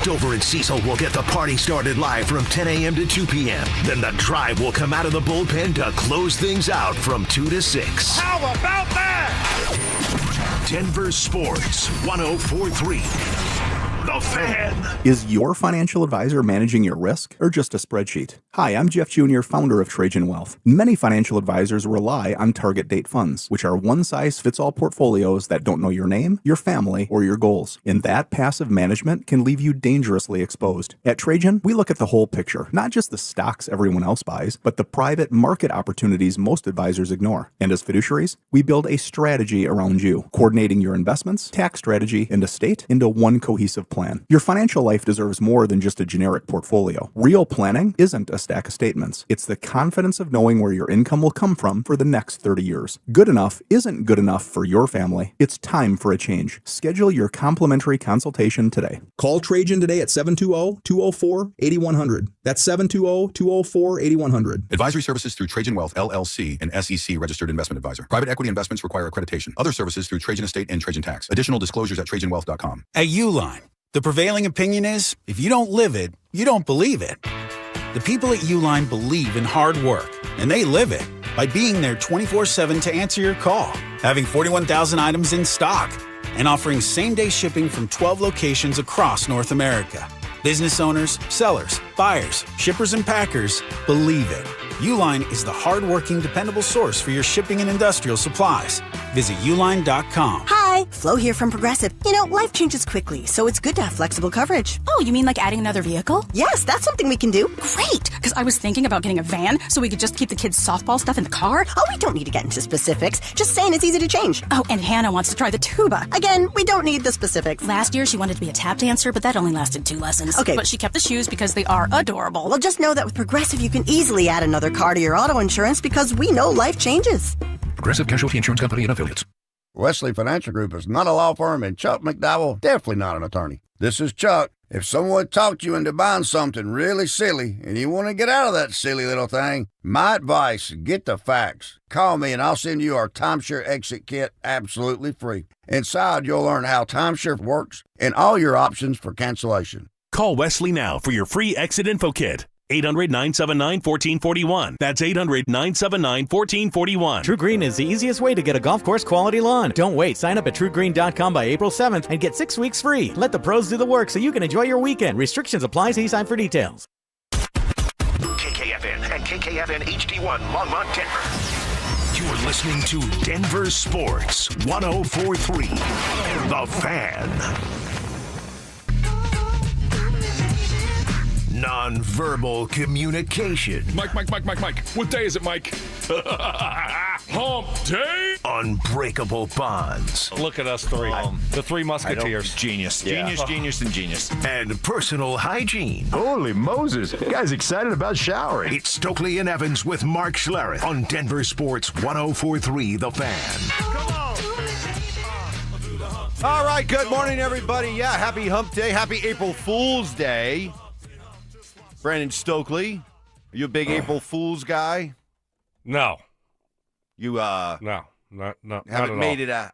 Dover and Cecil will get the party started live from 10 a.m. to 2 p.m. Then the Tribe will come out of the bullpen to close things out from 2 to 6. How about that? Denver Sports 104.3. The Fan. Is your financial advisor managing your risk or just a spreadsheet? Hi, I'm Jeff Jr., founder of Trajan Wealth. Many financial advisors rely on target date funds, which are one-size-fits-all portfolios that don't know your name, your family, or your goals. And that passive management can leave you dangerously exposed. At Trajan, we look at the whole picture, not just the stocks everyone else buys, but the private market opportunities most advisors ignore. And as fiduciaries, we build a strategy around you, coordinating your investments, tax strategy, and estate into one cohesive plan. Your financial life deserves more than just a generic portfolio. Real planning isn't a stack of statements. It's the confidence of knowing where your income will come from for the next 30 years. Good enough isn't good enough for your family. It's time for a change. Schedule your complimentary consultation today. Call Trajan today at 720-204-8100. That's 720-204-8100. Advisory services through Trajan Wealth, LLC, an SEC registered investment advisor. Private equity investments require accreditation. Other services through Trajan Estate and Trajan Tax. Additional disclosures at TrajanWealth.com. At Uline, the prevailing opinion is, if you don't live it, you don't believe it. The people at Uline believe in hard work, and they live it by being there 24/7 to answer your call, having 41,000 items in stock, and offering same-day shipping from 12 locations across North America. Business owners, sellers, buyers, shippers, and packers believe it. Uline is the hard-working, dependable source for your shipping and industrial supplies. Visit uline.com. Hi, Flo here from Progressive. You know, life changes quickly, so it's good to have flexible coverage. Oh, you mean like adding another vehicle? Yes, that's something we can do. Great, because I was thinking about getting a van so we could just keep the kids' softball stuff in the car. Oh, we don't need to get into specifics. Just saying it's easy to change. Oh, and Hannah wants to try the tuba. Again, we don't need the specifics. Last year, she wanted to be a tap dancer, but that only lasted 2 lessons. Okay. But she kept the shoes because they are adorable. Well, just know that with Progressive, you can easily add another car to your auto insurance because we know life changes. Progressive Casualty Insurance Company and Affiliates. Wesley Financial Group is not a law firm, and Chuck McDowell definitely not an attorney. This is Chuck. If someone talked you into buying something really silly and you want to get out of that silly little thing, my advice, get the facts. Call me and I'll send you our Timeshare Exit Kit absolutely free. Inside, you'll learn how Timeshare works and all your options for cancellation. Call Wesley now for your free Exit Info Kit. 800-979-1441. That's 800-979-1441. True Green is the easiest way to get a golf course quality lawn. Don't wait. Sign up at TrueGreen.com by April 7th and get 6 weeks free. Let the pros do the work so you can enjoy your weekend. Restrictions apply. See sign for details. KKFN and KKFN HD1 Longmont, Denver. You're listening to Denver Sports 104.3. The Fan. Non-verbal communication. Mike. What day is it, Mike? Hump day? Unbreakable bonds. Look at us three. The three musketeers. Genius. Yeah. Genius. And personal hygiene. Holy Moses. Guy's excited about showering. It's Stokley and Evans with Mark Schlereth on Denver Sports 104.3 The Fan. Come on. All right, good morning, everybody. Yeah, happy hump day. Happy April Fool's Day. Brandon Stokley, are you a big April Fool's guy? No. You no, haven't made it a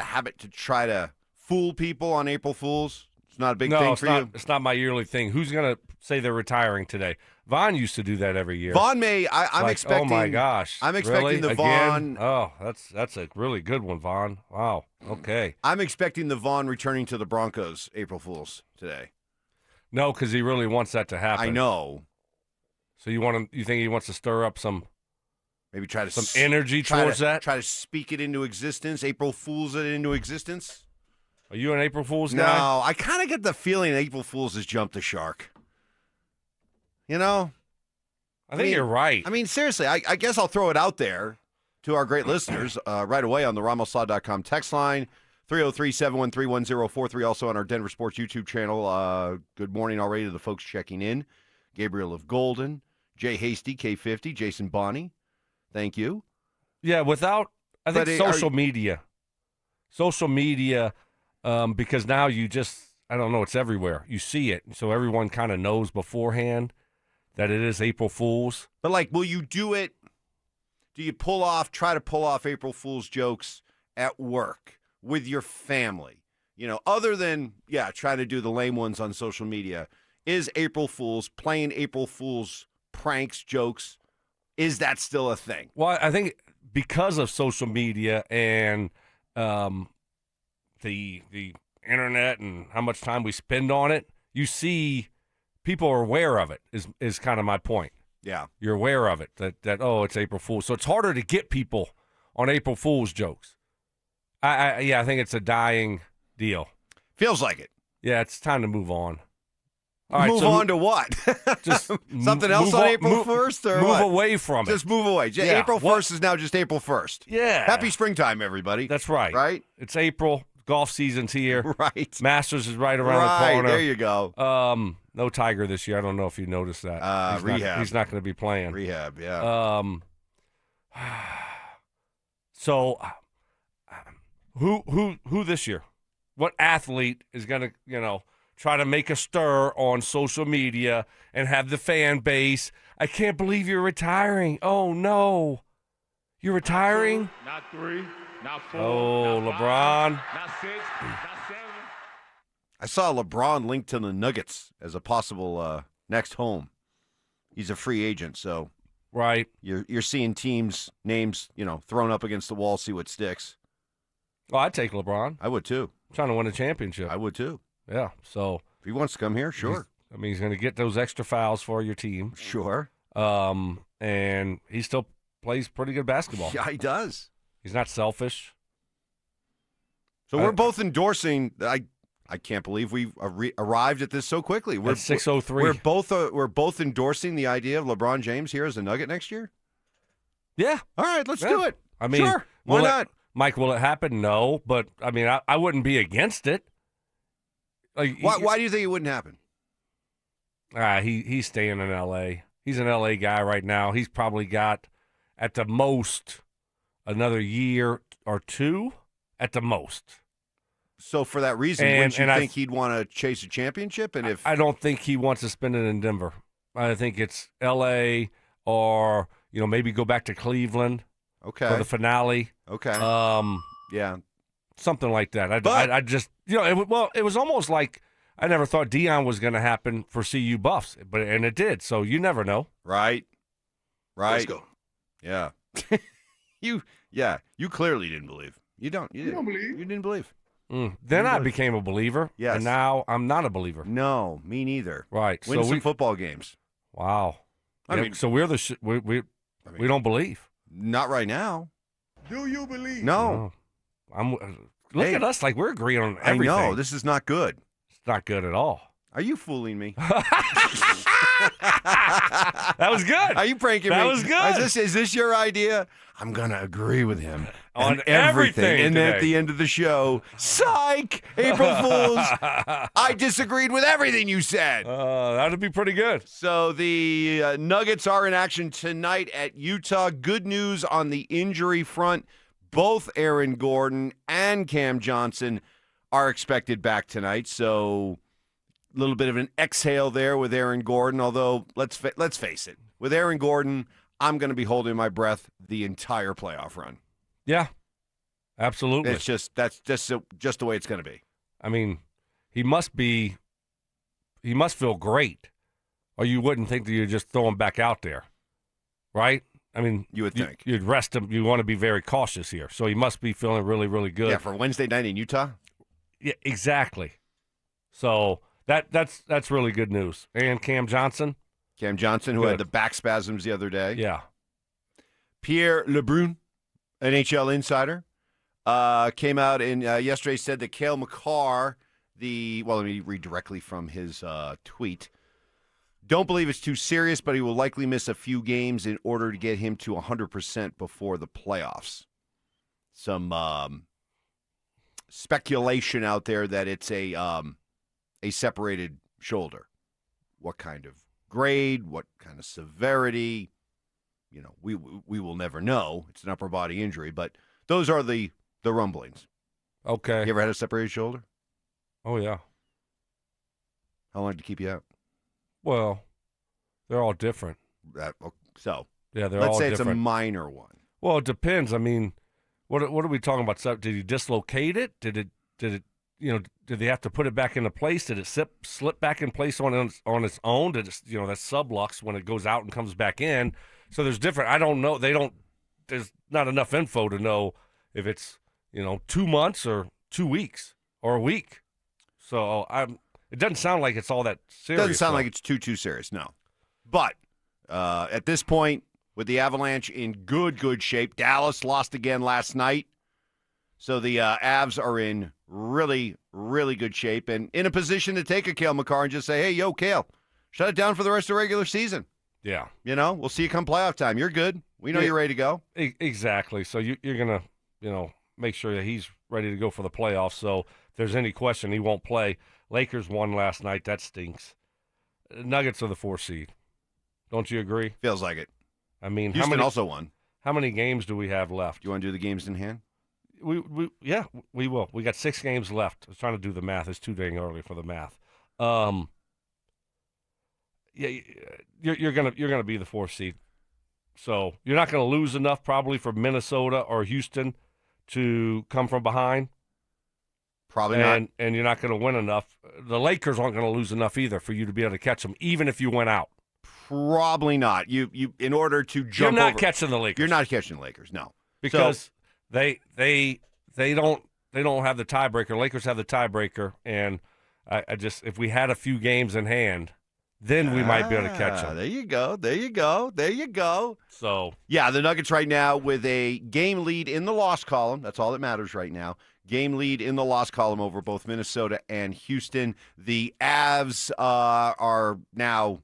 habit to try to fool people on April Fools? It's not a big thing for you? It's not my yearly thing. Who's going to say they're retiring today? Vaughn used to do that every year. Vaughn may. I'm expecting. Oh my gosh! I'm expecting really? the Vaughn. Oh, that's a really good one, Vaughn. Wow. Okay. I'm expecting the Vaughn returning to the Broncos April Fools today. No, because he really wants that to happen. I know. So you think he wants to stir up some, maybe try to some energy towards that? Try to speak it into existence. April Fools it into existence. Are you an April Fool's guy? No, I kind of get the feeling April Fools has jumped the shark. You know? I think you're right. I mean, seriously, I guess I'll throw it out there to our great listeners right away on the RamosLaw.com text line. 303-713-1043, also on our Denver Sports YouTube channel. Good morning already to the folks checking in. Gabriel of Golden, Jay Hasty, K50, Jason Bonney. Thank you. Yeah, I think social media. Social media, because now you just, I don't know, it's everywhere. You see it, so everyone kind of knows beforehand that it is April Fool's. But, will you do it? Do you try to pull off April Fool's jokes at work? With your family, other than, trying to do the lame ones on social media, is April Fool's, playing April Fool's pranks, jokes, is that still a thing? Well, I think because of social media and the internet and how much time we spend on it, you see people are aware of it is kind of my point. Yeah. You're aware of it, that it's April Fool's. So it's harder to get people on April Fool's jokes. I think it's a dying deal. Feels like it. Yeah, it's time to move on. All right, move on to what? Just something else on April 1st? Or move what? away from it. Just move away. Yeah. April 1st is now just April 1st. Yeah. Happy springtime, everybody. That's right. Right? It's April. Golf season's here. Right. Masters is right around the corner. There you go. No Tiger this year. I don't know if you noticed that. Rehab. He's not going to be playing. Rehab, yeah. So, who this year? What athlete is going to, try to make a stir on social media and have the fan base? I can't believe you're retiring. Oh, no. You're retiring? Not 3, not 4. Oh, not LeBron. 5, not 6, not 7. I saw LeBron linked to the Nuggets as a possible next home. He's a free agent, so right. You're seeing teams' names, thrown up against the wall, see what sticks. Well, I'd take LeBron. I would too. I'm trying to win a championship. I would too. Yeah, so if he wants to come here, sure. He's going to get those extra fouls for your team. Sure. And he still plays pretty good basketball. Yeah, he does. He's not selfish. So we're both endorsing. I can't believe we arrived at this so quickly. We're 6:03. We're both endorsing the idea of LeBron James here as a Nugget next year. Yeah. All right, let's do it. I mean, sure. Why not? Mike, will it happen? No, but I mean, I wouldn't be against it. Like, why do you think it wouldn't happen? He's staying in L.A. He's an L.A. guy right now. He's probably got, at the most, another year or two, at the most. So for that reason, wouldn't you think he'd want to chase a championship? And if I don't think he wants to spend it in Denver. I think it's L.A. or maybe go back to Cleveland. Okay. For the finale. Okay. Yeah. Something like that. I just it was almost like I never thought Dion was going to happen for CU Buffs, and it did. So you never know. Right. Let's go. Yeah. You clearly didn't believe. You don't believe. You didn't believe. Then I became a believer. Yes. And now I'm not a believer. No, me neither. Right. Win some football games. Wow. I mean, so we're we don't believe. Not right now. Do you believe? No. Look at us, like we're agreeing on everything. I know this is not good. It's not good at all. Are you fooling me? That was good. Are you pranking me? That was good. Is this your idea? I'm gonna agree with him on everything. And then today. at the end of the show, psych! April Fools! I disagreed with everything you said. That'd be pretty good. So the Nuggets are in action tonight at Utah. Good news on the injury front. Both Aaron Gordon and Cam Johnson are expected back tonight. So a little bit of an exhale there with Aaron Gordon. Although let's face it, with Aaron Gordon, I'm going to be holding my breath the entire playoff run. Yeah, absolutely. That's just the way it's going to be. I mean, he must feel great, or you wouldn't think that you'd just throw him back out there, right? I mean, you would think you'd rest him. You want to be very cautious here, so he must be feeling really, really good. Yeah, for Wednesday night in Utah. Yeah, exactly. So that's really good news. And Cam Johnson, who had the back spasms the other day. Yeah. Pierre Lebrun, NHL insider, came out and yesterday said that Cale Makar, let me read directly from his tweet. Don't believe it's too serious, but he will likely miss a few games in order to get him to 100% before the playoffs. Some speculation out there that it's a separated shoulder. What kind of grade? What kind of severity? We will never know. It's an upper body injury, but those are the rumblings. Okay. You ever had a separated shoulder? Oh yeah. How long did it keep you out? Well, they're all different. Yeah, they're let's all say different. It's a minor one. Well, it depends. I mean, what are we talking about? Did he dislocate it? Did it did they have to put it back into place? Did it slip back in place on its own? Did it, that sublux when it goes out and comes back in? So there's different. I don't know. There's not enough info to know if it's 2 months or 2 weeks or a week. So it doesn't sound like it's all that serious. Doesn't sound like it's too serious. No, but at this point, with the Avalanche in good shape, Dallas lost again last night. So the Avs are in really, really good shape and in a position to take a Cale Makar and just say, hey, yo, Cale, shut it down for the rest of the regular season. Yeah. We'll see you come playoff time. You're good. We know you're ready to go. Exactly. So you're going to, make sure that he's ready to go for the playoffs. So if there's any question, he won't play. Lakers won last night. That stinks. Nuggets are the 4 seed. Don't you agree? Feels like it. I mean, Houston also won. How many games do we have left? You want to do the games in hand? We will. We got 6 games left. I was trying to do the math. It's too dang early for the math. You're gonna be the 4th seed. So you're not gonna lose enough probably for Minnesota or Houston to come from behind. Probably not. And you're not gonna win enough. The Lakers aren't gonna lose enough either for you to be able to catch them, even if you went out. Probably not. You in order to jump. You're not catching the Lakers. You're not catching the Lakers. No, because they don't have the tiebreaker. Lakers have the tiebreaker, and I just, if we had a few games in hand, then we might be able to catch them. There you go. So yeah, the Nuggets right now with a game lead in the loss column. That's all that matters right now. Game lead in the loss column over both Minnesota and Houston. The Avs are now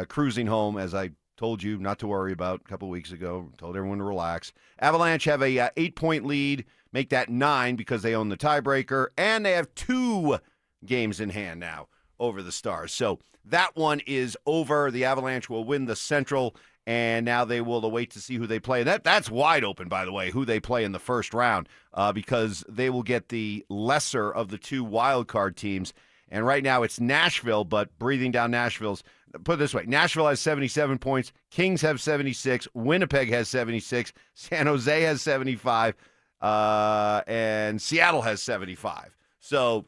cruising home, as I told you not to worry about a couple weeks ago. Told everyone to relax. Avalanche have a 8-point lead, make that 9 because they own the tiebreaker, and they have 2 games in hand now over the Stars. So that one is over. The Avalanche will win the Central, and now they will await to see who they play. That's wide open, by the way, who they play in the first round, because they will get the lesser of the 2 wild card teams. And right now it's Nashville, but breathing down Nashville's. Put it this way, Nashville has 77 points, Kings have 76, Winnipeg has 76, San Jose has 75, and Seattle has 75. So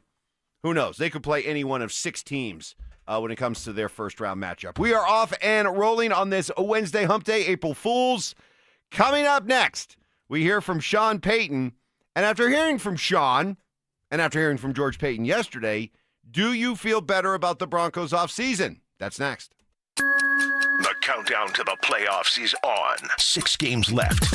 who knows? They could play any one of 6 teams when it comes to their first-round matchup. We are off and rolling on this Wednesday hump day, April Fools. Coming up next, we hear from Sean Payton. And after hearing from Sean, and after hearing from George Payton yesterday, do you feel better about the Broncos offseason? That's next. The countdown to the playoffs is on. 6 games left,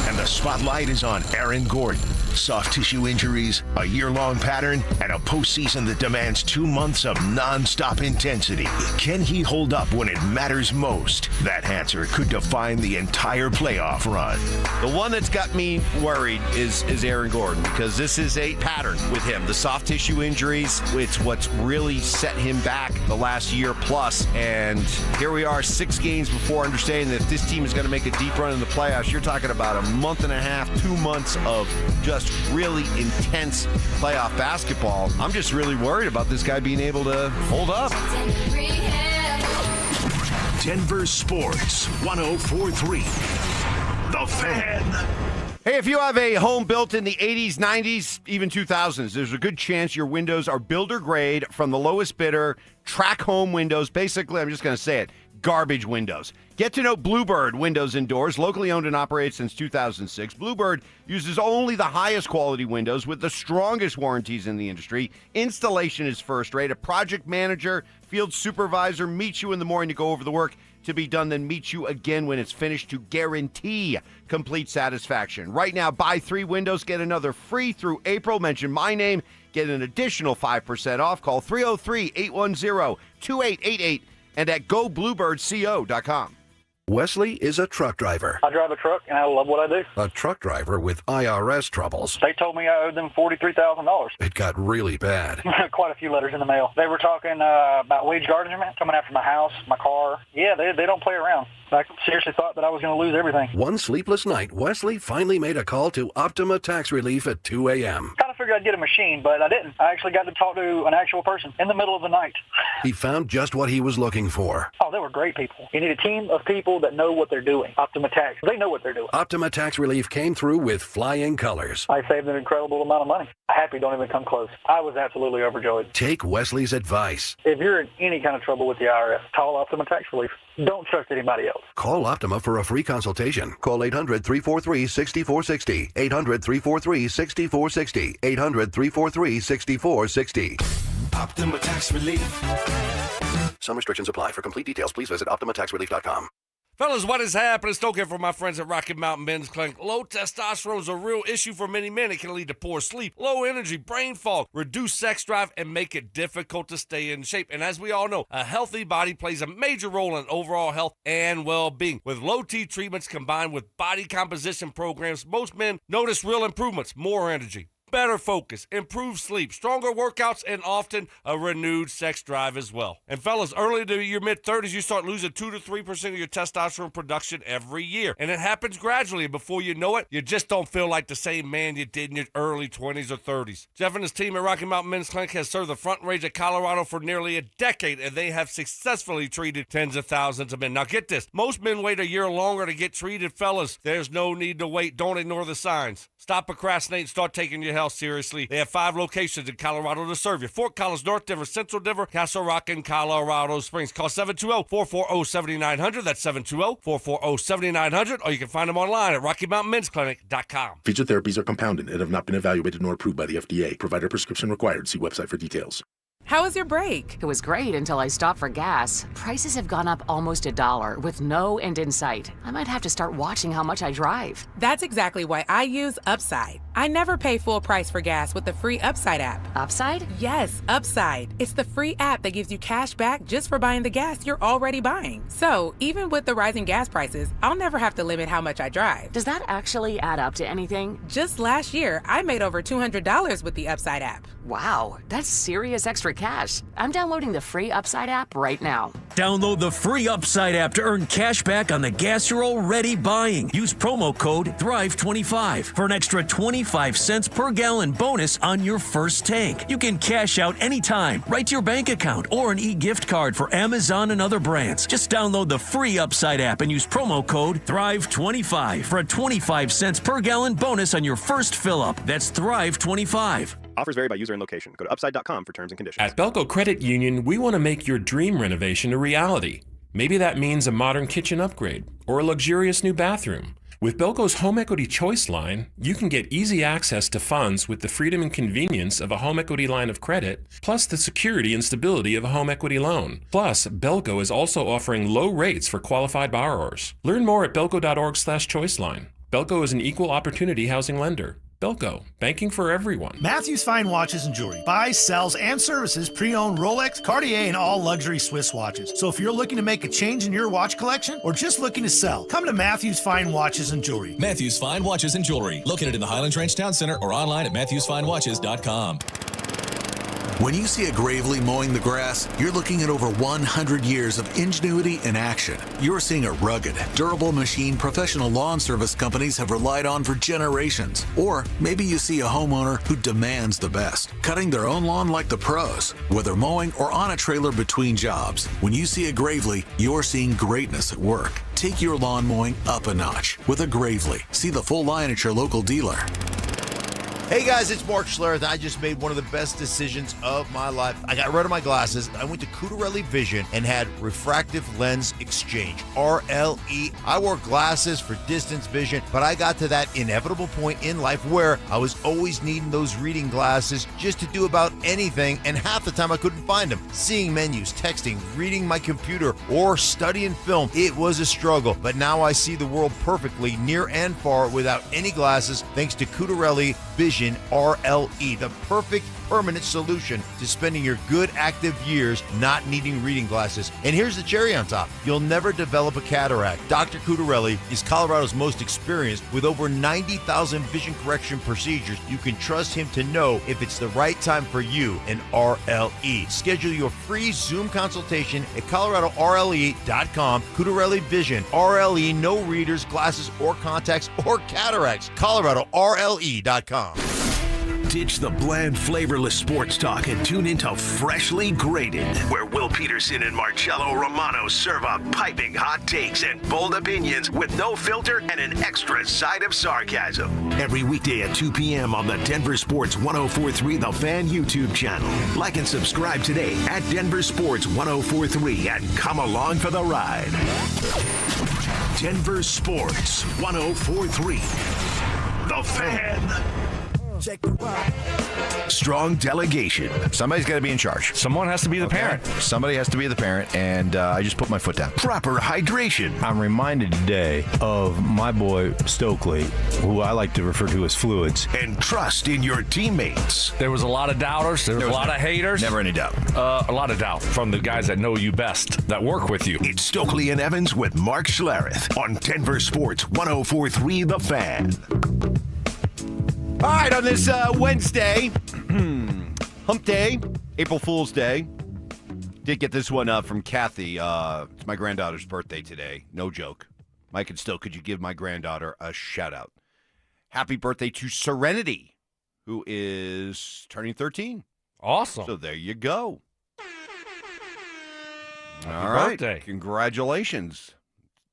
and the spotlight is on Aaron Gordon. Soft tissue injuries, a year-long pattern, and a postseason that demands 2 months of non-stop intensity. Can he hold up when it matters most? That answer could define the entire playoff run. The one that's got me worried is Aaron Gordon, because this is a pattern with him. The soft tissue injuries, it's what's really set him back the last year plus. And here we are 6 games before understanding that if this team is going to make a deep run in the playoffs, you're talking about a month and a half, 2 months of just really intense playoff basketball. I'm just really worried about this guy being able to hold up. Denver Sports 104.3. The Fan. Hey, if you have a home built in the 80s, 90s, even 2000s, there's a good chance your windows are builder grade from the lowest bidder, Track Home Windows. Basically, I'm just going to say it, garbage windows. Get to know Bluebird Windows and Doors, locally owned and operated since 2006. Bluebird uses only the highest quality windows with the strongest warranties in the industry. Installation is first rate. A project manager, field supervisor meets you in the morning to go over the work to be done, then meets you again when it's finished to guarantee complete satisfaction. Right now, buy 3 windows, get another free through April. Mention my name, get an additional 5% off. Call 303-810-2888 and at gobluebirdco.com. Wesley is a truck driver. I drive a truck, and I love what I do. A truck driver with IRS troubles. They told me I owed them $43,000. It got really bad. Quite a few letters in the mail. They were talking about wage garnishment, coming after my house, my car. Yeah, they don't play around. I seriously thought that I was going to lose everything. One sleepless night, Wesley finally made a call to Optima Tax Relief at 2 a.m. Kind figured I'd get a machine, but I didn't. I actually got to talk to an actual person in the middle of the night. He found just what he was looking for. Oh, they were great people. You need a team of people that know what they're doing. Optima Tax, they know what they're doing. Optima Tax Relief came through with flying colors. I saved an incredible amount of money. Happy don't even come close. I was absolutely overjoyed. Take Wesley's advice. If you're in any kind of trouble with the IRS, call Optima Tax Relief. Don't trust anybody else. Call Optima for a free consultation. Call 800-343-6460. 800-343-6460. 800-343-6460. Optima Tax Relief. Some restrictions apply. For complete details, please visit OptimaTaxRelief.com. Fellas, what is happening? Stokley from my friends at Rocky Mountain Men's Clinic. Low testosterone is a real issue for many men. It can lead to poor sleep, low energy, brain fog, reduced sex drive, and make it difficult to stay in shape. And as we all know, a healthy body plays a major role in overall health and well-being. With low T treatments combined with body composition programs, most men notice real improvements, more energy, better focus, improved sleep, stronger workouts, and often a renewed sex drive as well. And fellas, early to your mid-30s, you start losing 2 to 3% of your testosterone production every year. And it happens gradually. Before you know it, you just don't feel like the same man you did in your early 20s or 30s. Jeff and his team at Rocky Mountain Men's Clinic has served the Front Range of Colorado for nearly a decade, and they have successfully treated tens of thousands of men. Now get this, most men wait a year longer to get treated. Fellas, there's no need to wait. Don't ignore the signs. Stop procrastinating and start taking your health seriously. They have 5 locations in Colorado to serve you. Fort Collins, North Denver, Central Denver, Castle Rock, and Colorado Springs. Call 720-440-7900. That's 720-440-7900. Or you can find them online at RockyMountainMen'sClinic.com. Feature therapies are compounded and have not been evaluated nor approved by the FDA. Provider prescription required. See website for details. How was your break? It was great until I stopped for gas. Prices have gone up almost $1 with no end in sight. I might have to start watching how much I drive. That's exactly why I use Upside. I never pay full price for gas with the free Upside app. Upside? Yes, Upside. It's the free app that gives you cash back just for buying the gas you're already buying. So even with the rising gas prices, I'll never have to limit how much I drive. Does that actually add up to anything? Just last year, I made over $200 with the Upside app. Wow, that's serious extra cash. I'm downloading the free Upside app right now. Download the free Upside app to earn cash back on the gas you're already buying. Use promo code THRIVE25 for an extra 25 cents per gallon bonus on your first tank. You can cash out anytime, right to your bank account, or an e-gift card for Amazon and other brands. Just download the free Upside app and use promo code THRIVE25 for a 25 cents per gallon bonus on your first fill-up. That's THRIVE25. Offers vary by user and location. Go to upside.com for terms and conditions. At Belco Credit Union, we want to make your dream renovation a reality. Maybe that means a modern kitchen upgrade or a luxurious new bathroom. With Belco's Home Equity Choice line, you can get easy access to funds with the freedom and convenience of a home equity line of credit, plus the security and stability of a home equity loan. Plus, Belco is also offering low rates for qualified borrowers. Learn more at belco.org/choiceline. Belco is an equal opportunity housing lender. Belco, banking for everyone. Matthews Fine Watches and Jewelry buys, sells, and services pre-owned Rolex, Cartier, and all luxury Swiss watches. So if you're looking to make a change in your watch collection or just looking to sell, come to Matthews Fine Watches and Jewelry. Matthews Fine Watches and Jewelry, located in the Highlands Ranch Town Center or online at MatthewsFineWatches.com. When you see a Gravely mowing the grass, you're looking at over 100 years of ingenuity in action. You're seeing a rugged, durable machine professional lawn service companies have relied on for generations. Or maybe you see a homeowner who demands the best, cutting their own lawn like the pros, whether mowing or on a trailer between jobs. When you see a Gravely, you're seeing greatness at work. Take your lawn mowing up a notch with a Gravely. See the full line at your local dealer. Hey guys, it's Mark Schlereth. I just made one of the best decisions of my life. I got rid of my glasses. I went to Cudarelli Vision and had refractive lens exchange, RLE. I wore glasses for distance vision, but I got to that inevitable point in life where I was always needing those reading glasses just to do about anything, and half the time I couldn't find them. Seeing menus, texting, reading my computer, or studying film, it was a struggle. But now I see the world perfectly, near and far, without any glasses, thanks to Cudarelli Vision RLE, the perfect permanent solution to spending your good active years not needing reading glasses. And here's the cherry on top. You'll never develop a cataract. Dr. Cudarelli is Colorado's most experienced with over 90,000 vision correction procedures. You can trust him to know if it's the right time for you and RLE. Schedule your free Zoom consultation at coloradorle.com. Cudarelli Vision, RLE, no readers, glasses, or contacts, or cataracts. coloradorle.com. Ditch the bland, flavorless sports talk and tune into Freshly Grated, where Will Peterson and Marcello Romano serve up piping hot takes and bold opinions with no filter and an extra side of sarcasm. Every weekday at 2 p.m. on the Denver Sports 104.3 The Fan YouTube channel. Like and subscribe today at Denver Sports 104.3 and come along for the ride. Denver Sports 104.3 The Fan. Strong delegation. Somebody's got to be in charge. Someone has to be the parent. Somebody has to be the parent, and I just put my foot down. Proper hydration. I'm reminded today of my boy Stokley, who I like to refer to as Fluids. And trust in your teammates. There was a lot of doubters. There was a lot of haters. Never any doubt. A lot of doubt from the guys that know you best, that work with you. It's Stokley and Evans with Mark Schlereth on Denver Sports 104.3 The Fan. All right, on this Wednesday, hump day, April Fool's Day, did get this one from Kathy. It's my granddaughter's birthday today. No joke. Mike and Stoke, could you give my granddaughter a shout-out? Happy birthday to Serenity, who is turning 13. Awesome. So there you go. Happy All right. birthday. Congratulations.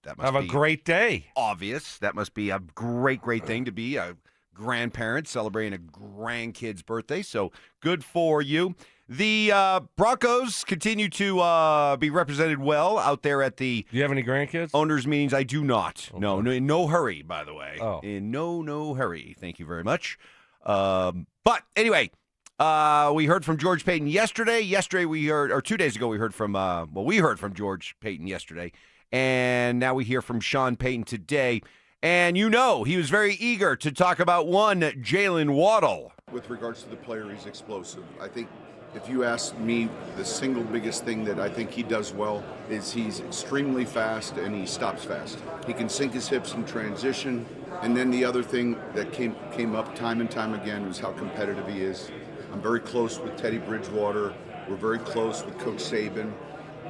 That must Have a great day. Obvious. That must be a great, great thing to be a grandparent celebrating a grandkid's birthday. So good for you. The Broncos continue to be represented well out there at the Do you have any grandkids? Owners' meetings. I do not. Okay. No, in no hurry, by the way. Oh. In no hurry. Thank you very much. But anyway, we heard from George Payton yesterday. Yesterday we heard, or 2 days ago we heard from, we heard from George Payton yesterday. And now we hear from Sean Payton today. And he was very eager to talk about one Jalen Waddle. With regards to the player, he's explosive. I think if you ask me, the single biggest thing that I think he does well is he's extremely fast and he stops fast. He can sink his hips in transition. And then the other thing that came up time and time again was how competitive he is. I'm very close with Teddy Bridgewater. We're very close with Coach Saban.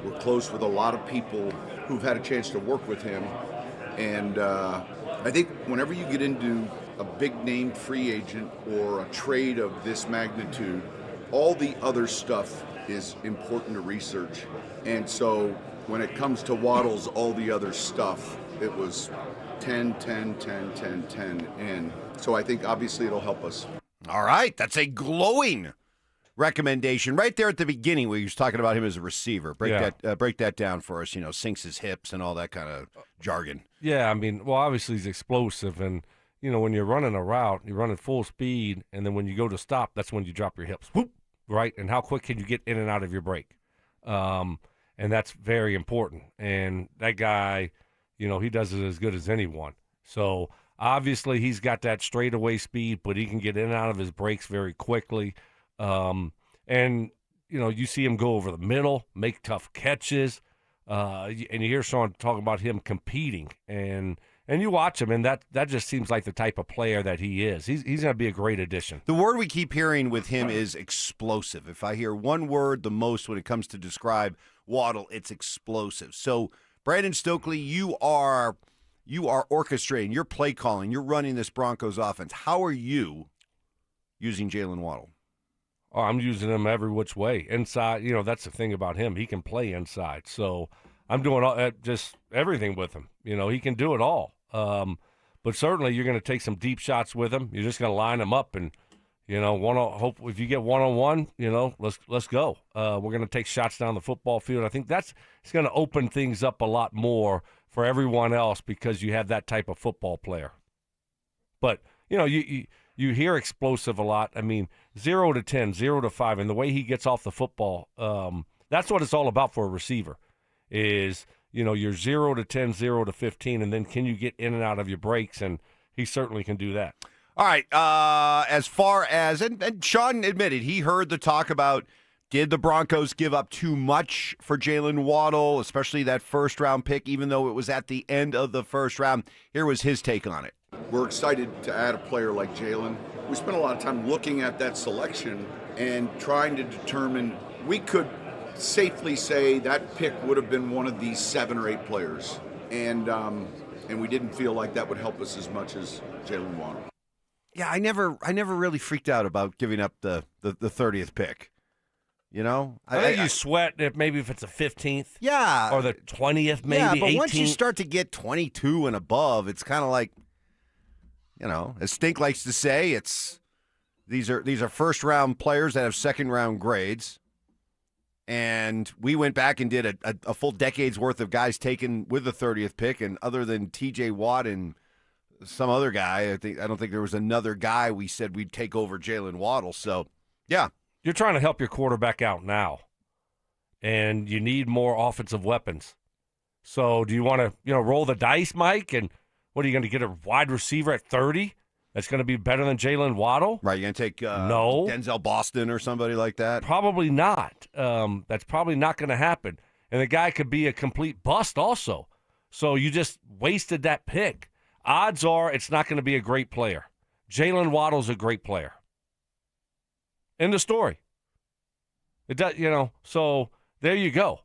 We're close with a lot of people who've had a chance to work with him. And I think whenever you get into a big-name free agent or a trade of this magnitude, all the other stuff is important to research. And so when it comes to Waddle's all the other stuff, it was 10, 10, 10, 10, 10. And so I think obviously it'll help us. All right, that's a glowing recommendation right there at the beginning where he was talking about him as a receiver. Break that down for us, sinks his hips and all that kind of jargon. Yeah, I mean, well, obviously he's explosive, and, when you're running a route, you're running full speed, and then when you go to stop, that's when you drop your hips. Whoop, right? And how quick can you get in and out of your break? And that's very important. And that guy, he does it as good as anyone. So obviously he's got that straightaway speed, but he can get in and out of his breaks very quickly. And you see him go over the middle, make tough catches, and you hear Sean talk about him competing, and you watch him, and that just seems like the type of player that he is. He's going to be a great addition. The word we keep hearing with him is explosive. If I hear one word the most when it comes to describe Waddle, it's explosive. So, Brandon Stokley, you are orchestrating, you're play calling, you're running this Broncos offense. How are you using Jalen Waddle? Oh, I'm using him every which way. Inside, that's the thing about him. He can play inside. So I'm doing just everything with him. He can do it all. But certainly you're going to take some deep shots with him. You're just going to line him up and, hope if you get one-on-one, let's go. We're going to take shots down the football field. I think it's going to open things up a lot more for everyone else because you have that type of football player. But, you hear explosive a lot. I mean, 0 to 10, 0 to 5, and the way he gets off the football, that's what it's all about for a receiver is, you're 0 to 10, 0 to 15, and then can you get in and out of your breaks, and he certainly can do that. All right, as far as, and Sean admitted, he heard the talk about did the Broncos give up too much for Jalen Waddle, especially that first-round pick, even though it was at the end of the first round. Here was his take on it. We're excited to add a player like Jalen. We spent a lot of time looking at that selection and trying to determine, we could safely say that pick would have been one of these 7 or 8 players. And we didn't feel like that would help us as much as Jalen Waddle. Yeah, I never really freaked out about giving up the 30th pick. You know? I think you sweat if it's a 15th. Yeah. Or the 20th, maybe. Yeah, but 18th. once you start to get 22 and above, it's kind of like, as Stink likes to say, these are first-round players that have second-round grades. And we went back and did a full decade's worth of guys taken with the 30th pick, and other than T.J. Watt and some other guy, I don't think there was another guy we said we'd take over Jalen Waddle. So, yeah. You're trying to help your quarterback out now, and you need more offensive weapons. So do you want to, roll the dice, Mike? And what are you going to get, a wide receiver at 30 that's going to be better than Jalen Waddle? Right, you're going to take no. Denzel Boston or somebody like that? Probably not. That's probably not going to happen. And the guy could be a complete bust also. So you just wasted that pick. Odds are it's not going to be a great player. Jalen Waddle's a great player. End of story. It does, so there you go.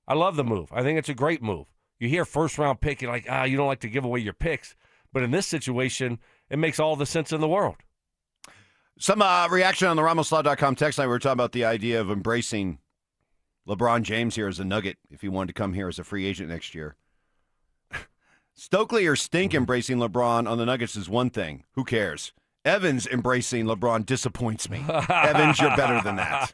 I love the move. I think it's a great move. You hear first-round pick, you're like, you don't like to give away your picks. But in this situation, it makes all the sense in the world. Some reaction on the RamosLaw.com text line. We were talking about the idea of embracing LeBron James here as a Nugget if he wanted to come here as a free agent next year. Stokley or Stink embracing LeBron on the Nuggets is one thing. Who cares? Evans embracing LeBron disappoints me. Evans, you're better than that.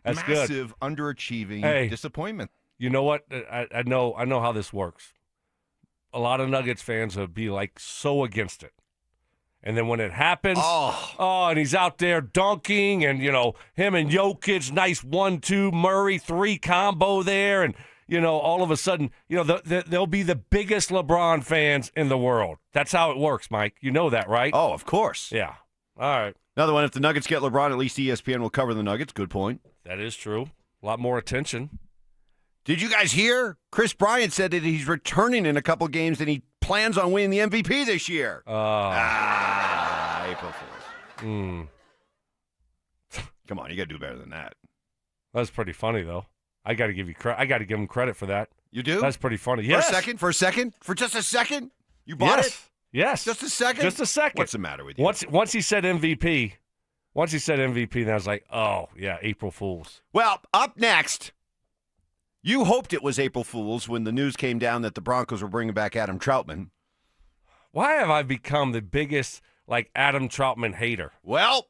That's Massive good. underachieving disappointment. You know what? I know how this works. A lot of Nuggets fans would be like so against it. And then when it happens, and he's out there dunking, and him and Jokic, nice 1-2 Murray 3 combo there, and all of a sudden, they'll be the biggest LeBron fans in the world. That's how it works, Mike. You know that, right? Oh, of course. Yeah. All right. Another one, if the Nuggets get LeBron, at least ESPN will cover the Nuggets. Good point. That is true. A lot more attention. Did you guys hear? Chris Bryant said that he's returning in a couple games and he plans on winning the MVP this year. April Fools. Come on, you got to do better than that. That's pretty funny, though. I got to give you credit. I got to give him credit for that. You do? That's pretty funny. Yes. For just a second? You bought it? Yes. Just a second? Just a second. What's the matter with you? Once he said MVP, then I was like, oh, yeah, April Fools. Well, up next, you hoped it was April Fools when the news came down that the Broncos were bringing back Adam Trautman. Why have I become the biggest, Adam Trautman hater? Well,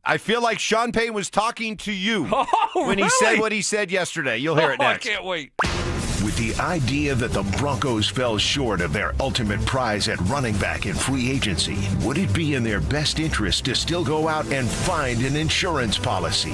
I feel like Sean Payton was talking to you when he really? said what he said yesterday. You'll hear it next. I can't wait. With the idea that the Broncos fell short of their ultimate prize at running back in free agency, would it be in their best interest to still go out and find an insurance policy?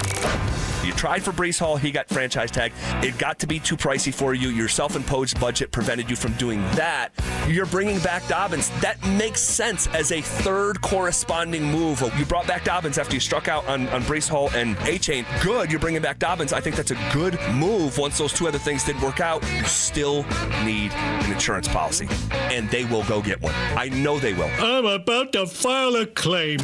You tried for Breece Hall, he got franchise tag. It got to be too pricey for you. Your self-imposed budget prevented you from doing that. You're bringing back Dobbins. That makes sense as a third corresponding move. You brought back Dobbins after you struck out on Breece Hall and A-Chain. Good, you're bringing back Dobbins. I think that's a good move. Once those two other things didn't work out, you still need an insurance policy. And they will go get one. I know they will. I'm about to file a claim.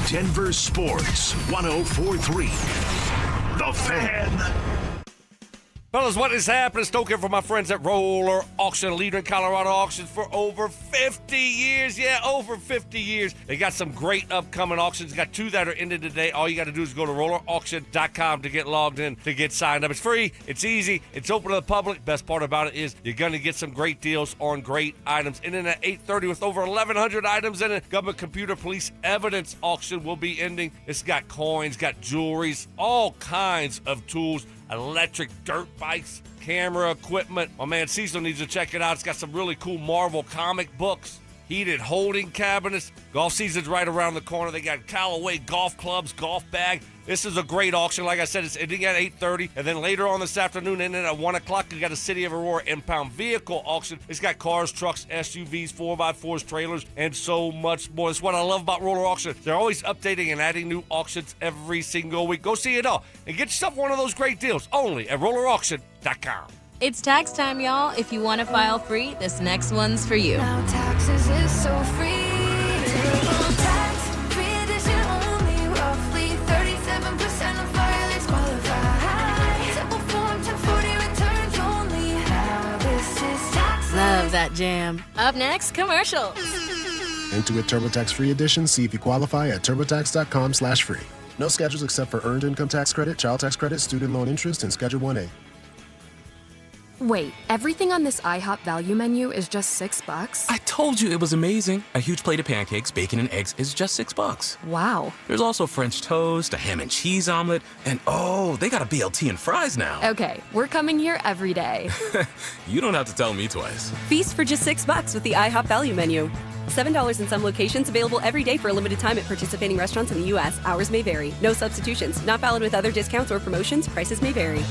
Denver Sports 104.3. The Fan. Fellas, what is happening? Stoking for my friends at Roller Auction, leader in Colorado auctions for over 50 years. Yeah, over 50 years. They got some great upcoming auctions. Got 2 that are ended today. All you got to do is go to rollerauction.com to get logged in, to get signed up. It's free. It's easy. It's open to the public. Best part about it is you're going to get some great deals on great items. Ending at 8:30 with over 1,100 items in it. Government Computer Police Evidence Auction will be ending. It's got coins, got jewelries, all kinds of tools. Electric dirt bikes, camera equipment. My man Cecil needs to check it out. It's got some really cool Marvel comic books, heated holding cabinets. Golf season's right around the corner. They got Callaway golf clubs, golf bag. This is a great auction. Like I said, it's ending at 8:30. And then later on this afternoon, ending at 1 o'clock, you got a City of Aurora impound vehicle auction. It's got cars, trucks, SUVs, 4x4s, trailers, and so much more. That's what I love about Roller Auction. They're always updating and adding new auctions every single week. Go see it all and get yourself one of those great deals only at rollerauction.com. It's tax time, y'all. If you want to file free, this next one's for you. Now taxes is so free. Love that jam. Up next, commercials. Intuit TurboTax Free Edition. See if you qualify at turbotax.com/free. No schedules except for earned income tax credit, child tax credit, student loan interest, and Schedule 1A. Wait, everything on this IHOP value menu is just $6? I told you it was amazing. A huge plate of pancakes, bacon, and eggs is just $6. Wow. There's also French toast, a ham and cheese omelet, and they got a BLT and fries now. Okay, we're coming here every day. You don't have to tell me twice. Feast for just $6 with the IHOP value menu. $7 in some locations, available every day for a limited time at participating restaurants in the U.S. Hours may vary. No substitutions. Not valid with other discounts or promotions. Prices may vary.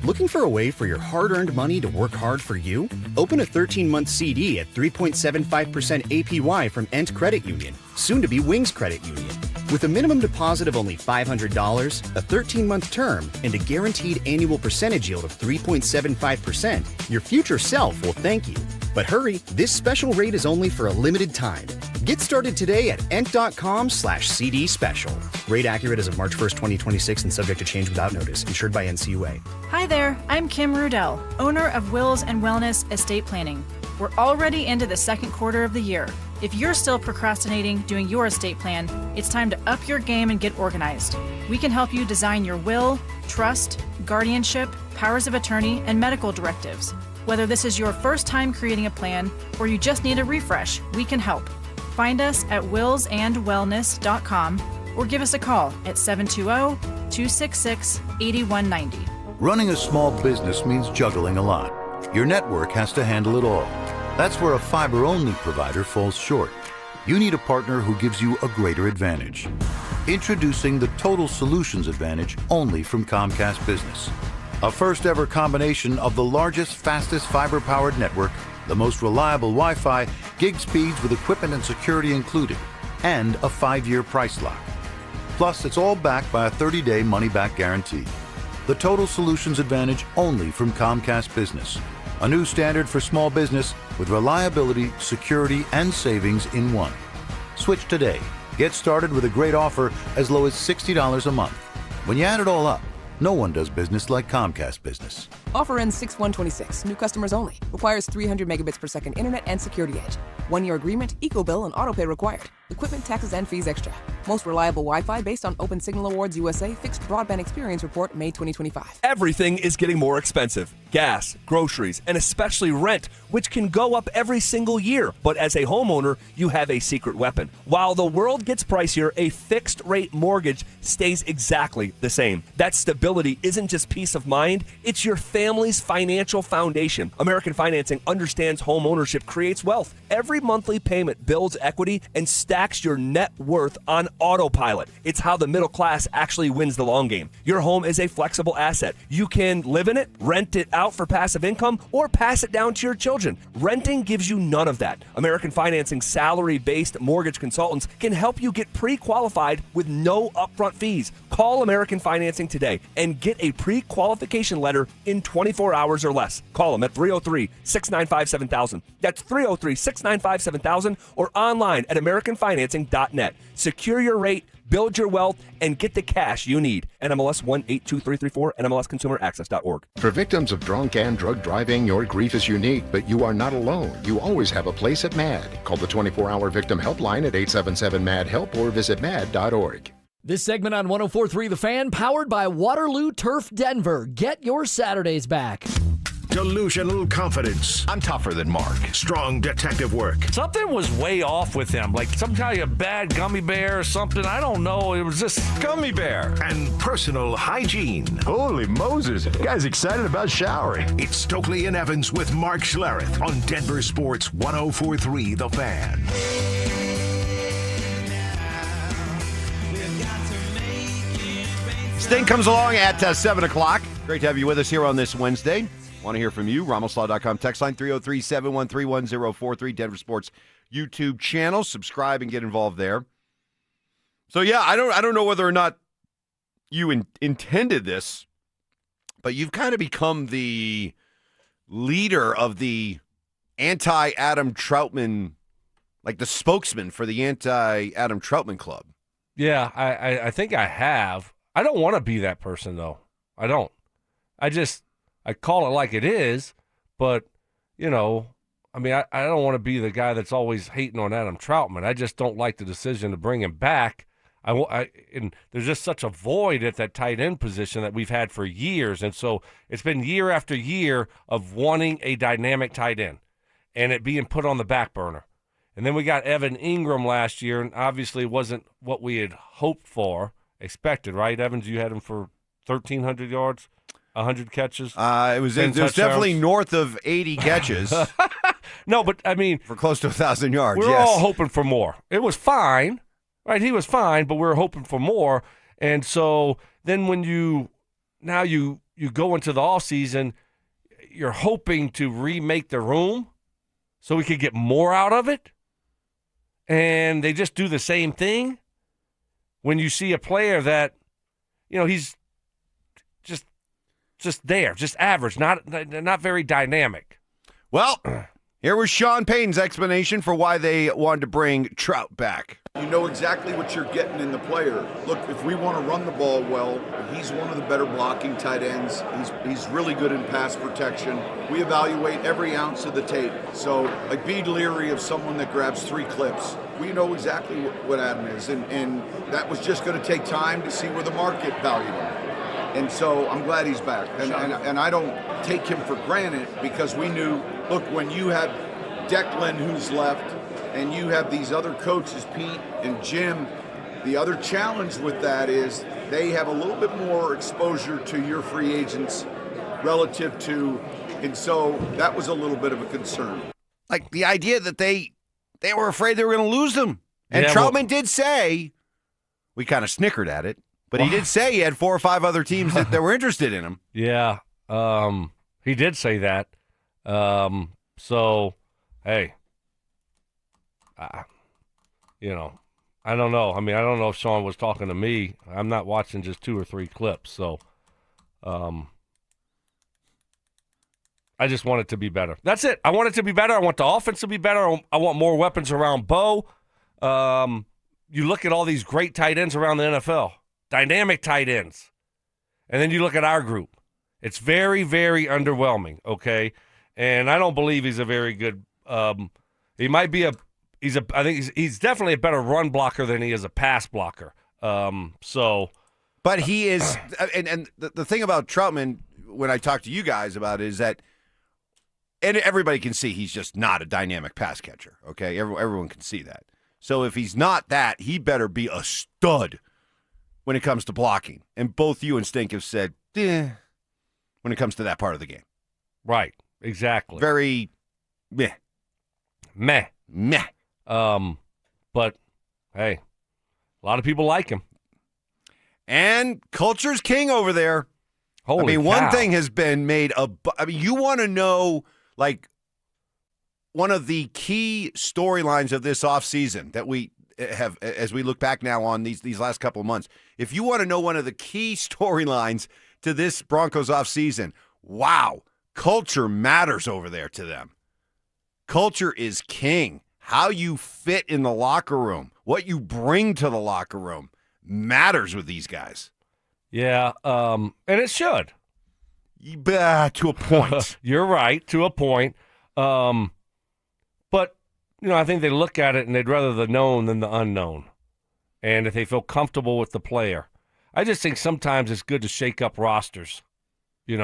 Looking for a way for your hard-earned money to work hard for you? Open a 13-month CD at 3.75% APY from Ent Credit Union, soon to be Wings Credit Union. With a minimum deposit of only $500, a 13-month term, and a guaranteed annual percentage yield of 3.75%, your future self will thank you. But hurry, this special rate is only for a limited time. Get started today at ent.com/CD special. Rate accurate as of March 1st, 2026 and subject to change without notice. Insured by NCUA. Hi there, I'm Kim Rudell, owner of Wills and Wellness Estate Planning. We're already into the second quarter of the year. If you're still procrastinating doing your estate plan, it's time to up your game and get organized. We can help you design your will, trust, guardianship, powers of attorney, and medical directives. Whether this is your first time creating a plan or you just need a refresh, we can help. Find us at willsandwellness.com or give us a call at 720-266-8190. Running a small business means juggling a lot. Your network has to handle it all. That's where a fiber-only provider falls short. You need a partner who gives you a greater advantage. Introducing the Total Solutions Advantage only from Comcast Business. A first-ever combination of the largest, fastest fiber-powered network, the most reliable Wi-Fi, gig speeds with equipment and security included, and a 5-year price lock. Plus, it's all backed by a 30-day money-back guarantee. The Total Solutions Advantage only from Comcast Business. A new standard for small business with reliability, security, and savings in one. Switch today. Get started with a great offer as low as $60 a month. When you add it all up, no one does business like Comcast Business. Offer ends 6/1/26. New customers only. Requires 300 megabits per second internet and security edge. 1-year agreement, eco-bill, and autopay required. Equipment, taxes, and fees extra. Most reliable Wi-Fi based on Open Signal Awards USA Fixed Broadband Experience Report, May 2025. Everything is getting more expensive. Gas, groceries, and especially rent, which can go up every single year. But as a homeowner, you have a secret weapon. While the world gets pricier, a fixed-rate mortgage stays exactly the same. That stability isn't just peace of mind, it's your family's financial foundation. American Financing understands home ownership creates wealth. Every monthly payment builds equity and stacks your net worth on autopilot. It's how the middle class actually wins the long game. Your home is a flexible asset. You can live in it, rent it out for passive income, or pass it down to your children. Renting gives you none of that. American Financing salary-based mortgage consultants can help you get pre-qualified with no upfront fees. Call American Financing today and get a pre-qualification letter in 24 hours or less. Call them at 303-695-7000. That's 303-695-7000 or online at AmericanFinancing.net. Secure your rate, build your wealth, and get the cash you need. NMLS 182334, NMLSConsumerAccess.org. For victims of drunk and drug driving, your grief is unique, but you are not alone. You always have a place at MAD. Call the 24-hour victim helpline at 877-MAD-HELP or visit mad.org. This segment on 104.3 The Fan, powered by Waterloo Turf Denver. Get your Saturdays back. Delusional confidence. I'm tougher than Mark. Strong detective work. Something was way off with him, like some kind of bad gummy bear or something. I don't know. It was just gummy bear. And personal hygiene. Holy Moses. Guy's excited about showering. It's Stokley and Evans with Mark Schlereth on DenverSports 104.3 The Fan. Sting comes along at 7 o'clock. Great to have you with us here on this Wednesday. Want to hear from you? RamosLaw.com text line 303-713-1043. Denver Sports YouTube channel. Subscribe and get involved there. So yeah, I don't know whether or not you intended this, but you've kind of become the leader of the anti-Adam Trautman, like the spokesman for the anti-Adam Trautman club. Yeah, I think I have. I don't want to be that person, though. I don't. I call it like it is, but, you know, I mean, I don't want to be the guy that's always hating on Adam Trautman. I just don't like the decision to bring him back. And there's just such a void at that tight end position that we've had for years. And so it's been year after year of wanting a dynamic tight end and it being put on the back burner. And then we got Evan Ingram last year, and obviously it wasn't what we had hoped for, expected, right? Evans, you had him for 1,300 yards, 100 catches. It was definitely north of 80 catches. No, but I mean, for close to 1,000 yards. We're all hoping for more. It was fine, right? He was fine, but we were hoping for more. And so then when you go into the offseason, you're hoping to remake the room so we could get more out of it. And they just do the same thing. When you see a player that, he's just there, just average, not very dynamic. Well, here was Sean Payton's explanation for why they wanted to bring Trout back. You know exactly what you're getting in the player. Look, if we want to run the ball well, he's one of the better blocking tight ends. He's really good in pass protection. We evaluate every ounce of the tape. So, be leery of someone that grabs 3 clips. We know exactly what Adam is, and that was just going to take time to see where the market valued him. And so I'm glad he's back. And I don't take him for granted because we knew, look, when you have Declan who's left and you have these other coaches, Pete and Jim, the other challenge with that is they have a little bit more exposure to your free agents relative to, and so that was a little bit of a concern. Like the idea that they were afraid they were going to lose them. And Trautman did say, we kind of snickered at it, but he did say he had 4 or 5 other teams that were interested in him. Yeah, he did say that. So, hey, I don't know. I mean, I don't know if Sean was talking to me. I'm not watching just 2 or 3 clips. So, I just want it to be better. That's it. I want it to be better. I want the offense to be better. I want more weapons around Bo. You look at all these great tight ends around the NFL, dynamic tight ends, and then you look at our group. It's very, very underwhelming, okay? And I don't believe he's a very good he might be I think he's definitely a better run blocker than he is a pass blocker. But he is and the thing about Trautman when I talk to you guys about it is that and everybody can see he's just not a dynamic pass catcher, okay? Everyone can see that. So if he's not that, he better be a stud when it comes to blocking. And both you and Stink have said, when it comes to that part of the game. Right, exactly. Very meh. But, hey, a lot of people like him. And culture's king over there. Holy cow. One thing has been made you want to know, like, one of the key storylines of this offseason that we have, as we look back now on these last couple of months, if you want to know one of the key storylines to this Broncos offseason, wow, culture matters over there to them. Culture is king. How you fit in the locker room, what you bring to the locker room matters with these guys. Yeah, and it should. To a point. You're right, to a point. But, I think they look at it and they'd rather the known than the unknown. And if they feel comfortable with the player. I just think sometimes it's good to shake up rosters. You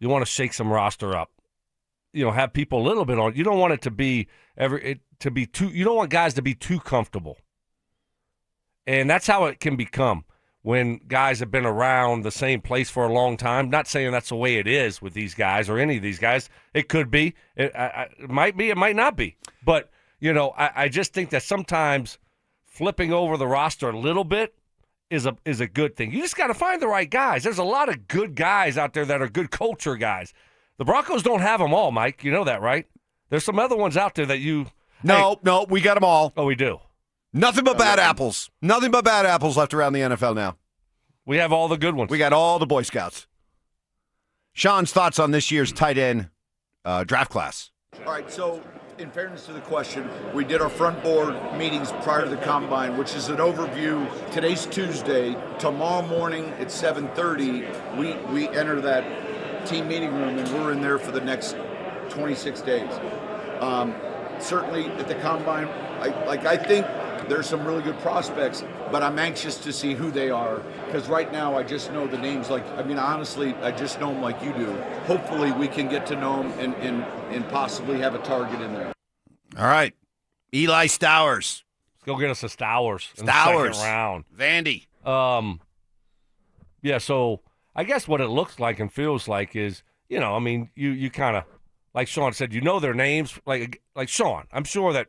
want to shake some roster up. Have people a little bit on. You don't want it to be too. You don't want guys to be too comfortable. And that's how it can become when guys have been around the same place for a long time. Not saying that's the way it is with these guys or any of these guys. It could be. It might be. It might not be. But, I just think that sometimes flipping over the roster a little bit is a good thing. You just got to find the right guys. There's a lot of good guys out there that are good culture guys. The Broncos don't have them all, Mike. You know that, right? There's some other ones out there that you... No, we got them all. Oh, we do. Nothing but bad apples. Nothing but bad apples left around the NFL now. We have all the good ones. We got all the Boy Scouts. Sean's thoughts on this year's tight end draft class. All right, so in fairness to the question, we did our front board meetings prior to the Combine, which is an overview. Today's Tuesday. Tomorrow morning at 7:30, we enter that team meeting room, and we're in there for the next 26 days. Certainly at the combine, I think there's some really good prospects, but I'm anxious to see who they are, because right now I just know the names. Honestly, I just know them like you do. Hopefully we can get to know them and possibly have a target in there. All right. Eli Stowers. Let's go get us a Stowers. In the Stowers. second round. Vandy. Yeah, so I guess what it looks like and feels like is, you kind of, like Sean said, their names. Like Sean, I'm sure that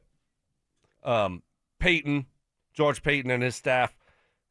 George Payton and his staff,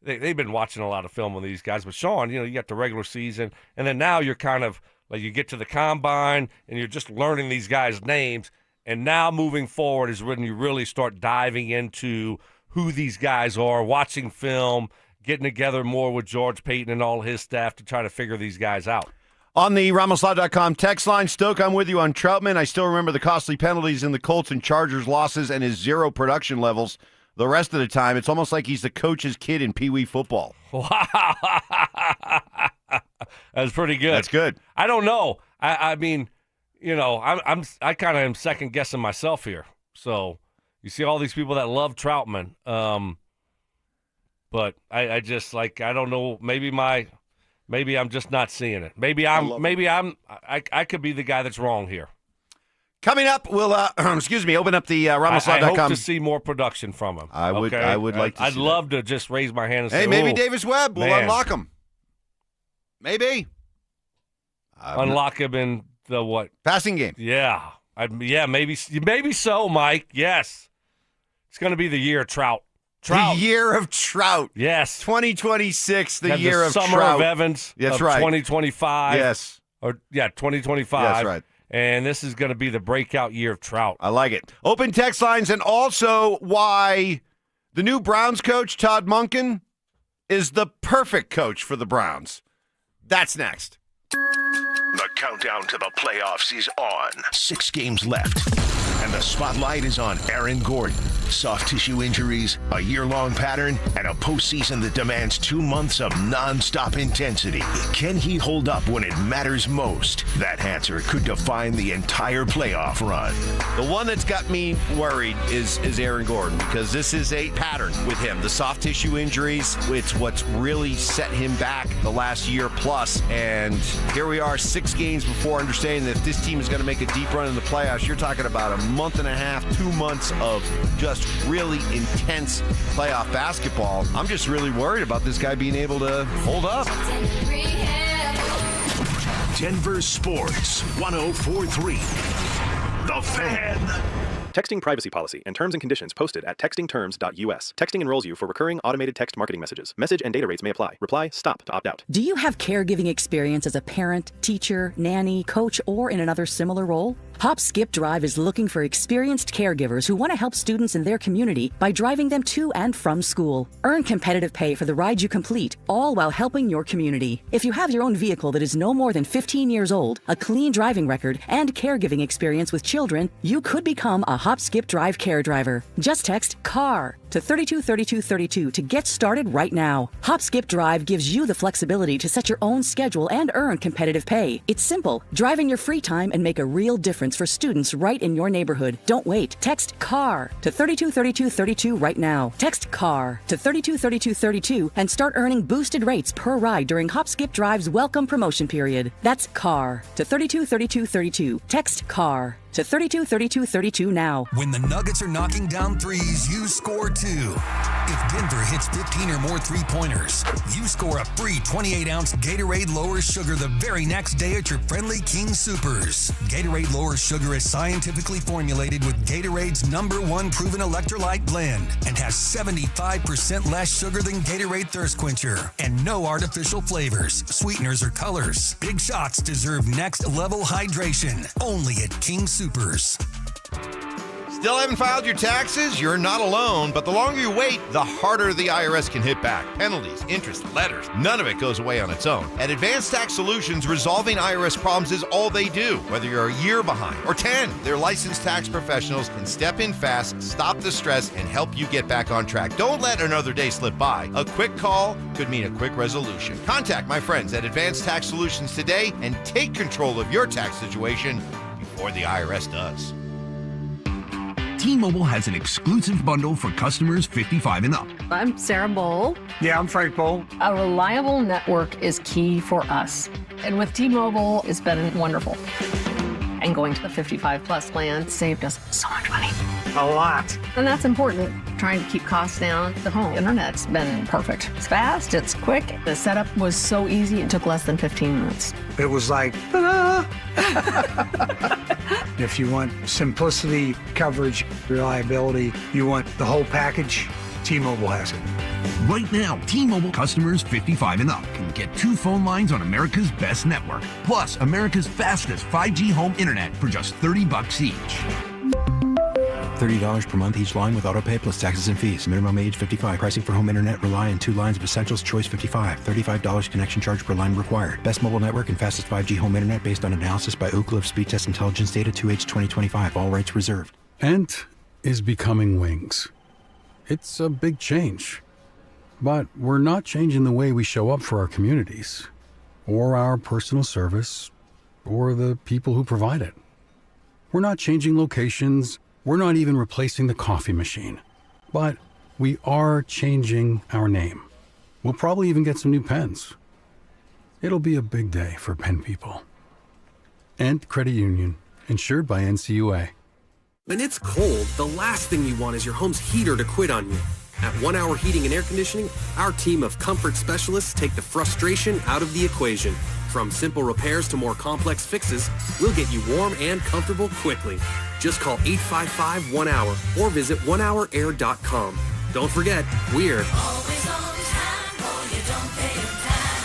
they've been watching a lot of film on these guys. But Sean, you got the regular season, and then now you're kind of like you get to the combine and you're just learning these guys' names. And now moving forward is when you really start diving into who these guys are, watching film, getting together more with George Payton and all his staff to try to figure these guys out. On the RamosLaw.com text line, Stoke, I'm with you on Trautman. I still remember the costly penalties in the Colts and Chargers losses and his zero production levels. The rest of the time, it's almost like he's the coach's kid in Pee Wee football. Wow. That's pretty good. That's good. I don't know. I mean, I kind of am second guessing myself here. So you see all these people that love Trautman, but I just I don't know. Maybe I'm just not seeing it. I could be the guy that's wrong here. Coming up, we'll open up the RamosLaw.com. I hope to see more production from him. I would like to. I'd see love to just raise my hand and say, hey, maybe Davis Webb will unlock him. Maybe unlock him in the what? Passing game. Yeah. Maybe so, Mike. Yes. It's going to be the year of Trout. The year of Trout. Yes. 2026, the year of Summer Trout. of Evans. That's of right. 2025. Yes. 2025. That's right. And this is going to be the breakout year of Trout. I like it. Open text lines, and also why the new Browns coach, Todd Monken, is the perfect coach for the Browns. That's next. The countdown to the playoffs is on. 6 games left. And the spotlight is on Aaron Gordon. Soft tissue injuries, a year-long pattern, and a postseason that demands 2 months of nonstop intensity. Can he hold up when it matters most? That answer could define the entire playoff run. The one that's got me worried is Aaron Gordon, because this is a pattern with him. The soft tissue injuries, it's what's really set him back the last year plus. And here we are 6 games before understanding that if this team is going to make a deep run in the playoffs, you're talking about a month and a half, 2 months of just really intense playoff basketball. I'm just really worried about this guy being able to hold up. Denver Sports 104.3. The Fan. Texting privacy policy and terms and conditions posted at textingterms.us. Texting enrolls you for recurring automated text marketing messages. Message and data rates may apply. Reply STOP to opt out. Do you have caregiving experience as a parent, teacher, nanny, coach, or in another similar role? Hop Skip Drive is looking for experienced caregivers who want to help students in their community by driving them to and from school. Earn competitive pay for the ride you complete, all while helping your community. If you have your own vehicle that is no more than 15 years old, a clean driving record, and caregiving experience with children, you could become a Hop Skip Drive care driver. Just text CAR to 323232 to get started right now. Hop Skip Drive gives you the flexibility to set your own schedule and earn competitive pay. It's simple. Drive in your free time and make a real difference for students right in your neighborhood. Don't wait. Text CAR to 323232 right now. Text CAR to 323232 and start earning boosted rates per ride during Hop Skip Drive's welcome promotion period. That's CAR to 323232. Text CAR to 323232 now. When the Nuggets are knocking down threes, you score too. If Denver hits 15 or more three-pointers, you score a free 28-ounce Gatorade Lower Sugar the very next day at your friendly King Soopers. Gatorade Lower Sugar is scientifically formulated with Gatorade's #1 proven electrolyte blend and has 75% less sugar than Gatorade Thirst Quencher and no artificial flavors, sweeteners, or colors. Big shots deserve next-level hydration. Only at King Soopers. Still haven't filed your taxes? You're not alone, but the longer you wait, the harder the IRS can hit back. Penalties, interest, letters, none of it goes away on its own. At Advanced Tax Solutions, resolving IRS problems is all they do. Whether you're a year behind or 10, their licensed tax professionals can step in fast, stop the stress, and help you get back on track. Don't let another day slip by. A quick call could mean a quick resolution. Contact my friends at Advanced Tax Solutions today and take control of your tax situation or the IRS does. T-Mobile has an exclusive bundle for customers 55 and up. I'm Sarah Bowl. Yeah, I'm Frank Bowl. A reliable network is key for us. And with T-Mobile, it's been wonderful. And going to the 55 plus plan saved us so much money. A lot. And that's important. Trying to keep costs down. The home internet's been perfect. It's fast, it's quick. The setup was so easy, it took less than 15 minutes. It was like, ta-da! If you want simplicity, coverage, reliability, you want the whole package, T-Mobile has it. Right now, T-Mobile customers 55 and up can get 2 phone lines on America's best network, plus America's fastest 5G home internet for just $30 each. $30 per month each line with autopay plus taxes and fees. Minimum age 55. Pricing for home internet rely on 2 lines of essentials. Choice 55. $35 connection charge per line required. Best mobile network and fastest 5G home internet based on analysis by Ookla of Speed Test Intelligence data 2H 2025. All rights reserved. Ent is becoming Wings. It's a big change. But we're not changing the way we show up for our communities, or our personal service, or the people who provide it. We're not changing locations. We're not even replacing the coffee machine. But we are changing our name. We'll probably even get some new pens. It'll be a big day for pen people. Ent Credit Union, insured by NCUA. When it's cold, the last thing you want is your home's heater to quit on you. At 1 Hour Heating and Air Conditioning, our team of comfort specialists take the frustration out of the equation. From simple repairs to more complex fixes, we'll get you warm and comfortable quickly. Just call 855-1-HOUR or visit onehourair.com. Don't forget, we're always on time or you don't pay your time.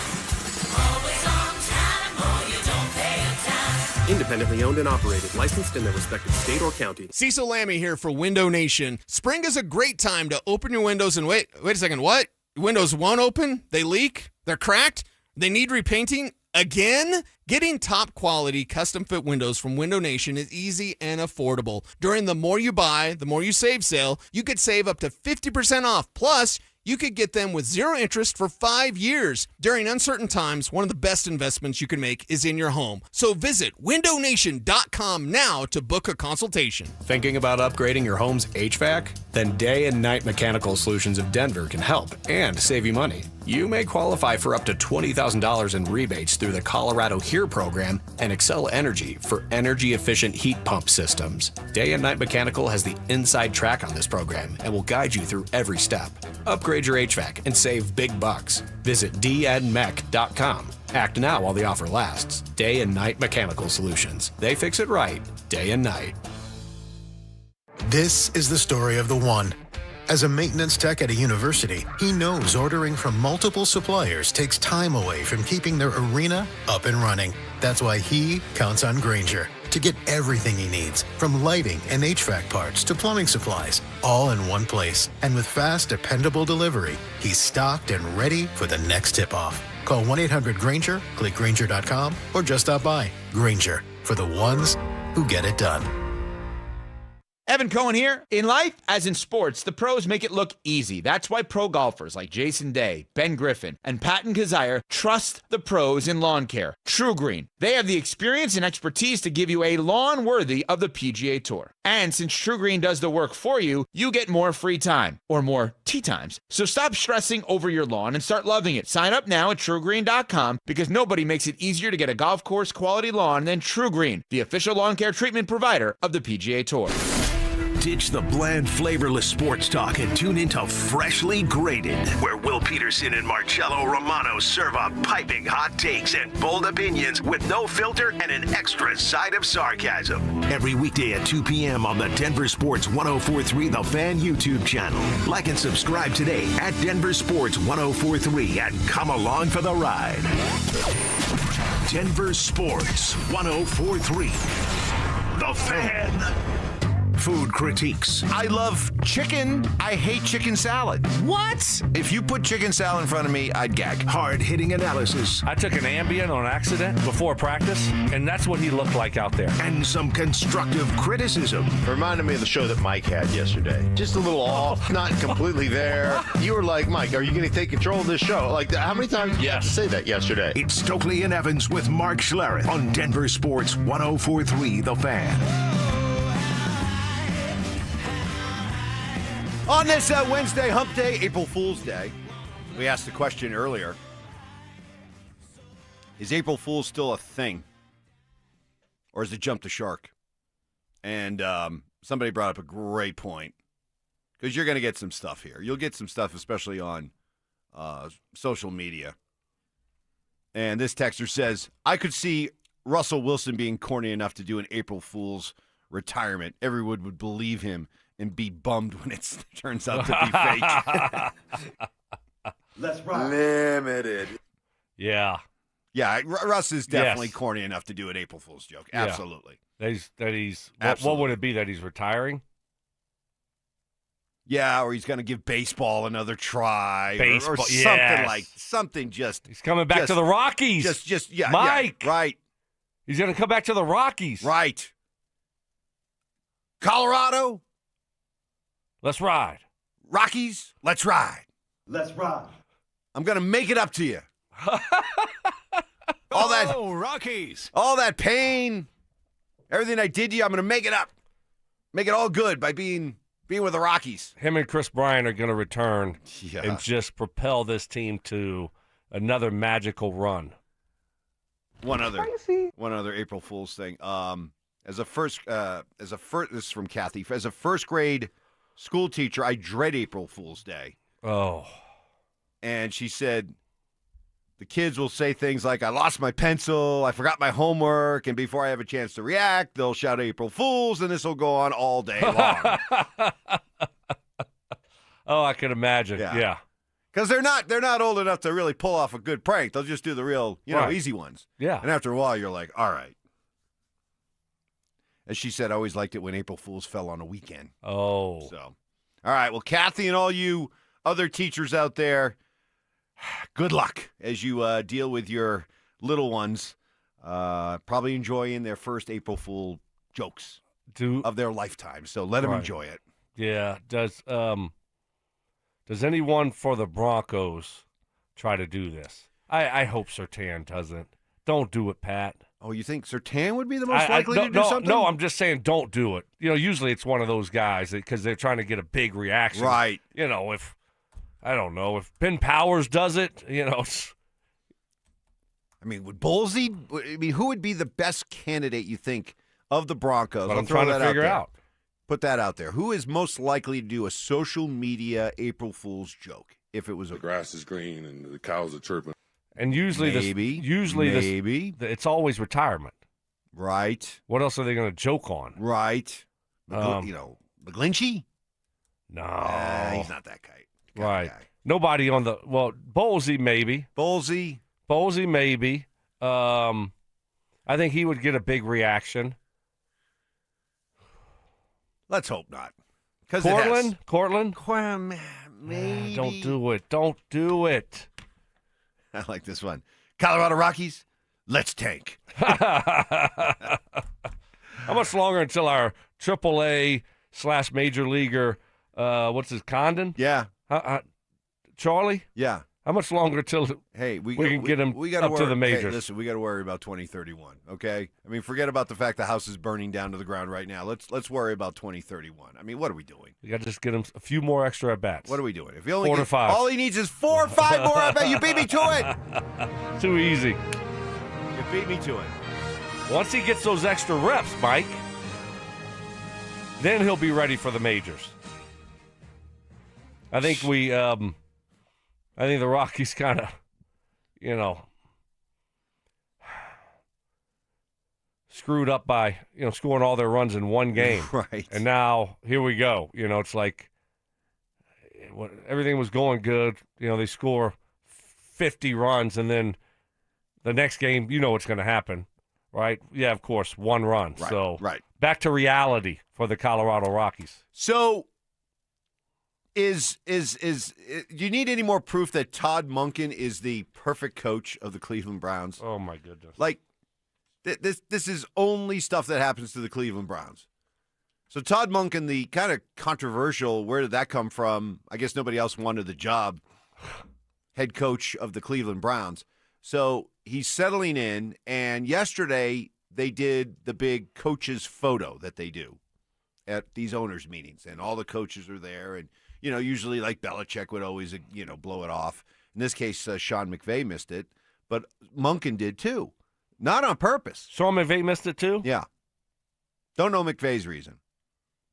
Always on time or you don't pay your time. independently owned and operated, licensed in their respective state or county. Cecil Lammy here for Window Nation. Spring is a great time to open your windows and wait a second, what? Windows won't open? They leak? They're cracked? They need repainting? Again? Getting top quality custom fit windows from Window Nation is easy and affordable. During the More You Buy, the More You Save sale, you could save up to 50% off. Plus, you could get them with zero interest for 5 years. During uncertain times, one of the best investments you can make is in your home. So visit windownation.com now to book a consultation. Thinking about upgrading your home's HVAC? Then Day and Night Mechanical Solutions of Denver can help and save you money. You may qualify for up to $20,000 in rebates through the Colorado HERE program and Excel Energy for energy-efficient heat pump systems. Day and Night Mechanical has the inside track on this program and will guide you through every step. Upgrade your HVAC and save big bucks. Visit dnmech.com. Act now while the offer lasts. Day and Night Mechanical Solutions. They fix it right, day and night. This is the story of the one. As a maintenance tech at a university, he knows ordering from multiple suppliers takes time away from keeping their arena up and running. That's why he counts on Granger to get everything he needs, from lighting and HVAC parts to plumbing supplies, all in one place. And with fast, dependable delivery, he's stocked and ready for the next tip-off. Call 1-800-GRANGER, click Granger.com, or just stop by. Granger, for the ones who get it done. Evan Cohen here. In life, as in sports, the pros make it look easy. That's why pro golfers like Jason Day, Ben Griffin, and Patton Kazire trust the pros in lawn care. True Green. They have the experience and expertise to give you a lawn worthy of the PGA Tour. And since True Green does the work for you, you get more free time, or more tee times. So stop stressing over your lawn and start loving it. Sign up now at TrueGreen.com because nobody makes it easier to get a golf course quality lawn than True Green, the official lawn care treatment provider of the PGA Tour. Ditch the bland, flavorless sports talk and tune into Freshly Grated, where Will Peterson and Marcello Romano serve up piping hot takes and bold opinions with no filter and an extra side of sarcasm. Every weekday at 2 p.m. on the Denver Sports 104.3 The Fan YouTube channel. Like and subscribe today at Denver Sports 104.3 and come along for the ride. Denver Sports 104.3 The Fan. Food critiques. I love chicken. I hate chicken salad. What? If you put chicken salad in front of me, I'd gag. Hard-hitting analysis. I took an Ambien on accident before practice, and that's what he looked like out there. And some constructive criticism. Reminded me of the show that Mike had yesterday. Just a little off, not completely there. You were like, Mike, are you going to take control of this show? Like, how many times did you have to say that yesterday? It's Stokley and Evans with Mark Schlereth on Denver Sports 104.3 The Fan. On this Wednesday, Hump Day, April Fool's Day, we asked the question earlier, is April Fool's still a thing? Or is it jump the shark? And somebody brought up a great point, because you're going to get some stuff here. You'll get some stuff, especially on social media. And this texter says, I could see Russell Wilson being corny enough to do an April Fool's retirement. Everyone would believe him and be bummed when it turns out to be fake. Let's rock. Limited. Yeah. Yeah, Russ is definitely corny enough to do an April Fool's joke. Yeah. Absolutely. What would it be, that he's retiring? Yeah, or he's going to give baseball another try. Baseball, or something just. He's coming back to the Rockies. Yeah. Mike. Yeah, right. He's going to come back to the Rockies. Right. Colorado. Let's ride. Rockies. Let's ride. Let's ride. I'm going to make it up to you. Rockies. All that pain, everything I did to you, I'm going to make it up. Make it all good by being with the Rockies. Him and Chris Bryant are going to return and just propel this team to another magical run. One other April Fool's thing. This is from Kathy. As a first grade school teacher, I dread April Fool's Day. Oh. And she said, the kids will say things like, I lost my pencil, I forgot my homework, and before I have a chance to react, they'll shout April Fools, and this will go on all day long. Oh, I can imagine. Yeah. Because they're not old enough to really pull off a good prank. They'll just do the real, easy ones. Yeah. And after a while, you're like, all right. As she said, I always liked it when April Fools fell on a weekend. Oh. So, all right. Well, Kathy and all you other teachers out there, good luck as you deal with your little ones, probably enjoying their first April Fool jokes of their lifetime. So let them enjoy it. Yeah. Does anyone for the Broncos try to do this? I hope Surtain doesn't. Don't do it, Pat. Oh, you think Surtain would be the most likely to do something? No, I'm just saying don't do it. Usually it's one of those guys because they're trying to get a big reaction. Right. If Ben Powers does it, it's... would Bowlesy? Who would be the best candidate, you think, of the Broncos? But I'm trying to figure out. Put that out there. Who is most likely to do a social media April Fool's joke? If it was the grass is green and the cows are chirping. And usually it's always retirement. Right. What else are they going to joke on? Right. McGlinchey? No. He's not that guy. Right. Nobody on the Bowlesy maybe. Bowlesy maybe. I think he would get a big reaction. Let's hope not. Cortland? Maybe. Don't do it. I like this one. Colorado Rockies, let's tank. How much longer until our AAA / major leaguer, what's his, Condon? Yeah. Charlie? Yeah. How much longer till we can get him up to the majors? Hey, listen, we got to worry about 2031, okay? Forget about the fact the house is burning down to the ground right now. Let's worry about 2031. What are we doing? We got to just get him a few more extra at-bats. What are we doing? If he only 4 to 5. All he needs is 4 or 5 more at-bats. You beat me to it. Too easy. You beat me to it. Once he gets those extra reps, Mike, then he'll be ready for the majors. I think the Rockies kind of, screwed up by, scoring all their runs in one game. Right. And now, here we go. It's like everything was going good. They score 50 runs, and then the next game, what's going to happen, right? Yeah, of course, 1 run. Right. So, right. back to reality for the Colorado Rockies. So, is do you need any more proof that Todd Monken is the perfect coach of the Cleveland Browns? Oh my goodness! Like this is only stuff that happens to the Cleveland Browns. So Todd Monken, the kind of controversial, where did that come from? I guess nobody else wanted the job. Head coach of the Cleveland Browns. So he's settling in, and yesterday they did the big coaches photo that they do at these owners meetings, and all the coaches are there, and usually like Belichick would always blow it off. In this case, Sean McVay missed it, but Monken did too, not on purpose. Sean McVay missed it too? Yeah. Don't know McVay's reason,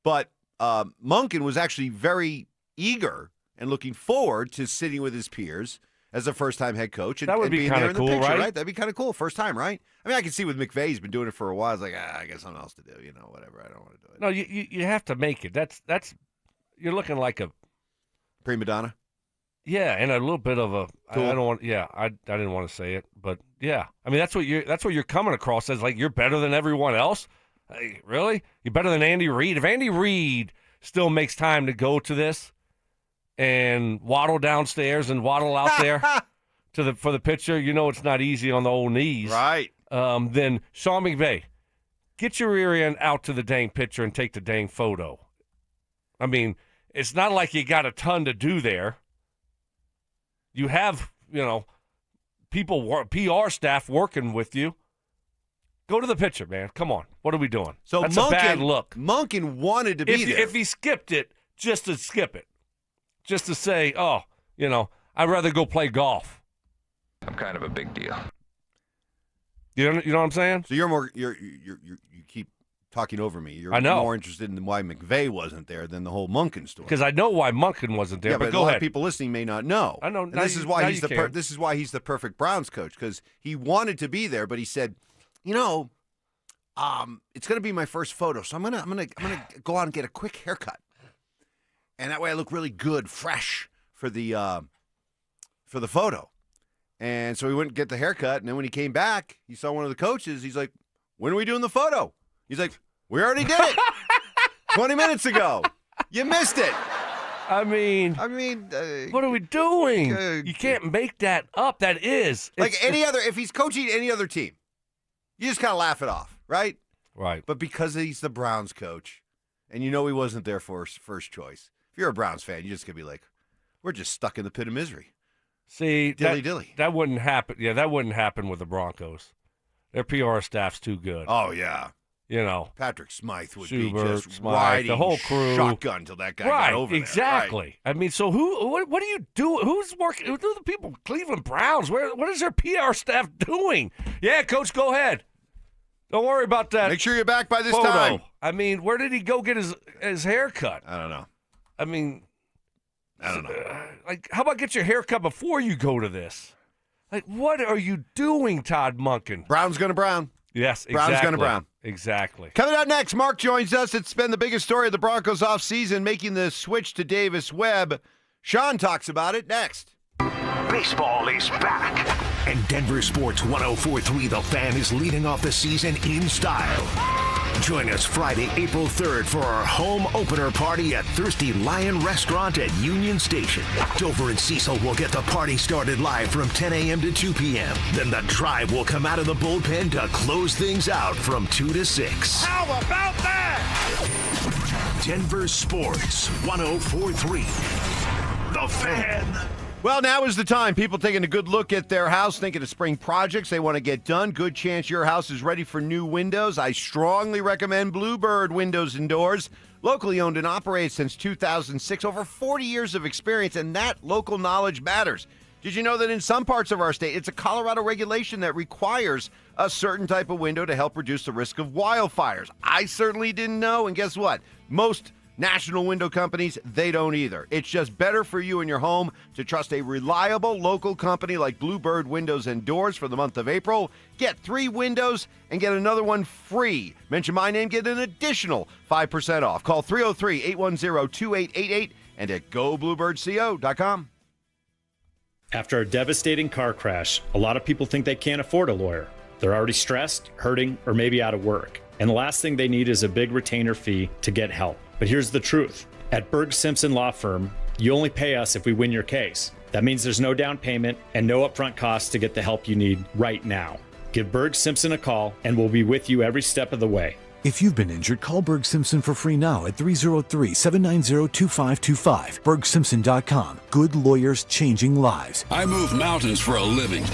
but Monken was actually very eager and looking forward to sitting with his peers as a first-time head coach. And, that would be kind of cool, picture, right? That'd be kind of cool. First time, right? I mean, I can see with McVay, he's been doing it for a while. It's like, I got something else to do, whatever. I don't want to do it. No, you have to make it. That's you're looking like a prima donna. Yeah, and a little bit of a. Cool. I don't want. Yeah, I didn't want to say it, but yeah, I mean that's what you're coming across as, like, you're better than everyone else. Hey, really? You're better than Andy Reid? If Andy Reid still makes time to go to this and waddle downstairs and waddle out there for the picture, it's not easy on the old knees, right? Then Sean McVay, get your rear end out to the dang picture and take the dang photo. I mean, it's not like you got a ton to do there. You have, people, PR staff working with you. Go to the picture, man. Come on. What are we doing? So that's a bad look. Monken wanted to be there. If he skipped it, just to skip it. Just to say, I'd rather go play golf. I'm kind of a big deal. You know what I'm saying? So you keep talking over me. You're I know. more interested in why McVay wasn't there than the whole Monken story. Because I know why Monken wasn't there. Yeah, but a go lot ahead. of people listening may not know. I know. And this is why he's the perfect Browns coach, because he wanted to be there, but he said, it's going to be my first photo, so I'm gonna go out and get a quick haircut, and that way I look really good, fresh for the photo. And so he went and get the haircut, and then when he came back, he saw one of the coaches. He's like, "When are we doing the photo?" He's like, "We already did it 20 minutes ago. You missed it." I mean, what are we doing? You can't make that up. That is if he's coaching any other team, you just kind of laugh it off, right? Right. But because he's the Browns coach, and he wasn't there for his first choice, if you're a Browns fan, you just could be like, we're just stuck in the pit of misery. See, dilly. That wouldn't happen. Yeah, that wouldn't happen with the Broncos. Their PR staff's too good. Oh, yeah. Patrick Smythe would Schubert, be just Smythe, riding the whole crew. shotgun till that guy right, got over there. Exactly. Right. I mean, so what do you do? Who's working? Who are the people? Cleveland Browns. What is their PR staff doing? Yeah, coach, go ahead. Don't worry about that. Make sure you're back by this photo. time. I mean, where did he go get his haircut? I don't know. I mean, I don't know. How about get your haircut before you go to this? Like, what are you doing, Todd Monken? Brown's going to Brown. Yes, exactly. Brown's going to Brown. Exactly. Coming out next, Mark joins us. It's been the biggest story of the Broncos offseason, making the switch to Davis Webb. Sean talks about it next. Baseball is back. And Denver Sports 104.3 The Fan is leading off the season in style. Join us Friday, April 3rd for our home opener party at Thirsty Lion Restaurant at Union Station. Dover and Cecil will get the party started live from 10 a.m. to 2 p.m. Then the Tribe will come out of the bullpen to close things out from 2 to 6. How about that? Denver Sports 104.3 The Fan. Well, now is the time. People taking a good look at their house, thinking of spring projects they want to get done. Good chance your house is ready for new windows. I strongly recommend Bluebird Windows and Doors. Locally owned and operated since 2006. Over 40 years of experience, and that local knowledge matters. Did you know that in some parts of our state, it's a Colorado regulation that requires a certain type of window to help reduce the risk of wildfires? I certainly didn't know, and guess what? Most national window companies, they don't either. It's just better for you and your home to trust a reliable local company like Bluebird Windows and Doors for the month of April. Get 3 windows and get another one free. Mention my name, get an additional 5% off. Call 303-810-2888 and at gobluebirdco.com. After a devastating car crash, a lot of people think they can't afford a lawyer. They're already stressed, hurting, or maybe out of work. And the last thing they need is a big retainer fee to get help. But here's the truth. At Berg Simpson Law Firm, you only pay us if we win your case. That means there's no down payment and no upfront costs to get the help you need right now. Give Berg Simpson a call and we'll be with you every step of the way. If you've been injured, call Berg Simpson for free now at 303-790-2525. BergSimpson.com. Good lawyers changing lives. I move mountains for a living.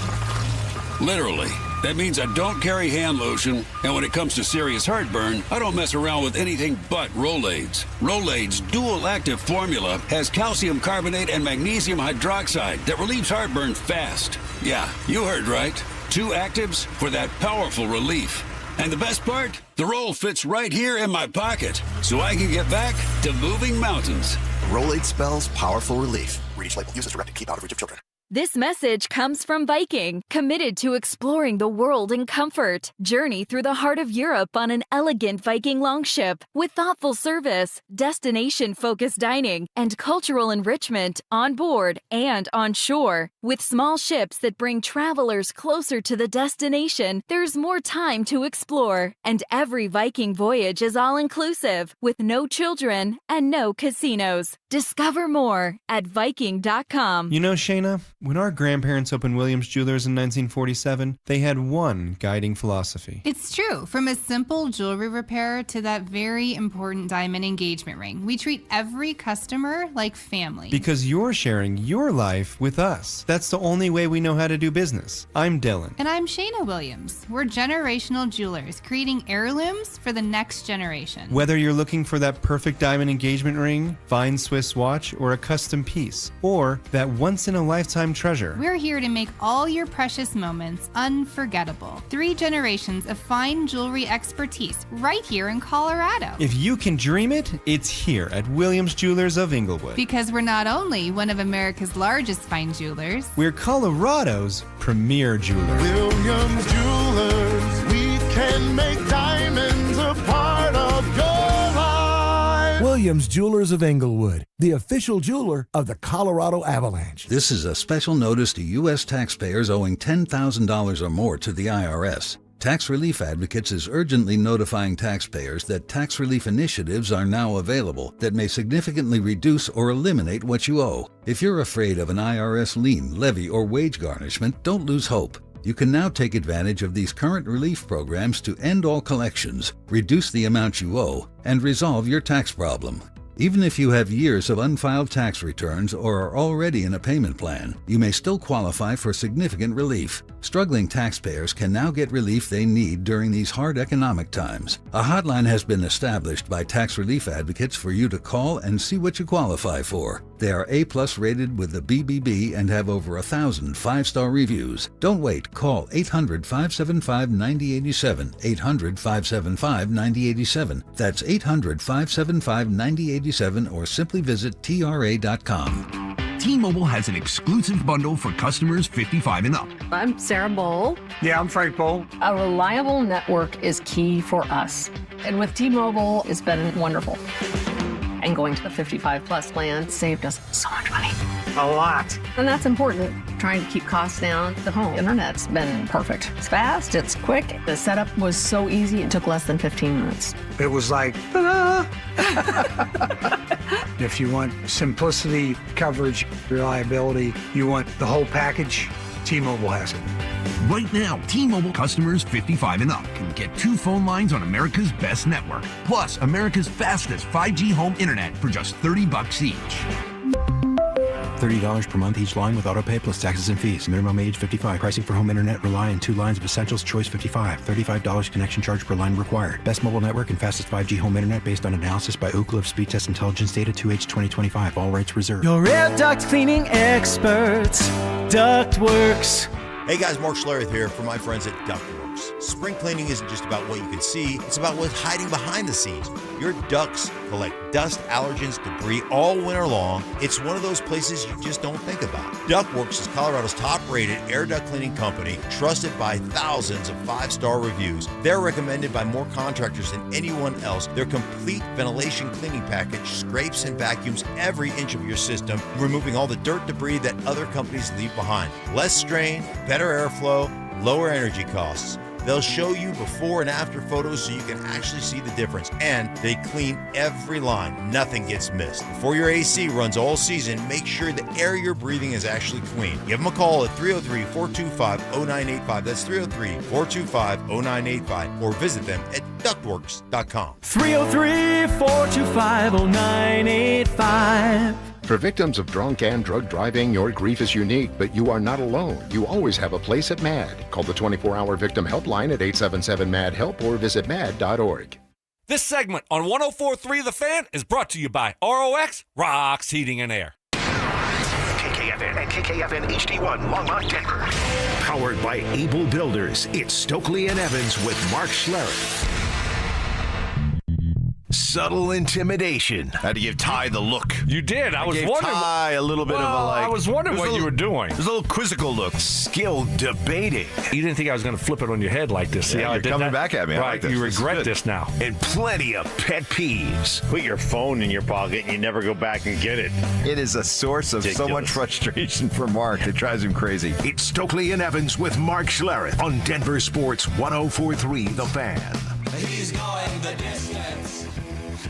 Literally. That means I don't carry hand lotion, and when it comes to serious heartburn, I don't mess around with anything but Rolaids. Rolaids' dual-active formula has calcium carbonate and magnesium hydroxide that relieves heartburn fast. Yeah, you heard right. 2 actives for that powerful relief. And the best part? The roll fits right here in my pocket, so I can get back to moving mountains. Rolade spells powerful relief. Read each label. Use as directed. Keep out of reach of children. This message comes from Viking, committed to exploring the world in comfort. Journey through the heart of Europe on an elegant Viking longship with thoughtful service, destination-focused dining, and cultural enrichment on board and on shore. With small ships that bring travelers closer to the destination, there's more time to explore. And every Viking voyage is all-inclusive, with no children and no casinos. Discover more at Viking.com. You know, Shayna, when our grandparents opened Williams Jewelers in 1947, they had one guiding philosophy. It's true. From a simple jewelry repair to that very important diamond engagement ring, we treat every customer like family. Because you're sharing your life with us. That's the only way we know how to do business. I'm Dylan. And I'm Shayna Williams. We're generational jewelers, creating heirlooms for the next generation. Whether you're looking for that perfect diamond engagement ring, fine Swiss watch, or a custom piece, or that once-in-a-lifetime treasure, we're here to make all your precious moments unforgettable. 3 generations of fine jewelry expertise right here in Colorado. If you can dream it, it's here at Williams Jewelers of Inglewood. Because we're not only one of America's largest fine jewelers, we're Colorado's premier jeweler. Williams Jewelers, we can make diamonds a part of your life. Williams Jewelers of Inglewood, the official jeweler of the Colorado Avalanche. This is a special notice to U.S. taxpayers owing $10,000 or more to the IRS. Tax Relief Advocates is urgently notifying taxpayers that tax relief initiatives are now available that may significantly reduce or eliminate what you owe. If you're afraid of an IRS lien, levy, or wage garnishment, don't lose hope. You can now take advantage of these current relief programs to end all collections, reduce the amount you owe, and resolve your tax problem. Even if you have years of unfiled tax returns or are already in a payment plan, you may still qualify for significant relief. Struggling taxpayers can now get relief they need during these hard economic times. A hotline has been established by Tax Relief Advocates for you to call and see what you qualify for. They are A+ rated with the BBB and have over 1,000 5-star reviews. Don't wait. Call 800-575-9087, 800-575-9087. That's 800-575-9087, or simply visit TRA.com. T-Mobile has an exclusive bundle for customers 55 and up. I'm Sarah Bowl. Yeah, I'm Frank Bowl. A reliable network is key for us. And with T-Mobile, it's been wonderful. And going to the 55 plus plan saved us so much money. A lot. And that's important. Trying to keep costs down. The home internet's been perfect. It's fast, it's quick. The setup was so easy, it took less than 15 minutes. It was like, ta-da! If you want simplicity, coverage, reliability, you want the whole package, T-Mobile has it. Right now, T-Mobile customers 55 and up can get 2 phone lines on America's best network, plus America's fastest 5G home internet for just $30 each. $30 per month each line with autopay plus taxes and fees. Minimum age 55. Pricing for home internet rely on 2 lines of essentials. Choice 55. $35 connection charge per line required. Best mobile network and fastest 5G home internet based on analysis by Ookla of Speed Test Intelligence data 2H 2025. All rights reserved. Your air duct cleaning experts, Ductworks. Hey guys, Mark Schlereth here for my friends at Ductworks. Spring cleaning isn't just about what you can see, it's about what's hiding behind the scenes. Your ducts collect dust, allergens, debris all winter long. It's one of those places you just don't think about. Ductworks is Colorado's top-rated air duct cleaning company, trusted by thousands of 5-star reviews. They're recommended by more contractors than anyone else. Their complete ventilation cleaning package scrapes and vacuums every inch of your system, removing all the dirt debris that other companies leave behind. Less strain, better airflow, lower energy costs. They'll show you before and after photos so you can actually see the difference. And they clean every line. Nothing gets missed. Before your AC runs all season, make sure the air you're breathing is actually clean. Give them a call at 303-425-0985. That's 303-425-0985. Or visit them at ductworks.com. 303-425-0985. For victims of drunk and drug driving, your grief is unique, but you are not alone. You always have a place at MAD. Call the 24-hour victim helpline at 877-MAD-HELP or visit mad.org. This segment on 104.3 The Fan is brought to you by ROX Rocks Heating and Air. KKFN and KKFN HD1 Longmont, Denver. Powered by Able Builders, it's Stokley and Evans with Mark Schlereth. Subtle intimidation. Had to give Ty the look. You did. I was gave wondering. Ty a little bit of a like. I was wondering what you were doing. There's a little quizzical look. Skilled debating. You didn't think I was going to flip it on your head like this. See how I you're did coming that? back at me. I Right. like this. You This is regret good. this now. And plenty of pet peeves. Put your phone in your pocket and you never go back and get it. It is a source of so much frustration for Mark. It drives him crazy. It's Stokley and Evans with Mark Schlereth on Denver Sports 104.3 The Fan. He's going the distance.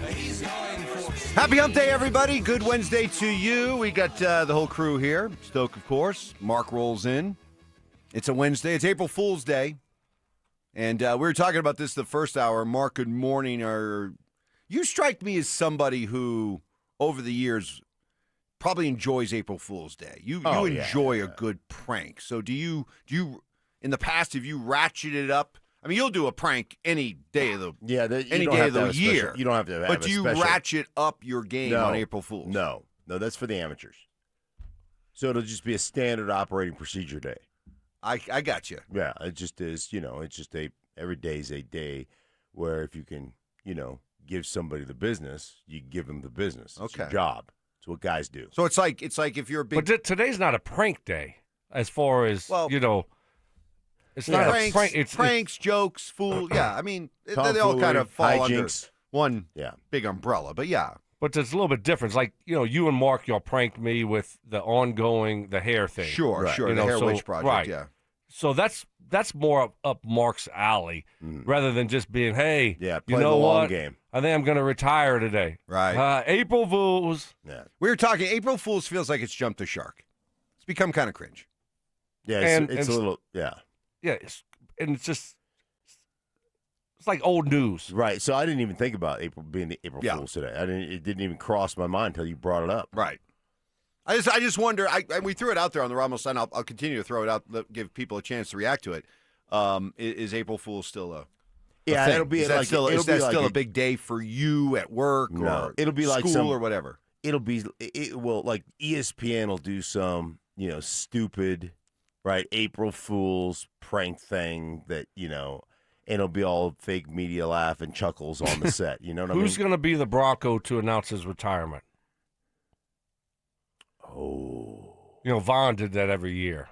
He's going for... Happy Hump Day, everybody. Good Wednesday to you. We got the whole crew here. Stoke, of course. Mark rolls in. It's a Wednesday. It's April Fool's Day. And we were talking about this the first hour. Mark, good morning. You strike me as somebody who, over the years, probably enjoys April Fool's Day. You enjoy a good prank. So do you, in the past, have you ratcheted up? I mean, you'll do a prank any day of the any day of the year. You don't have to have but a do you special. ratchet up your game on April Fool's? No, that's for the amateurs. So it'll just be a standard operating procedure day. I got you. Yeah, it just is. It's just every day is a day where if you can, give somebody the business, you give them the business. It's your job. It's what guys do. So it's like if you're a big. But today's not a prank day, as far as It's not pranks, a prank. It's pranks, jokes, fool. Yeah, I mean, they all Tomfoolery, kind of fall under hijinks. one big umbrella. But yeah. But there's a little bit difference. Like, you and Mark, y'all pranked me with the hair thing. Sure. The Hair Witch Project, right. yeah. So that's more up Mark's alley rather than just being, hey, play you know the long what? game. I think I'm going to retire today. Right. April Fools. Yeah. We were talking, April Fool's feels like it's jumped the shark. It's become kind of cringe. Yeah, it's a little, Yeah, it's like old news. Right. So I didn't even think about being the April Fool's today. It didn't even cross my mind until you brought it up. Right. I just wonder. We threw it out there on the Ramos line. I'll continue to throw it out, give people a chance to react to it. Is April Fool's still a Yeah, thing? it'll be is that like still, it'll is that be like still a big day for you at work or it'll be like school or whatever? It will like ESPN will do some stupid April Fool's prank thing that and it'll be all fake media laugh and chuckles on the set. You know what I mean? Who's going to be the Bronco to announce his retirement? Oh, Vaughn did that every year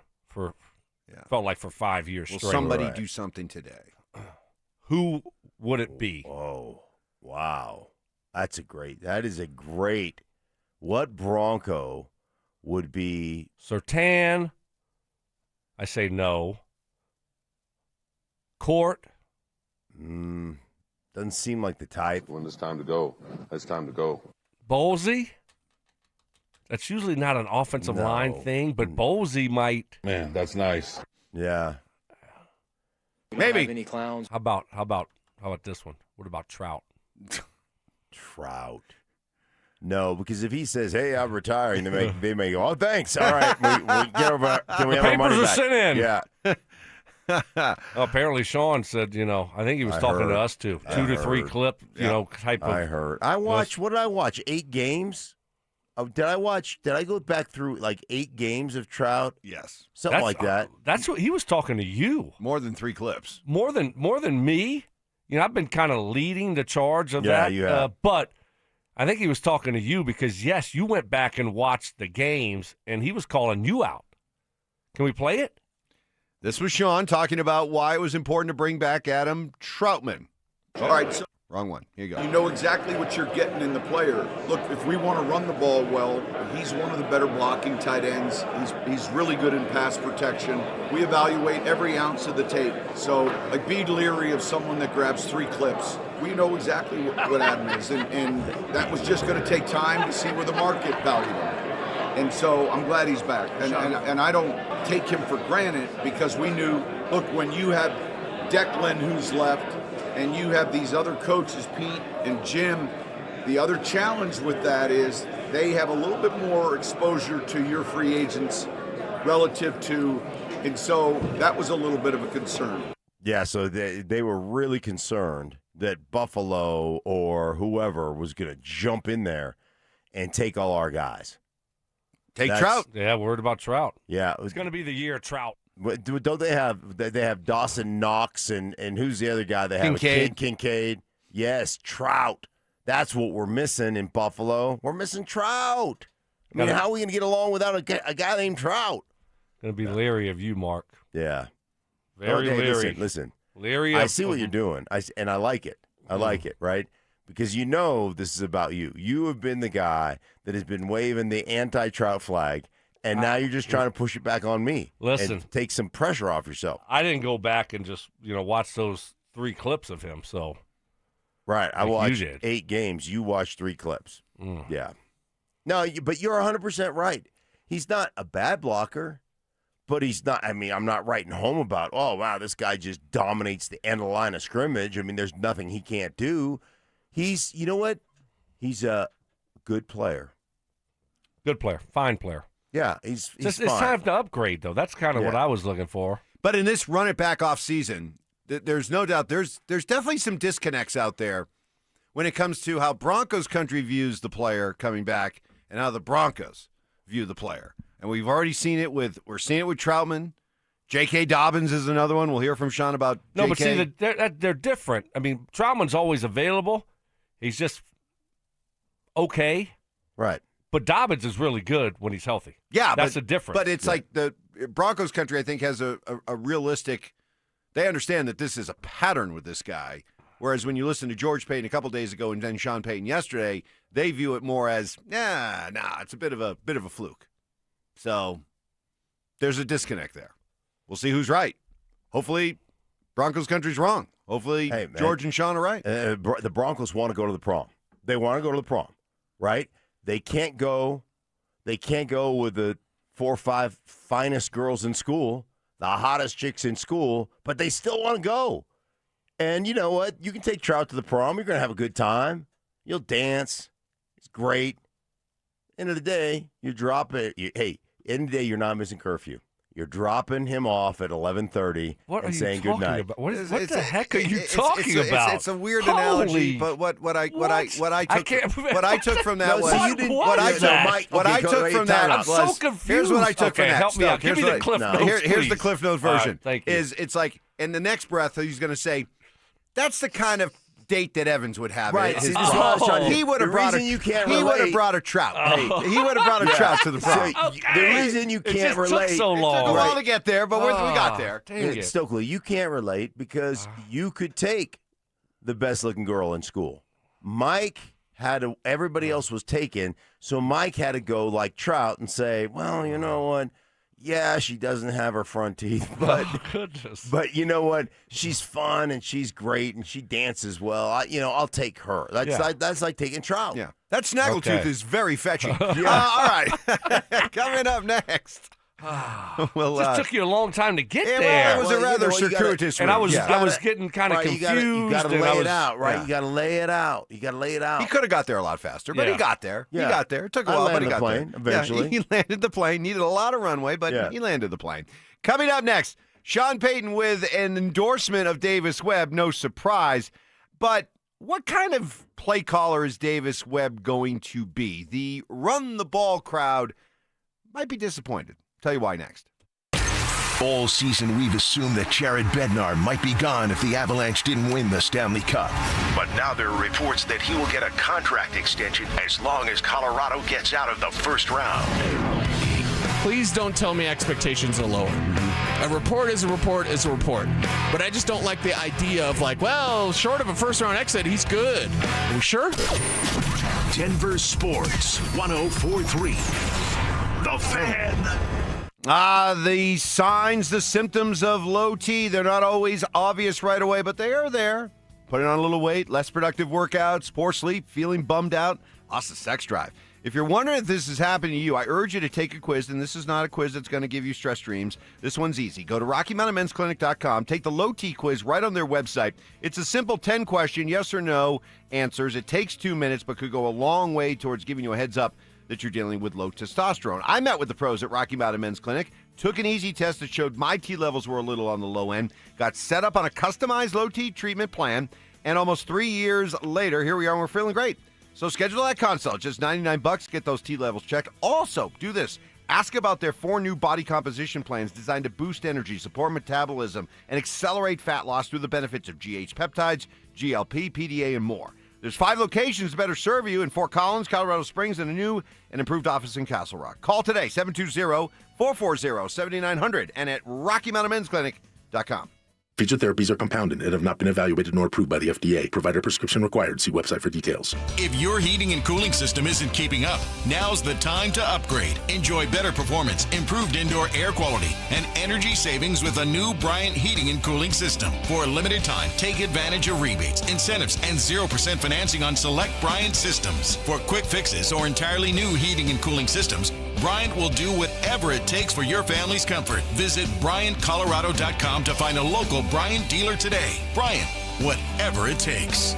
felt like for 5 years Will straight. somebody do something today? Who would it be? Oh, wow. That is a great. What Bronco would be? Surtain. I say no. Court. Doesn't seem like the type. When it's time to go, it's time to go. Bowlesy. That's usually not an offensive line thing, but Bowlesy might. Man, that's nice. Yeah. Maybe. Any clowns? How about this one? What about Trout? Trout. No, because if he says, "Hey, I'm retiring," they may go, "Oh, thanks. All right, we get over. Can we The have our money papers are back?" sent in. Yeah. Apparently, Sean said, I think he was talking to us too. 2 to 3 clip, type of. I heard. I watched. What did I watch? 8 games. Did I go back through like 8 games of Trout? Yes, something like that. That's what he was talking to you. More than 3 clips. More than me. I've been kind of leading the charge of that. You have. But I think he was talking to you because yes, you went back and watched the games, and he was calling you out. Can we play it? This was Sean talking about why it was important to bring back Adam Trautman. All right, so Wrong one. Here you go. You know exactly what you're getting in the player. Look, if we want to run the ball well, he's one of the better blocking tight ends. He's really good in pass protection. We evaluate every ounce of the tape. So, like, be leery of someone that grabs 3 clips. We know exactly what Adam is, and that was just going to take time to see where the market valued him. And so I'm glad he's back. And I don't take him for granted because we knew, look, when you have Declan who's left, and you have these other coaches, Pete and Jim, the other challenge with that is they have a little bit more exposure to your free agents relative to, and so that was a little bit of a concern. Yeah, so they were really concerned that Buffalo or whoever was going to jump in there and take all our guys. Trout. Yeah, worried about Trout. Yeah. It's going to be the year of Trout. Don't they have Dawson Knox and who's the other guy they have? Kincaid. Yes, Trout. That's what we're missing in Buffalo. We're missing Trout. I mean, how are we going to get along without a guy named Trout? Going to be leery of you, Mark. Yeah. Very leery. Listen. Leery. I see what you're doing, and I like it. I like it, right? Because you know this is about you. You have been the guy that has been waving the anti-Trout flag. And now you're just trying to push it back on me. Listen. And take some pressure off yourself. I didn't go back and just, watch those 3 clips of him, so. Right. I watched 8 games. You watched 3 clips. Yeah. No, but you're 100% right. He's not a bad blocker, but he's not, I'm not writing home about, oh, wow, this guy just dominates the end of the line of scrimmage. I mean, there's nothing he can't do. He's, you know what? He's a good player. Good player. Fine player. Yeah, he's it's time to upgrade, though. That's kind of what I was looking for. But in this run it back off season, there's no doubt there's definitely some disconnects out there when it comes to how Broncos country views the player coming back and how the Broncos view the player. And we've already seen it with Trautman. J.K. Dobbins is another one. We'll hear from Sean about No, J.K. but see, they're different. I mean, Trautman's always available. He's just okay. Right. But Dobbins is really good when he's healthy. Yeah, that's the difference. But it's like the Broncos country, I think, has a realistic. They understand that this is a pattern with this guy. Whereas when you listen to George Payton a couple days ago and then Sean Payton yesterday, they view it more as it's a bit of a fluke. So there's a disconnect there. We'll see who's right. Hopefully, Broncos country's wrong. Hopefully, George and Sean are right. The Broncos want to go to the prom. They want to go to the prom, right? They can't go with the 4 or 5 finest girls in school, the hottest chicks in school, but they still want to go. And you know what? You can take Trout to the prom. You're going to have a good time. You'll dance. It's great. End of the day, you drop it. End of the day, you're not missing curfew. You're dropping him off at 11:30 and saying goodnight. About? What the heck are you talking about? It's a weird analogy, but what I took from that was I'm so confused. Here's what I took from that. Help me out. Give me the Cliff Notes. Here's the Cliff Notes version. Thank you. It's like in the next breath he's going to say, "That's the kind of date that Evans would have." Right. He would have brought a Trout. He would have brought a Trout to the prom. The reason you can't relate. Took so long. It took a while to get there, but we got there. Stokley, you can't relate because you could take the best-looking girl in school. Mike everybody else was taken, so Mike had to go like Trout and say, well, you know what? Yeah, she doesn't have her front teeth, but but you know what? She's fun and she's great and she dances well. I'll take her. That's like taking Trout. Yeah, that snaggletooth is very fetching. All right, coming up next. Well, just took you a long time to get there. Well, it was a rather circuitous and I was getting kind of confused. You got to lay it out, right? You got to lay it out. You got to lay it out. He could have got there a lot faster, but he got there. Yeah. He got there. It took a while, but he got there. Eventually. Yeah, he landed the plane. Needed a lot of runway, but he landed the plane. Coming up next, Sean Payton with an endorsement of Davis Webb. No surprise, but what kind of play caller is Davis Webb going to be? The run the ball crowd might be disappointed. Tell you why next. All season, we've assumed that Jared Bednar might be gone if the Avalanche didn't win the Stanley Cup. But now there are reports that he will get a contract extension as long as Colorado gets out of the first round. Please don't tell me expectations are lower. A report is a report is a report. But I just don't like the idea of like, well, short of a first-round exit, he's good. Are we sure? Denver Sports 104.3. The Fan. The signs, the symptoms of low T, they're not always obvious right away, but they are there. Putting on a little weight, less productive workouts, poor sleep, feeling bummed out, lost the sex drive. If you're wondering if this is happening to you, I urge you to take a quiz, and this is not a quiz that's going to give you stress dreams. This one's easy. Go to RockyMountainMen'sClinic.com, take the low T quiz right on their website. It's a simple 10-question, yes or no answers. It takes 2 minutes, but could go a long way towards giving you a heads up that you're dealing with low testosterone. I met with the pros at Rocky Mountain Men's Clinic, took an easy test that showed my T levels were a little on the low end, got set up on a customized low T treatment plan, and almost 3 years later, here we are, and we're feeling great. So schedule that consult, just $99, get those T levels checked. Also, do this. Ask about their 4 new body composition plans designed to boost energy, support metabolism, and accelerate fat loss through the benefits of GH peptides, GLP, PDA, and more. There's 5 locations to better serve you in Fort Collins, Colorado Springs, and a new and improved office in Castle Rock. Call today, 720-440-7900, and at RockyMountainMen'sClinic.com. Featured therapies are compounded and have not been evaluated nor approved by the FDA. Provider prescription required. See website for details. If your heating and cooling system isn't keeping up, now's the time to upgrade. Enjoy better performance, improved indoor air quality, and energy savings with a new Bryant heating and cooling system. For a limited time, take advantage of rebates, incentives, and 0% financing on select Bryant systems. For quick fixes or entirely new heating and cooling systems, Bryant will do whatever it takes for your family's comfort. Visit BryantColorado.com to find a local Bryant dealer today. Bryant, whatever it takes.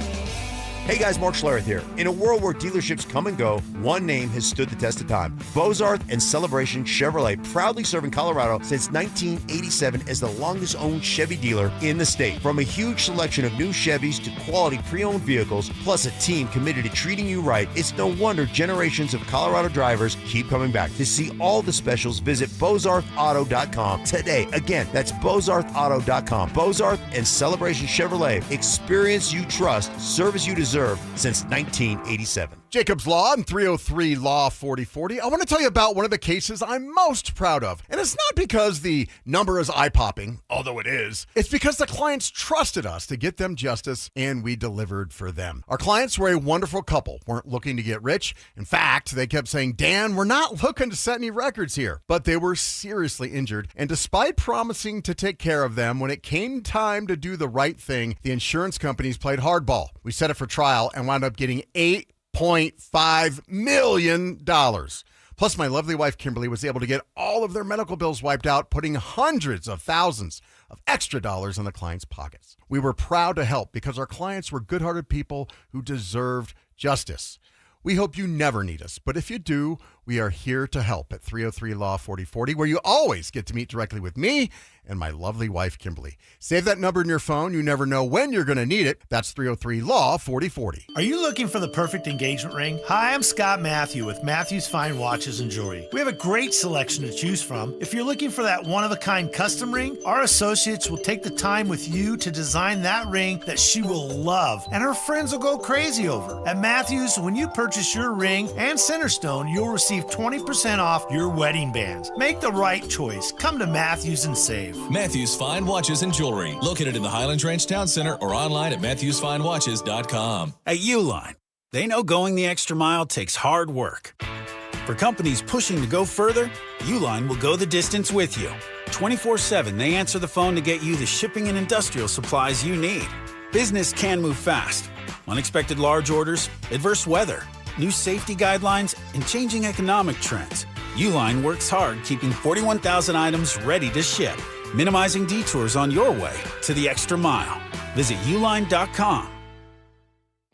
Hey guys, Mark Schlereth here. In a world where dealerships come and go, one name has stood the test of time. Bozarth and Celebration Chevrolet, proudly serving Colorado since 1987 as the longest owned Chevy dealer in the state. From a huge selection of new Chevys to quality pre-owned vehicles, plus a team committed to treating you right, it's no wonder generations of Colorado drivers keep coming back. To see all the specials, visit BozarthAuto.com today. Again, that's BozarthAuto.com. Bozarth and Celebration Chevrolet. Experience you trust, service you deserve since 1987. Jacob's Law and 303 Law 4040. I want to tell you about one of the cases I'm most proud of. And it's not because the number is eye-popping, although it is. It's because the clients trusted us to get them justice, and we delivered for them. Our clients were a wonderful couple, weren't looking to get rich. In fact, they kept saying, Dan, we're not looking to set any records here. But they were seriously injured, and despite promising to take care of them, when it came time to do the right thing, the insurance companies played hardball. We set it for trial and wound up getting $8.5 million. Plus, my lovely wife, Kimberly, was able to get all of their medical bills wiped out, putting hundreds of thousands of extra dollars in the clients' pockets. We were proud to help because our clients were good-hearted people who deserved justice. We hope you never need us, but if you do, we are here to help at 303 Law 4040, where you always get to meet directly with me and my lovely wife, Kimberly. Save that number in your phone. You never know when you're going to need it. That's 303 Law 4040. Are you looking for the perfect engagement ring? Hi, I'm Scott Matthew with Matthew's Fine Watches and Jewelry. We have a great selection to choose from. If you're looking for that one-of-a-kind custom ring, our associates will take the time with you to design that ring that she will love and her friends will go crazy over. At Matthews, when you purchase your ring and Centerstone, you'll receive 20% off your wedding bands. Make the right choice. Come to Matthews and save. Matthews Fine Watches and Jewelry, located in the Highlands Ranch Town Center or online at MatthewsFineWatches.com. At Uline, they know going the extra mile takes hard work. For companies pushing to go further, Uline will go the distance with you. 24/7, they answer the phone to get you the shipping and industrial supplies you need. Business can move fast. Unexpected large orders, adverse weather, new safety guidelines, and changing economic trends. Uline works hard keeping 41,000 items ready to ship, minimizing detours on your way to the extra mile. Visit uline.com.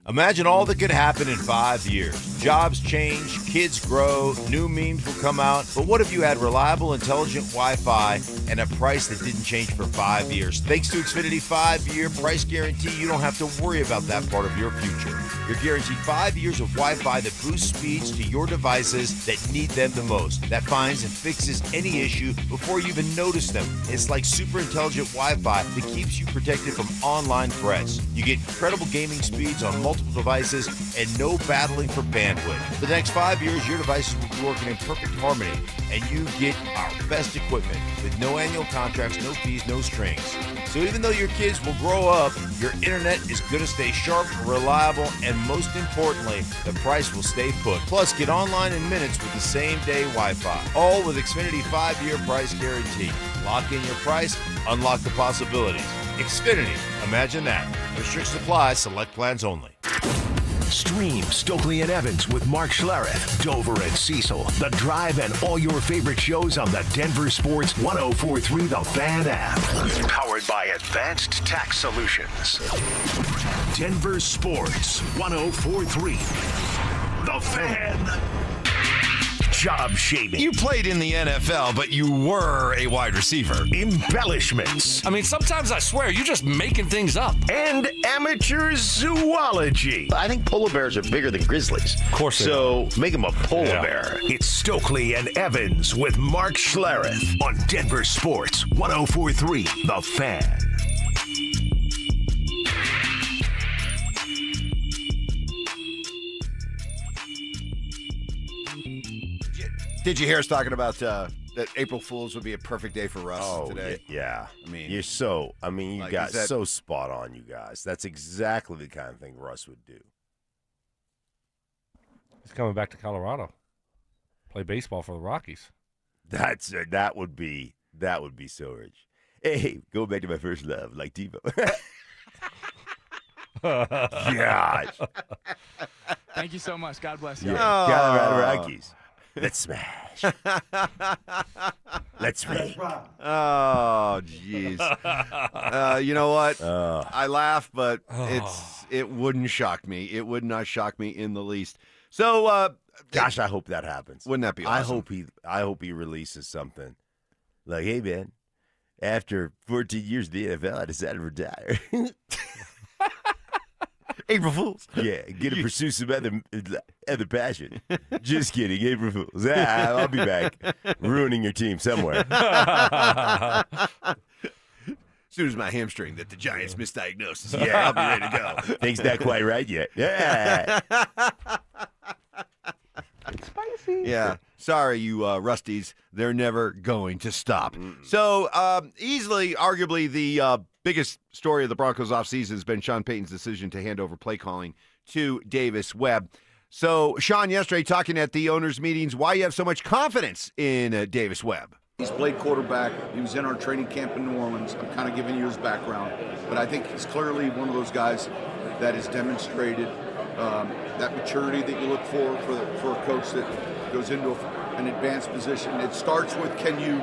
Imagine all that could happen in 5 years. Jobs change, kids grow, new memes will come out. But what if you had reliable, intelligent Wi-Fi and a price that didn't change for 5 years? Thanks to Xfinity 5-year price guarantee, you don't have to worry about that part of your future. You're guaranteed 5 years of Wi-Fi that boosts speeds to your devices that need them the most. That finds and fixes any issue before you even notice them. It's like super intelligent Wi-Fi that keeps you protected from online threats. You get incredible gaming speeds on multiple devices and no battling for bandwidth. bandwidth. For the next 5 years, your devices will be working in perfect harmony, and you get our best equipment with no annual contracts, no fees, no strings. So even though your kids will grow up, your internet is going to stay sharp, reliable, and most importantly, the price will stay put. Plus, get online in minutes with the same-day Wi-Fi. All with Xfinity 5-year price guarantee. Lock in your price, unlock the possibilities. Xfinity, imagine that. Restrictions apply, select plans only. Stream Stokley and Evans with Mark Schlereth, Dover and Cecil, The Drive, and all your favorite shows on the Denver Sports 104.3 The Fan app. Powered by Advanced Tax Solutions. Denver Sports 104.3 The Fan. Job shaving. You played in the NFL, but you were a wide receiver. Embellishments. I mean, sometimes I swear you're just making things up. And amateur zoology. I think polar bears are bigger than grizzlies. Of course they So make them a polar bear. It's Stokley and Evans with Mark Schlereth on Denver Sports 104.3 The Fan. Did you hear us talking about that April Fool's would be a perfect day for Russ today? Yeah. I mean, you like, got is that- so spot on, you guys. That's exactly the kind of thing Russ would do. He's coming back to Colorado. Play baseball for the Rockies. That would be so rich. Hey, go back to my first love, like Devo. Gosh. Thank you so much. God bless you. Yeah. Colorado Rockies. Let's smash. Let's rate. Oh, jeez. You know what? I laugh, but it wouldn't shock me. It would not shock me in the least. So, gosh, I hope that happens. Wouldn't that be awesome? I hope he releases something like, "Hey, man, after 14 years in the NFL, I decided to retire." April Fools. Yeah, get to pursue some other passion. Just kidding, April Fools. I'll be back, ruining your team somewhere. As soon as my hamstring that the Giants misdiagnosed, yeah, I'll be ready to go. Things not quite right yet. Yeah. Spicy. Yeah. Sorry, you Rusties. They're never going to stop. So, easily, arguably, the biggest story of the Broncos offseason has been Sean Payton's decision to hand over play calling to Davis Webb. So, Sean, yesterday talking at the owners' meetings, why you have so much confidence in Davis Webb? He's played quarterback. He was in our training camp in New Orleans. I'm kind of giving you his background. But I think he's clearly one of those guys that has demonstrated that maturity that you look for a coach that goes into an advanced position. It starts with, can you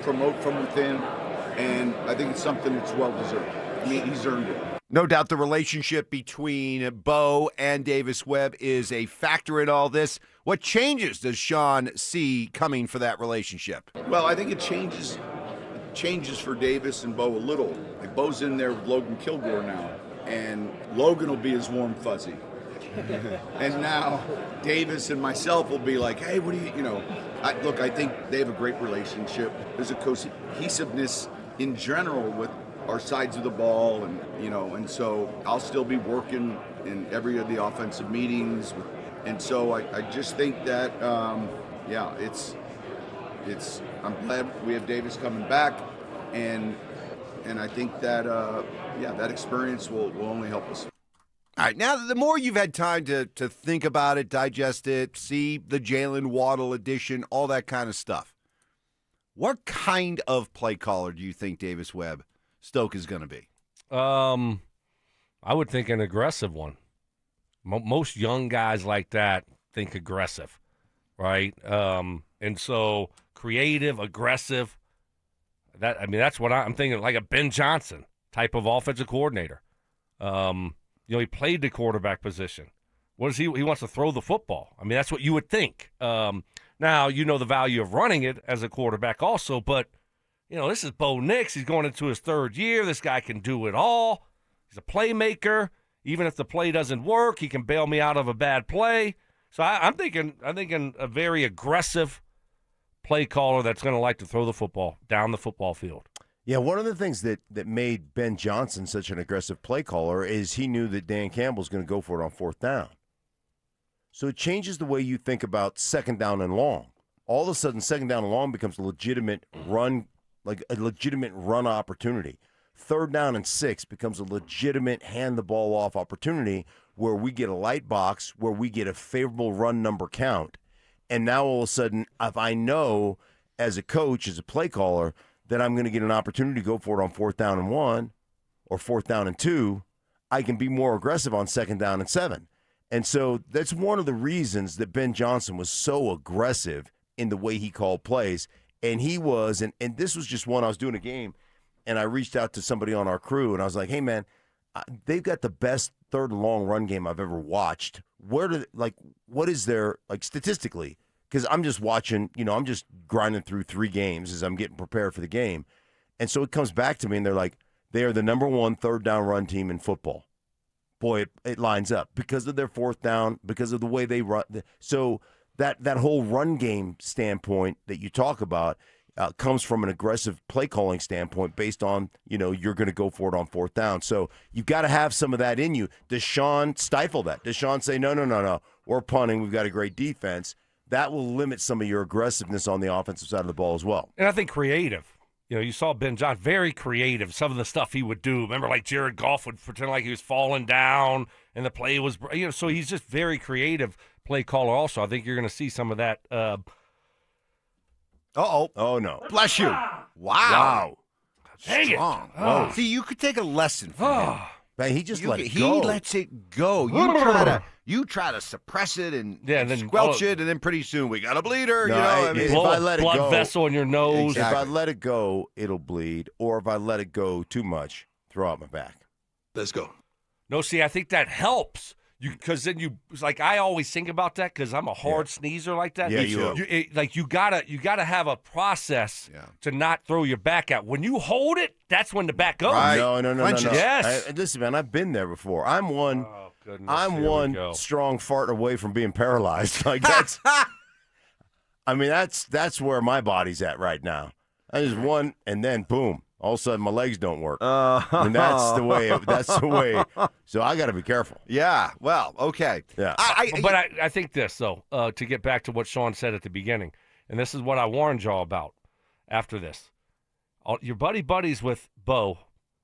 promote from within? And I think it's something that's well-deserved. I mean, he's earned it. No doubt the relationship between Bo and Davis Webb is a factor in all this. What changes does Sean see coming for that relationship? Well, I think it changes for Davis and Bo a little. Like, Bo's in there with Logan Kilgore now, and Logan will be his warm fuzzy. And now Davis and myself will be like, hey, what do you, I think they have a great relationship. There's a cohesiveness in general with our sides of the ball, and so I'll still be working in every of the offensive meetings, and so I just think that I'm glad we have Davis coming back, and I think that that experience will only help us. All right, now the more you've had time to think about it, digest it, see the Jalen Waddle edition, all that kind of stuff, what kind of play caller do you think Davis Webb Stoke is going to be? I would think an aggressive one. Most young guys like that think aggressive, right? And so creative, aggressive. That's what I'm thinking, like a Ben Johnson type of offensive coordinator. He played the quarterback position. What is he? He wants to throw the football. I mean, that's what you would think. Now, the value of running it as a quarterback also, but, this is Bo Nix. He's going into his third year. This guy can do it all. He's a playmaker. Even if the play doesn't work, he can bail me out of a bad play. So I'm thinking a very aggressive play caller that's going to like to throw the football down the football field. Yeah, one of the things that made Ben Johnson such an aggressive play caller is he knew that Dan Campbell's going to go for it on fourth down. So it changes the way you think about second down and long. All of a sudden, second down and long becomes a legitimate run, like a legitimate run opportunity. Third down and 6 becomes a legitimate hand the ball off opportunity where we get a light box, where we get a favorable run number count. And now all of a sudden, if I know as a coach, as a play caller, that I'm going to get an opportunity to go for it on 4th down and 1 or 4th down and 2, I can be more aggressive on 2nd down and 7. And so that's one of the reasons that Ben Johnson was so aggressive in the way he called plays. And he was, and this was just one, I was doing a game, and I reached out to somebody on our crew, and I was like, hey, man, they've got the best third and long run game I've ever watched. What is there, statistically? Because I'm just watching, I'm just grinding through 3 games as I'm getting prepared for the game. And so it comes back to me, and they're like, they are the number 1 third down run team in football. Boy, it lines up because of their 4th down, because of the way they run. So that whole run game standpoint that you talk about comes from an aggressive play calling standpoint based on, you're going to go for it on 4th down. So you've got to have some of that in you. Does Sean stifle that? Does Sean say, no, we're punting, we've got a great defense? That will limit some of your aggressiveness on the offensive side of the ball as well. And I think creative. You saw Ben Johnson, very creative, some of the stuff he would do. Remember, Jared Goff would pretend like he was falling down and the play was, so he's just very creative play caller also. I think you're going to see some of that. Uh-oh. Oh, no. Bless you. Wow. Dang it. Oh. See, you could take a lesson from him. Man, he just let it He go. lets it go. You try to suppress it and squelch it, and then pretty soon we got a bleeder. No, if I let it blood go, vessel in your nose. Exactly. If I let it go, it'll bleed. Or if I let it go too much, throw out my back. Let's go. No, see, I think that helps. Because then I always think about that because I'm a hard sneezer like that. Yeah, you gotta have a process to not throw your back out. When you hold it, that's when the back goes. Right. No. Yes. Listen, man, I've been there before. I'm one strong fart away from being paralyzed. That's. I mean, that's where my body's at right now. I just one, and then boom. All of a sudden, my legs don't work. And that's the way. So I got to be careful. Yeah. Well, okay. Yeah. But I think this, though, to get back to what Sean said at the beginning, and this is what I warned y'all about after this. Your buddies with Bo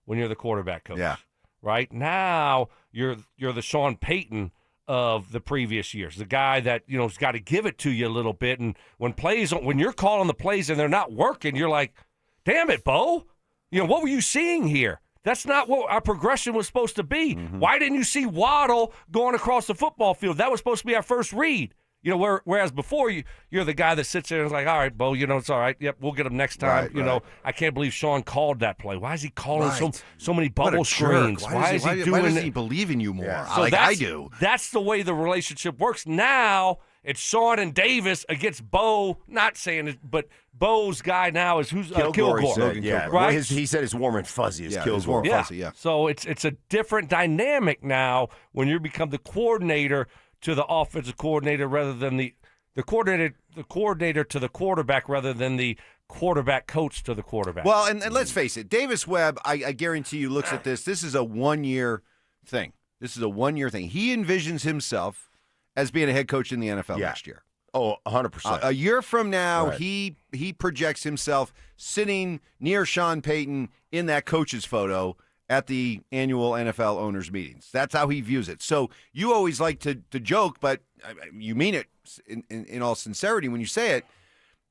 when you're the quarterback coach. Yeah. Right? Now, you're the Sean Payton of the previous years, the guy that, has got to give it to you a little bit. And when you're calling the plays and they're not working, you're like, damn it, Bo. What were you seeing here? That's not what our progression was supposed to be. Mm-hmm. Why didn't you see Waddle going across the football field? That was supposed to be our first read. Whereas before you're the guy that sits there and is like, all right, Bo, it's all right. Yep, we'll get him next time. Right. I can't believe Sean called that play. Why is he calling so many bubble screens? Why doesn't he believe in you more? Yeah. I do. That's the way the relationship works. Now it's Sean and Davis against Bo. Not saying it, but Bo's guy now is who's Kilgore. Right? Well, he said it's warm and fuzzy. It's Kilgore. Fuzzy, So it's a different dynamic now when you become the coordinator to the offensive coordinator rather than the coordinator to the quarterback rather than the quarterback coach to the quarterback. Well, and let's face it, Davis Webb, I guarantee you looks at this. This is a one-year thing. He envisions himself as being a head coach in the NFL next year. Oh, 100%. A year from now, he projects himself sitting near Sean Payton in that coach's photo at the annual NFL owners meetings. That's how he views it. So you always like to joke, but you mean it in all sincerity when you say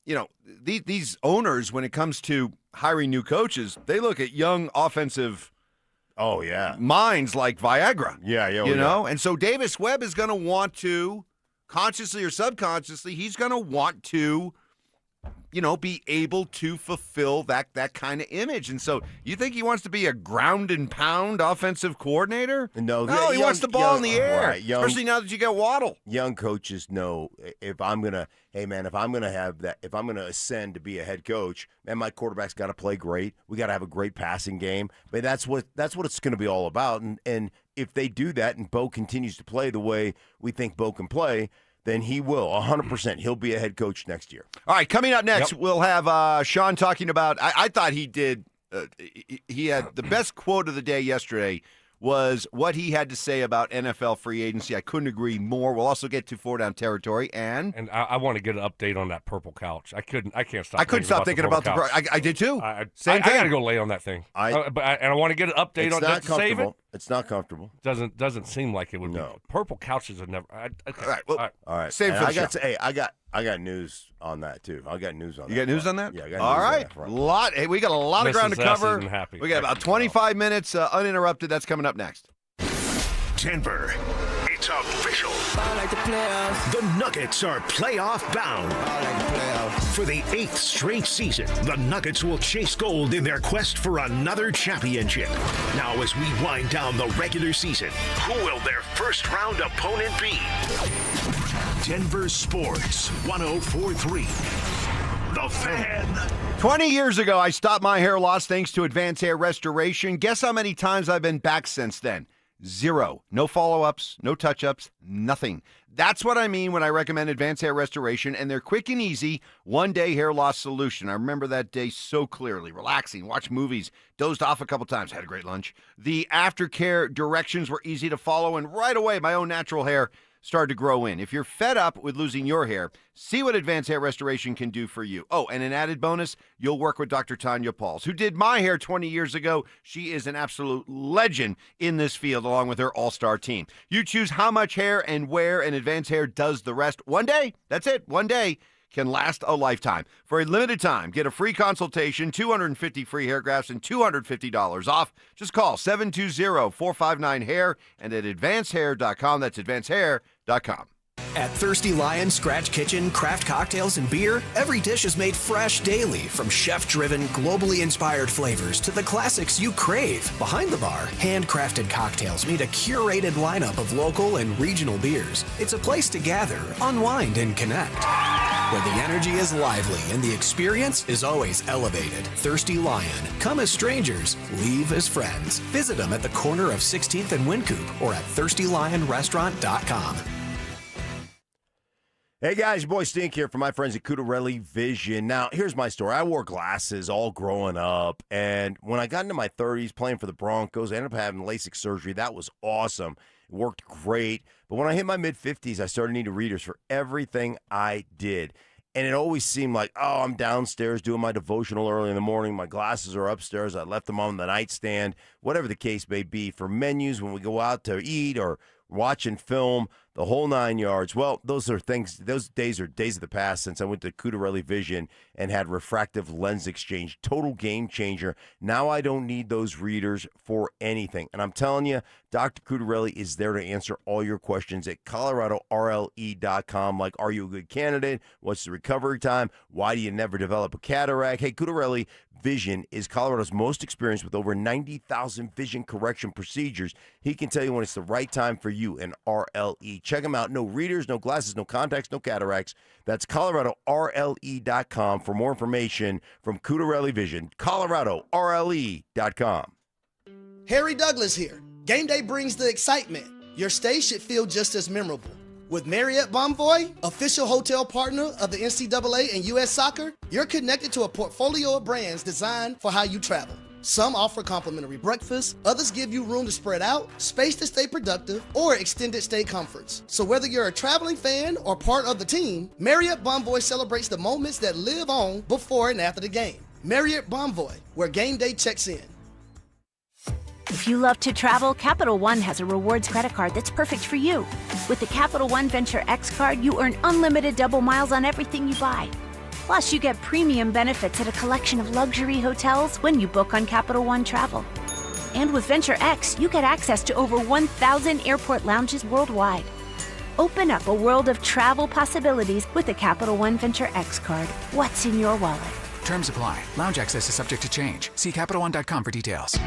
it. These owners, when it comes to hiring new coaches, they look at young offensive minds like Viagra. Yeah. And so Davis Webb is going to want to, consciously or subconsciously, he's going to want to, be able to fulfill that kind of image. And so you think he wants to be a ground and pound offensive coordinator? No, he wants the ball in the air, especially now that you got Waddle. Young coaches know if I'm going to ascend to be a head coach, man, my quarterback's got to play great. We got to have a great passing game. But that's what it's going to be all about. And if they do that and Bo continues to play the way we think Bo can play, then he will, 100%. He'll be a head coach next year. All right, coming up next, we'll have Sean talking about, I thought he did, he had the best quote of the day yesterday was what he had to say about NFL free agency. I couldn't agree more. We'll also get to 4 Down territory, and I want to get an update on that purple couch. I can't stop. I couldn't stop thinking about the couch. I did too. Same thing. I got to go lay on that thing. And I want to get an update on that to save it. It's not comfortable. Doesn't seem like it would be. Purple couches are never. Okay. All right. Save And for I the got show. I got news on that too. I got news on that. You got news on that? Yeah, I got All news on right. that front. Hey, we got a lot of ground to Mrs. S cover. isn't happy. We got about 25 minutes uninterrupted. That's coming up next. Denver, it's official. The Nuggets are playoff bound. For the 8th straight season, the Nuggets will chase gold in their quest for another championship. Now, as we wind down the regular season, who will their first round opponent be? Denver Sports 104.3. The Fan. 20 years ago, I stopped my hair loss thanks to Advanced Hair Restoration. Guess how many times I've been back since then? 0. No follow-ups, no touch-ups, nothing. That's what I mean when I recommend Advanced Hair Restoration and their quick and easy one-day hair loss solution. I remember that day so clearly. Relaxing, watched movies, dozed off a couple times, had a great lunch. The aftercare directions were easy to follow, and right away, my own natural hair started to grow in. If you're fed up with losing your hair, see what Advanced Hair Restoration can do for you. Oh, and an added bonus, you'll work with Dr. Tanya Pauls, who did my hair 20 years ago. She is an absolute legend in this field, along with her all-star team. You choose how much hair and where, and Advanced Hair does the rest. One day, that's it, one day can last a lifetime. For a limited time, get a free consultation, 250 free hair grafts, and $250 off. Just call 720-459-HAIR and at advancedhair.com. That's advancedhair.com. At Thirsty Lion Scratch Kitchen, craft cocktails and beer, every dish is made fresh daily, from chef-driven, globally inspired flavors to the classics you crave. Behind the bar, handcrafted cocktails meet a curated lineup of local and regional beers. It's a place to gather, unwind, and connect, where the energy is lively and the experience is always elevated. Thirsty Lion. Come as strangers, leave as friends. Visit them at the corner of 16th and Wynkoop or at thirstylionrestaurant.com. Hey guys, your boy Stink here from my friends at Cudarelli Vision. Now, here's my story. I wore glasses all growing up, and when I got into my 30s playing for the Broncos, I ended up having LASIK surgery. That was awesome. It worked great. But when I hit my mid-50s, I started needing readers for everything I did. And it always seemed like, oh, I'm downstairs doing my devotional early in the morning. My glasses are upstairs. I left them on the nightstand, whatever the case may be, for menus when we go out to eat or watching film, the whole 9 yards. Well, those days are days of the past since I went to Cudarelli Vision and had refractive lens exchange. Total game changer. Now I don't need those readers for anything. And I'm telling you, Dr. Cudarelli is there to answer all your questions at ColoradoRLE.com. Like, are you a good candidate? What's the recovery time? Why do you never develop a cataract? Hey, Cudarelli Vision is Colorado's most experienced with over 90,000 vision correction procedures. He can tell you when it's the right time for you in RLE. Check him out. No readers, no glasses, no contacts, no cataracts. That's ColoradoRLE.com for more information from Cudarelli Vision. ColoradoRLE.com. Harry Douglas here. Game day brings the excitement. Your stay should feel just as memorable. With Marriott Bonvoy, official hotel partner of the NCAA and U.S. Soccer, you're connected to a portfolio of brands designed for how you travel. Some offer complimentary breakfast, others give you room to spread out, space to stay productive, or extended stay comforts. So whether you're a traveling fan or part of the team, Marriott Bonvoy celebrates the moments that live on before and after the game. Marriott Bonvoy, where game day checks in. If you love to travel, Capital One has a rewards credit card that's perfect for you. With the Capital One Venture X card, you earn unlimited double miles on everything you buy. Plus, you get premium benefits at a collection of luxury hotels when you book on Capital One Travel. And with Venture X, you get access to over 1,000 airport lounges worldwide. Open up a world of travel possibilities with the Capital One Venture X card. What's in your wallet? Terms apply. Lounge access is subject to change. See CapitalOne.com for details.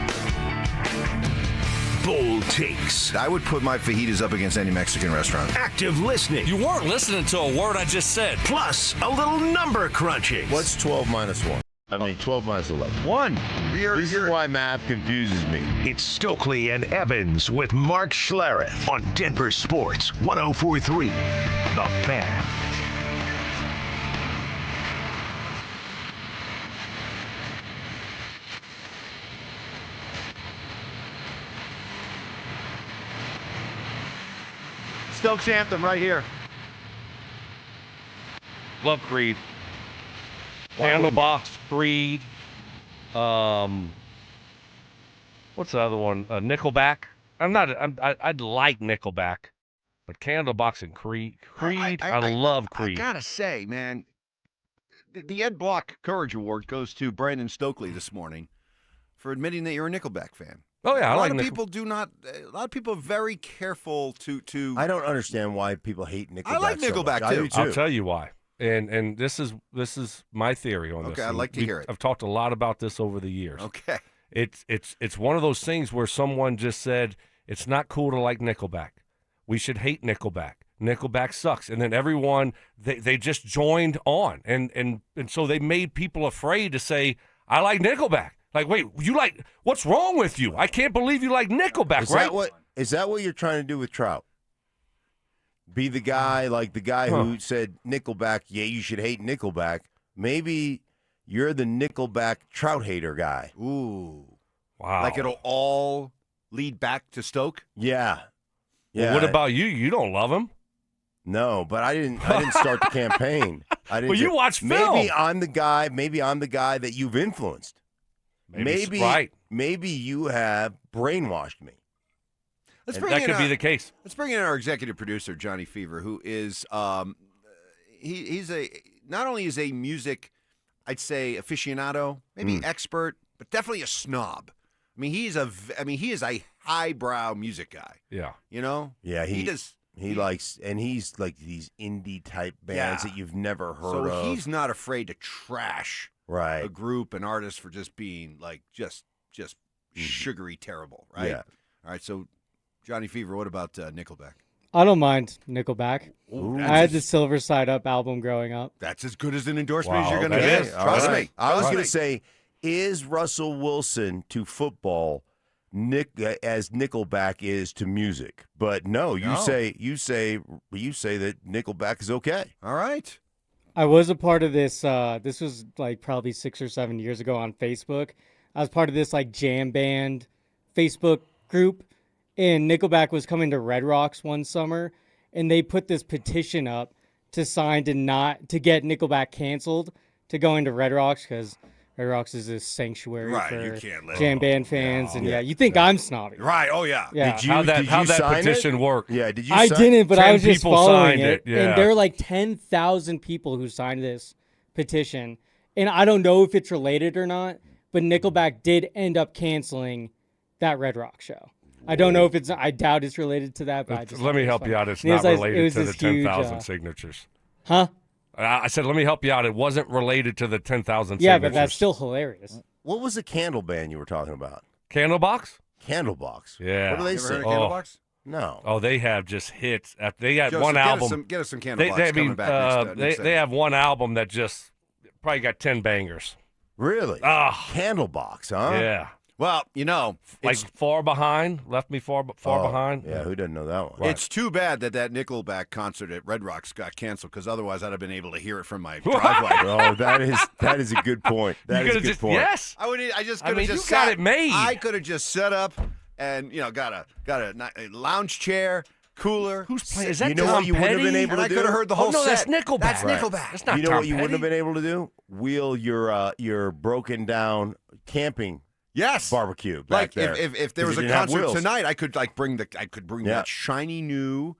Bold takes. I would put my fajitas up against any Mexican restaurant. Active listening. You weren't listening to a word I just said. Plus, a little number crunching. What's 12 minus 1? 12 minus 11. 1. This is why math confuses me. It's Stokley and Evans with Mark Schlereth on Denver Sports 104.3. The Fan. Stokes anthem right here. Love Creed. Candlebox, Creed. What's the other one? Nickelback. I'd like Nickelback, but Candlebox and Creed. I love Creed. I gotta say, man, the Ed Block Courage Award goes to Brandon Stokley this morning for admitting that you're a Nickelback fan. Oh yeah, a lot of people do not. A lot of people are very careful to. I don't understand why people hate Nickelback. I like Nickelback so much. too. I do too. I'll tell you why. And this is my theory on this. Okay, I'd like to hear it. I've talked a lot about this over the years. Okay. It's one of those things where someone just said it's not cool to like Nickelback. We should hate Nickelback. Nickelback sucks. And then everyone they just joined on and so they made people afraid to say I like Nickelback. Like, wait, you like what's wrong with you? I can't believe you like Nickelback, right? Is that what you're trying to do with Trout? Be the guy like the guy who said Nickelback, yeah, you should hate Nickelback. Maybe you're the Nickelback Trout hater guy. Ooh. Wow. Like it'll all lead back to Stoke? Yeah. Well, what about you? You don't love him. No, but I didn't start the campaign. I didn't. Well, you watch film. Maybe I'm the guy that you've influenced. Maybe you have brainwashed me. That could be the case. Let's bring in our executive producer, Johnny Fever, who is he's not only is a music, I'd say, aficionado, maybe expert, but definitely a snob. I mean, he is a highbrow music guy. Yeah. You know? Yeah, he does. He likes, and he's like these indie type bands that you've never heard of. So he's not afraid to trash a group, an artist for just being like just sugary terrible, right? Yeah. All right, so Johnny Fever, what about Nickelback? I don't mind Nickelback. Ooh, I had the Silver Side Up album growing up. That's as good as an endorsement as you're going to that get. is. Trust me. I was going to say, is Russell Wilson to football as Nickelback is to music? But no, you say that Nickelback is okay. All right. I was a part of this. This was like probably 6 or 7 years ago on Facebook. I was part of this like jam band Facebook group, and Nickelback was coming to Red Rocks one summer, and they put this petition up to sign to get Nickelback canceled to go into Red Rocks because Red Rocks is a sanctuary for jam band fans, and you think I'm snobby, right? Oh yeah. How'd that petition work? Yeah, did you? I didn't, but I was just following it, Yeah. and there were like 10,000 people who signed this petition, and I don't know if it's related or not, but Nickelback did end up canceling that Red Rock show. I don't know if it's. I doubt it's related to that. But let me help you out. It's not related to the 10,000 signatures. Huh? I said, let me help you out. It wasn't related to the 10,000 signatures. Yeah, but that's still hilarious. What was the candle band you were talking about? Candlebox? Candlebox. Yeah. What do they Ever say? heard of Candlebox? No. Oh, they have just hits. They had Joseph, one album. Get us some Candlebox coming back next they have one album that just probably got 10 bangers. Really? Candlebox, huh? Yeah. Well, you know, like Far Behind, Left Me Far Behind. Yeah, who doesn't know that one? It's too bad that Nickelback concert at Red Rocks got canceled because otherwise I'd have been able to hear it from my driveway. Oh, that is a good point. That is a good point. Yes, I just could have just got it made. I could have just set up and got a lounge chair. Cooler. Who's playing? Is that you know Tom what you Petty? wouldn't have been able to I do? could have heard the whole no, set. that's Nickelback. That's Right. Nickelback. That's not You know Tom what you Petty. wouldn't have been able to do? Wheel your broken down camping barbecue back like there. if there was a concert tonight, I could bring that shiny new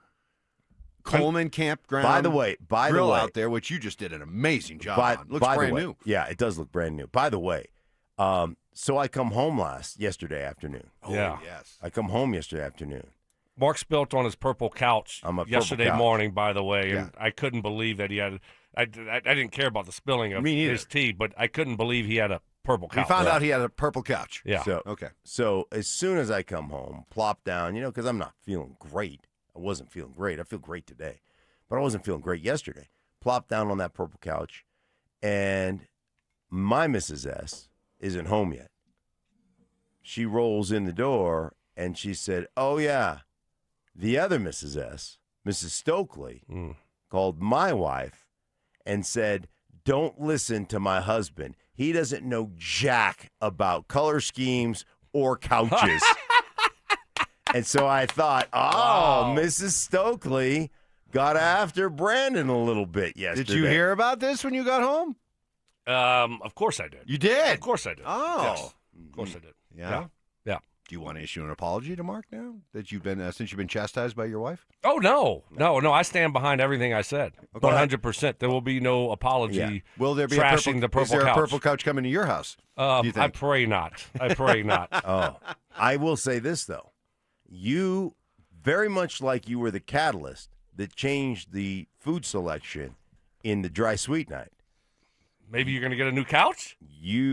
Coleman Campground. By the way, grill out there, which you just did an amazing job on. Looks brand new. Yeah, it does look brand new. By the way, so I come home yesterday afternoon. Oh, yes. I come home yesterday afternoon. Mark spilt on his purple couch yesterday morning, by the way, and I couldn't believe that he had. I didn't care about the spilling of his tea, but I couldn't believe he had a purple couch. We found out he had a purple couch. Yeah. So as soon as I come home, plop down, because I'm not feeling great. I wasn't feeling great. I feel great today, but I wasn't feeling great yesterday. Plop down on that purple couch, and my Mrs. S isn't home yet. She rolls in the door, and she said, "Oh, yeah, the other Mrs. S, Mrs. Stokley, called my wife and said, 'Don't listen to my husband. He doesn't know jack about color schemes or couches.'" And so I thought, Mrs. Stokley got after Brandon a little bit yesterday. Did you hear about this when you got home? Of course I did. You did? Of course I did. Oh. Yes. Of course I did. Yeah? Yeah. Do you want to issue an apology to Mark now that you've been since you've been chastised by your wife? Oh, no. I stand behind everything I said. 100%. There will be no apology. Yeah. Will there be trashing the purple is there couch. a purple couch coming to your house? Do you think? I pray not. I pray not. I will say this, though. You, very much like you were the catalyst that changed the food selection in the dry sweet night. Maybe you're going to get a new couch?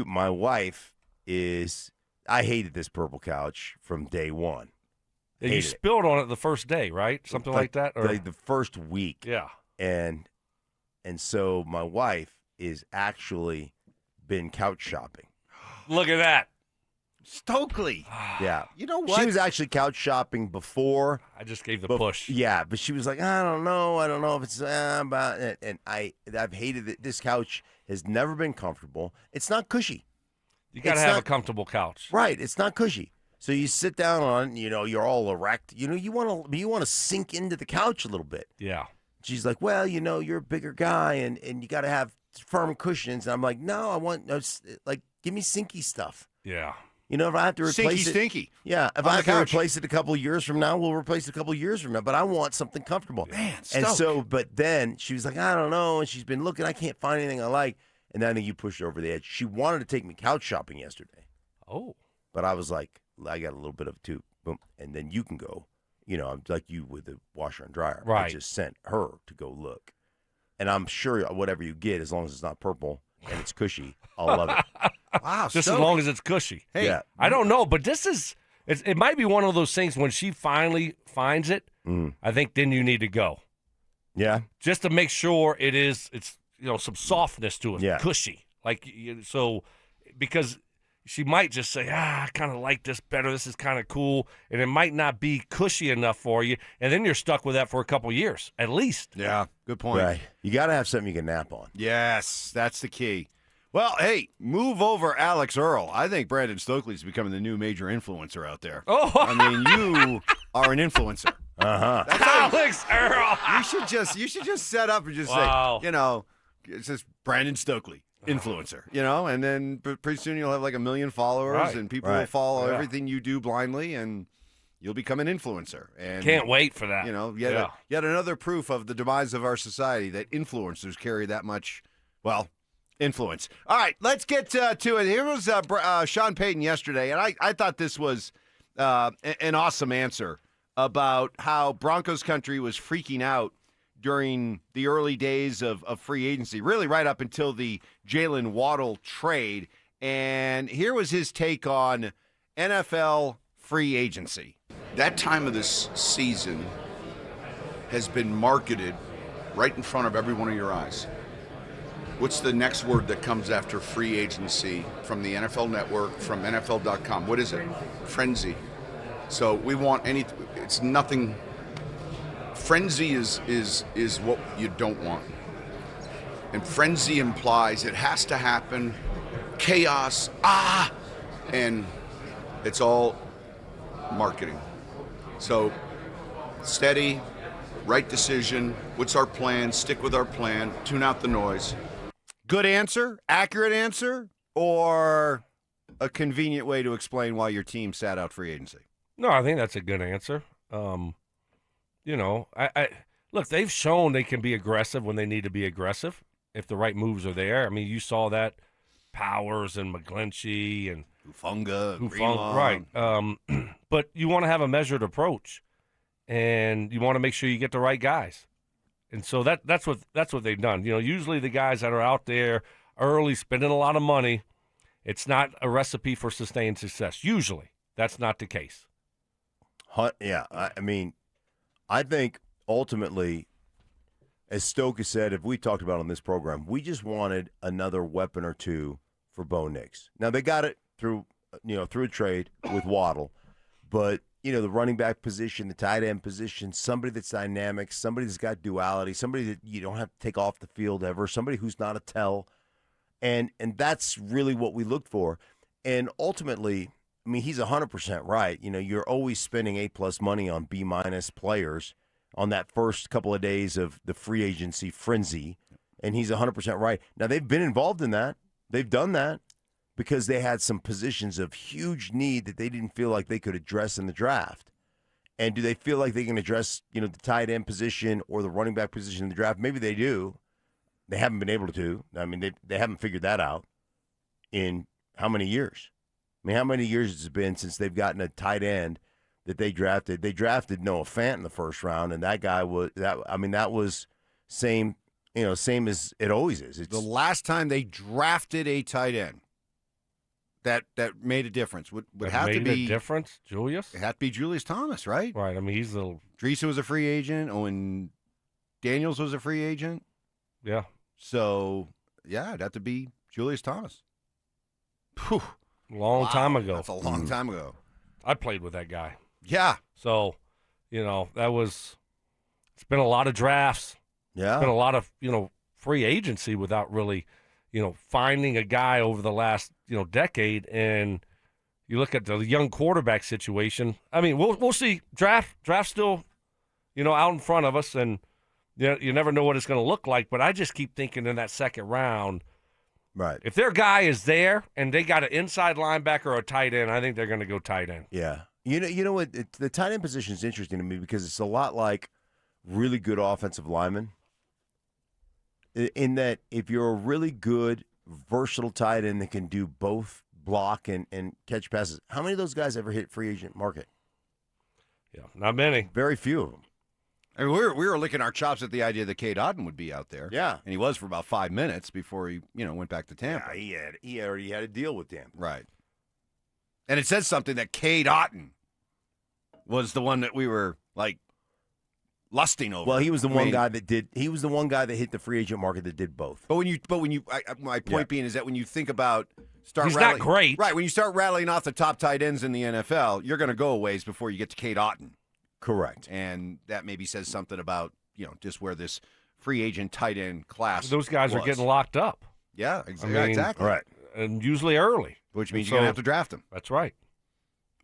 My wife I hated this purple couch from day one. Yeah, you spilled on it the first day, right? Something like that? Or the first week. Yeah. And so my wife is actually been couch shopping. Look at that. Stokely. Yeah. You know what? She was actually couch shopping before. I just gave the push. Yeah, but she was like, I don't know if it's about it. And I've hated it. This couch has never been comfortable. It's not cushy. You got to have a comfortable couch. Right. It's not cushy. So you sit down on, you're all erect. You want to sink into the couch a little bit. Yeah. She's like, well, you're a bigger guy and you got to have firm cushions. And I'm like, no, I want, give me sinky stuff. Yeah. If I have to replace it. Stinky. Yeah. If I have to replace it a couple of years from now, we'll replace it a couple of years from now. But I want something comfortable. Man, and so, but then she was like, I don't know. And she's been looking. I can't find anything I like. And then I think you pushed her over the edge. She wanted to take me couch shopping yesterday. Oh. But I was like, I got a little bit of two. Boom. And then you can go. I'm like you with the washer and dryer. Right. I just sent her to go look. And I'm sure whatever you get, as long as it's not purple and it's cushy, I'll love it. Wow. Just as long as it's cushy. Hey, yeah. I don't know, but it might be one of those things when she finally finds it, I think then you need to go. Yeah. Just to make sure it's some softness to it, Yeah. cushy. Because she might just say, I kind of like this better. This is kind of cool. And it might not be cushy enough for you. And then you're stuck with that for a couple years, at least. Yeah, good point. Right. You got to have something you can nap on. Yes, that's the key. Well, hey, move over Alex Earl. I think Brandon Stokley's becoming the new major influencer out there. Oh. I mean, you are an influencer. Uh-huh. Alex Earl. You should just set up and just Wow. say, it's just Brandon Stokley, influencer, and then pretty soon you'll have like 1 million followers Right. and people will Right. follow Yeah. everything you do blindly and you'll become an influencer. And Can't wait for that. Yet another proof of the demise of our society that influencers carry that much, influence. All right, let's get to it. Here was Sean Payton yesterday, and I thought this was an awesome answer about how Broncos country was freaking out during the early days of free agency, really right up until the Jalen Waddle trade. And here was his take on NFL free agency. That time of this season has been marketed right in front of every one of your eyes. What's the next word that comes after free agency from the NFL Network, from NFL.com? What is it? Frenzy. So we want it's nothing. Frenzy is what you don't want. And frenzy implies it has to happen, chaos, and it's all marketing. So steady, right decision, what's our plan, stick with our plan, tune out the noise. Good answer, accurate answer, or a convenient way to explain why your team sat out free agency? No, I think that's a good answer. I look, they've shown they can be aggressive when they need to be aggressive if the right moves are there. I mean, you saw that Powers and McGlinchey and Hufanga, right. But you want to have a measured approach, and you want to make sure you get the right guys. And so that's what they've done. Usually the guys that are out there early spending a lot of money, it's not a recipe for sustained success. Usually, that's not the case. Yeah, I think ultimately, as Stoke has said, if we talked about on this program, we just wanted another weapon or two for Bo Nix. Now they got it through a trade with Waddle, but the running back position, the tight end position, somebody that's dynamic, somebody that's got duality, somebody that you don't have to take off the field ever, somebody who's not a tell, and that's really what we looked for. And ultimately, I mean, he's 100% right. You know, you're always spending A+ money on B- players on that first couple of days of the free agency frenzy, and he's 100% right. Now, they've been involved in that. They've done that because they had some positions of huge need that they didn't feel like they could address in the draft. And do they feel like they can address, you know, the tight end position or the running back position in the draft? Maybe they do. They haven't been able to. I mean, they haven't figured that out in how many years? I mean, how many years has it been since they've gotten a tight end that they drafted? They drafted Noah Fant in the first round, and that guy was that. I mean, that was same as it always is. It's the last time they drafted a tight end that made a difference would have to be a difference. Julius, it had to be Julius Thomas, right? Right. I mean, he's the Dreesen was a free agent. Owen Daniels was a free agent. Yeah. So yeah, it'd have to be Julius Thomas. Whew. Long time ago. That's a long time ago. I played with that guy. Yeah. So, you know, it's been a lot of drafts. Yeah. It's been a lot of, you know, free agency without really, you know, finding a guy over the last, you know, decade. And you look at the young quarterback situation. I mean, we'll see. Draft still, you know, out in front of us, and you never know what it's going to look like. But I just keep thinking in that second round, right? If their guy is there and they got an inside linebacker or a tight end, I think they're going to go tight end. Yeah. You know what? The tight end position is interesting to me because it's a lot like really good offensive linemen. In that, if you're a really good, versatile tight end that can do both block and catch passes, how many of those guys ever hit free agent market? Yeah, not many. Very few of them. I mean, we were licking our chops at the idea that Cade Otton would be out there. Yeah. And he was for about 5 minutes before he, you know, went back to Tampa. Yeah, he already had a deal with Tampa. Right. And it says something that Cade Otton was the one that we were, like, lusting over. Well, he was the one guy that did. He was the one guy that hit the free agent market that did both. But my point being is that when you think about He's not great. Right, when you start rattling off the top tight ends in the NFL, you're going to go a ways before you get to Cade Otton. Correct. And that maybe says something about, you know, just where this free agent tight end class Those guys was. are getting locked up. Yeah, I exactly. mean, exactly. Right. And usually early. Which means you're going to have to draft them. That's right.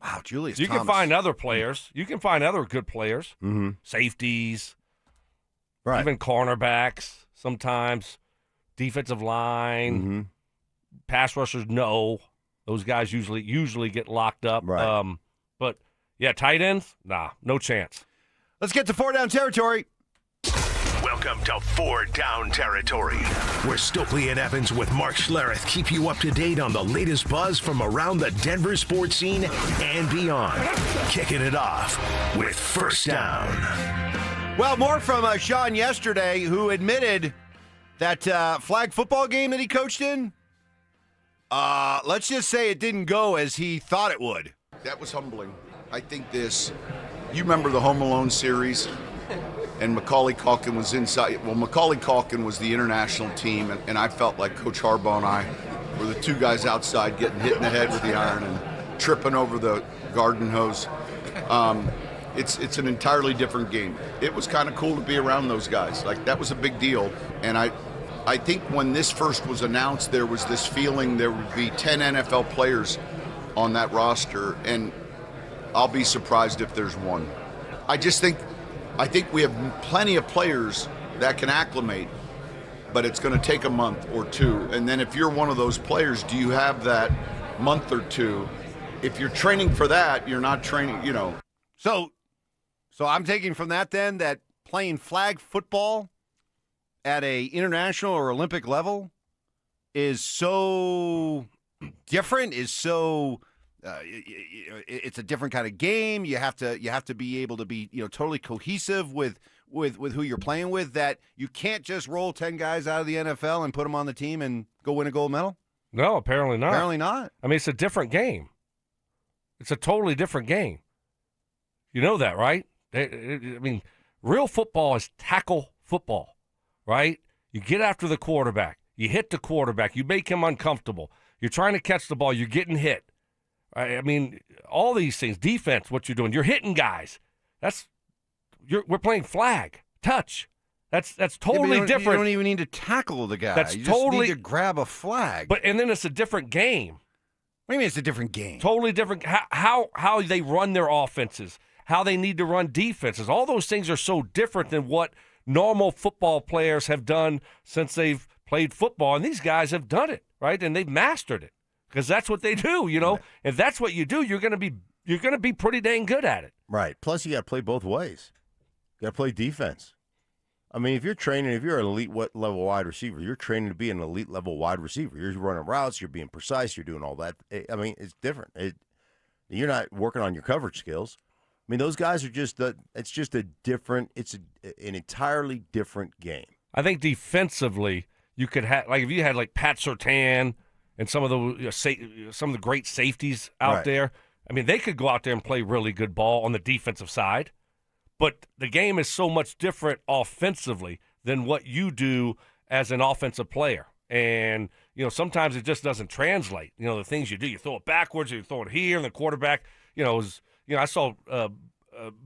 Wow, Julius You Thomas. can find other players. You can find other good players. Mm-hmm. Safeties. Right. Even cornerbacks sometimes. Defensive line. Mm-hmm. Pass rushers, no. Those guys usually get locked up. Right. But, yeah, tight ends, nah, no chance. Let's get to 4 down territory. Welcome to 4 Down Territory, where Stokley and Evans with Mark Schlereth keep you up to date on the latest buzz from around the Denver sports scene and beyond. Kicking it off with First Down. Well, more from Sean yesterday, who admitted that flag football game that he coached in, let's just say it didn't go as he thought it would. That was humbling. I think you remember the Home Alone series? And Macaulay Culkin was inside. Well, Macaulay Culkin was the international team, and I felt like Coach Harbaugh and I were the two guys outside getting hit in the head with the iron and tripping over the garden hose. It's an entirely different game. It was kind of cool to be around those guys. Like, that was a big deal. And I think when this first was announced, there was this feeling there would be 10 NFL players on that roster, and I'll be surprised if there's one. I think we have plenty of players that can acclimate, but it's going to take a month or two. And then if you're one of those players, do you have that month or two? If you're training for that, you're not training, you know. So I'm taking from that then that playing flag football at a international or Olympic level is so different, is so it's a different kind of game. You have to be able to be, you know, totally cohesive with who you're playing with, that you can't just roll 10 guys out of the NFL and put them on the team and go win a gold medal. No, apparently not. Apparently not. I mean, it's a different game. It's a totally different game. You know that, right? I mean, real football is tackle football, right? You get after the quarterback. You hit the quarterback. You make him uncomfortable. You're trying to catch the ball. You're getting hit. I mean, all these things. Defense, what you're doing. You're hitting guys. We're playing flag, touch. That's totally different. You don't even need to tackle the guy. That's you totally just need to grab a flag. And then it's a different game. What do you mean it's a different game? Totally different. How they run their offenses, how they need to run defenses. All those things are so different than what normal football players have done since they've played football. And these guys have done it, right? And they've mastered it because that's what they do, you know. Right. If that's what you do, you're going to be pretty dang good at it. Right. Plus, you got to play both ways. You got to play defense. I mean, if you're an elite level wide receiver, you're training to be an elite level wide receiver. You're running routes, you're being precise, you're doing all that. I mean, it's different. You're not working on your coverage skills. I mean, those guys are just it's just a different. It's an entirely different game. I think defensively, you could have if you had Pat Surtain and some of the great safeties out there. I mean, they could go out there and play really good ball on the defensive side. But the game is so much different offensively than what you do as an offensive player. And, sometimes it just doesn't translate. The things you do, you throw it backwards or you throw it here, and the quarterback, I saw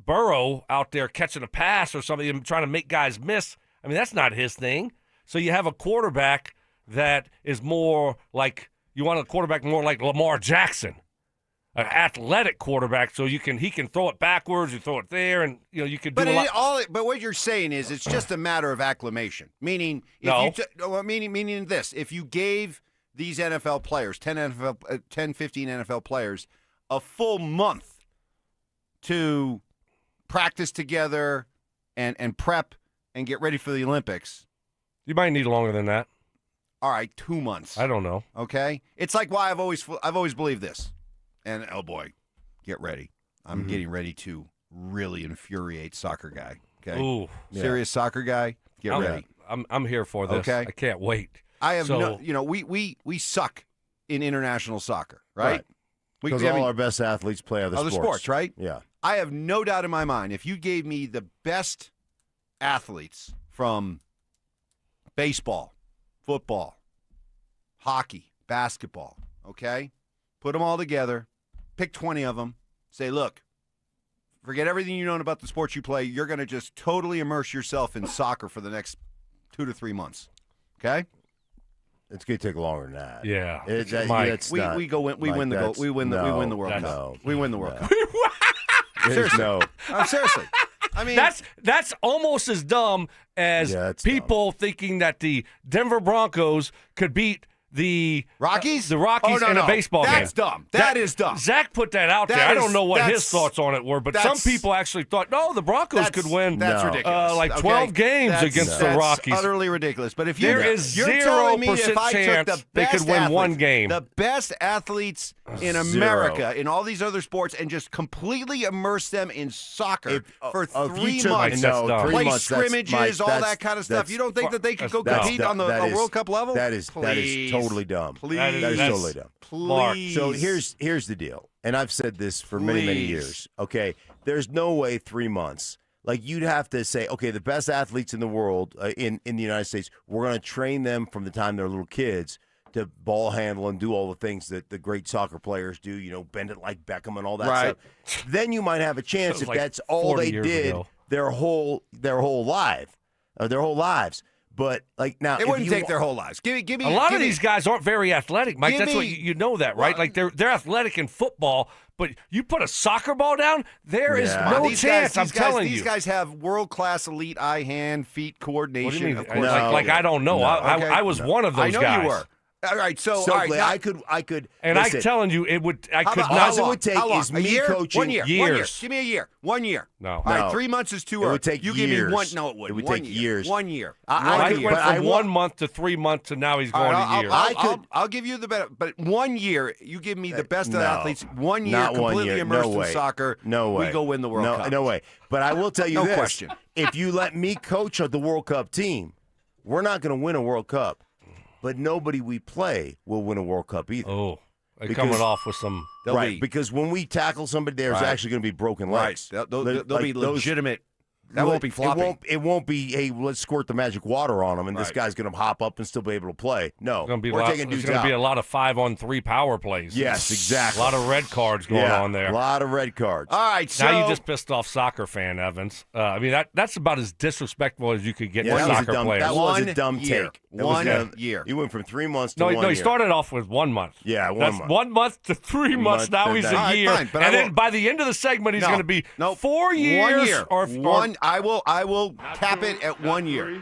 Burrow out there catching a pass or something and trying to make guys miss. I mean, that's not his thing. So you have a quarterback that is more like – you want a quarterback more like Lamar Jackson. An athletic quarterback, so he can throw it backwards, you throw it there, and you could do a lot. But what you're saying is it's just a matter of acclimation. Meaning, meaning this: if you gave these NFL players, 10, 15 NFL players, a full month to practice together and prep and get ready for the Olympics, you might need longer than that. All right, 2 months. I don't know. Okay, it's like why I've always believed this. And, oh, boy, get ready. I'm getting ready to really infuriate soccer guy. Okay? Ooh. Serious soccer guy, get ready. I'm here for this. Okay? I can't wait. I have we suck in international soccer, right? Because all our best athletes play other sports, right? Yeah. I have no doubt in my mind, if you gave me the best athletes from baseball, football, hockey, basketball, okay? Put them all together. Pick 20 of them. Say, look, forget everything you know about the sports you play. You're going to just totally immerse yourself in soccer for the next 2 to 3 months. Okay? It's going to take longer than that. Yeah. We win the World Cup. We win the World Cup. Seriously. No. Seriously. I mean, that's almost as dumb as people thinking that the Denver Broncos could beat the Rockies? In a baseball game. That's dumb. That is dumb. Zach put that out there. I don't know what his thoughts on it were, but some people actually thought, no, the Broncos could win that's ridiculous. 12 games against the Rockies. That's utterly ridiculous. But if there is 0% chance they could win one game. The best athletes in America, in all these other sports, and just completely immerse them in soccer for 3 months. Play scrimmages, all that kind of stuff. You don't think that they could go compete on the World Cup level? That is totally dumb. Please. That is totally dumb. Please. So here's the deal, and I've said this for many years. Okay, there's no way 3 months. Like, you'd have to say, okay, the best athletes in the world in the United States, we're going to train them from the time they're little kids to ball handle and do all the things that the great soccer players do. Bend it like Beckham and all that stuff. Then you might have a chance if that's all they did their whole lives. But now, it wouldn't take their whole lives. Give me. A lot of these guys aren't very athletic, Mike. That's what you know that, right? Like they're athletic in football, but you put a soccer ball down, there is no chance. I'm telling you, these guys have world-class elite eye-hand feet coordination. What do you mean? I don't know. I was one of those guys. I know you were. All right, so I could, and I'm telling you, it would. I could not. All it would take is me coaching. 1 year. Years. Give me a year. 1 year. No. All right, 3 months is too early. It would take you years. Give me one. No, it wouldn't. It would take years. 1 year. I went from 1 month to 3 months, and now he's going to years. I'll give you the better, but 1 year, you give me the best of athletes. 1 year, completely immersed in soccer. No way. We go win the World Cup. No way. But I will tell you this. No question. If you let me coach the World Cup team, we're not going to win a World Cup. But nobody we play will win a World Cup either. Oh, they're coming off with some... Because when we tackle somebody, there's actually going to be broken legs. Right. They'll be legitimate That won't be floppy. It won't be, hey, let's squirt the magic water on him, and this Right. guy's going to hop up and still be able to play. No, It's going we're taking to dudes out. be a lot of 5-on-3 power plays. Yes, exactly. A lot of red cards going on there. A lot of red cards. All right, so now you just pissed off soccer fan Evans. I mean that's about as disrespectful as you could get to that soccer was players. That was a dumb year. take. That One was year. You went from 3 months to No, 1 no, year. he started off with 1 month. Yeah, 1 That's month. 1 month to 3 months. Now he's a year, fine, but and I then will- by the end of the segment, he's No, going to be no, 4 years. 1 year. Or I will cap it at 1 year.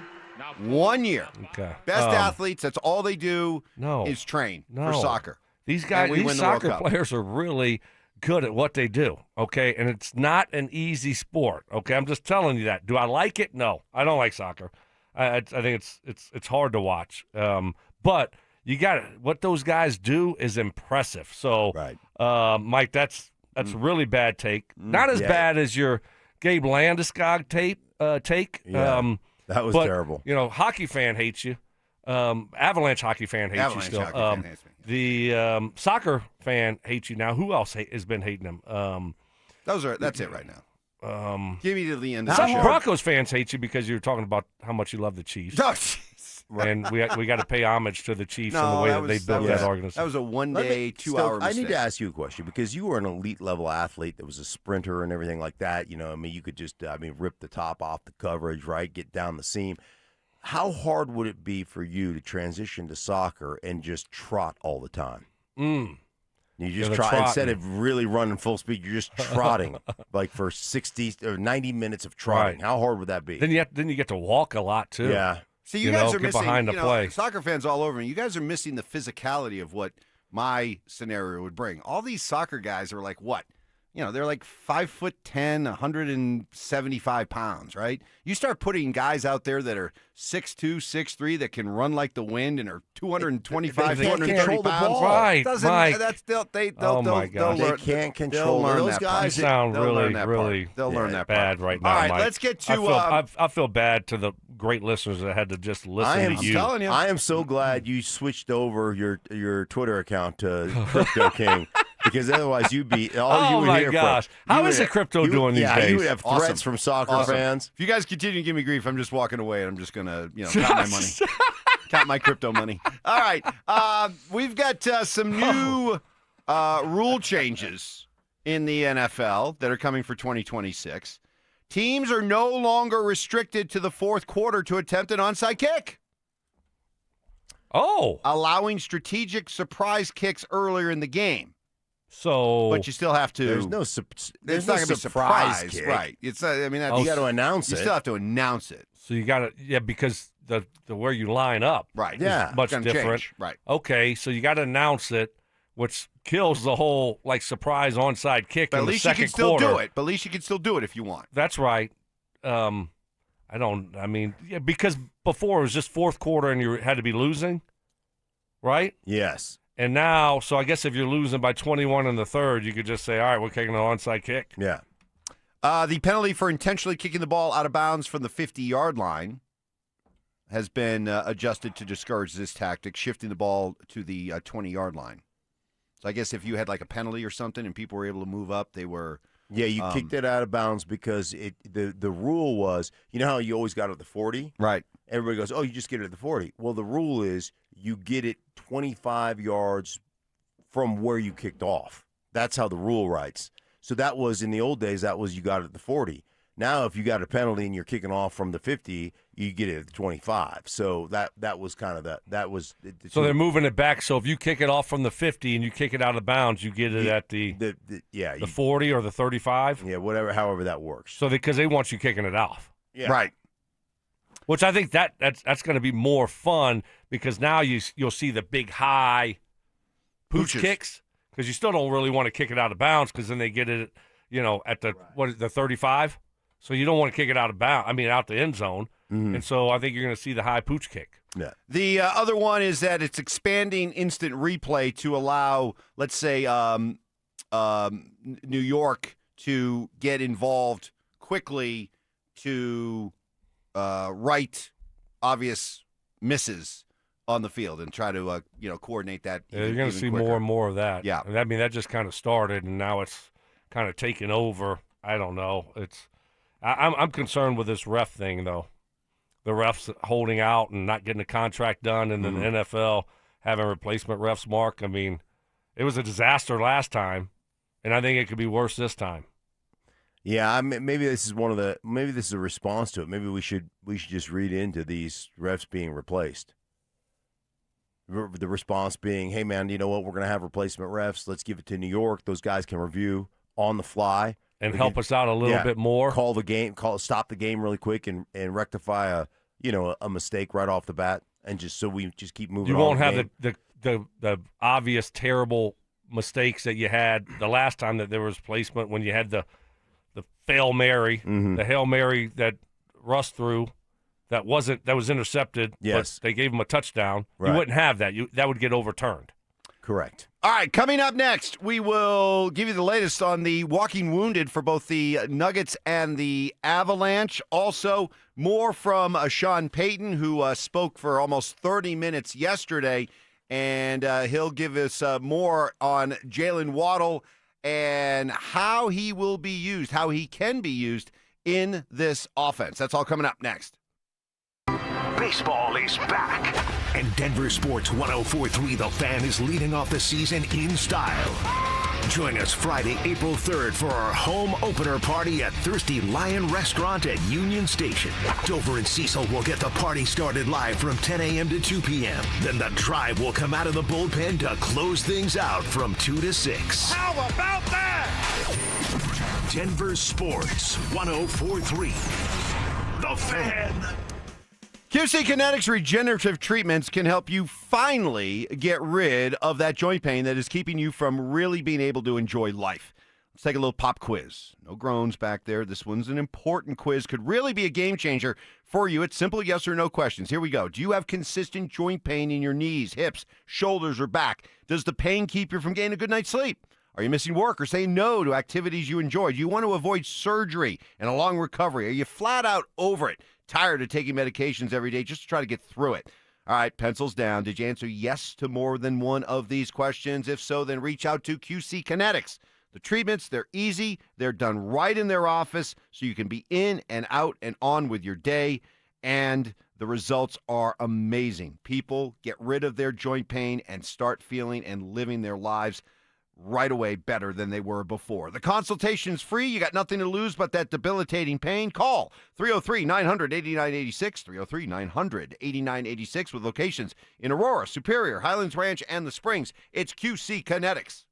1 year. Okay. Best athletes. That's all they do. No. Is train No. for soccer. These guys, And we these win the World soccer Cup. players are really good at what they do. Okay, and it's not an easy sport. Okay, I'm just telling you that. Do I like it? No, I don't like soccer. I think it's hard to watch. But you got what those guys do is impressive. So, Mike, that's a really bad take. Not as bad as your Gabe Landeskog take. Yeah, that was but, terrible. You know, hockey fan hates you. Avalanche hockey fan hates Avalanche you still. hockey fan hates me. The soccer fan hates you now. Who else has been hating him? That's it right now. Give me to the end of Some the show. Broncos fans hate you because you're talking about how much you love the Chiefs. Oh, jeez. And we got to pay homage to the Chiefs and No, the way that that they was- built that that was- organization. That was a 1 day, 2 hour I mistake. need to ask you a question because you were an elite level athlete that was a sprinter and everything like that. You know, I mean, you could just, rip the top off the coverage, right? Get down the seam. How hard would it be for you to transition to soccer and just trot all the time? You just the trot trotting. instead of really running full speed. You're just trotting like for 60 or 90 minutes of trotting. Right. How hard would that be? Then you get to walk a lot too. Yeah. See, you guys are get missing, behind the play. soccer fans all over me. You guys are missing the physicality of what my scenario would bring. All these soccer guys are like what? They're like 5'10", 175 pounds, right? You start putting guys out there that are 6'2", 6'3", that can run like the wind and are 225, They can't 230 control the pounds. ball. Right, Doesn't, Mike. That's they'll Oh, my gosh. They can't control learn those that guys. You sound They'll really, learn that part. really They'll learn that bad part. right now, All right, Mike. let's get to. I feel bad to the great listeners that had to just listen to you. telling you. I am so glad you switched over your Twitter account to Crypto King. Because otherwise you'd be all you Oh would my hear gosh! from. How is the crypto doing these days? you would have threats Awesome. from soccer Awesome. fans. If you guys continue to give me grief, I'm just walking away and I'm just gonna, count my money, count my crypto money. All right, we've got some new rule changes in the NFL that are coming for 2026. Teams are no longer restricted to the fourth quarter to attempt an onside kick. Oh, allowing strategic surprise kicks earlier in the game. So, but you still have to. There's no It's no not going to be surprise surprise, kick. right? It's. I mean, You got to announce You it. still have to announce it. So you got to, because the where you line up, Right. Yeah. is much It's gonna different. change. Right. Okay, so you got to announce it, which kills the whole surprise onside kick But in at the least you second can still quarter. do it. But at least you can still do it if you want. That's right. Because before it was just fourth quarter and you had to be losing, right? Yes. And now, so I guess if you're losing by 21 in the third, you could just say, all right, we're kicking an onside kick. Yeah. The penalty for intentionally kicking the ball out of bounds from the 50-yard line has been adjusted to discourage this tactic, shifting the ball to the 20-yard line. So I guess if you had like a penalty or something and people were able to move up, they were. Yeah, you kicked it out of bounds because the rule was, you know how you always got it at the 40? Right. Everybody goes, oh, you just get it at the 40. Well, the rule is you get it 25 yards from where you kicked off. That's how the rule writes. So that was, in the old days, that was you got it at the 40. Now, if you got a penalty and you're kicking off from the 50, you get it at the 25. So that was kind of that was. So they're moving it back. So if you kick it off from the 50 and you kick it out of bounds, you get it at the 40 or the 35? Yeah, however that works. So because they want you kicking it off. Yeah. Right. Which I think that's going to be more fun because now you'll see the big high pooch Pooches. kicks because you still don't really want to kick it out of bounds because then they get it, at the 35. So you don't want to kick it out of bounds. I mean, out the end zone. Mm-hmm. And so I think you're going to see the high pooch kick. Yeah. The other one is that it's expanding instant replay to allow, let's say, New York to get involved quickly to right obvious misses on the field and try to coordinate that. Yeah, you're going to see more and more of that. Yeah. And that just kind of started, and now it's kind of taken over. I don't know. I'm concerned with this ref thing, though. The refs holding out and not getting a contract done, and then the NFL having replacement refs, Mark. I mean, it was a disaster last time, and I think it could be worse this time. Yeah, maybe this is a response to it. Maybe we should just read into these refs being replaced. The response being, hey, man, you know what? We're going to have replacement refs. Let's give it to New York. Those guys can review on the fly. And help us out a little bit more. Call the game, stop the game really quick and rectify a mistake right off the bat, and just so we just keep moving on. You won't have the obvious terrible mistakes that you had the last time that there was placement, when you had the Hail Mary, the Hail Mary that Russ threw that was intercepted, yes, but they gave him a touchdown. Right. You wouldn't have that. That would get overturned. Correct. All right, coming up next, we will give you the latest on the walking wounded for both the Nuggets and the Avalanche. Also, more from Sean Payton, who spoke for almost 30 minutes yesterday, and he'll give us more on Jalen Waddle and how he will be used, how he can be used in this offense. That's all coming up next. Baseball is back, and Denver Sports 104.3 The Fan is leading off the season in style. Join us Friday, April 3rd for our home opener party at Thirsty Lion Restaurant at Union Station. Dover and Cecil will get the party started live from 10 a.m. to 2 p.m. Then the Tribe will come out of the bullpen to close things out from 2 to 6. How about that? Denver Sports 104.3 The Fan. QC Kinetics Regenerative Treatments can help you finally get rid of that joint pain that is keeping you from really being able to enjoy life. Let's take a little pop quiz. No groans back there. This one's an important quiz. Could really be a game changer for you. It's simple yes or no questions. Here we go. Do you have consistent joint pain in your knees, hips, shoulders, or back? Does the pain keep you from getting a good night's sleep? Are you missing work or saying no to activities you enjoy? Do you want to avoid surgery and a long recovery? Are you flat out over it? Tired of taking medications every day just to try to get through it? All right, pencils down. Did you answer yes to more than one of these questions? If so, then reach out to QC Kinetics. The treatments, they're easy. They're done right in their office, so you can be in and out and on with your day, and the results are amazing. People get rid of their joint pain and start feeling and living their lives right away better than they were before. The consultation's free. You got nothing to lose but that debilitating pain. Call 303-900-8986, 303-900-8986 with locations in Aurora, Superior, Highlands Ranch, and the Springs. It's QC Kinetics.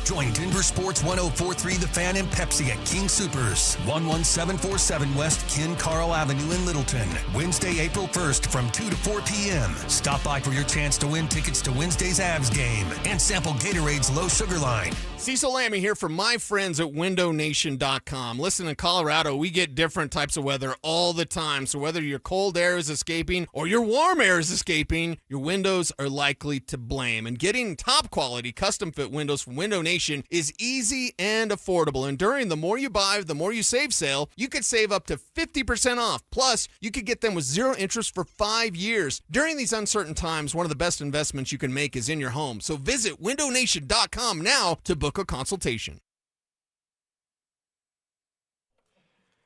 Join Denver Sports 104.3 The Fan and Pepsi at King Soopers, 11747 West Ken Carl Avenue in Littleton. Wednesday, April 1st from 2 to 4 p.m. Stop by for your chance to win tickets to Wednesday's Avs game and sample Gatorade's low sugar line. Cecil Lammy here from my friends at windownation.com. Listen, in Colorado, we get different types of weather all the time. So whether your cold air is escaping or your warm air is escaping, your windows are likely to blame. And getting top quality custom fit windows from Window Nation is easy and affordable. And during the More You Buy, the More You Save sale, you could save up to 50% off. Plus, you could get them with zero interest for 5 years. During these uncertain times, one of the best investments you can make is in your home. So visit windownation.com now to book a consultation.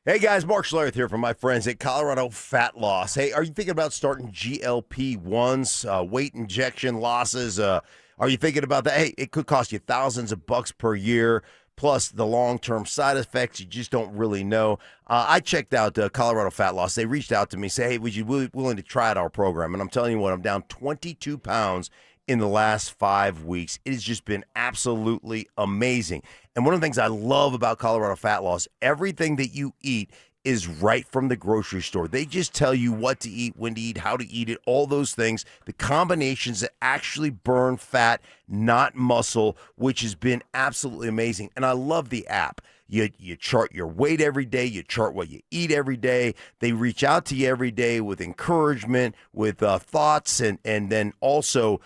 Hey guys, Mark Schlereth here from my friends at Colorado Fat Loss. Hey, are you thinking about starting GLP-1s, weight injection losses? Are you thinking about that? Hey, it could cost you thousands of bucks per year, plus the long-term side effects you just don't really know. I checked out Colorado Fat Loss. They reached out to me, say, hey, would you be willing to try out our program? And I'm telling you what, I'm down 22 pounds in the last 5 weeks. It has just been absolutely amazing. And one of the things I love about Colorado Fat Loss, everything that you eat is right from the grocery store. They just tell you what to eat, when to eat, how to eat it, all those things. The combinations that actually burn fat, not muscle, which has been absolutely amazing. And I love the app. You chart your weight every day. You chart what you eat every day. They reach out to you every day with encouragement, with thoughts, and then also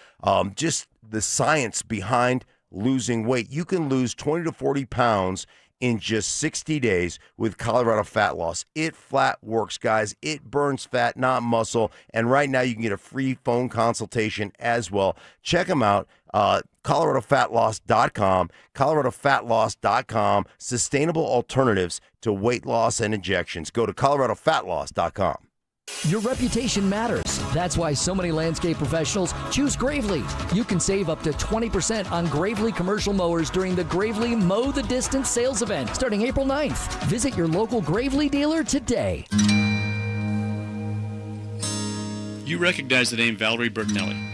just the science behind losing weight. You can lose 20 to 40 pounds in just 60 days with Colorado Fat Loss. It flat works, guys. It burns fat, not muscle. And right now you can get a free phone consultation as well. Check them out. ColoradoFatLoss.com. ColoradoFatLoss.com. Sustainable alternatives to weight loss and injections. Go to ColoradoFatLoss.com. Your reputation matters. That's why so many landscape professionals choose Gravely. You can save up to 20% on Gravely commercial mowers during the Gravely Mow the Distance sales event starting April 9th. Visit your local Gravely dealer today. You recognize the name Valerie Bertinelli.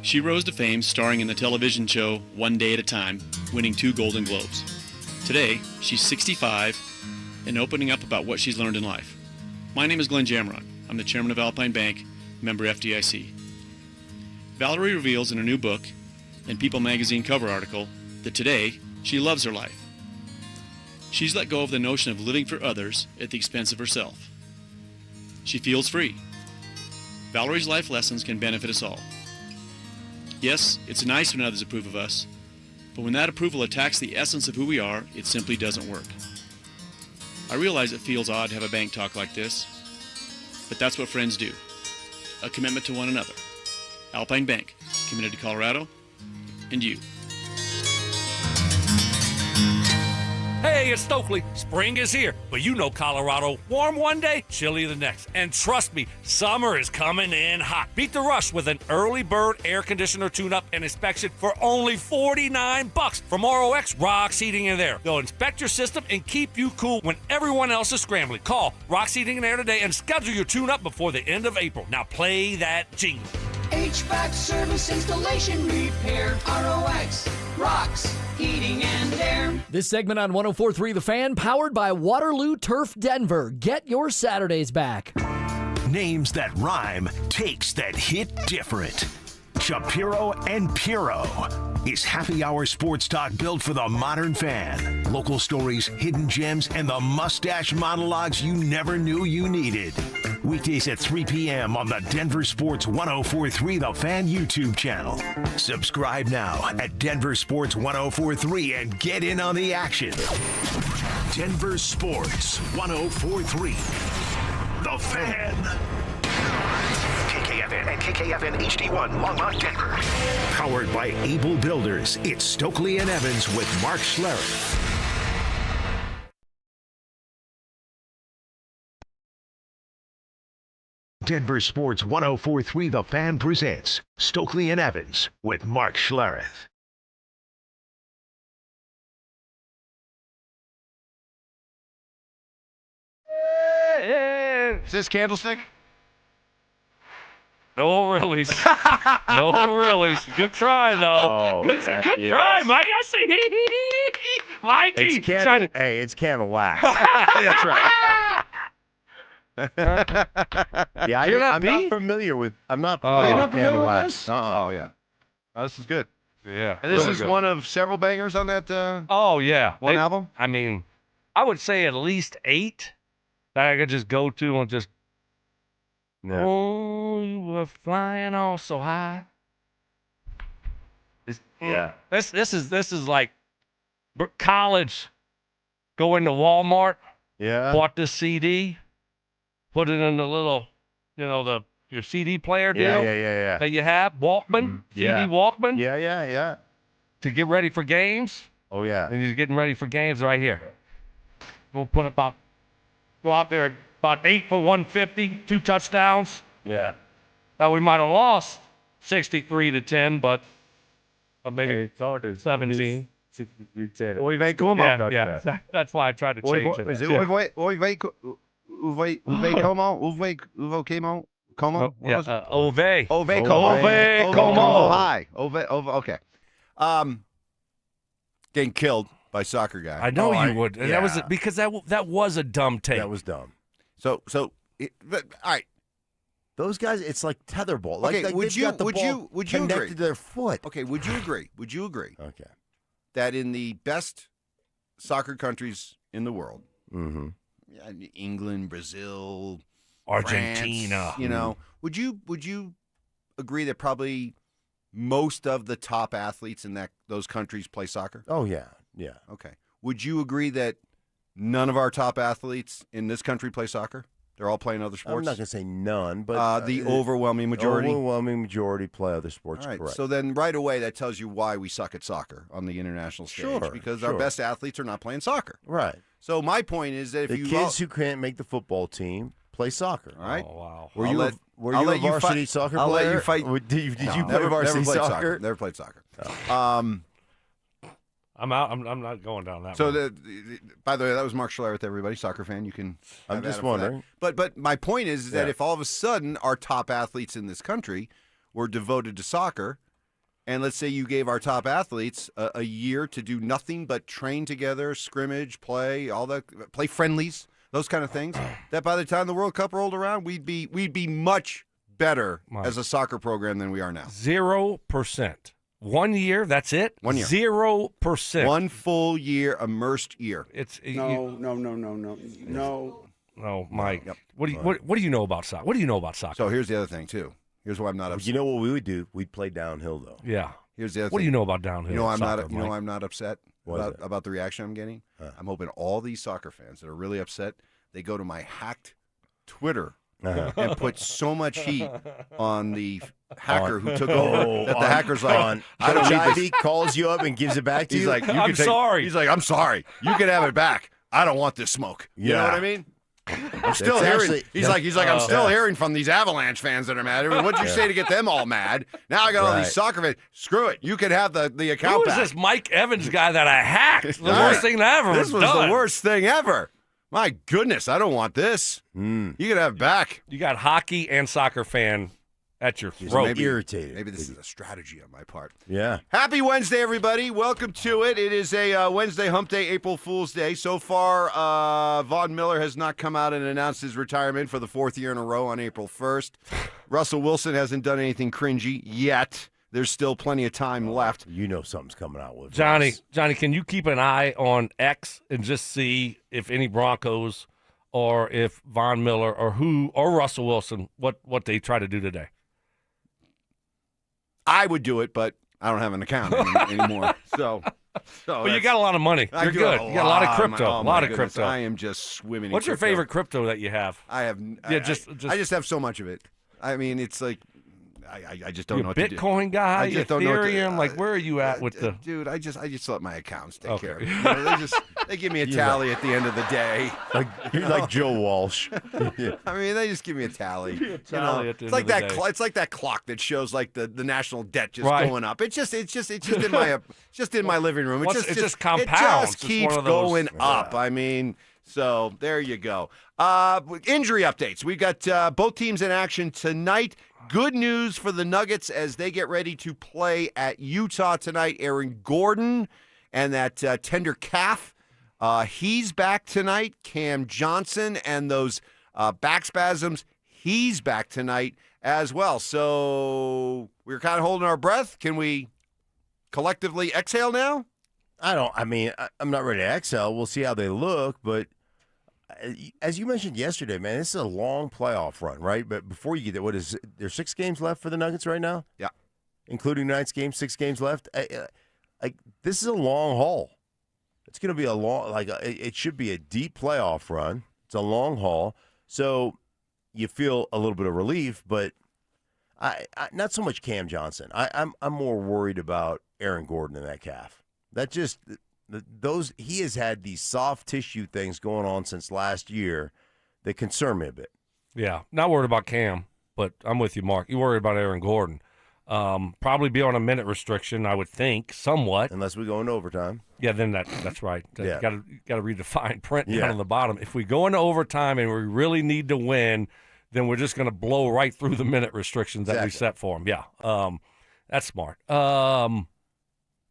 She rose to fame starring in the television show One Day at a Time, winning 2 Golden Globes. Today, she's 65 and opening up about what she's learned in life. My name is Glenn Jamron. I'm the chairman of Alpine Bank, member FDIC. Valerie reveals in her new book and People magazine cover article that today she loves her life. She's let go of the notion of living for others at the expense of herself. She feels free. Valerie's life lessons can benefit us all. Yes, it's nice when others approve of us, but when that approval attacks the essence of who we are, it simply doesn't work. I realize it feels odd to have a bank talk like this, but that's what friends do. A commitment to one another. Alpine Bank, committed to Colorado and you. Hey, it's Stokley. Spring is here, but you know Colorado. Warm one day, chilly the next. And trust me, summer is coming in hot. Beat the rush with an early bird air conditioner tune-up and inspection for only $49 from ROX Rocks Heating and Air. They'll inspect your system and keep you cool when everyone else is scrambling. Call Rocks Heating and Air today and schedule your tune-up before the end of April. Now play that jingle. HVAC service, installation, repair, ROX, Rocks, Heating and Air. This segment on 104.3 The Fan, powered by Waterloo Turf Denver. Get your Saturdays back. Names that rhyme, takes that hit different. Shapiro and Piro is happy hour sports talk built for the modern fan. Local stories, hidden gems, and the mustache monologues you never knew you needed. Weekdays at 3 p.m. on the Denver Sports 104.3 The Fan YouTube channel. Subscribe now at Denver Sports 104.3 and get in on the action. Denver Sports 104.3 The Fan. KKFN and KKFN HD1 Longmont, Denver. Powered by Able Builders, it's Stokley and Evans with Mark Schlereth. Denver Sports 104.3 The Fan presents Stokley and Evans with Mark Schlereth. Is this Candlestick? No release. No release. Good try, though. Good try, Mike. I see. Mikey. Hey, it's Candlelax. That's right. Yeah, I'm not familiar with. I'm not familiar with Candlelax. Oh yeah. Oh, this is good. Yeah. And this really is good. one of several bangers on that. Oh yeah. One album. I mean, I would say at least 8 that I could just go to and just. Yeah. Oh, you were flying all so high. Yeah. This is like college. Going to Walmart. Yeah. Bought this CD. Put it in the little, your CD player deal. Yeah. That you have Walkman. CD Walkman. Yeah. To get ready for games. Oh yeah. And he's getting ready for games right here. We'll go out there about 8 for 150, 2 touchdowns. Yeah. Now we might have lost 63-10, but maybe 17. Yeah. That's why I tried to change it. Is it Uwe Como? Yeah. Ove Como. Hi. Ove. Okay. Getting killed by soccer guy. I know you would. And that was because that was a dumb take. That was dumb. All right. Those guys, it's like tetherball. Okay, like would you agree? connected to their foot? Okay, would you agree? Okay. That in the best soccer countries in the world, Mm-hmm. England, Brazil, Argentina, France, would you agree that probably most of the top athletes in those countries play soccer? Oh yeah. Okay. would you agree that none of our top athletes in this country play soccer? They're all playing other sports? I'm not going to say none, but the overwhelming majority? Overwhelming majority play other sports, All right, correct. so then right away that tells you why we suck at soccer on the international stage. Sure, because our best athletes are not playing soccer. Right. So my point is that if the you kids who can't make the football team play soccer. All right. Oh, wow. Were you a varsity soccer player? I'll let you fight. Did you play never varsity played soccer? Never played soccer. I'm out. I'm not going down that. So, road. by the way, that was Mark Schlereth, everybody, soccer fan. You can. I'm have just at it for that. wondering. But my point is that Yeah. if all of a sudden our top athletes in this country were devoted to soccer, and let's say you gave our top athletes a year to do nothing but train together, scrimmage, play, play friendlies, those kind of things, that by the time the World Cup rolled around, we'd be much better as a soccer program than we are now. 0%. 1 year, that's it? 1 year. 0%. 1 full year, immersed year. It's No, Mike. Yep. What do you know about soccer? What do you know about soccer? So here's the other thing too. Here's why I'm not upset. You know what we would do? We'd play downhill, though. Yeah. Here's the other What do thing. you know about downhill? You know, soccer, you know, Mike? I'm not upset about the reaction I'm getting. I'm hoping all these soccer fans that are really upset, they go to my hacked Twitter and put so much heat on the hacker who took over. That the hacker's like, I don't need this. calls you up and gives it back to He's you. like, I'm sorry. He's like, I'm sorry. You can have it back. I don't want this smoke. You know what I mean? I'm still hearing. He's like, I'm still hearing from these Avalanche fans that are mad. What'd you say to get them all mad? Now I got all these soccer fans. Screw it. You can have the account Who back. is this Mike Evans guy that I hacked? The worst thing I ever This was done. the worst thing ever. My goodness, I don't want this. You can have it back. You got hockey and soccer fan at your throat. Maybe irritated. Maybe this is a strategy on my part. Yeah. Happy Wednesday, everybody. Welcome to it. It is a Wednesday hump day, April Fool's Day. So far, Von Miller has not come out and announced his retirement for the 4th year in a row on April 1st. Russell Wilson hasn't done anything cringy yet. There's still plenty of time left. You know something's coming out with Johnny, can you keep an eye on X and just see if any Broncos or if Von Miller or Russell Wilson, what they try to do today? I would do it, but I don't have an account anymore. So Well, you got a lot of money. I You're do good. a You got a lot of lot, crypto. oh A my lot of goodness, crypto. I am just swimming in What's your crypto. favorite crypto that you have? I have. Yeah, I just have so much of it. I mean, it's like I just don't You know a what to do. Bitcoin guy, I just don't know what to- Ethereum. Like, where are you at with the? Dude, I just let my accounts take Okay. care of it. You know, they give me a tally at the end of the day. You're like Joe Walsh. I mean, they just give me a tally. Tally at the it's end like of the that. day. It's like that clock that shows like the national debt just Right. going up. It's just in my living room. Well, It it just It compounds. just It's keeps one of those- going up. I mean, so there you go. Injury updates. We got both teams in action tonight. Good news for the Nuggets as they get ready to play at Utah tonight. Aaron Gordon and that tender calf. He's back tonight. Cam Johnson and those back spasms. He's back tonight as well. So we're kind of holding our breath. Can we collectively exhale now? I'm not ready to exhale. We'll see how they look, but as you mentioned yesterday, man, this is a long playoff run, right? But before you get there, there's 6 games left for the Nuggets right now? Yeah. Including tonight's game, 6 games left. This is a long haul. It's going to be it should be a deep playoff run. It's a long haul. So you feel a little bit of relief, but I not so much Cam Johnson. I'm more worried about Aaron Gordon and that calf. That just he has had these soft tissue things going on since last year that concern me a bit. Yeah, not worried about Cam, but I'm with you, Mark. You worried about Aaron Gordon. Probably be on a minute restriction, I would think, somewhat. Unless we go into overtime. Yeah, then that's right. Yeah. You got to read the fine print Yeah. down on the bottom. If we go into overtime and we really need to win, then we're just going to blow right through the minute restrictions that we set for him. Yeah, that's smart.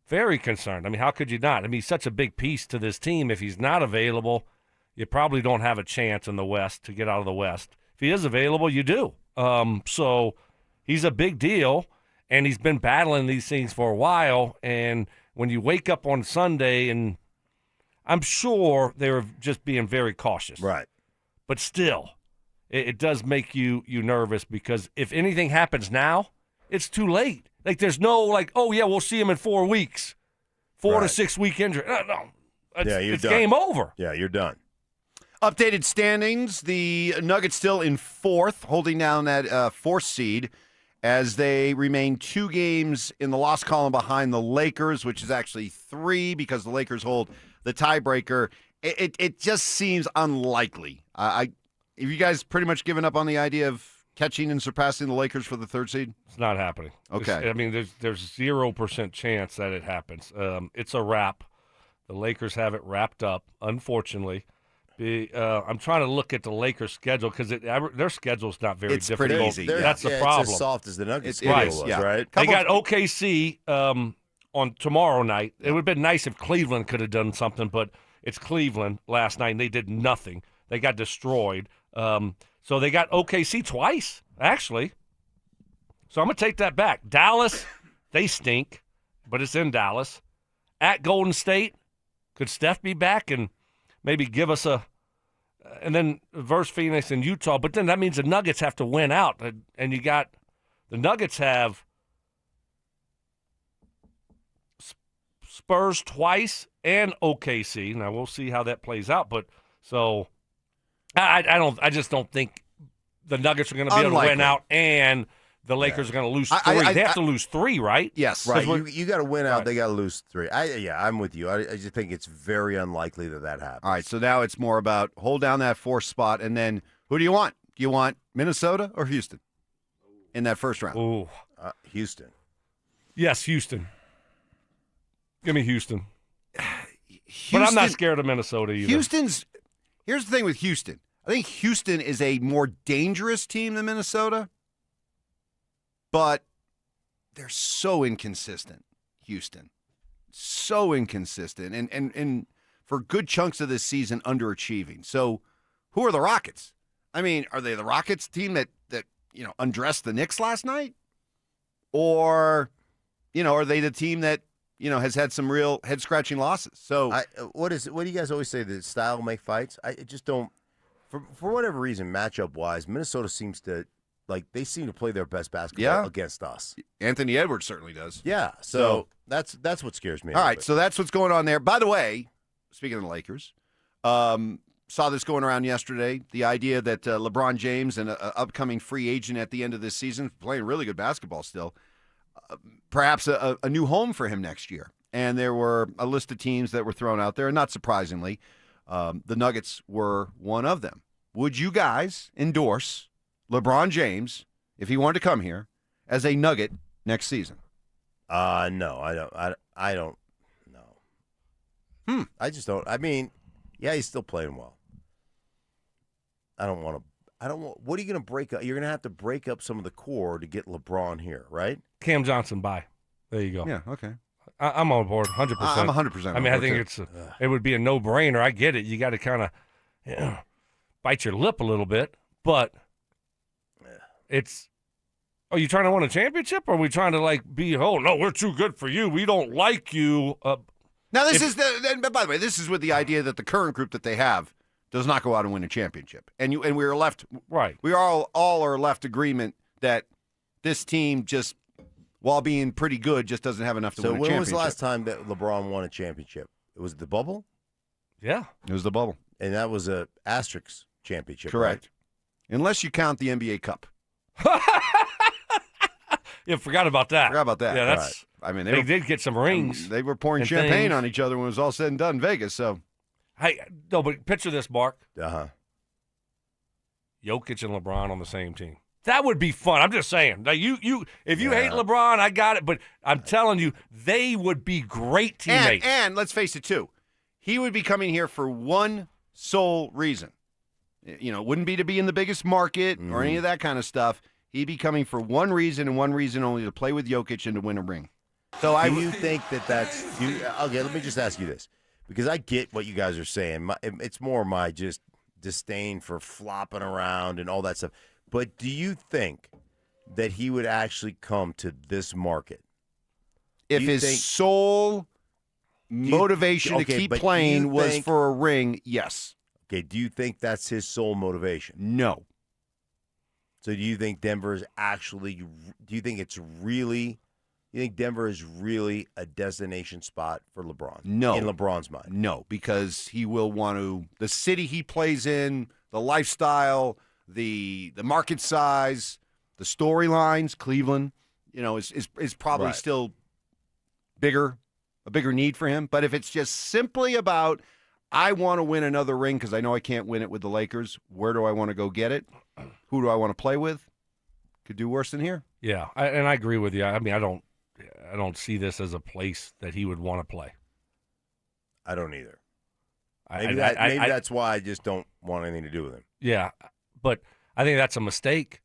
Very concerned. I mean, how could you not? I mean, he's such a big piece to this team. If he's not available, you probably don't have a chance in the West to get out of the West. If he is available, you do. So he's a big deal, and he's been battling these things for a while. And when you wake up on Sunday, and I'm sure they were just being very cautious. Right. But still, it does make you nervous because if anything happens now, it's too late. Like, there's no, oh, yeah, we'll see him in 4 weeks. 4 to 6 week injury. No. it's done. game over. Yeah, you're done. Updated standings, the Nuggets still in fourth, holding down that fourth seed as they remain 2 games in the loss column behind the Lakers, which is actually 3 because the Lakers hold the tiebreaker. It just seems unlikely. Have you guys pretty much given up on the idea of catching and surpassing the Lakers for the 3rd seed? It's not happening. Okay. I mean, there's 0% chance that it happens. It's a wrap. The Lakers have it wrapped up, unfortunately. I'm trying to look at the Lakers' schedule because their schedule's not very difficult. Pretty easy. That's the problem. It's as soft as the Nuggets Right. schedule was, right? They got OKC on tomorrow night. It would have been nice if Cleveland could have done something, but it's Cleveland last night, and they did nothing. They got destroyed. So they got OKC twice, actually. So I'm going to take that back. Dallas, they stink, but it's in Dallas. At Golden State, could Steph be back and maybe give us and then versus Phoenix and Utah, but then that means the Nuggets have to win out. And you got the Nuggets have Spurs twice and OKC. Now we'll see how that plays out, but so I just don't think the Nuggets are going to be able to win out and the Lakers are going to lose 3. They have to lose 3, right? Yes. Right. You got to win out. Right. They got to lose 3. I'm with you. I just think it's very unlikely that happens. All right. So now it's more about hold down that 4th spot, and then who do you want? Do you want Minnesota or Houston in that first round? Ooh, Houston. Yes, Houston. Give me Houston. But I'm not scared of Minnesota either. Here's the thing with Houston. I think Houston is a more dangerous team than Minnesota. But they're so inconsistent, Houston. So inconsistent. And for good chunks of this season, underachieving. So who are the Rockets? I mean, are they the Rockets team that undressed the Knicks last night? Or, are they the team that, has had some real head-scratching losses? So what do you guys always say, that style make fights? I just don't, for whatever reason, matchup-wise, Minnesota seems to, they seem to play their best basketball against us. Anthony Edwards certainly does. Yeah, so that's what scares me. All right, so that's what's going on there. By the way, speaking of the Lakers, saw this going around yesterday, the idea that LeBron James, an upcoming free agent at the end of this season, playing really good basketball still, perhaps a new home for him next year. And there were a list of teams that were thrown out there, and not surprisingly, the Nuggets were one of them. Would you guys endorse LeBron James, if he wanted to come here, as a Nugget next season? No, I don't. No. I just don't. I mean, yeah, he's still playing well. I don't want. What are you going to break up? You're going to have to break up some of the core to get LeBron here, right? Cam Johnson, bye. There you go. Yeah, okay. I'm on board 100%. I'm 100%. I mean, I think it would be a no-brainer. I get it. You got to kind of bite your lip a little bit, but are you trying to win a championship, or are we trying to be, oh, no, we're too good for you. We don't like you. Now, by the way, this is with the idea that the current group that they have does not go out and win a championship. And we are left, right. We all are left agreement that this team just, while being pretty good, just doesn't have enough to win a championship. So when was the last time that LeBron won a championship? It was the bubble? Yeah. It was the bubble. And that was a asterisk championship, correct. Right? Unless you count the NBA Cup. Yeah, forgot about that. Yeah, that's. Right. I mean, they did get some rings. They were pouring champagne on each other when it was all said and done in Vegas. So, but picture this, Mark. Jokic and LeBron on the same team. That would be fun. I'm just saying. Now, if you hate LeBron, I got it. But I'm telling you, they would be great teammates. And let's face it, too. He would be coming here for one sole reason. Wouldn't be to be in the biggest market or any of that kind of stuff. He'd be coming for one reason and one reason only, to play with Jokic and to win a ring. So do you think that's okay, let me just ask you this, because I get what you guys are saying. It's more my just disdain for flopping around and all that stuff. But do you think that he would actually come to this market? If his sole motivation to keep playing was for a ring, yes. Okay, do you think that's his sole motivation? No. So do you think Denver is actually – do you think it's really You think Denver is really a destination spot for LeBron? No. In LeBron's mind? No, because he will want to – the city he plays in, the lifestyle, the market size, the storylines, Cleveland, is probably still a bigger need for him. But if it's just simply about I want to win another ring because I know I can't win it with the Lakers, where do I want to go get it? Who do I want to play with? Could do worse than here. Yeah, and I agree with you. I mean, I don't see this as a place that he would want to play. I don't either. Maybe that's why I just don't want anything to do with him. Yeah, but I think that's a mistake.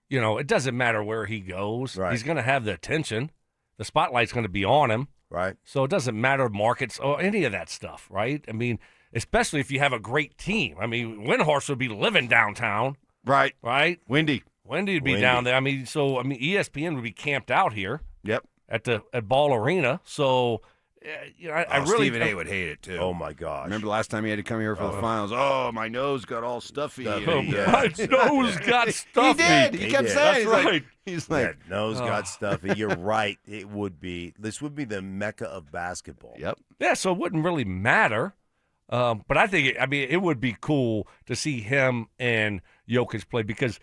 It doesn't matter where he goes. Right. He's going to have the attention. The spotlight's going to be on him. Right. So it doesn't matter markets or any of that stuff, right? I mean, especially if you have a great team. I mean, Windhorst would be living downtown. Right. Right? Windy would be down there. I mean, ESPN would be camped out here. Yep. At Ball Arena. So, I really Stephen A. would hate it too. Oh my gosh! Remember the last time he had to come here for the finals? Oh, my nose got all stuffy. My nose got stuffy. He did. He kept saying, that's right. He's like, yeah, nose got stuffy. You're right. It would be. This would be the mecca of basketball. Yep. Yeah. So it wouldn't really matter. But I think it would be cool to see him and Jokic play because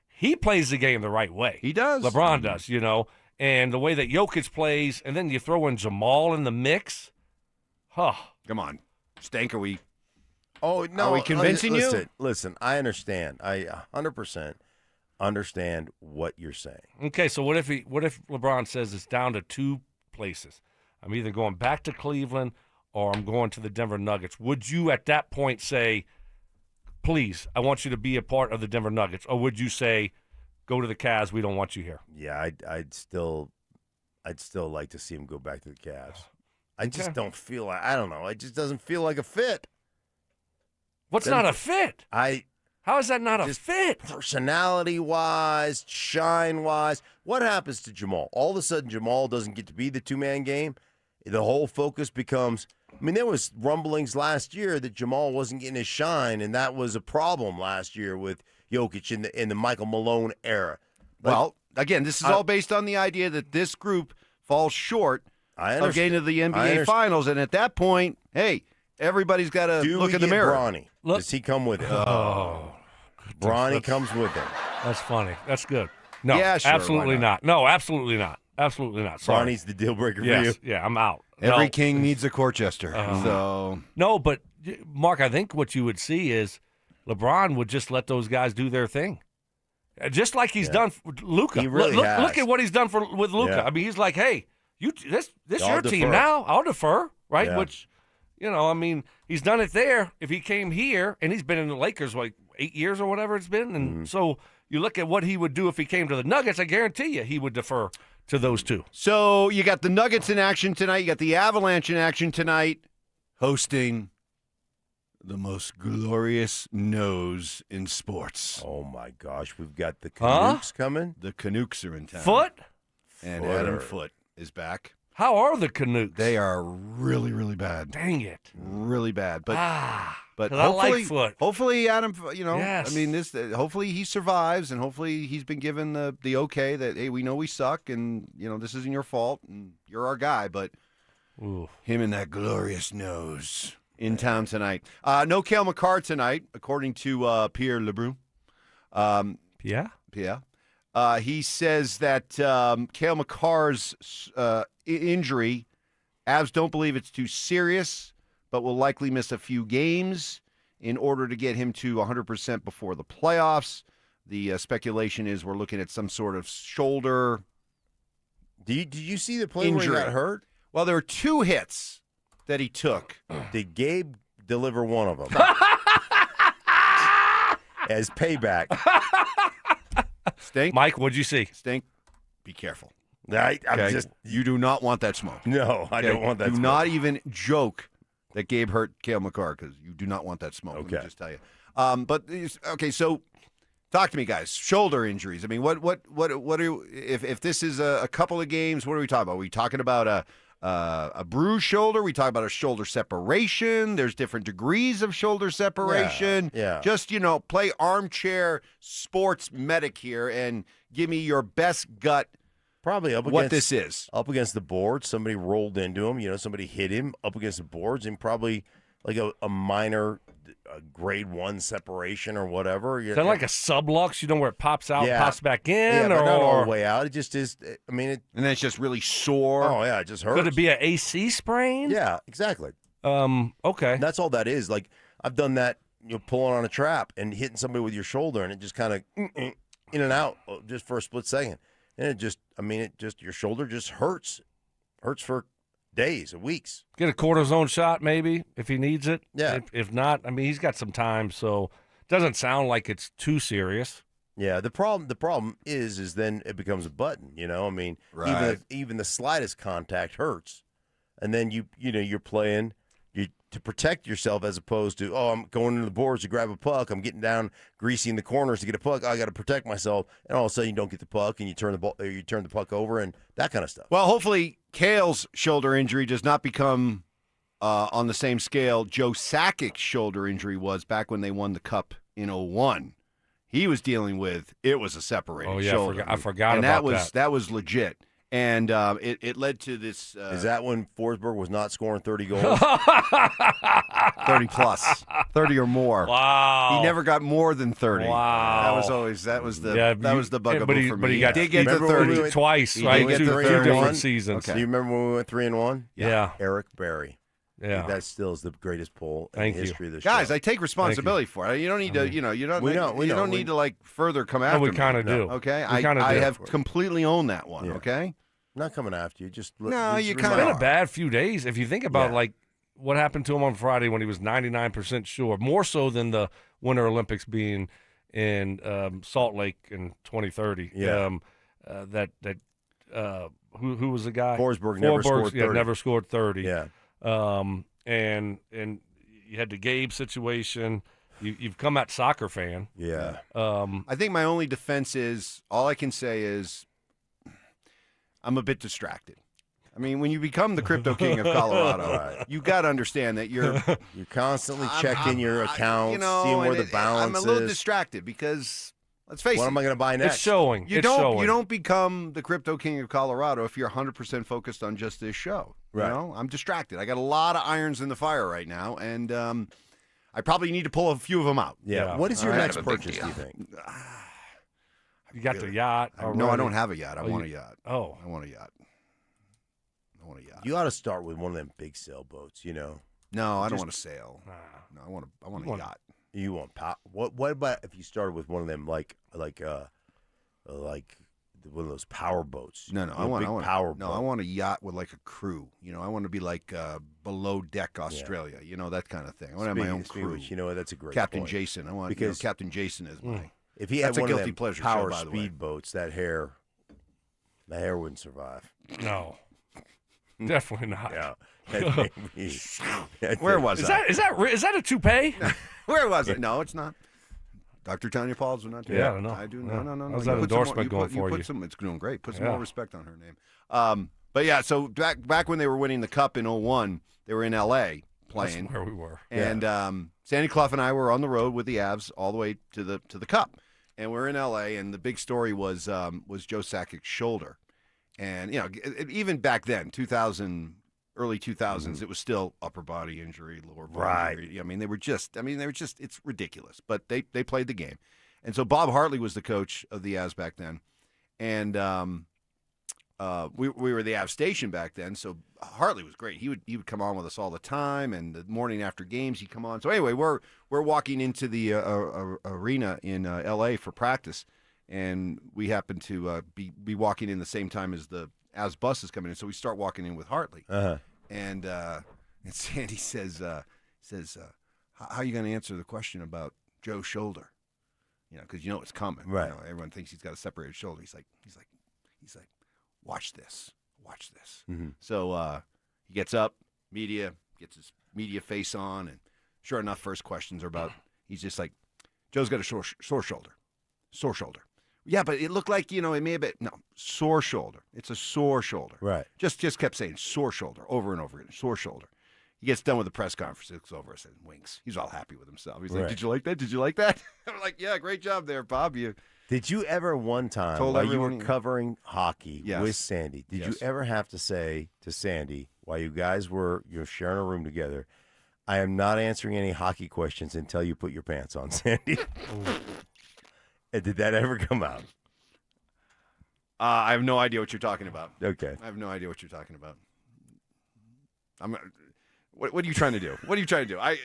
he plays the game the right way. He does. LeBron does. And the way that Jokic plays, and then you throw in Jamal in the mix. Huh. Come on. Stank, are we? Oh, no. Are we convincing you? Listen, I understand. I 100% understand what you're saying. Okay, so what if LeBron says it's down to two places? I'm either going back to Cleveland or I'm going to the Denver Nuggets. Would you at that point say, please, I want you to be a part of the Denver Nuggets? Or would you say, go to the Cavs, we don't want you here? Yeah, I'd still like to see him go back to the Cavs. I just don't feel like, I don't know. It just doesn't feel like a fit. What's not a fit? How is that not a fit? Personality-wise, shine-wise. What happens to Jamal? All of a sudden, Jamal doesn't get to be the two-man game. The whole focus becomes, there was rumblings last year that Jamal wasn't getting his shine, and that was a problem last year with Jokic in the Michael Malone era. Well, again, this is all based on the idea that this group falls short of getting to the NBA Finals, and at that point, hey, everybody's got to look in the mirror. Bronny? Does he come with him? Oh, Bronny comes with him. That's funny. That's good. No, yeah, sure, absolutely not. No, absolutely not. Absolutely not. Sorry. Bronny's the deal breaker for you. Yeah, I'm out. Every king needs a court jester. So no, but Mark, I think what you would see is LeBron would just let those guys do their thing, just like he's done with Luka. He really has. Look at what he's done with Luka. Yeah. I mean, he's like, hey, this your defer. team now. I'll defer, right? Yeah. Which, he's done it there. If he came here, and he's been in the Lakers like 8 years or whatever it's been, and so you look at what he would do if he came to the Nuggets. I guarantee you, he would defer to those two. So you got the Nuggets in action tonight. You got the Avalanche in action tonight, hosting the most glorious nose in sports. Oh, my gosh. We've got the Canucks coming. The Canucks are in town. Foot? And Adam Foote is back. How are the Canucks? They are really, really bad. Dang it. Really bad. But but hopefully, I like Foote. Hopefully, Adam, Yes. I mean, hopefully he survives, and hopefully he's been given the okay that, hey, we know we suck, and, this isn't your fault, and you're our guy, but him and that glorious nose in town tonight. No Cale Makar tonight, according to Pierre Lebrun. Yeah? He says that Cale Makar's injury, Avs don't believe it's too serious, but will likely miss a few games in order to get him to 100% before the playoffs. The speculation is we're looking at some sort of shoulder Did you see the play injury. where he got hurt? Well, there were 2 hits that he took. Did Gabe deliver one of them? As payback. Stink? Mike, what'd you see? Stink, be careful. I'm Okay? just You do not want that smoke. no. I don't want that. Do smoke. not even joke that Gabe hurt Cale Makar because you do not want that smoke. Let me Okay. just tell you. Okay, so talk to me, guys. Shoulder injuries. I mean, what are you, if this is a couple of games? What are we talking about? Are we talking about a bruised shoulder? We talk about a shoulder separation. There's different degrees of shoulder separation. Yeah. Just play armchair sports medic here and give me your best gut Probably up what against, this is. Up against the boards, somebody rolled into him. Somebody hit him up against the boards, and probably like a minor grade 1 separation or whatever. Is that like a sublux? Where it pops out, Yeah. pops back in, Yeah, or but not all the way out. It just is. I mean, and then it's just really sore. Oh yeah, it just hurts. could it be an AC sprain? Yeah, exactly. Okay. And that's all that is. Like I've done that. Pulling on a trap and hitting somebody with your shoulder, and it just kind of in and out just for a split second, and your shoulder just hurts for days or weeks. Get a cortisone shot maybe if he needs it. Yeah. If not, he's got some time, so it doesn't sound like it's too serious. Yeah. The problem is then it becomes a button. Right. Even the slightest contact hurts, and then you're playing. To protect yourself as opposed to, I'm going into the boards to grab a puck, I'm getting down, greasing the corners to get a puck, I got to protect myself, and all of a sudden you don't get the puck and you turn the puck over and that kind of stuff. Well, hopefully Cale's shoulder injury does not become on the same scale Joe Sakic's shoulder injury was back when they won the Cup in 2001. He was dealing with, it was a separated shoulder. I forgot and about that. That was legit. And it led to this. Is that when Forsberg was not scoring 30 goals? 30 plus, 30 or more. Wow. He never got more than 30. Wow. That was the bugaboo for me. But he did get to 30 twice, right? Two different seasons. Okay. Do you remember when we went 3-1? Yeah. Eric Berry. Yeah. That still is the greatest pull in Thank the you. history of the show. Guys, I take responsibility for it. You don't need to, you don't need to like further come after me. We kind of do. Okay, We kinda I do. have completely owned that one. Yeah. Okay, I'm not coming after you. Just No, you It's kinda been are. a bad few days. If you think about like what happened to him on Friday when he was 99% sure, more so than the Winter Olympics being in Salt Lake in 2030. Yeah. Who was the guy? Forsberg never scored 30. Yeah, never scored 30. Yeah. And you had the Gabe situation. You've come at soccer fan. Yeah. I think my only defense is all I can say is I'm a bit distracted. I mean, when you become the crypto king of Colorado, you got to understand that you're constantly checking your accounts, seeing where the balance is. I'm a little distracted because let's face it. What am I going to buy next? It's showing. You don't become the crypto king of Colorado if you're 100% focused on just this show. Right. I'm distracted. I got a lot of irons in the fire right now, and I probably need to pull a few of them out. Yeah. What is your next purchase, do you think? You got the yacht. No, I don't have a yacht. I want a yacht. Oh. I want a yacht. You ought to start with one of them big sailboats, No, I don't want to sail. No, I want a yacht. You want What about if you started with one of them like one of those power boats? No, I want big power boat. No, I want a yacht with like a crew. I want to be like below deck Australia. That kind of thing. I want to have my own crew. Which, that's a great Captain point. Jason. I want because Captain Jason is my. If he had That's a one of guilty them pleasure power show, by the way. speedboats, the hair wouldn't survive. No. Definitely not. Yeah. Where was Is I? that a toupee? Where was it? No, it's not. Dr. Tanya Pauls would not do Yeah, that. no. I do. Yeah. No. How's You that put some endorsement more- going for put you? Some, it's doing great. Put some Yeah. more respect on her name. But yeah, so back when they were winning the Cup in 2001, they were in L.A. playing. That's where we were. And Sandy Clough and I were on the road with the Avs all the way to the Cup, and we're in L.A. And the big story was Joe Sakic's shoulder, and even back then, early 2000s, it was still upper body injury, lower body injury. I mean, they were just, it's ridiculous. But they played the game. And so Bob Hartley was the coach of the Avs back then. And we were the Avs station back then. So Hartley was great. He would come on with us all the time. And the morning after games, he'd come on. So anyway, we're walking into the arena in L.A. for practice. And we happen to be walking in the same time as the Avs bus is coming in, so we start walking in with Hartley, and Sandy says, "How are you going to answer the question about Joe's shoulder? Because it's coming. Right. Everyone thinks he's got a separated shoulder. He's like, watch this. Mm-hmm. So he gets up, gets his media face on, and sure enough, first questions are about. He's just like, Joe's got a sore shoulder. Yeah, but it looked like, it may have been, no, sore shoulder. It's a sore shoulder. Right. Just kept saying sore shoulder over and over again, sore shoulder. He gets done with the press conference. It looks over and winks. He's all happy with himself. He's like, Right. Did you like that? Did you like that? I'm like, yeah, great job there, Bob. You Did you ever one time, Told while you everyone- were covering hockey Yes. with Sandy, did you Yes. ever have to say to Sandy, while you guys were sharing a room together, I am not answering any hockey questions until you put your pants on, Sandy? And did that ever come out? I have no idea what you're talking about. Okay. I have no idea what you're talking about. What are you trying to do? What are you trying to do?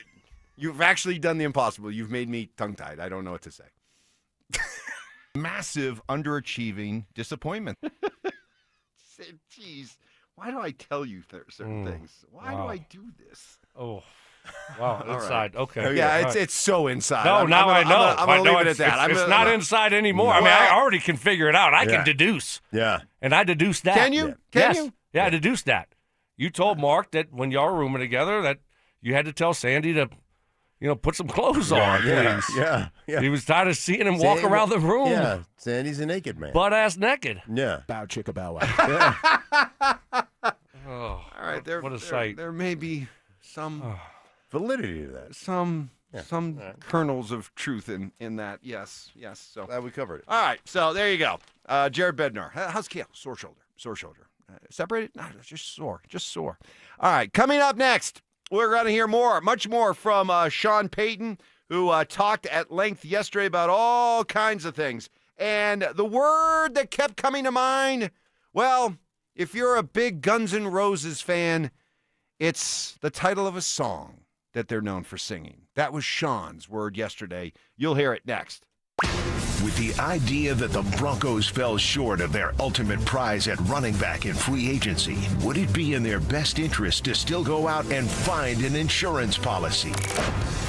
You've actually done the impossible. You've made me tongue-tied. I don't know what to say. Massive underachieving disappointment. Jeez, why do I tell you certain things? Why do I do this? Oh, wow, All inside. right. Okay. Yeah, all right. it's so inside. No, now I know. I'm going to leave it it's, at that. It's not inside anymore. I mean, I already can figure it out. I can deduce. Yeah. And I deduced that. Can you? Yeah. Can Yes. you? Yeah, I deduced that. You told Mark that when y'all were rooming together that you had to tell Sandy to, put some clothes on, please. Yeah. He was tired of seeing him walk around the room. Yeah, Sandy's a naked man. Butt-ass naked. Yeah. Bow chicka bow wow. Yeah. Oh, All right, what a sight. There may be some validity to that. Some kernels of truth in that. Yes. So glad we covered it. All right, so there you go. Jared Bednar. How's Kale? Sore shoulder. Separated? No, just sore. All right, coming up next, we're going to hear much more from Sean Payton, who talked at length yesterday about all kinds of things. And the word that kept coming to mind, well, if you're a big Guns N' Roses fan, it's the title of a song that they're known for singing. That was Sean's word yesterday. You'll hear it next. With the idea that the Broncos fell short of their ultimate prize at running back in free agency, would it be in their best interest to still go out and find an insurance policy?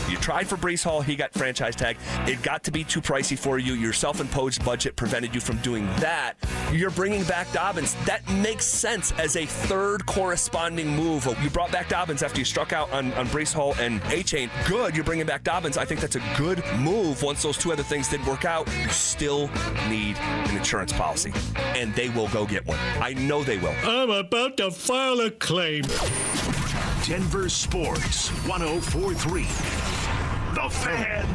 You tried for Breece Hall, he got franchise tag. It got to be too pricey for you. Your self-imposed budget prevented you from doing that. You're bringing back Dobbins. That makes sense as a third corresponding move. You brought back Dobbins after you struck out on Breece Hall and A-Chain. Good, you're bringing back Dobbins. I think that's a good move. Once those two other things did work out, you still need an insurance policy. And they will go get one. I know they will. I'm about to file a claim. Denver Sports 104.3. The Fan.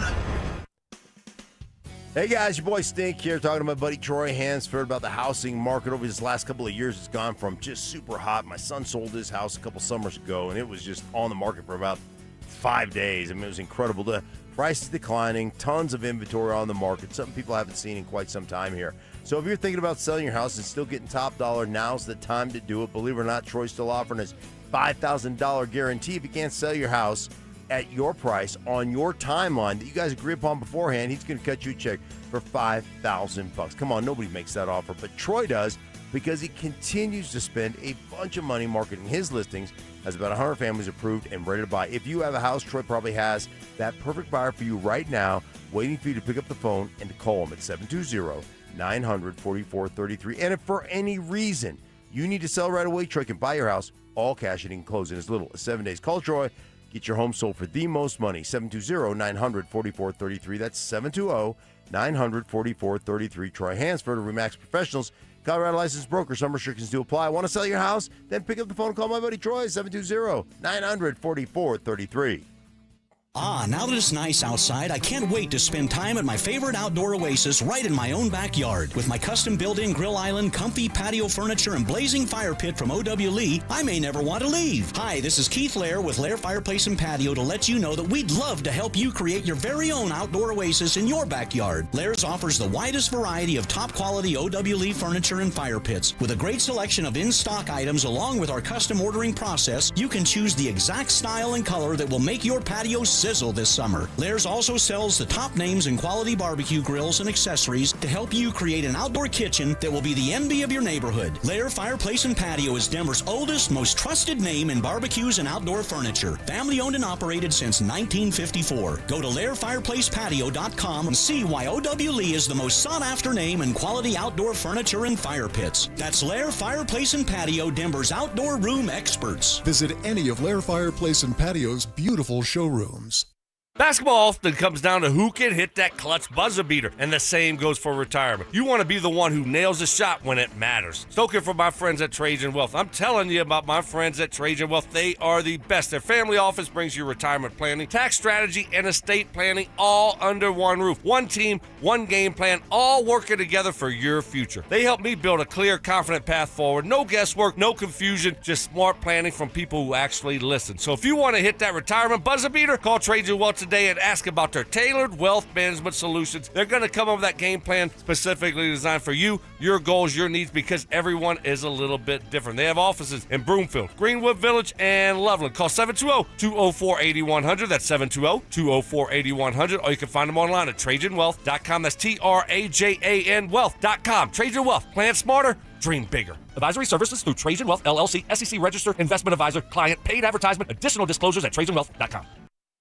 Hey guys, your boy Stink here talking to my buddy Troy Hansford about the housing market over these last couple of years. It's gone from just super hot. My son sold his house a couple summers ago, and it was just on the market for about 5 days. I mean, it was incredible. The price is declining, tons of inventory on the market, something people haven't seen in quite some time here. So if you're thinking about selling your house and still getting top dollar, now's the time to do it. Believe it or not, Troy's still offering his $5,000 guarantee if you can't sell your house at your price on your timeline that you guys agree upon beforehand. He's going to cut you a check for $5,000. Come on, nobody makes that offer, but Troy does because he continues to spend a bunch of money marketing his listings. Has about 100 families approved and ready to buy. If you have a house, Troy probably has that perfect buyer for you right now, waiting for you to pick up the phone and to call him at 720-900-4433. And if for any reason you need to sell right away, Troy can buy your house all cash and he can close in as little as 7 days. Call Troy. Get your home sold for the most money. 720-900-4433. That's 720-900-4433. Troy Hansford of RE/MAX Professionals, Colorado licensed broker. Some restrictions do apply. Want to sell your house? Then pick up the phone and call my buddy Troy. 720-900-4433. Ah, now that it's nice outside, I can't wait to spend time at my favorite outdoor oasis right in my own backyard. With my custom built-in grill island, comfy patio furniture, and blazing fire pit from O.W. Lee, I may never want to leave. Hi, this is Keith Lair with Lair Fireplace and Patio to let you know that we'd love to help you create your very own outdoor oasis in your backyard. Lair's offers the widest variety of top-quality O.W. Lee furniture and fire pits. With a great selection of in-stock items along with our custom ordering process, you can choose the exact style and color that will make your patio sizzle this summer. Lair's also sells the top names in quality barbecue grills and accessories to help you create an outdoor kitchen that will be the envy of your neighborhood. Lair Fireplace and Patio is Denver's oldest, most trusted name in barbecues and outdoor furniture. Family owned and operated since 1954. Go to LairFireplacePatio.com and see why O.W. Lee is the most sought after name in quality outdoor furniture and fire pits. That's Lair Fireplace and Patio, Denver's outdoor room experts. Visit any of Lair Fireplace and Patio's beautiful showrooms. Basketball often comes down to who can hit that clutch buzzer beater, and the same goes for retirement. You want to be the one who nails the shot when it matters. Stoking for my friends at Trajan Wealth. I'm telling you about my friends at Trajan Wealth. They are the best. Their family office brings you retirement planning, tax strategy, and estate planning all under one roof. One team, one game plan, all working together for your future. They help me build a clear, confident path forward. No guesswork, no confusion, just smart planning from people who actually listen. So if you want to hit that retirement buzzer beater, call Trajan Wealth today and ask about their tailored wealth management solutions. They're going to come up with that game plan specifically designed for you, your goals, your needs, because everyone is a little bit different. They have offices in Broomfield, Greenwood Village, and Loveland. Call 720-204-8100. That's 720-204-8100. Or you can find them online at TrajanWealth.com. That's TRAJAN Wealth.com. Trajan Wealth. Plan smarter. Dream bigger. Advisory services through Trajan Wealth, LLC, SEC registered investment advisor, client, paid advertisement, additional disclosures at TrajanWealth.com.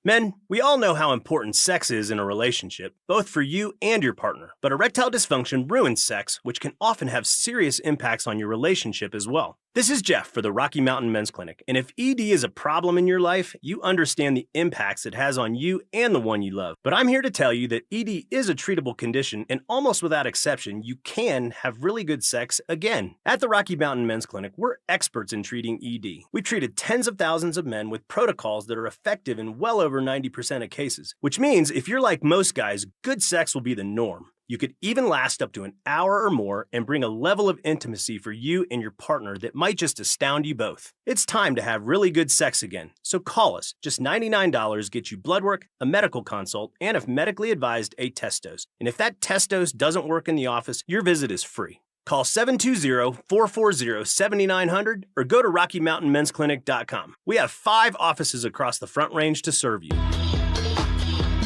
Men, we all know how important sex is in a relationship, both for you and your partner. But erectile dysfunction ruins sex, which can often have serious impacts on your relationship as well. This is Jeff for the Rocky Mountain Men's Clinic, and if ED is a problem in your life, you understand the impacts it has on you and the one you love. But I'm here to tell you that ED is a treatable condition, and almost without exception, you can have really good sex again. At the Rocky Mountain Men's Clinic, we're experts in treating ED. We've treated tens of thousands of men with protocols that are effective in well over 90% of cases, which means if you're like most guys, good sex will be the norm. You could even last up to an hour or more and bring a level of intimacy for you and your partner that might just astound you both. It's time to have really good sex again, so call us. Just $99 gets you blood work, a medical consult, and if medically advised, a test dose. And if that test dose doesn't work in the office, your visit is free. Call 720-440-7900 or go to RockyMountainMen'sClinic.com. We have 5 offices across the Front Range to serve you.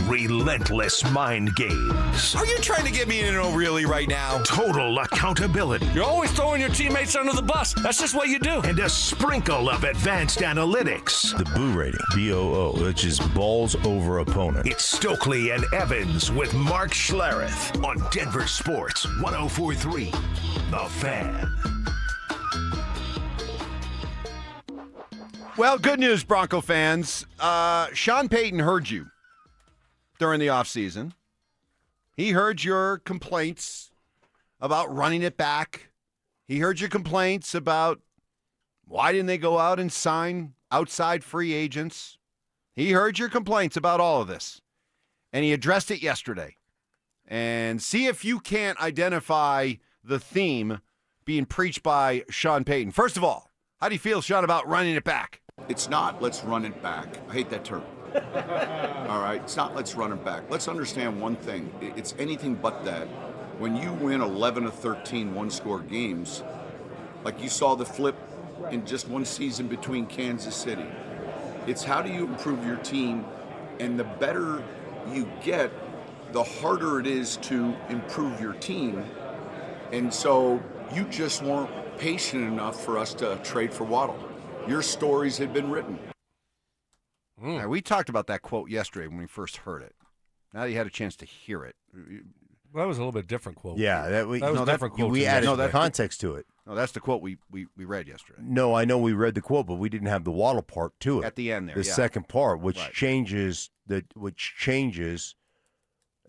Relentless mind games. Are you trying to get me in an really right now? Total accountability. You're always throwing your teammates under the bus. That's just what you do. And a sprinkle of advanced analytics. The Boo rating, BOO, which is balls over opponent. It's Stokley and Evans with Mark Schlereth on Denver Sports 104.3. The Fan. Well, good news, Bronco fans. Sean Payton heard you during the offseason. He heard your complaints about running it back. He heard your complaints about why didn't they go out and sign outside free agents. He heard your complaints about all of this, and he addressed it yesterday. And see if you can't identify the theme being preached by Sean Payton. First of all, how do you feel, Sean, about running it back? It's not let's run it back. I hate that term. All right, it's not let's run it back. Let's understand one thing. It's anything but that. When you win 11 of 13 one-score games, like you saw the flip in just one season between Kansas City, it's how do you improve your team, and the better you get, the harder it is to improve your team. And so you just weren't patient enough for us to trade for Waddle. Your stories had been written. Now, we talked about that quote yesterday when we first heard it. Now that you had a chance to hear it. Well, that was a little bit different quote. Yeah, that was a different quote. We added context to it. No, that's the quote we read yesterday. No, I know we read the quote, but we didn't have the Waddle part to it. At the end there, the second part, which changes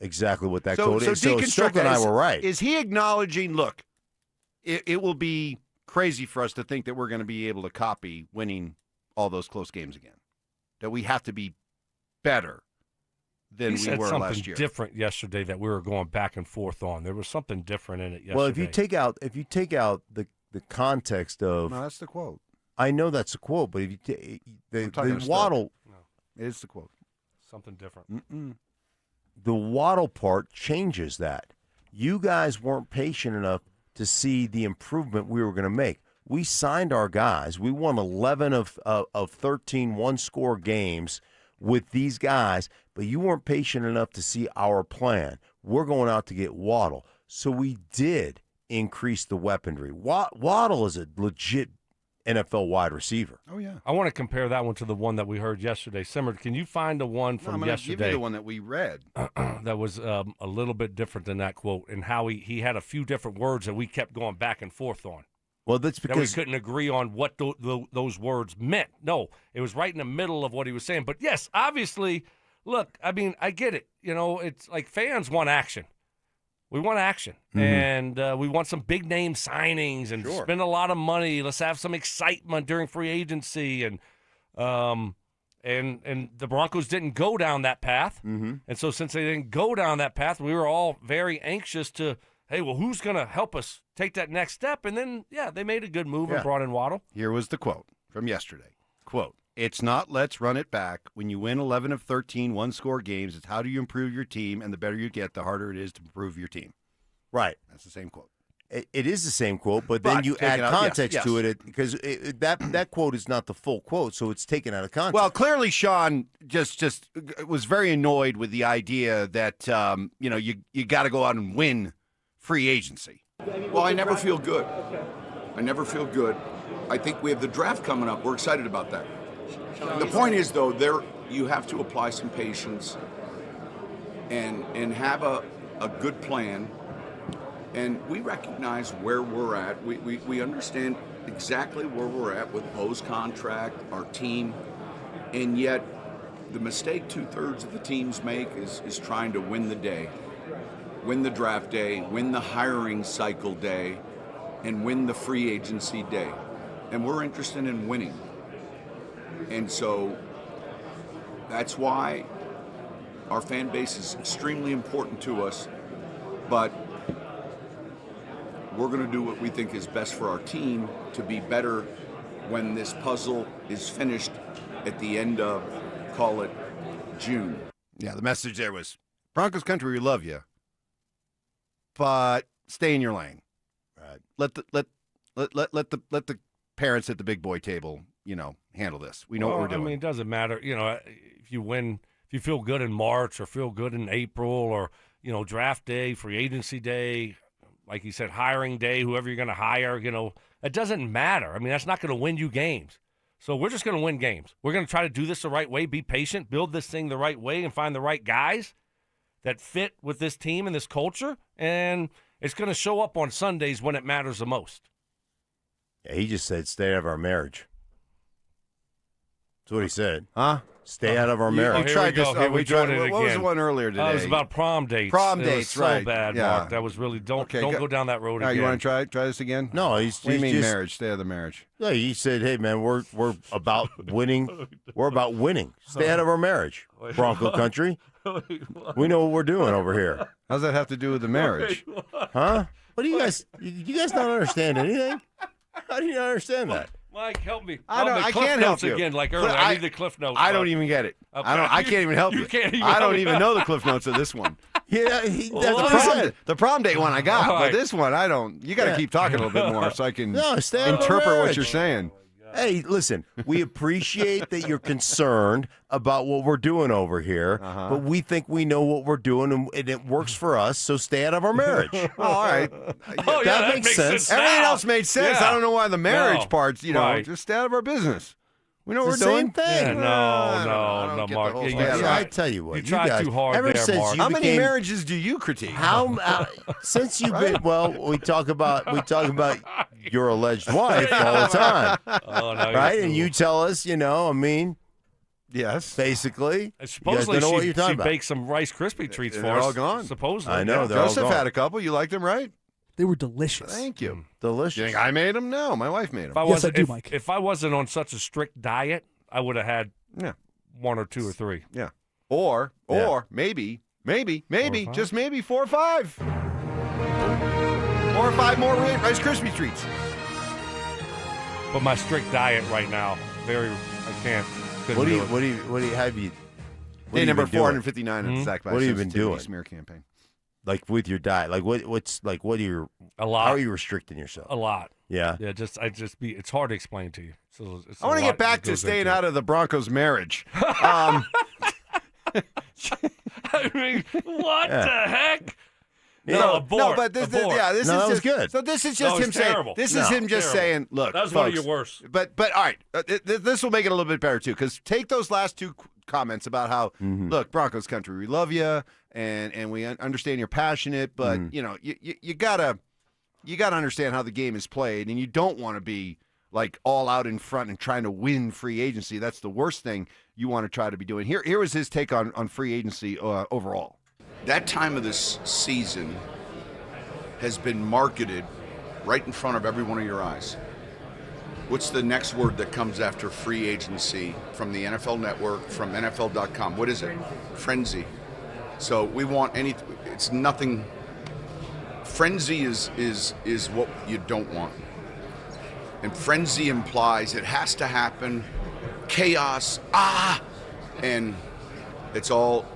exactly what that quote is. So Stoke and I were right. Is he acknowledging, look, it will be crazy for us to think that we're going to be able to copy winning all those close games again? That we have to be better than we were last year. He said something different yesterday that we were going back and forth on. There was something different in it yesterday. Well, if you take out the context of, no, that's the quote. I know that's the quote, but if you the Waddle, it is the quote. Something different. The Waddle part changes that. You guys weren't patient enough to see the improvement we were going to make. We signed our guys. We won 11 of 13 one-score games with these guys, but you weren't patient enough to see our plan. We're going out to get Waddle. So we did increase the weaponry. Waddle is a legit NFL wide receiver. Oh, yeah. I want to compare that one to the one that we heard yesterday. Simmer, can you find the one from yesterday? Give you the one that we read. That was a little bit different than that quote, and how he had a few different words that we kept going back and forth on. Well, that's because we couldn't agree on what those words meant. No, it was right in the middle of what he was saying. But yes, obviously, look, I mean, I get it. You know, it's like fans want action. We want action, Mm-hmm. and we want some big name signings and spend a lot of money. Let's have some excitement during free agency, and the Broncos didn't go down that path, Mm-hmm. and so since they didn't go down that path, we were all very anxious to, hey, well, who's going to help us take that next step? And then, they made a good move and brought in Waddle. Here was the quote from yesterday. Quote, "It's not let's run it back. When you win 11 of 13 one-score games, it's how do you improve your team, and the better you get, the harder it is to improve your team." Right. That's the same quote. It is the same quote, but then you taken add out- yes, context yes. to it because that quote is not the full quote, so it's taken out of context. Well, clearly Sean just was very annoyed with the idea that you got to go out and win free agency. Well, I never feel good. I think we have the draft coming up. We're excited about that. The point is, though, you have to apply some patience and have a good plan. And we recognize where we're at. We understand exactly where we're at with Poe's contract, our team, and yet the mistake 2/3 of the teams make is trying to win the day, win the draft day, win the hiring cycle day, and win the free agency day. And we're interested in winning. And so that's why our fan base is extremely important to us, but we're going to do what we think is best for our team to be better when this puzzle is finished at the end of, call it, June. Yeah, the message there was, Broncos country, we love you, but stay in your lane. Right. Let the parents at the big boy table, handle this. We know what we're doing. I mean, it doesn't matter. If you win, if you feel good in March or feel good in April or, draft day, free agency day, like you said, hiring day, whoever you're going to hire, it doesn't matter. I mean, that's not going to win you games. So we're just going to win games. We're going to try to do this the right way, be patient, build this thing the right way, and find the right guys that fit with this team and this culture. And it's going to show up on Sundays when it matters the most. Yeah, he just said, stay out of our marriage. That's what he said. Huh? Stay out of our marriage. Here we go. Here we tried it again. What was the one earlier today? It was about prom dates. Prom it dates, was so right. bad, Yeah. Mark. That was really, don't go down that road All right, again. you want to try this again? No, What do you mean just, marriage? Stay out of the marriage. No, he said, hey, man, we're about winning. We're about winning. Stay out of our marriage, Bronco country. We know what we're doing over here. How does that have to do with the marriage? Huh? What do you guys don't understand anything? How do you not understand that? Mike, help me. I can't help you. Again, like earlier. I need the Cliff Notes. I don't even get it. Okay. I can't even help you. I don't even know the Cliff Notes of this one. Yeah, that's what I said. The prom date one I got, All right. but this one I don't. You got to keep talking a little bit more so I can stay out of interpret what marriage. you're saying. Hey, listen, we appreciate that you're concerned about what we're doing over here, but we think we know what we're doing and it works for us, so stay out of our marriage. Oh, all right. that makes sense. Everything else made sense. Yeah. I don't know why the marriage No. part's, Right. just stay out of our business. We know It's what we're the doing. same thing. Yeah, I no, don't get Mark. the whole Yeah, thing. you I tried. tell you what, You tried guys, too hard ever there, since Mark. you How many became- marriages do you critique? Since you've been we talk about your alleged wife all the time, Oh, no, right? you're And cool. you tell us, Yes. basically, And you guys supposedly don't know what she you're talking about. baked some Rice Krispie treats for They're us. all gone. Supposedly. I know, yeah. they're all Joseph gone. had a couple. You liked them, right? They were delicious. Thank you. Delicious. You think I made them? No, my wife made If them. I Yes, I wasn't, do, if, Mike. if I wasn't on such a strict diet, I would have had Yeah. one or two or three. Yeah. Or maybe, five. just maybe 4 or 5. 4 or 5 more Rice Krispie treats. But my strict diet right now, I can't. couldn't What do do you? it. What do you have you? What Day have you number been doing? 459 at the Zach What have you been Sensitivity doing? Smear campaign. Like with your diet, like what are you? A lot. How are you restricting yourself? A lot. Yeah. Yeah, it's hard to explain to you. So I want to get back to staying out of the Broncos' marriage. I mean, what the heck? No, abort. No, but this No, is that was just good. So this is No, just it's him saying. terrible. This is him just terrible. saying. Look, That was folks, one of your worst. But all right, this will make it a little bit better too. Because take those last two comments about how look, Broncos country, we love you, and we understand you're passionate, but you gotta understand how the game is played, and you don't want to be like all out in front and trying to win free agency. That's the worst thing you want to try to be doing. Here was his take on free agency overall. That time of this season has been marketed right in front of every one of your eyes. What's the next word that comes after free agency from the NFL Network, from NFL.com? What is it? Frenzy. So we want it's nothing. Frenzy is what you don't want. And frenzy implies it has to happen, chaos, and it's all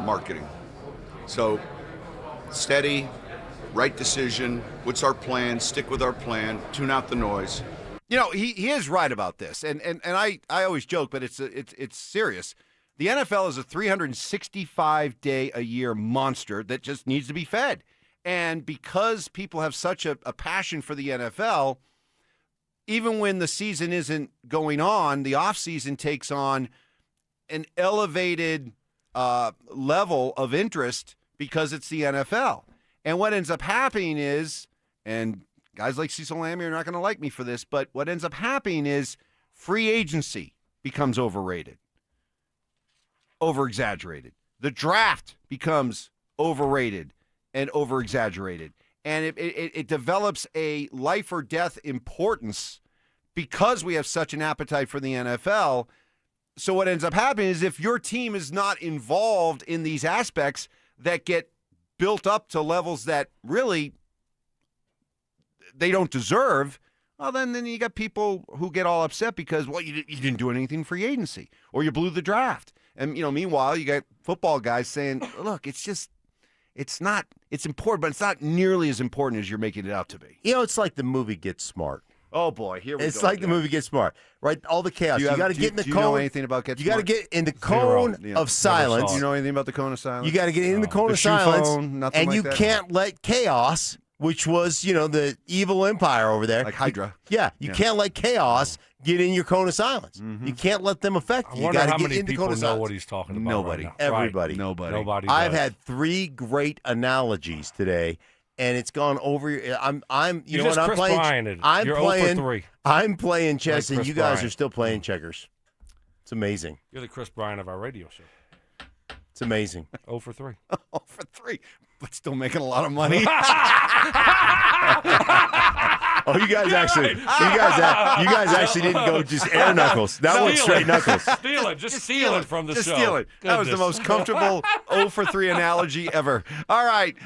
marketing. So steady, right decision, what's our plan, stick with our plan, tune out the noise. You know, he is right about this, and I always joke, but it's serious. The NFL is a 365-day-a-year monster that just needs to be fed. And because people have such a passion for the NFL, even when the season isn't going on, the offseason takes on an elevated level of interest because it's the NFL. And what ends up happening is, and guys like Cecil Lammy are not going to like me for this, but what ends up happening is free agency becomes overrated, over-exaggerated. The draft becomes overrated and over-exaggerated. And it develops a life or death importance because we have such an appetite for the NFL. So what ends up happening is if your team is not involved in these aspects that get built up to levels that really they don't deserve, well, then you got people who get all upset because, well, you didn't do anything free agency or you blew the draft. And, meanwhile, you got football guys saying, look, it's important, but it's not nearly as important as you're making it out to be. It's like the movie Get Smart. Oh, boy, here we go. It's like the movie Get Smart, right? All the chaos. You got to get in the cone. Do you know anything about Get Smart? You got to get in the cone of silence. Do you know anything about the cone of silence? You got to get in the cone of silence. Phone, and like you that. can't let chaos, which was, the evil empire over there. Like Hydra. You can't let chaos get in your cone of silence. Mm-hmm. You can't let them affect you. I You wonder got how to get many in the people cone of know silence. what he's talking about. Nobody. Right now. Everybody. Right. Nobody. I've does. had 3 great analogies today, and it's gone over. I'm. You know just what I'm Chris playing? Bryan-ed. I'm You're playing. 0 for 3. I'm playing chess, Like and Chris you guys Bryant. are still playing checkers. It's amazing. You're the Chris Bryan of our radio show. It's amazing. 0 for 3. 0 for 3, but still making a lot of money. Oh, you guys actually didn't go just air knuckles. That was straight knuckles. Steal it from the show. Just steal it. That was the most comfortable 0 for 3 analogy ever. All right.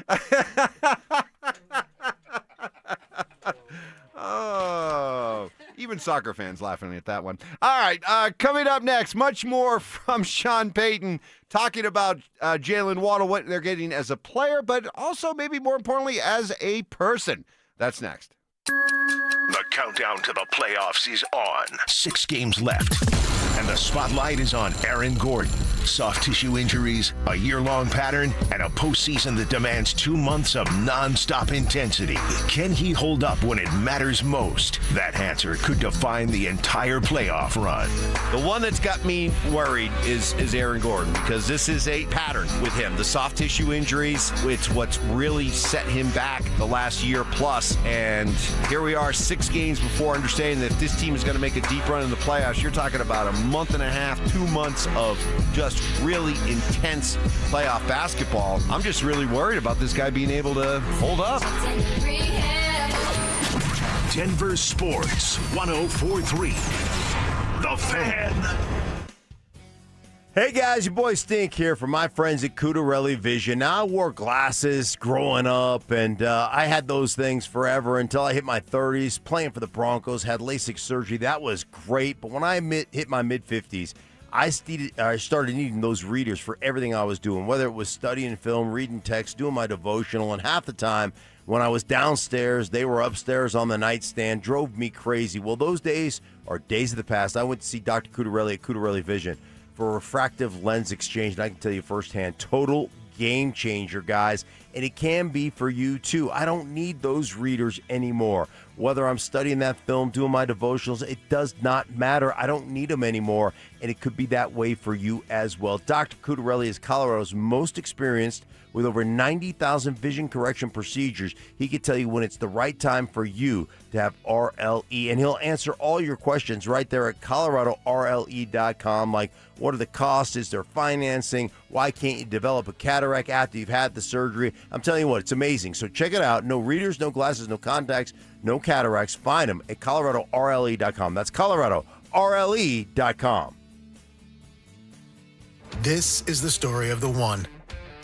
Oh, even soccer fans laughing at that one. All right, coming up next, much more from Sean Payton talking about Jalen Waddle, what they're getting as a player, but also maybe more importantly as a person. That's next. The countdown to the playoffs is on. 6 games left. And the spotlight is on Aaron Gordon. Soft tissue injuries, a year-long pattern, and a postseason that demands 2 months of non-stop intensity. Can he hold up when it matters most? That answer could define the entire playoff run. The one that's got me worried is Aaron Gordon, because this is a pattern with him. The soft tissue injuries, it's what's really set him back the last year plus. And here we are 6 games before understanding that if this team is going to make a deep run in the playoffs, you're talking about a month and a half, 2 months of just really intense playoff basketball. I'm just really worried about this guy being able to hold up. Denver Sports 104.3. The Fan. Hey guys, your boy Stink here from my friends at Cudarelli Vision. Now, I wore glasses growing up, and I had those things forever until I hit my 30s, playing for the Broncos, had LASIK surgery. That was great, but when I hit my mid-50s, I started needing those readers for everything I was doing, whether it was studying film, reading text, doing my devotional, and half the time when I was downstairs, they were upstairs on the nightstand, drove me crazy. Well, those days are days of the past. I went to see Dr. Cudarelli at Cudarelli Vision for a refractive lens exchange, and I can tell you firsthand, total game changer, guys, and it can be for you too. I don't need those readers anymore. whether I'm studying that film, doing my devotionals, it does not matter. I don't need them anymore, and it could be that way for you as well. Dr. Cudarelli is Colorado's most experienced with over 90,000 vision correction procedures. He can tell you when it's the right time for you to have RLE, and he'll answer all your questions right there at coloradorle.com, like what are the costs, is there financing, why can't you develop a cataract after you've had the surgery? I'm telling you what, it's amazing. So check it out. No readers, no glasses, no contacts, no cataracts. Find them at coloradorle.com. That's coloradorle.com. This is the story of the one.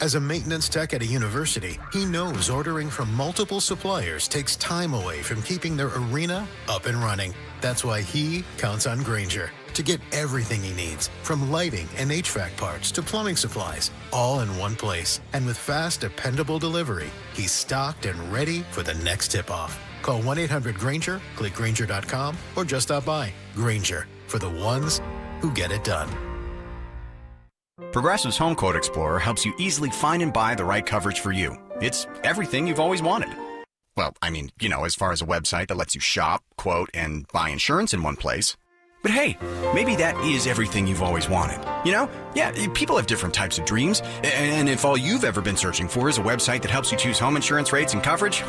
As a maintenance tech at a university, he knows ordering from multiple suppliers takes time away from keeping their arena up and running. That's why he counts on Granger to get everything he needs, from lighting and HVAC parts to plumbing supplies, all in one place. And with fast, dependable delivery, he's stocked and ready for the next tip-off. Call 1-800-GRANGER, click Granger.com, or just stop by. Granger, for the ones who get it done. Progressive's Home Quote Explorer helps you easily find and buy the right coverage for you. It's everything you've always wanted. Well, I mean, as far as a website that lets you shop, quote, and buy insurance in one place. But hey, maybe that is everything you've always wanted. Yeah, people have different types of dreams. And if all you've ever been searching for is a website that helps you choose home insurance rates and coverage,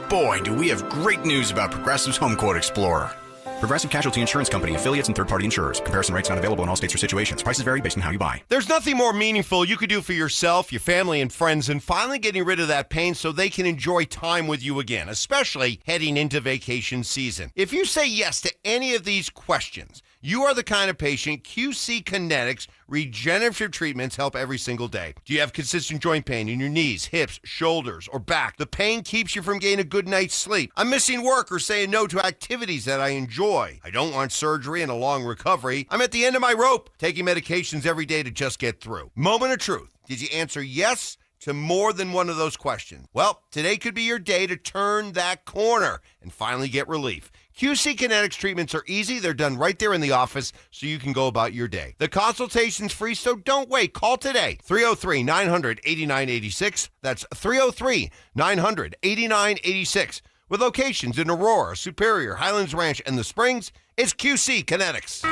boy, do we have great news about Progressive's Home Quote Explorer. Progressive Casualty Insurance Company, affiliates, and third-party insurers. Comparison rates not available in all states or situations. Prices vary based on how you buy. There's nothing more meaningful you could do for yourself, your family, and friends than finally getting rid of that pain so they can enjoy time with you again, especially heading into vacation season. If you say yes to any of these questions, you are the kind of patient QC Kinetics regenerative treatments help every single day. Do you have consistent joint pain in your knees, hips, shoulders, or back? The pain keeps you from getting a good night's sleep. I'm missing work or saying no to activities that I enjoy. I don't want surgery and a long recovery. I'm at the end of my rope, taking medications every day to just get through. Moment of truth. Did you answer yes to more than one of those questions? Well, today could be your day to turn that corner and finally get relief. QC Kinetics treatments are easy. They're done right there in the office so you can go about your day. The consultation's free, so don't wait. Call today. 303-900-8986. That's 303-900-8986. With locations in Aurora, Superior, Highlands Ranch, and the Springs, it's QC Kinetics.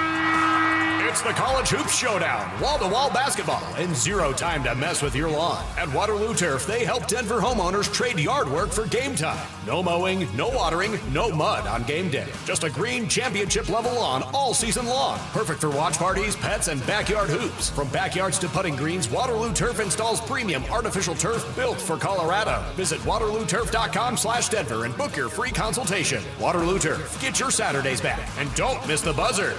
It's the College Hoops Showdown, wall-to-wall basketball, and zero time to mess with your lawn. At Waterloo Turf, they help Denver homeowners trade yard work for game time. No mowing, no watering, no mud on game day. Just a green championship-level lawn all season long. Perfect for watch parties, pets, and backyard hoops. From backyards to putting greens, Waterloo Turf installs premium artificial turf built for Colorado. Visit waterlooturf.com/Denver and book your free consultation. Waterloo Turf, get your Saturdays back, and don't miss the buzzer.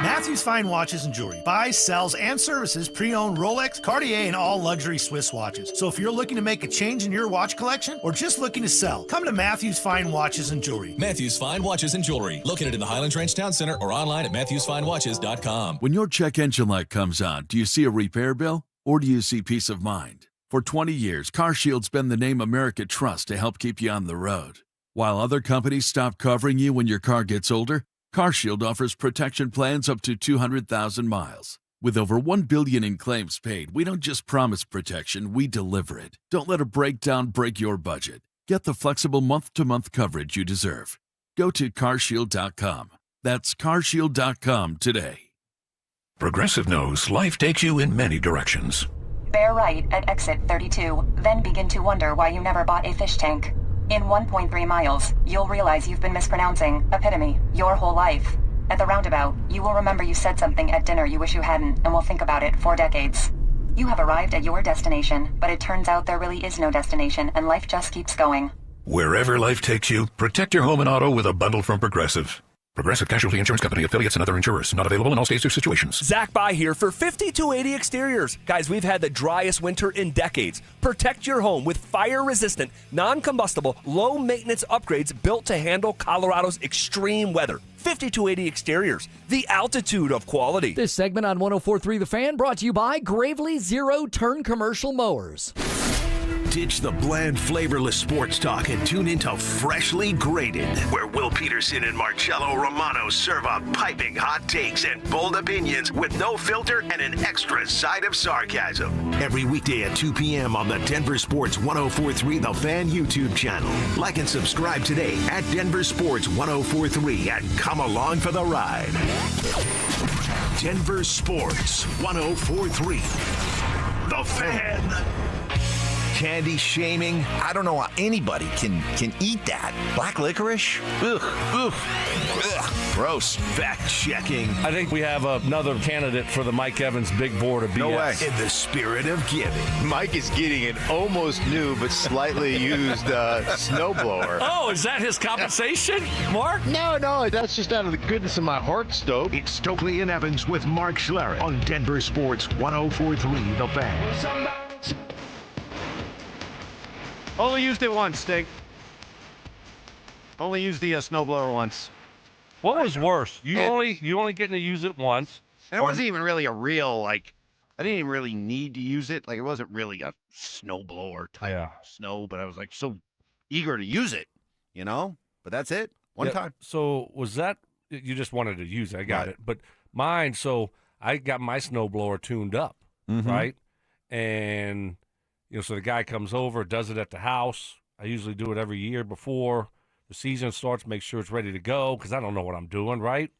Matthews Fine Watches and Jewelry buys, sells, and services pre-owned Rolex, Cartier, and all luxury Swiss watches. So if you're looking to make a change in your watch collection or just looking to sell, come to Matthews Fine Watches and Jewelry. Matthews Fine Watches and Jewelry, located in the Highlands Ranch Town Center or online at MatthewsFineWatches.com. When your check engine light comes on, do you see a repair bill or do you see peace of mind? For 20 years, CarShield's been the name America trusts to help keep you on the road. While other companies stop covering you when your car gets older, CarShield offers protection plans up to 200,000 miles. With over $1 billion in claims paid, we don't just promise protection, we deliver it. Don't let a breakdown break your budget. Get the flexible month-to-month coverage you deserve. Go to carshield.com. That's carshield.com today. Progressive knows life takes you in many directions. Bear right at exit 32, then begin to wonder why you never bought a fish tank. In 1.3 miles, you'll realize you've been mispronouncing epitome your whole life. At the roundabout, you will remember you said something at dinner you wish you hadn't and will think about it for decades. You have arrived at your destination, but it turns out there really is no destination and life just keeps going. Wherever life takes you, protect your home and auto with a bundle from Progressive. Progressive Casualty Insurance Company, affiliates, and other insurers. Not available in all states or situations. Zach By here for 5280 Exteriors. Guys, we've had the driest winter in decades. Protect your home with fire-resistant, non-combustible, low-maintenance upgrades built to handle Colorado's extreme weather. 5280 Exteriors, the altitude of quality. This segment on 104.3 The Fan brought to you by Gravely Zero Turn Commercial Mowers. Ditch the bland, flavorless sports talk and tune into Freshly Grated, where Will Peterson and Marcello Romano serve up piping hot takes and bold opinions with no filter and an extra side of sarcasm. Every weekday at 2 p.m. on the Denver Sports 104.3 The Fan YouTube channel. Like and subscribe today at Denver Sports 104.3 and come along for the ride. Denver Sports 104.3 The Fan. Candy shaming. I don't know how anybody can eat that. Black licorice? Ugh. Ugh. Ugh. Gross. Fact checking. I think we have another candidate for the Mike Evans big board of BS. No way. In the spirit of giving. Mike is getting an almost new but slightly used snowblower. Oh, is that his compensation, Mark? No, that's just out of the goodness of my heart, Stoke. It's Stokley and Evans with Mark Schlereth on Denver Sports 104.3 The Fan. Only used it once, Stig. Only used the snowblower once. What was worse? You only getting to use it once. And it wasn't even really a real, I didn't even really need to use it. It wasn't really a snowblower type snow, but I was so eager to use it, But that's it. One time. So was that, you just wanted to use it. I got it. But mine, so I got my snowblower tuned up, right? And, so the guy comes over, does it at the house. I usually do it every year before the season starts, make sure it's ready to go because I don't know what I'm doing, right?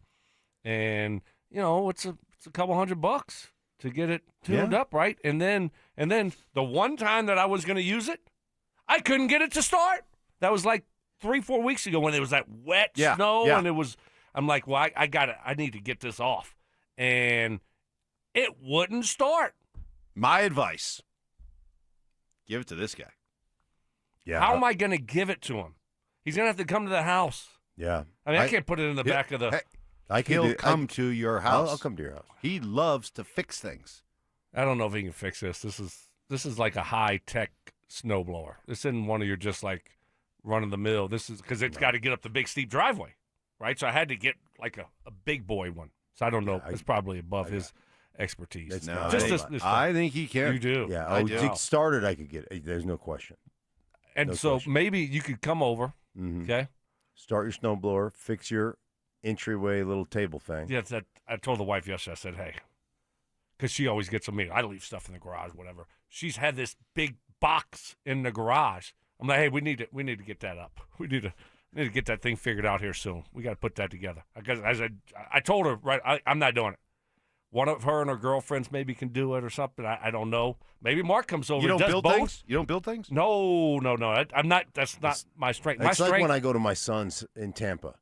And, it's a couple $100 to get it tuned up, right? And then the one time that I was going to use it, I couldn't get it to start. That was 3-4 weeks ago when it was that wet snow, and I'm like, well, I need to get this off. And it wouldn't start. My advice, give it to this guy. Yeah. How am I going to give it to him? He's going to have to come to the house. Yeah. I can't put it in the back of the... He'll come to your house. I'll come to your house. He loves to fix things. I don't know if he can fix this. This is like a high-tech snowblower. This isn't one of your just run-of-the-mill. This is because it's got to get up the big, steep driveway, right? So I had to get a big boy one. So I don't know. It's probably above his expertise. I think he can. You do. Yeah. I started, I could get it. There's no question. And maybe you could come over, okay? Start your snowblower, fix your entryway little table thing. Yeah, I told the wife yesterday, I said, hey, because she always gets a meeting. I leave stuff in the garage, whatever. She's had this big box in the garage. I'm like, hey, we need to get that up. We need to get that thing figured out here soon. We got to put that together. Because I told her, right, I'm not doing it. One of her and her girlfriends maybe can do it or something. I don't know. Maybe Mark comes over. You don't and does build both. things? You don't build things? No. I'm not. That's not my strength. It's like when I go to my son's in Tampa.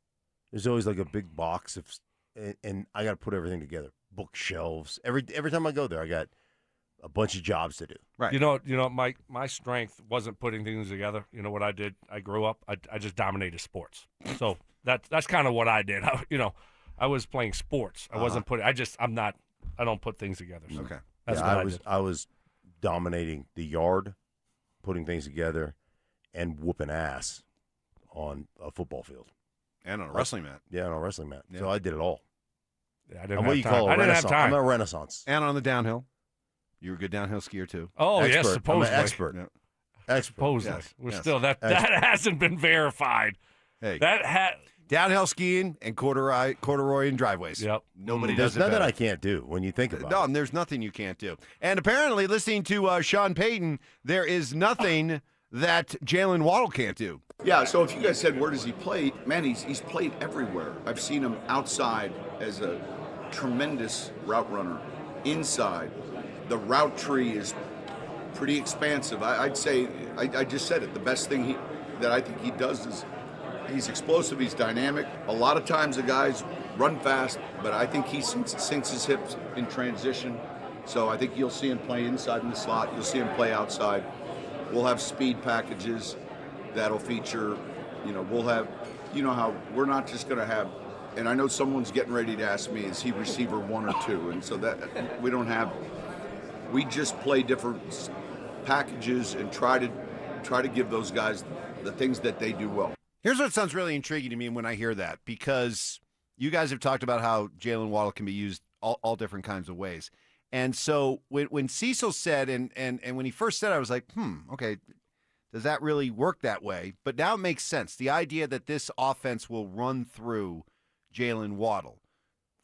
There's always a big box and I got to put everything together. Bookshelves. Every time I go there, I got a bunch of jobs to do. Right. You know, my strength wasn't putting things together. You know what I did? I grew up. I just dominated sports. So that's kind of what I did. I was playing sports. I wasn't putting. I don't put things together. So okay. That's what I did. I was dominating the yard, putting things together, and whooping ass on a football field. And on a wrestling mat. Yeah, on a wrestling mat. Yeah. So I did it all. Yeah, I didn't I'm have what you time. call a I didn't have renaissance. time. I'm a renaissance. And on the downhill. You were a good downhill skier, too. Oh, yes, Expert. supposedly. I'm an expert. Yeah. Expert. Supposedly. Yes. We're Yes. still, that hasn't been verified. Hey. Downhill skiing and corduroy and driveways. Yep. Nobody There's does it nothing better. I can't do when you think about it. No, there's nothing you can't do. And apparently, listening to Sean Payton, there is nothing that Jalen Waddle can't do. Yeah, so if you guys said, where does he play? Man, he's played everywhere. I've seen him outside as a tremendous route runner. Inside, the route tree is pretty expansive. I'd say, I just said it, the best thing that I think he does is he's explosive, he's dynamic. A lot of times the guys run fast, but I think he sinks his hips in transition. So I think you'll see him play inside in the slot. You'll see him play outside. We'll have speed packages that'll feature, we'll have, how we're not just going to have, and I know someone's getting ready to ask me, is he receiver 1 or 2? And so that we just play different packages and try to give those guys the things that they do well. Here's what sounds really intriguing to me when I hear that, because you guys have talked about how Jalen Waddle can be used all different kinds of ways. And so when Cecil said, and when he first said, I was like, okay, does that really work that way? But now it makes sense. The idea that this offense will run through Jalen Waddle.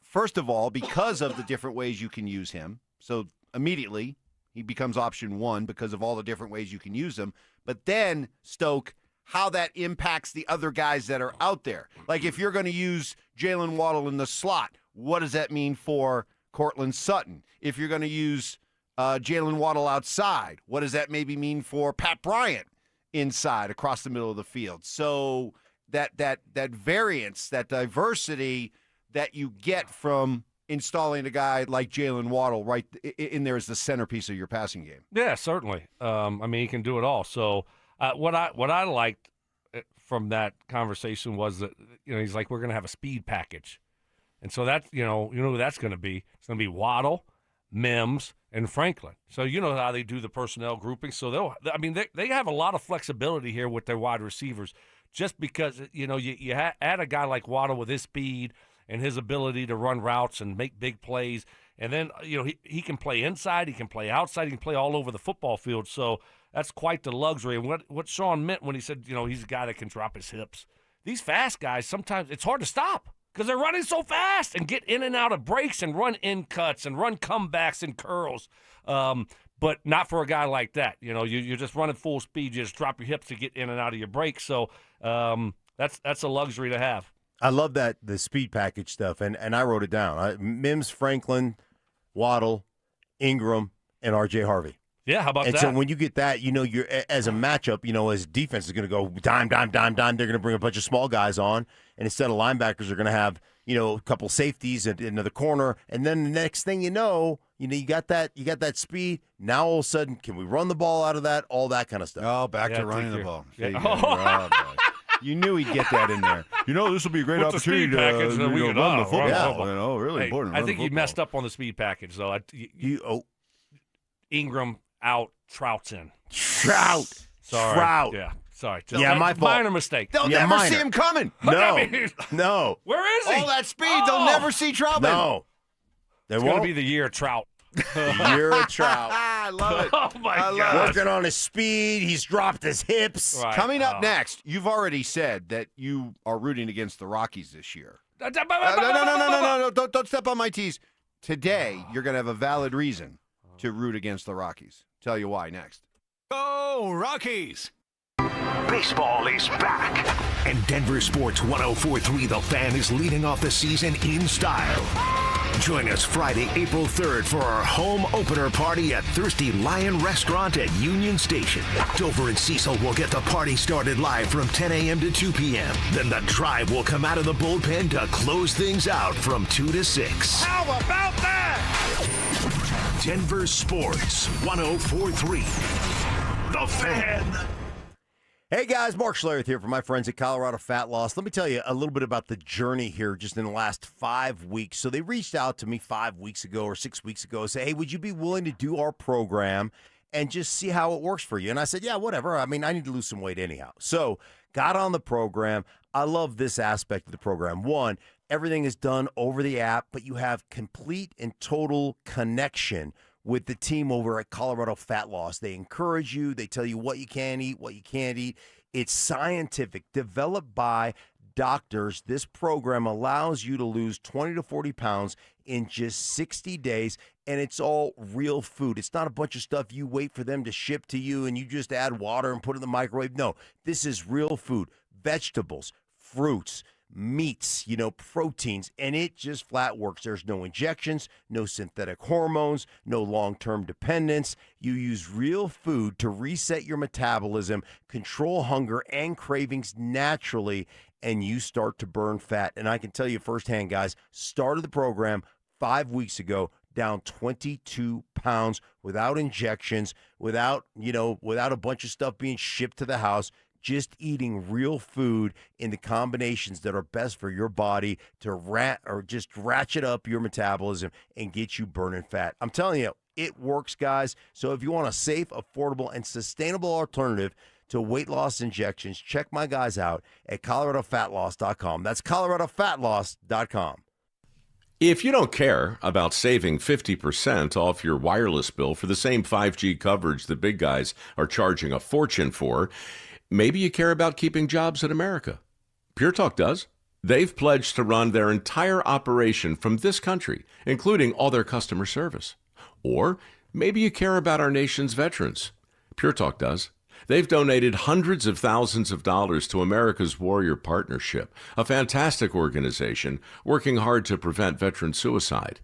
First of all, because of the different ways you can use him. So immediately he becomes option one because of all the different ways you can use him. But then, Stoke, how that impacts the other guys that are out there. Like if you're going to use Jalen Waddle in the slot, what does that mean for Cortland Sutton? If you're going to use Jalen Waddle outside, what does that maybe mean for Pat Bryant inside across the middle of the field? So that variance, that diversity that you get from installing a guy like Jalen Waddle right in there as the centerpiece of your passing game. Yeah, certainly. I mean, he can do it all. So what I liked from that conversation was that, he's like, we're going to have a speed package. And so that's, you know who that's going to be. It's going to be Waddle, Mims, and Franklin. So you know how they do the personnel grouping. So they have a lot of flexibility here with their wide receivers, just because, you add a guy like Waddle with his speed and his ability to run routes and make big plays. And then, he can play inside, he can play outside, he can play all over the football field. So that's quite the luxury. And what Sean meant when he said, he's a guy that can drop his hips. These fast guys, sometimes it's hard to stop because they're running so fast and get in and out of breaks and run in cuts and run comebacks and curls. But not for a guy like that. You're just running full speed. You just drop your hips to get in and out of your breaks. So that's a luxury to have. I love that, the speed package stuff, and I wrote it down. Mims, Franklin, Waddle, Ingram, and R.J. Harvey. Yeah, how about that? And so when you get that, you're as a matchup, as defense is going to go dime. They're going to bring a bunch of small guys on, and instead of linebackers, they're going to have a couple safeties into the corner, and then the next thing you got that speed. Now all of a sudden, can we run the ball out of that? All that kind of stuff. Oh, back to running the ball. Yeah. You knew he'd get that in there. This will be a great What's opportunity the speed package to that we run can the football. Yeah. Really important. I think you messed up on the speed package, though. Ingram out, Trout's in. Trout. Sorry. Trout. Yeah. Sorry. My fault. Minor mistake. They'll never see him coming. No. Where is he? All that speed, they'll never see Trautman. No. It's going to be the year of Trout. The year of Trout. I love it. Oh, my God. Working on his speed. He's dropped his hips. Right. Coming up next, you've already said that you are rooting against the Rockies this year. No. Don't step on my tees. Today, you're going to have a valid reason to root against the Rockies. Tell you why next. Go Rockies! Baseball is back, and Denver Sports 104.3 The Fan is leading off the season in style. Join us Friday, April 3rd for our home opener party at Thirsty Lion Restaurant at Union Station. Dover and Cecil will get the party started live from 10 a.m. to 2 p.m. Then the Tribe will come out of the bullpen to close things out from 2 to 6. How about that? Denver Sports 104.3 The Fan. Hey guys, Mark Schlereth here from my friends at Colorado Fat Loss. Let me tell you a little bit about the journey here just in the last 5 weeks. So they reached out to me 5 weeks ago or 6 weeks ago and say, hey, would you be willing to do our program and just see how it works for you? And I said, yeah, whatever. I mean, I need to lose some weight anyhow. So got on the program. I love this aspect of the program. One, everything is done over the app, but you have complete and total connection with the team over at Colorado Fat Loss. They encourage you. They tell you what you can eat, what you can't eat. It's scientific, developed by doctors. This program allows you to lose 20 to 40 pounds in just 60 days, and it's all real food. It's not a bunch of stuff you wait for them to ship to you and you just add water and put it in the microwave. No, this is real food, vegetables, fruits, meats, proteins, and it just flat works. There's no injections, no synthetic hormones, no long-term dependence. You use real food to reset your metabolism, control hunger and cravings naturally, and you start to burn fat. And I can tell you firsthand, guys, started the program 5 weeks ago, down 22 pounds without injections, without a bunch of stuff being shipped to the house. Just eating real food in the combinations that are best for your body to ratchet up your metabolism and get you burning fat. I'm telling you, it works, guys. So if you want a safe, affordable, and sustainable alternative to weight loss injections, check my guys out at ColoradoFatLoss.com. That's ColoradoFatLoss.com. If you don't care about saving 50% off your wireless bill for the same 5G coverage the big guys are charging a fortune for, maybe you care about keeping jobs in America. Pure Talk does. They've pledged to run their entire operation from this country, including all their customer service. Or maybe you care about our nation's veterans. Pure Talk does. They've donated hundreds of thousands of dollars to America's Warrior Partnership, a fantastic organization working hard to prevent veteran suicide.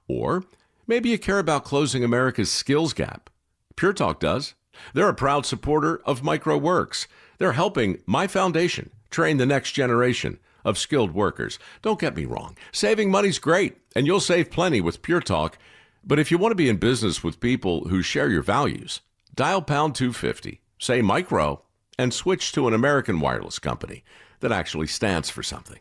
Or maybe you care about closing America's skills gap. Pure Talk does. They're a proud supporter of MicroWorks. They're helping my foundation train the next generation of skilled workers. Don't get me wrong. Saving money's great, and you'll save plenty with Pure Talk. But if you want to be in business with people who share your values, dial pound 250. Say micro, and switch to an American wireless company that actually stands for something.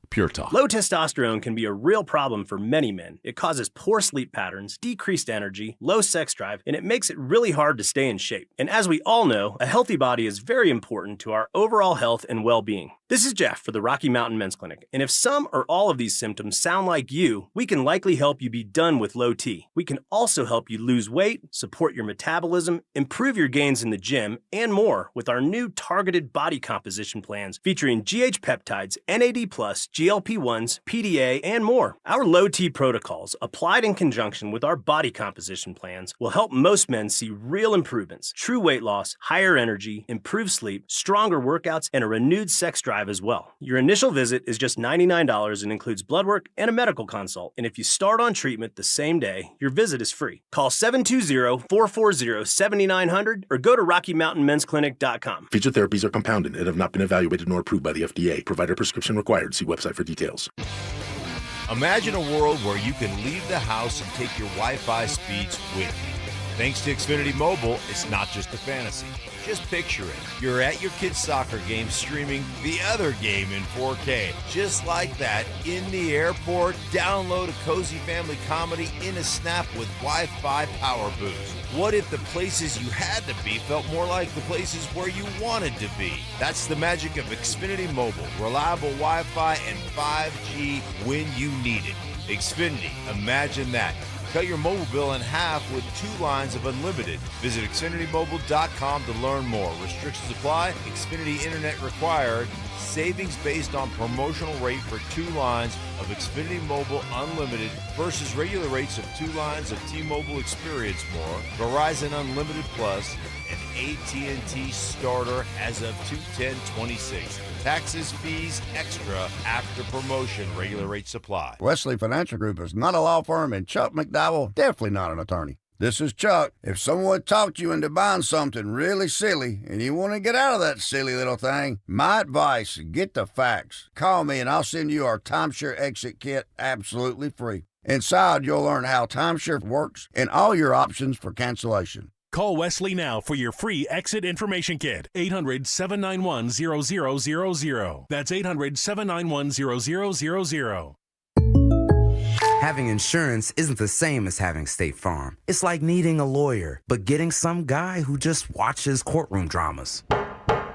Pure Talk. Low testosterone can be a real problem for many men. It causes poor sleep patterns, decreased energy, low sex drive, and it makes it really hard to stay in shape. And as we all know, a healthy body is very important to our overall health and well-being. This is Jeff for the Rocky Mountain Men's Clinic, and if some or all of these symptoms sound like you, we can likely help you be done with low T. We can also help you lose weight, support your metabolism, improve your gains in the gym, and more with our new targeted body composition plans featuring GH peptides, NAD+, GLP-1s, PDA, and more. Our low T protocols, applied in conjunction with our body composition plans, will help most men see real improvements, true weight loss, higher energy, improved sleep, stronger workouts, and a renewed sex drive as well. Your initial visit is just $99 and includes blood work and a medical consult. And if you start on treatment the same day, your visit is free. Call 720-440-7900 or go to RockyMountainMen'sClinic.com. Feature therapies are compounded and have not been evaluated nor approved by the FDA. Provider prescription required. See website for details. Imagine a world where you can leave the house and take your Wi-Fi speeds with you. Thanks to Xfinity Mobile, it's not just a fantasy. Just picture it. You're at your kid's soccer game streaming the other game in 4K. Just like that, in the airport, download a cozy family comedy in a snap with Wi-Fi Power Boost. What if the places you had to be felt more like the places where you wanted to be? That's the magic of Xfinity Mobile. Reliable Wi-Fi and 5G when you need it. Xfinity, imagine that. Cut your mobile bill in half with 2 lines of unlimited. Visit XfinityMobile.com to learn more. Restrictions apply. Xfinity Internet required. Savings based on promotional rate for 2 lines of Xfinity Mobile Unlimited versus regular rates of 2 lines of T-Mobile Experience More, Verizon Unlimited Plus, and AT&T Starter as of 2/10/26. Taxes, fees, extra after promotion. Regular rates apply. Wesley Financial Group is not a law firm, and Chuck McDowell definitely not an attorney. This is Chuck. If someone talked you into buying something really silly and you want to get out of that silly little thing, my advice, get the facts. Call me and I'll send you our Timeshare Exit Kit absolutely free. Inside, you'll learn how Timeshare works and all your options for cancellation. Call Wesley now for your free exit information kit. 800-791-0000. That's 800-791-0000. Having insurance isn't the same as having State Farm. It's like needing a lawyer, but getting some guy who just watches courtroom dramas.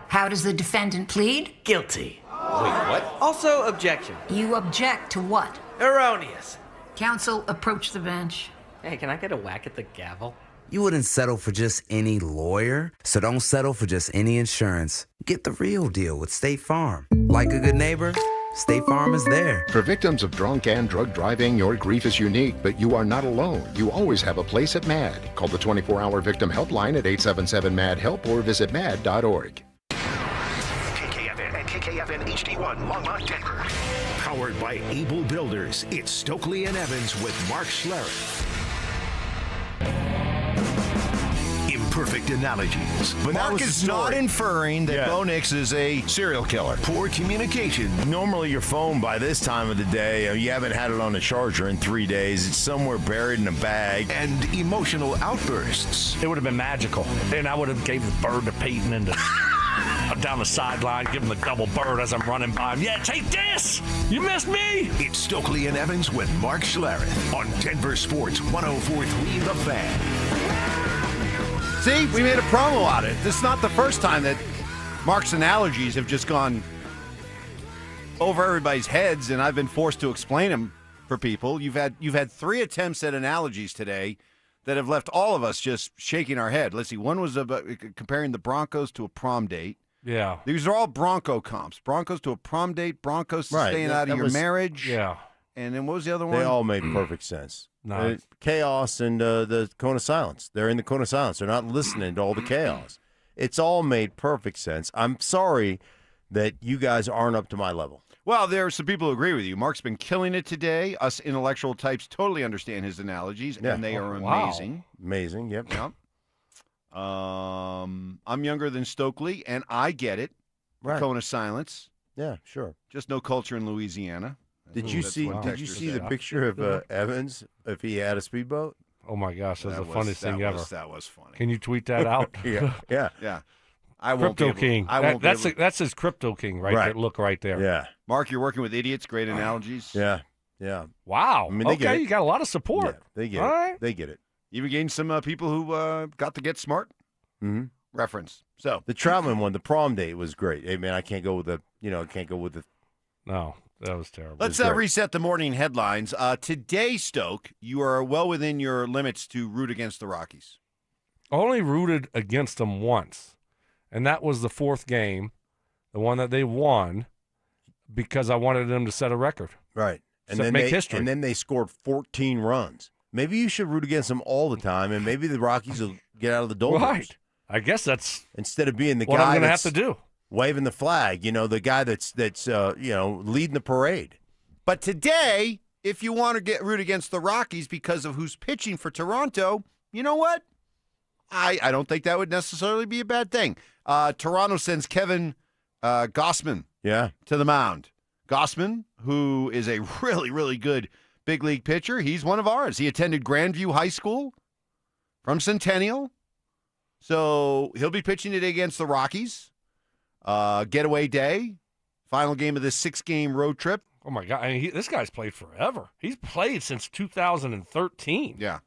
How does the defendant plead? Guilty. Wait, what? Also, objection. You object to what? Erroneous. Counsel, approach the bench. Hey, can I get a whack at the gavel? You wouldn't settle for just any lawyer, so don't settle for just any insurance. Get the real deal with State Farm. Like a good neighbor, State Farm is there. For victims of drunk and drug driving, your grief is unique, but you are not alone. You always have a place at MAD. Call the 24-hour victim helpline at 877-MAD-HELP or visit mad.org. KKFN and KKFN HD1 Longmont, Denver. Powered by Able Builders, it's Stokley and Evans with Mark Schlereth. Imperfect analogies. But Mark is not inferring that Bo Nix is a serial killer. Poor communication. Normally your phone by this time of the day, you haven't had it on a charger in 3 days. It's somewhere buried in a bag. And emotional outbursts. It would have been magical. And I would have gave the bird to Payton and down the sideline, give him the double bird as I'm running by him. Yeah, take this! You missed me! It's Stokley and Evans with Mark Schlereth on Denver Sports 104.3 The Fan. See, we made a promo out of it. This is not the first time that Mark's analogies have just gone over everybody's heads, and I've been forced to explain them for people. You've had 3 attempts at analogies today that have left all of us just shaking our head. Let's see. One was about comparing the Broncos to a prom date. Yeah. These are all Bronco comps. Broncos to a prom date. Broncos to staying out of your marriage. Yeah. And then what was the other one? They all made perfect sense. No. Chaos and the cone of silence. They're in the cone of silence. They're not listening to all the chaos. It's all made perfect sense. I'm sorry that you guys aren't up to my level. Well, there are some people who agree with you. Mark's been killing it today. Us intellectual types totally understand his analogies, and they are amazing. Amazing, yep. I'm younger than Stokley, and I get it. Right. Cone of silence. Yeah, sure. Just no culture in Louisiana. Did you see the picture of Evans if he had a speedboat? Oh my gosh, that's the funniest thing ever. That was funny. Can you tweet that out? Yeah. I won't Crypto be able, King. I won't That's his Crypto King right there. Look right there. Yeah. Mark, you're working with idiots. Great analogies. Yeah. Wow. I mean, they get it. You got a lot of support. Yeah, they get All it. right. They get it. Even gained some people who got to get smart. Mm-hmm. Reference. So the Trautman one, the prom date was great. Hey man, I can't go with the. No, that was terrible. Let's reset the morning headlines. Today, Stoke, you are well within your limits to root against the Rockies. I only rooted against them once, and that was the 4th game, the one that they won, because I wanted them to set a record. Right. And then make history. And then they scored 14 runs. Maybe you should root against them all the time, and maybe the Rockies will get out of the doldrums. Right. I guess that's instead of being the what guy I'm going to that's have to do. Waving the flag, the guy that's leading the parade. But today, if you want to root against the Rockies because of who's pitching for Toronto, you know what? I don't think that would necessarily be a bad thing. Toronto sends Kevin Gausman to the mound. Gausman, who is a really, really good big league pitcher, he's one of ours. He attended Grandview High School from Centennial. So he'll be pitching today against the Rockies. Getaway day, final game of this 6-game road trip. Oh, my God. I mean, this guy's played forever. He's played since 2013. Yeah.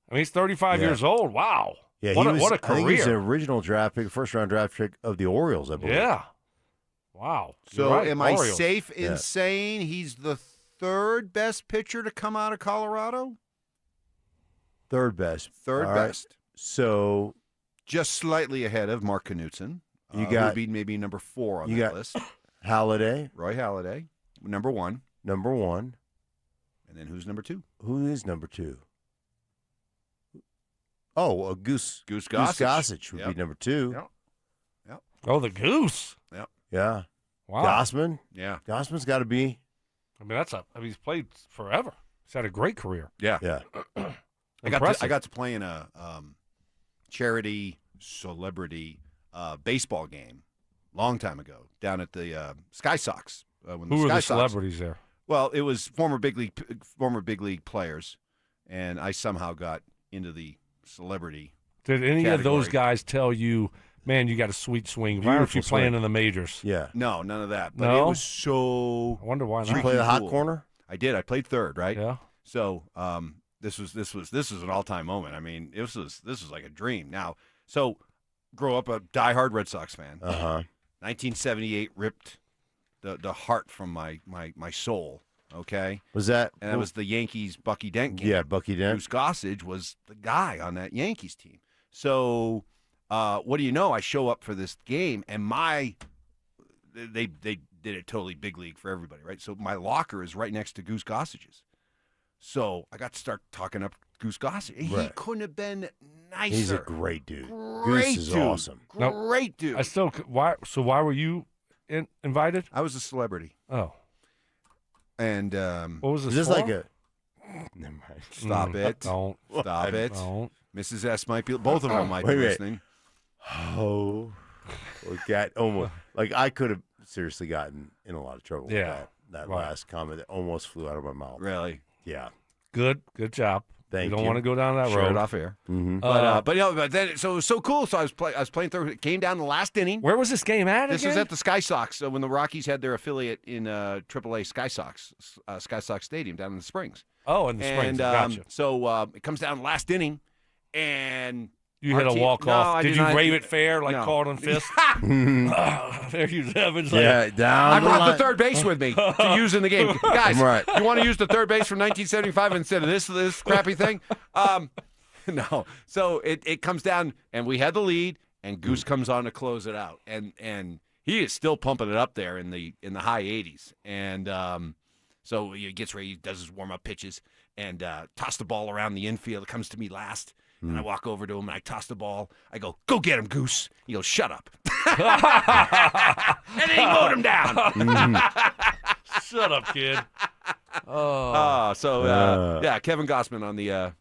I mean, he's 35 years old. Wow. Yeah, what a career. I think he's an original draft pick, first-round draft pick of the Orioles, I believe. Yeah. Wow. So right. am I Orioles. safe in saying he's the 3rd best pitcher to come out of Colorado? 3rd best. Third All right. best. So just slightly ahead of Mark Knudsen. You who got would be maybe number 4 on you that got list. Halladay. Roy Halladay, number 1. Number 1. And then who's number 2? Who is number 2? Oh, Goose Goosage. Gossage would be number 2. Yep. Oh, the Goose. Yep. Yeah. Wow. Gossman. Yeah. Gossman's got to be. I mean, he's played forever. He's had a great career. Yeah. I got to play in a charity celebrity baseball game long time ago down at the Sky Sox. Who were the celebrities there? Well, it was former big league players, and I somehow got into the celebrity. Did any category. of those guys tell you, man, you got a sweet swing? Why aren't you playing in the majors? Yeah. No, none of that. But No? it was so. I wonder why not. Did you play the hot cool. corner? I did. I played 3rd, right? Yeah. So this was an all-time moment. I mean, this was like a dream. Now, so grow up a diehard Red Sox fan. 1978 ripped the heart from my soul. Okay, Was that? and that was the Yankees Bucky Dent game. Yeah, Bucky Dent. Goose Gossage was the guy on that Yankees team. So, what do you know? I show up for this game, and they did it totally big league for everybody, right? So my locker is right next to Goose Gossage's. So I got to start talking up Goose Gossage. He Right. couldn't have been nicer. He's a great dude. Great Goose is dude. awesome. Great dude. I still. Why? So why were you invited? I was a celebrity. Oh. And What was this? Is this for? like a? Never mind. stop it. Don't. Stop it. Don't. Mrs. S might be, both of them might be Wait. listening. Oh, got almost like I could have seriously gotten in a lot of trouble. Yeah. With that Right. last comment that almost flew out of my mouth. Really? Yeah. Good job. Thank you. Don't you. want to go down that Share road. it off air. Mm-hmm. But then so it was so cool. So I was playing through. It came down the last inning. Where was this game at? This again? was at the Sky Sox when the Rockies had their affiliate in AAA Sky Sox Stadium down in the Springs. Oh, in the Springs. And Gotcha. so it comes down the last inning, and You hit a walk-off. No, I did did you not. rave it fair like No. Carlton Fisk? There you Evans. Yeah, down I the brought line. the third base with me to use in the game. Guys, Right. you want to use the third base from 1975 instead of this crappy thing? No. So it comes down, and we had the lead, and Goose comes on to close it out, and he is still pumping it up there in the high 80s, and so he gets ready, he does his warm-up pitches, and toss the ball around the infield. It comes to me last. And I walk over to him, and I toss the ball. I go, "Go get him, Goose." He goes, "Shut up." And then he mowed him down. Shut up, kid. Yeah, Kevin Gossman on the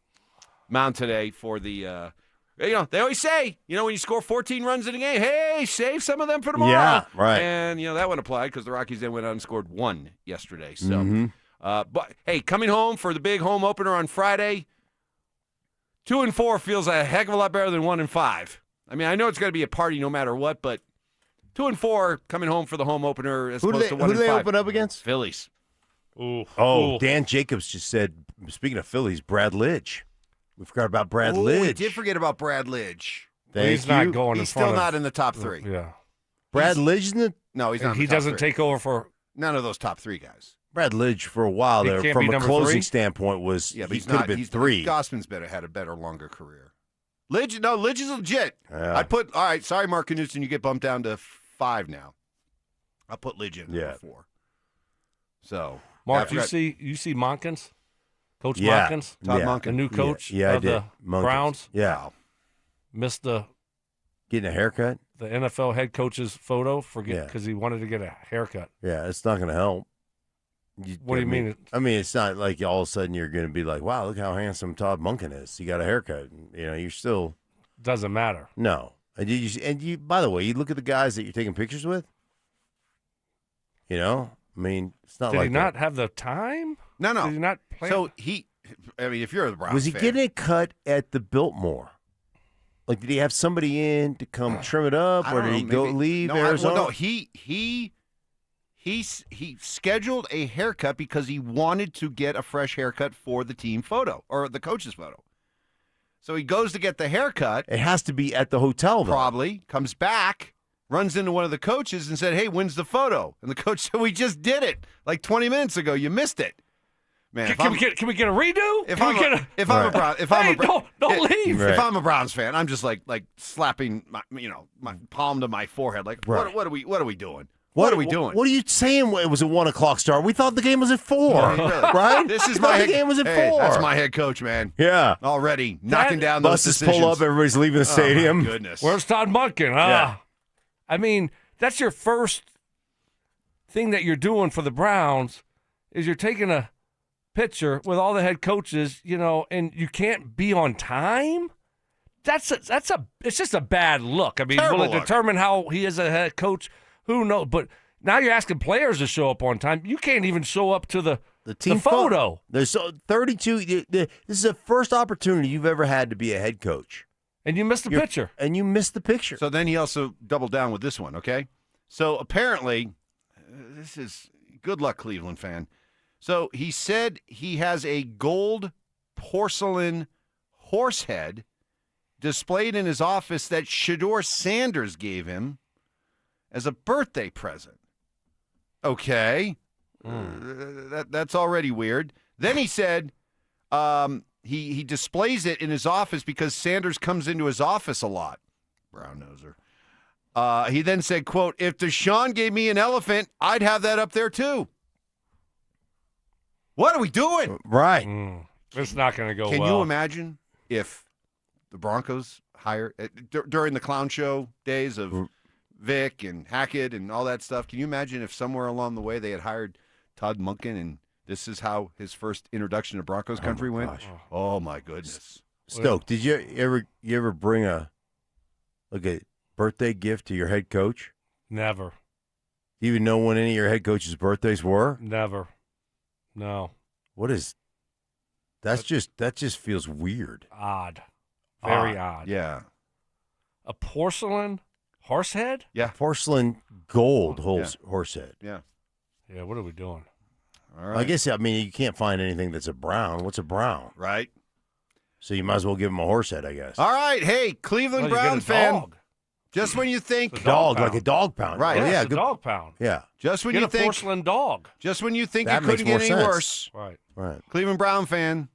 mound today for the they always say, when you score 14 runs in a game, hey, save some of them for tomorrow. Yeah, right. And, that one applied because the Rockies then went out and scored 1 yesterday. So, but, hey, coming home for the big home opener on Friday, 2-4 feels a heck of a lot better than 1-5. I mean, I know it's going to be a party no matter what, but 2-4 coming home for the home opener as opposed to 1-5. Who do they open up against? Phillies. Ooh. Oh, Dan Jacobs just said, speaking of Phillies, Brad Lidge. We forgot about Brad Lidge. We did forget about Brad Lidge. He's not going He's in front still of, not in the top 3. Yeah. Brad Lidge? No, he's not. He in the top doesn't 3. take over for. None of those top 3 guys. Brad Lidge for a while He there, can't from be a number closing 3? standpoint, was Yeah, but he he's could have not. been 3. Gossman's had a better, longer career. Lidge is legit. Yeah. I'd put. All right, sorry, Mark Knudsen, you get bumped down to 5 now. I'll put Lidge in at 4. So, Mark, you see Monkins? Coach Yeah. Monkins? Todd the Monken. new coach Yeah, I of did. the Monkins. Browns? Yeah. Missed the Getting a haircut? NFL head coach's photo Yeah. because he wanted to get a haircut. Yeah, it's not going to help. What do you mean? I mean, it's not like all of a sudden you're going to be like, wow, look how handsome Todd Monken is. He got a haircut. You're still. Doesn't matter. No. And you, by the way, you look at the guys that you're taking pictures with. I mean, it's not Did like. he not have the time? No. Did he not play? So if you're the Browns Was he fan, getting it cut at the Biltmore? Like, did he have somebody in to come trim it up, I or don't did he know, go leave no, Arizona? no, he scheduled a haircut because he wanted to get a fresh haircut for the team photo or the coach's photo. So he goes to get the haircut. It has to be at the hotel, though. Probably. Comes back, runs into one of the coaches and said, "Hey, when's the photo?" And the coach said, "We just did it like 20 minutes ago. You missed it." Man, Can we get a redo? If I'm a Browns fan, I'm just like slapping my palm to my forehead. Like, Right. what are we doing? What are we doing? What are you saying? It was a 1 o'clock start. We thought the game was at 4. Right? This is We thought my the game was at 4. That's my head coach, man. Yeah. Already knocking down those Buses decisions. pull up. Everybody's leaving the stadium. Oh, my goodness. Where's Todd Monken? Yeah. I mean, that's your first thing that you're doing for the Browns is you're taking a picture with all the head coaches, and you can't be on time. It's just a bad look. I mean, Terrible will it look. determine how he is a head coach? Who knows? But now you're asking players to show up on time. You can't even show up to the team photo. There's 32. This is the first opportunity you've ever had to be a head coach. And you missed the picture. And you missed the picture. So then he also doubled down with this one, okay? So apparently, this is good luck, Cleveland fan. So he said he has a gold porcelain horse head displayed in his office that Shedeur Sanders gave him as a birthday present. Okay. That's already weird. Then he said he displays it in his office because Sanders comes into his office a lot. Brown noser. He then said, quote, "If Deshaun gave me an elephant, I'd have that up there too." What are we doing? Right. It's not going to go Can well. you imagine if the Broncos hire during the clown show days of Vic and Hackett and all that stuff? Can you imagine if somewhere along the way they had hired Todd Monken and this is how his first introduction to Broncos country went? gosh. Oh my goodness. Stoke, did you ever bring a birthday gift to your head coach? Never. Do you even know when any of your head coaches' birthdays were? Never. No. What is that just feels weird. Odd. Very odd. Yeah. A porcelain horse head? Yeah. Porcelain gold horse head. Yeah. Yeah, what are we doing? All right. I guess, you can't find anything that's a brown. What's a brown? Right. So you might as well give him a horse head, I guess. All right. Hey, Cleveland Well, you get Brown a fan. dog. Just when you think Like a dog pound. Right. Yeah, Yeah. it's a dog pound. Yeah. Just when Get you a think porcelain dog. Just when you think That it couldn't makes get more any sense. worse. Right. Right. Cleveland Brown fan,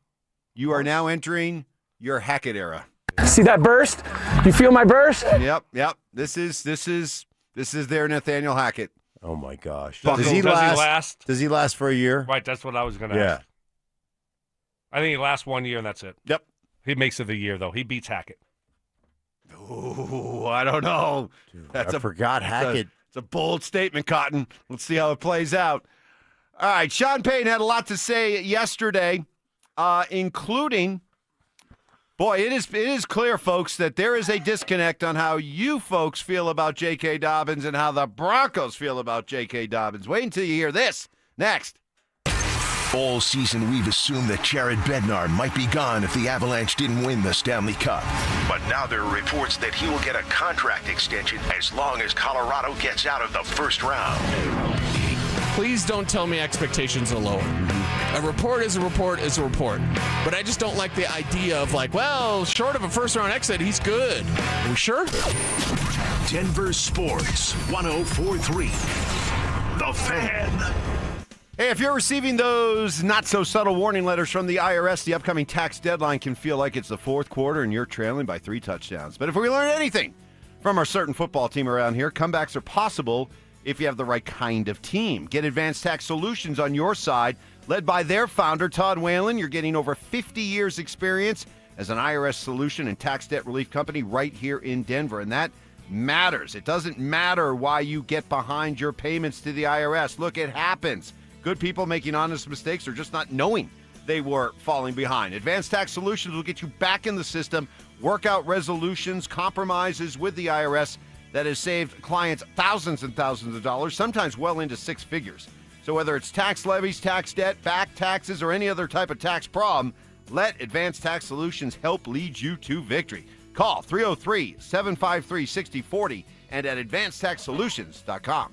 you are now entering your Hackett era. See that burst? You feel my burst? Yep. This is their Nathaniel Hackett. Oh my gosh. Does he he last? Does he last for a year? Right, that's what I was going to ask. I think he lasts 1 year and that's it. Yep. He makes it a year, though. He beats Hackett. Ooh, I don't know. I forgot Hackett. It's a bold statement, Cotton. Let's see how it plays out. All right, Sean Payton had a lot to say yesterday, including, boy, it is clear, folks, that there is a disconnect on how you folks feel about J.K. Dobbins and how the Broncos feel about J.K. Dobbins. Wait until you hear this. Next. All season, we've assumed that Jared Bednar might be gone if the Avalanche didn't win the Stanley Cup. But now there are reports that he will get a contract extension as long as Colorado gets out of the first round. Please don't tell me expectations are lower. A report is a report is a report. But I just don't like the idea of like, well, short of a first-round exit, he's good. Are we sure? Denver Sports 104.3. The Fan. Hey, if you're receiving those not-so-subtle warning letters from the IRS, the upcoming tax deadline can feel like it's the fourth quarter and you're trailing by 3 touchdowns. But if we learn anything from our certain football team around here, comebacks are possible if you have the right kind of team. Get Advanced Tax Solutions on your side, led by their founder, Todd Whalen. You're getting over 50 years' experience as an IRS solution and tax debt relief company right here in Denver, and that matters. It doesn't matter why you get behind your payments to the IRS. Look, it happens. Good people making honest mistakes or just not knowing they were falling behind. Advanced Tax Solutions will get you back in the system, work out resolutions, compromises with the IRS that has saved clients thousands and thousands of dollars, sometimes well into 6 figures. So whether it's tax levies, tax debt, back taxes, or any other type of tax problem, let Advanced Tax Solutions help lead you to victory. Call 303-753-6040 and at advancedtaxsolutions.com.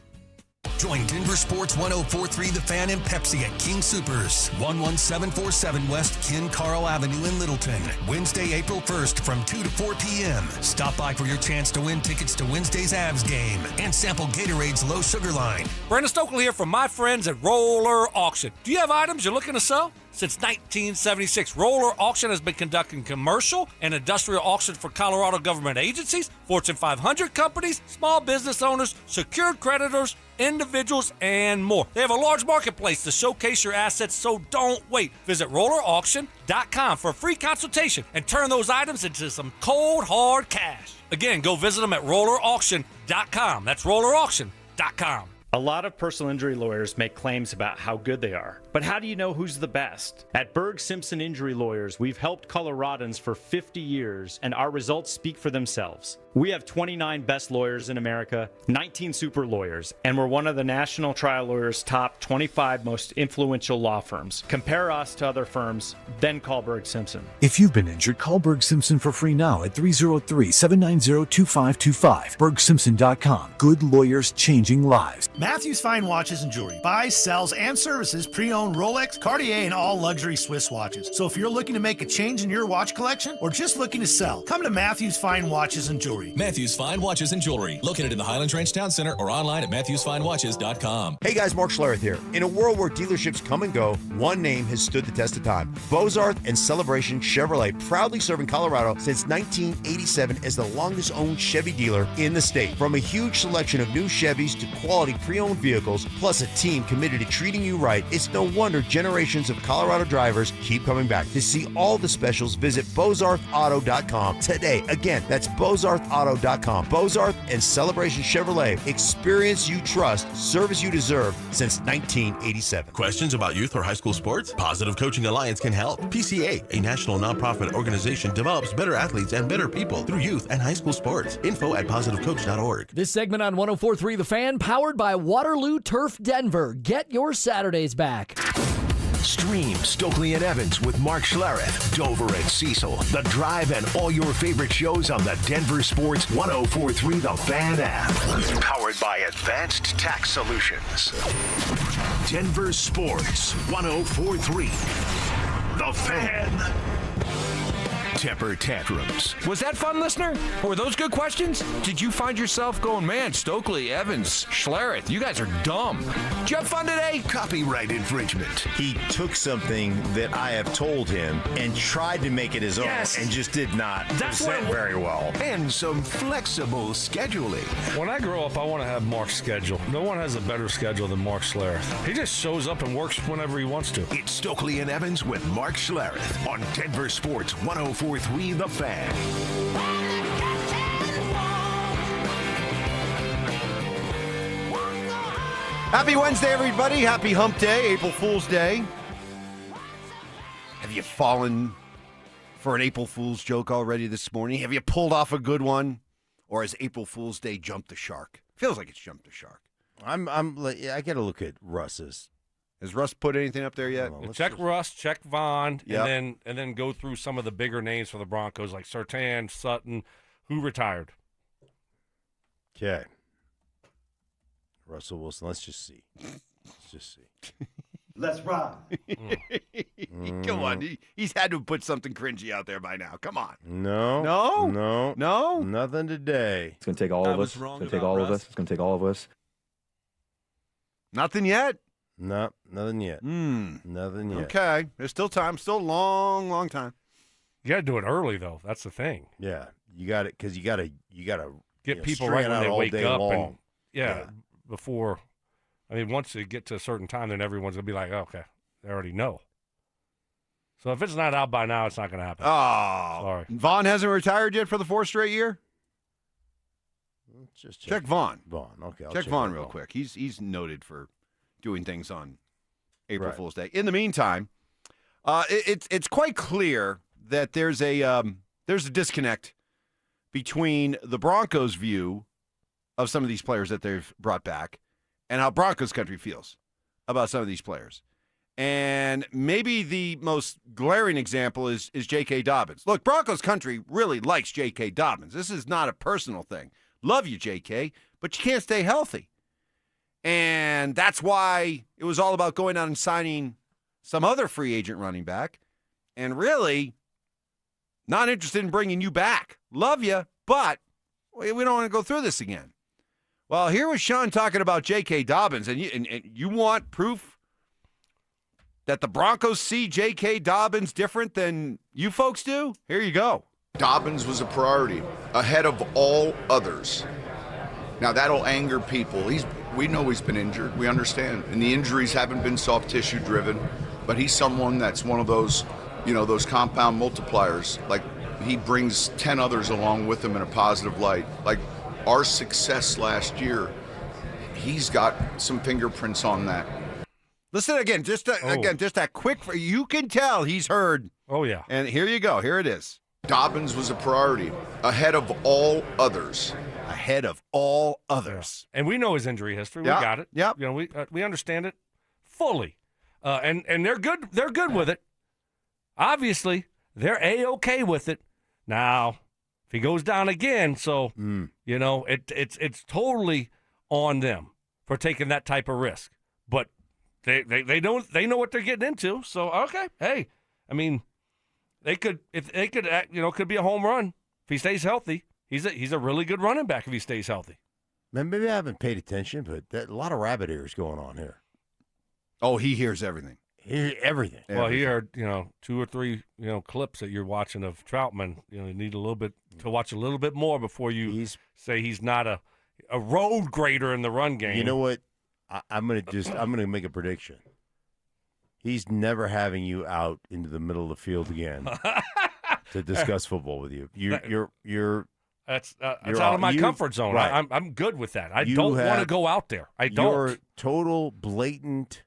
Join Denver Sports 104.3 The Fan and Pepsi at King Soopers, 11747 West Ken Carl Avenue in Littleton, Wednesday, April 1st from 2 to 4 p.m. Stop by for your chance to win tickets to Wednesday's Avs game and sample Gatorade's low sugar line. Brandon Stokley here from my friends at Roller Auction. Do you have items you're looking to sell? Since 1976, Roller Auction has been conducting commercial and industrial auctions for Colorado government agencies, Fortune 500 companies, small business owners, secured creditors, individuals, and more. They have a large marketplace to showcase your assets, so don't wait. Visit rollerauction.com for a free consultation and turn those items into some cold, hard cash. Again, go visit them at rollerauction.com. That's rollerauction.com. A lot of personal injury lawyers make claims about how good they are. But how do you know who's the best? At Berg Simpson Injury Lawyers, we've helped Coloradans for 50 years, and our results speak for themselves. We have 29 best lawyers in America, 19 super lawyers, and we're one of the National Trial Lawyers' top 25 most influential law firms. Compare us to other firms, then call Berg Simpson. If you've been injured, call Berg Simpson for free now at 303-790-2525. BergSimpson.com. Good lawyers changing lives. Matthews Fine Watches and Jewelry buys, sells, and services pre-owned Rolex, Cartier, and all luxury Swiss watches. So if you're looking to make a change in your watch collection or just looking to sell, come to Matthews Fine Watches and Jewelry. Matthews Fine Watches and Jewelry, located in the Highlands Ranch Town Center or online at MatthewsFineWatches.com. Hey guys, Mark Schlereth here. In a world where dealerships come and go, one name has stood the test of time. Bozarth and Celebration Chevrolet, proudly serving Colorado since 1987 as the longest owned Chevy dealer in the state. From a huge selection of new Chevys to quality pre-owned vehicles, plus a team committed to treating you right, it's no wonder generations of Colorado drivers keep coming back. To see all the specials, visit BozarthAuto.com today. Again, that's BozarthAuto.com. Bozarth and Celebration Chevrolet. Experience you trust, service you deserve since 1987. Questions about youth or high school sports? Positive Coaching Alliance can help. PCA, a national nonprofit organization, develops better athletes and better people through youth and high school sports. Info at positivecoach.org. This segment on 104.3 The Fan, powered by Waterloo Turf Denver. Get your Saturdays back. Stream Stokley and Evans with Mark Schlereth, Dover and Cecil, The Drive, and all your favorite shows on the Denver Sports 104.3 The Fan app. Powered by Advanced Tax Solutions. Denver Sports 104.3 The Fan. temper tantrums. Was that fun, listener? Were those good questions? Did you find yourself going, man, Stokley, Evans, Schlereth, you guys are dumb? Did you have fun today? Copyright infringement. He took something that I have told him and tried to make it his own and just did not present very well. And some flexible scheduling. When I grow up, I want to have Mark's schedule. No one has a better schedule than Mark Schlereth. He just shows up and works whenever he wants to. It's Stokley and Evans with Mark Schlereth on Denver Sports 104.3 The Fan. Happy Wednesday, everybody. Happy Hump Day, April Fool's Day. Have you fallen for an April Fool's joke already this morning? Have you pulled off a good one? Or has April Fool's Day jumped the shark? Feels like it's jumped the shark. I got to look at Russ's. Has Russ put anything up there yet? Check Russ, check Vaughn, and then go through some of the bigger names for the Broncos like Surtain, Sutton, who retired. Okay. Russell Wilson, let's just see. Let's ride. Come on. He's had to put something cringy out there by now. Come on. No. No? Nothing today. It's going to take all of us. It's going to take all of us. It's going to take all of us. Nothing yet? No, nothing yet. Nothing yet. Okay. There's still time. Still a long, long time. You got to do it early, though. That's the thing. Yeah. You got it, because you got to get people right when they wake up. Long. And, before, once they get to a certain time, then everyone's going to be like, okay, they already know. So if it's not out by now, it's not going to happen. Oh. Sorry. Vaughn hasn't retired yet for the 4th straight year? Just check Vaughn. Okay. Check Vaughn real quick. He's noted for doing things on April Fool's Day. In the meantime, it's quite clear that there's a disconnect between the Broncos' view of some of these players that they've brought back and how Broncos country feels about some of these players. And maybe the most glaring example is J.K. Dobbins. Look, Broncos country really likes J.K. Dobbins. This is not a personal thing. Love you, J.K., but you can't stay healthy. And that's why it was all about going out and signing some other free agent running back and really not interested in bringing you back. Love you, but we don't want to go through this again. Well, here was Sean talking about J.K. Dobbins, and you want proof that the Broncos see J.K. Dobbins different than you folks do? Here you go. Dobbins was a priority ahead of all others. Now, that'll anger people. We know he's been injured. We understand. And the injuries haven't been soft tissue driven, but he's someone that's one of those, those compound multipliers. Like, he brings 10 others along with him in a positive light. Like, our success last year, he's got some fingerprints on that. Listen again, just that quick. You can tell he's heard. Oh, yeah. And here you go. Here it is. Dobbins was a priority ahead of all others. Ahead of all others. And we know his injury history. We got it. Yep. We understand it fully. And they're good. They're good with it. Obviously, they're A-okay with it. Now, if he goes down again, so it's totally on them for taking that type of risk. But they know what they're getting into. So okay, hey, they could could be a home run if he stays healthy. He's a really good running back if he stays healthy. Man, maybe I haven't paid attention, but a lot of rabbit ears going on here. Oh, he hears everything. Everything. Well, he heard 2 or 3 clips that you're watching of Trautman. You need a little bit to watch a little bit more before you say he's not a road grader in the run game. You know what? I'm gonna make a prediction. He's never having you out into the middle of the field again to discuss football with you. You're That's out of my comfort zone. Right. I'm good with that. I don't want to go out there. I don't. Your total blatant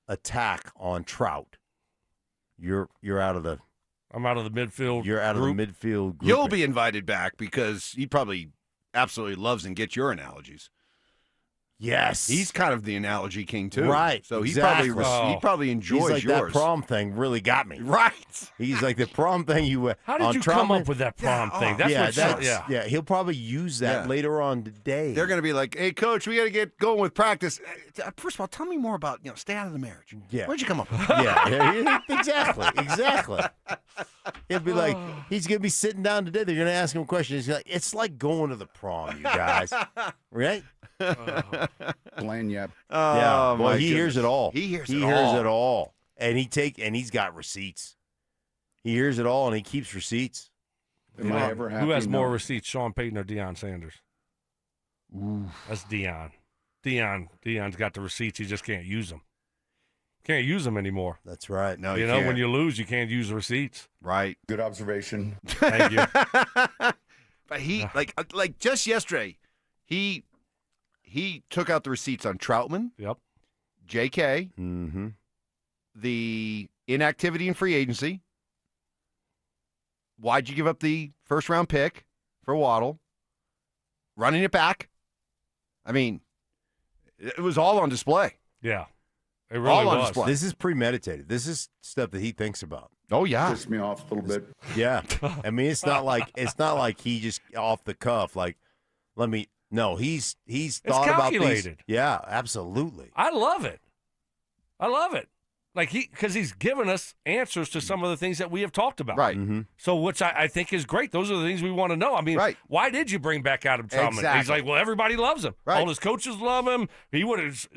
attack on Trout. You're out of the. I'm out of the midfield. You're out group. of the midfield group. You'll be invited back because he probably absolutely loves and gets your analogies. Yes. He's kind of the analogy king, too. Right. So exactly. he probably enjoys He's like yours. that prom thing really got me. Right. He's like the prom thing you How did on you Trautman, come up with that prom thing? That's He'll probably use that later on today. They're going to be like, hey, coach, we got to get going with practice. First of all, tell me more about, stay out of the marriage. Yeah. Where'd you come up with Exactly. He'll be like, he's going to be sitting down today. They're going to ask him a question. He's like, it's like going to the prom, you guys. Right? Lanyap. Yeah. Well, he hears it all. He hears it all. And he's got receipts. He hears it all, and he keeps receipts. Am I ever happy? Who has more No. receipts, Sean Payton or Deion Sanders? That's Deion. Deion's got the receipts. He just can't use them. Can't use them anymore. That's right. No, you know, when you lose, you can't use the receipts. Right. Good observation. Thank you. But he, like just yesterday, he took out the receipts on Trautman. Yep. JK. Mm-hmm. The inactivity in free agency. Why'd you give up the first-round pick for Waddle? Running it back. I mean, it was all on display. Yeah. It really all on was. display. This is premeditated. This is stuff that he thinks about. Oh yeah. Pissed me off a little bit. Yeah. I mean, it's not like he just off the cuff. Like, no, he's thought about these. calculated. Yeah, absolutely. I love it. Like because he's given us answers to some of the things that we have talked about. Right. Mm-hmm. So which I think is great. Those are the things we want to know. I mean, why did you bring back Adam Trautman? Exactly. He's like, well, everybody loves him. Right. All his coaches love him. He would have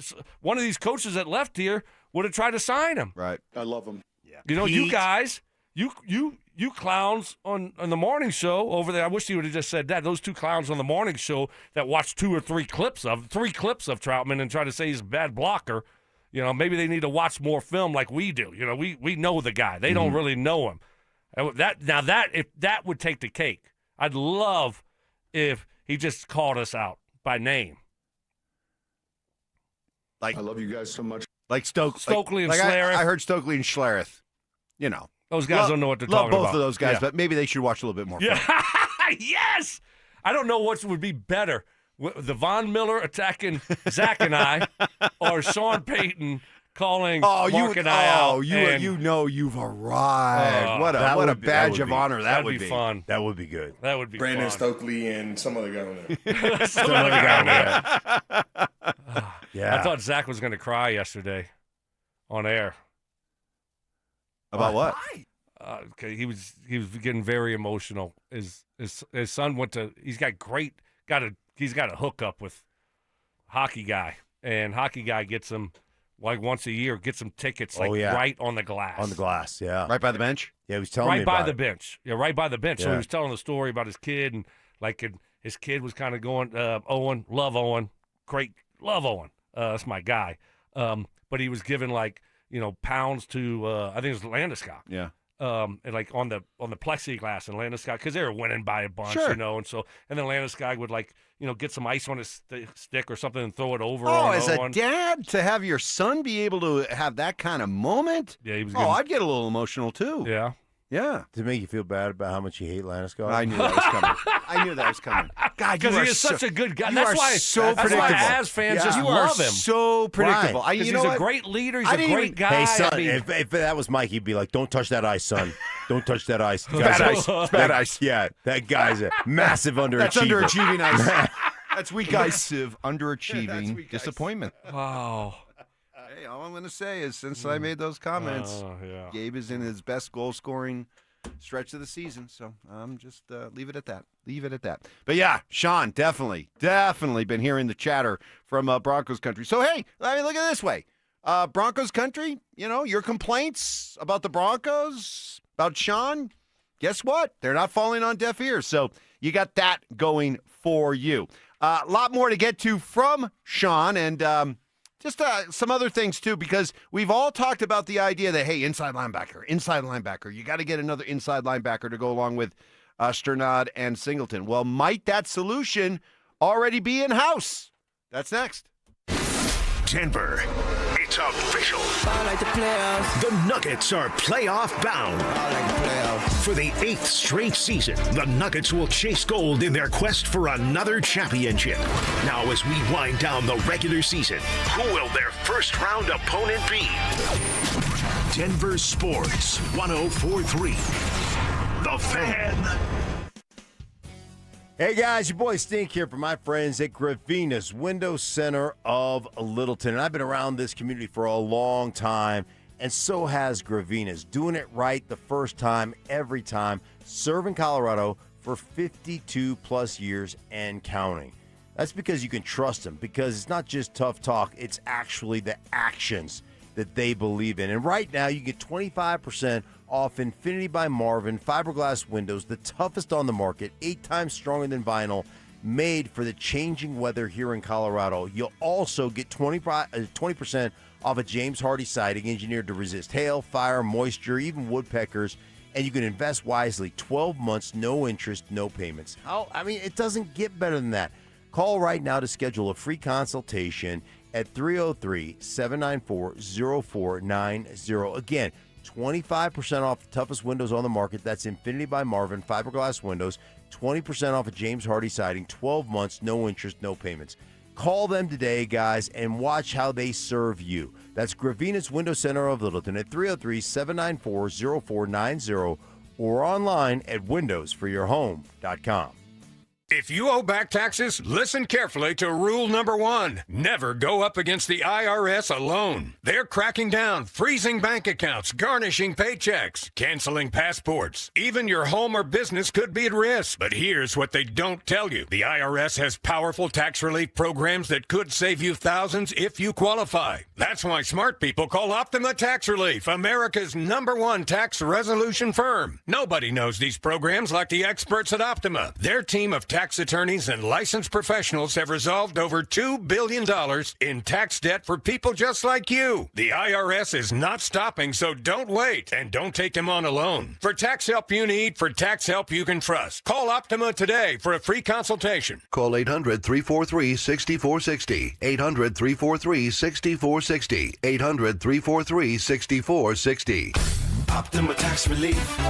one of these coaches that left here would have tried to sign him. Right. I love him. Yeah. You know, you guys, you clowns on the morning show over there. I wish you would have just said that. Those two clowns on the morning show that watched 2 or 3 clips of Trautman and try to say he's a bad blocker. You know, maybe they need to watch more film like we do. You know, we know the guy. They don't really know him. If that would take the cake. I'd love if he just called us out by name. Like I love you guys so much. Like Stokley and like Schlereth. I heard Stokley and Schlereth. You know, those guys don't know what they're talking about. Love both of those guys, Yeah. but maybe they should watch a little bit more. Yeah. film. Yes. I don't know what would be better. The Von Miller attacking Zach and I, or Sean Payton calling Mark and I out. You know you've arrived. What a badge of honor that would be. Fun. That would be good. That would be Brandon fun. Stokely and some other guy on there. Some other guy on there. Yeah. I thought Zach was going to cry yesterday on air. About what? Okay, he was getting very emotional. His son went to. He's got a hookup with hockey guy, and hockey guy gets him like once a year, gets him tickets right on the glass. On the glass, yeah. Right by the bench? Yeah, he was telling me right about by the it. bench. Yeah, right by the bench. So Yeah. he was telling the story about his kid, and his kid was kind of going, Owen, love Owen, great, love Owen. That's my guy. But he was giving pounds to I think it was Landeskog. Yeah. And like on the plexiglass and Landeskog, because they were winning by a bunch, Sure. and then Landeskog would get some ice on his stick or something and throw it over. Oh, on as a Owen. dad, to have your son be able to have that kind of moment? Yeah, he was. I'd get a little emotional too. Yeah. Yeah. Did it make you feel bad about how much you hate Landeskog? I knew that was coming. God, Because you he are is such a good guy. you That's are why so that's why predictable. As fans Yeah. just You are love him. so predictable. Right. Because You know he's what? a great leader. He's I a didn't great even- guy. Hey, son, I mean, if that was Mike, he'd be like, don't touch that ice, son. Don't touch that ice. It's bad ice. It's bad ice. Yeah, that guy's a massive underachiever. That's underachieving ice. That's weak ice. Underachieving disappointment. Wow. Hey, all I'm going to say is since I made those comments, yeah. Gabe is in his best goal-scoring stretch of the season. So I'm just leave it at that. Leave it at that. But yeah, Sean, definitely been hearing the chatter from Broncos country. So hey, I mean, look at it this way. Broncos country, your complaints about the Broncos, about Sean, guess what? They're not falling on deaf ears. So you got that going for you. A lot more to get to from Sean and just some other things, too, because we've all talked about the idea that, hey, inside linebacker. You got to get another inside linebacker to go along with Sternad and Singleton. Well, might that solution already be in-house? That's next. Denver, it's official. The Nuggets are playoff bound. For the 8th straight season, the Nuggets will chase gold in their quest for another championship. Now, as we wind down the regular season, who will their first-round opponent be? Denver Sports 104.3. The Fan. Hey guys, your boy Stink here from my friends at Gravina's Window Center of Littleton. And I've been around this community for a long time, and so has Gravina's. Doing it right the first time, every time. Serving Colorado for 52 plus years and counting. That's because you can trust them, because it's not just tough talk, it's actually the actions that they believe in. And right now, you get 25% off Infinity by Marvin fiberglass windows, the toughest on the market, 8 times stronger than vinyl, made for the changing weather here in Colorado. You'll also get 20% off a James Hardy siding engineered to resist hail, fire, moisture, even woodpeckers, and you can invest wisely. 12 months, no interest, no payments. It doesn't get better than that. Call right now to schedule a free consultation at 303-794-0490. Again, 25% off the toughest windows on the market. That's Infinity by Marvin fiberglass windows. 20% off of James Hardy siding. 12 months, no interest, no payments. Call them today, guys, and watch how they serve you. That's Gravina's Window Center of Littleton at 303-794-0490 or online at windowsforyourhome.com. If you owe back taxes, listen carefully to rule number 1. Never go up against the IRS alone. They're cracking down, freezing bank accounts, garnishing paychecks, canceling passports. Even your home or business could be at risk. But here's what they don't tell you. The IRS has powerful tax relief programs that could save you thousands if you qualify. That's why smart people call Optima Tax Relief, America's #1 tax resolution firm. Nobody knows these programs like the experts at Optima. Their team of tax attorneys and licensed professionals have resolved over $2 billion in tax debt for people just like you. The IRS is not stopping, so don't wait, and don't take them on alone. For tax help you need, for tax help you can trust, call Optima today for a free consultation. Call 800-343-6460. 800-343-6460. 800-343-6460. Optima Tax Relief.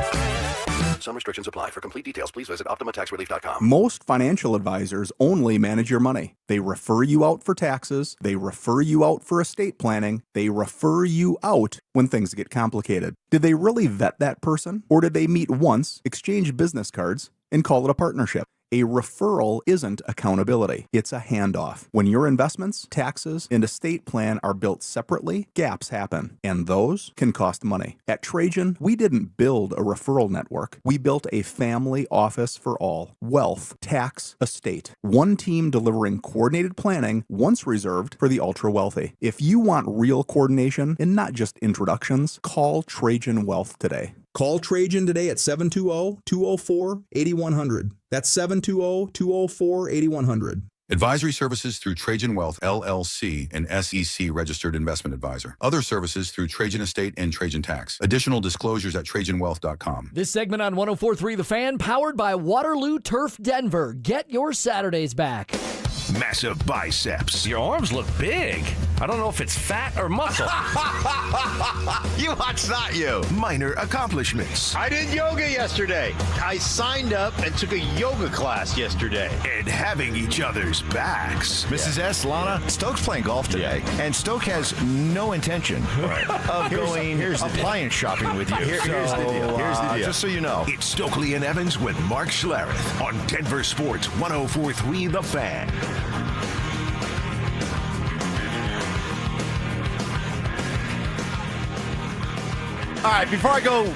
Some restrictions apply. For complete details, please visit OptimaTaxRelief.com. Most financial advisors only manage your money. They refer you out for taxes. They refer you out for estate planning. They refer you out when things get complicated. Did they really vet that person? Or did they meet once, exchange business cards, and call it a partnership? A referral isn't accountability. It's a handoff. When your investments, taxes, and estate plan are built separately, gaps happen, and those can cost money. At Trajan, we didn't build a referral network. We built a family office for all. Wealth, tax, estate. One team delivering coordinated planning, once reserved for the ultra-wealthy. If you want real coordination and not just introductions, call Trajan Wealth today. Call Trajan today at 720-204-8100. That's 720-204-8100. Advisory services through Trajan Wealth, LLC, an SEC-registered investment advisor. Other services through Trajan Estate and Trajan Tax. Additional disclosures at TrajanWealth.com. This segment on 104.3 The Fan, powered by Waterloo Turf Denver. Get your Saturdays back. Massive biceps. Your arms look big. I don't know if it's fat or muscle. You watch not you. Minor accomplishments. I did yoga yesterday. I signed up and took a yoga class yesterday. And having each other's backs. Mrs. S, Lana, Stoke's playing golf today, and Stoke has no intention of going appliance shopping with you. Here's the deal. Just so you know. It's Stokley and Evans with Mark Schlereth on Denver Sports 104.3 The Fan. All right, before I go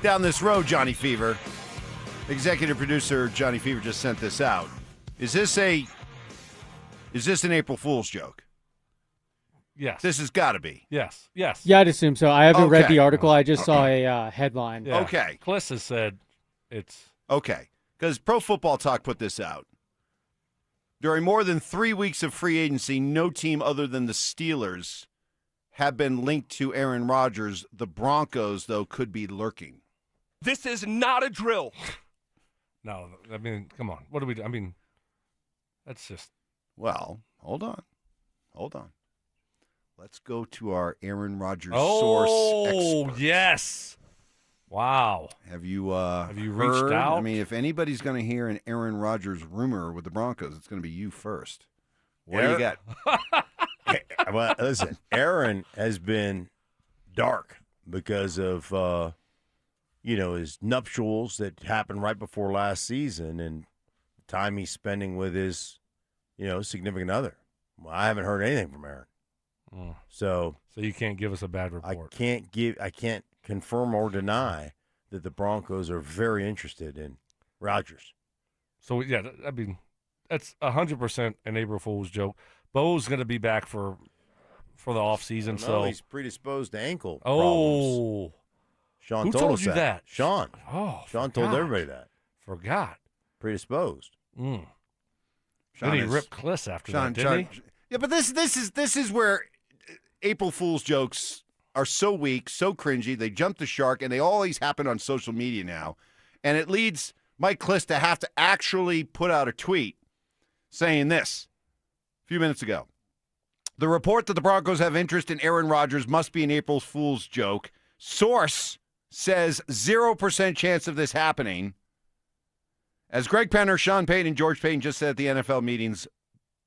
down this road, Johnny Fever, executive producer Johnny Fever just sent this out. Is this an April Fool's joke? Yes. This has got to be. Yes. Yeah, I'd assume so. I haven't read the article. I just saw a headline. Yeah. Okay. Kliss has said it's... Okay, because Pro Football Talk put this out. During more than 3 weeks of free agency, no team other than the Steelers have been linked to Aaron Rodgers. The Broncos, though, could be lurking. This is not a drill. No, I mean, come on. What do we do? I mean, that's just... Well, hold on. Let's go to our Aaron Rodgers source expert. Oh, yes. Wow. Have you reached heard? out? I mean, if anybody's going to hear an Aaron Rodgers rumor with the Broncos, it's going to be you first. What do you got? Well, listen, Aaron has been dark because of his nuptials that happened right before last season and the time he's spending with his significant other. Well, I haven't heard anything from Aaron. So you can't give us a bad report. I can't confirm or deny that the Broncos are very interested in Rodgers. So yeah, I mean, that's 100% an April Fool's joke. Bo's going to be back for the offseason. So he's predisposed to ankle problems. Sean Who told told us you that? Sean. Oh, Sean told everybody that. Forgot. Predisposed. Then he ripped Kliss after that, didn't he? Yeah, but this is where April Fool's jokes are so weak, so cringy. They jump the shark, and they always happen on social media now. And it leads Mike Kliss to have to actually put out a tweet saying this a few minutes ago. The report that the Broncos have interest in Aaron Rodgers must be an April Fool's joke. Source says 0% chance of this happening. As Greg Penner, Sean Payton, and George Payton just said at the NFL meetings,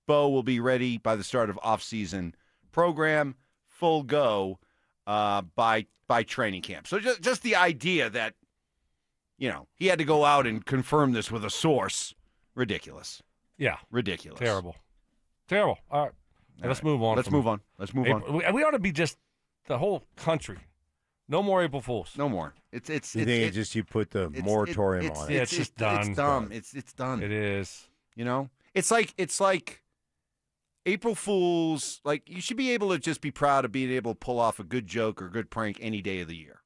Bo will be ready by the start of off-season program, full go by training camp. So just the idea that, he had to go out and confirm this with a source, ridiculous. Yeah. Ridiculous. Terrible. All right. Let's move on. Let's move on. We ought to be just the whole country. No more April Fools. No more. You put the moratorium on it. It's just done. It's dumb. It's done. It is. It's like April Fools. Like, you should be able to just be proud of being able to pull off a good joke or good prank any day of the year,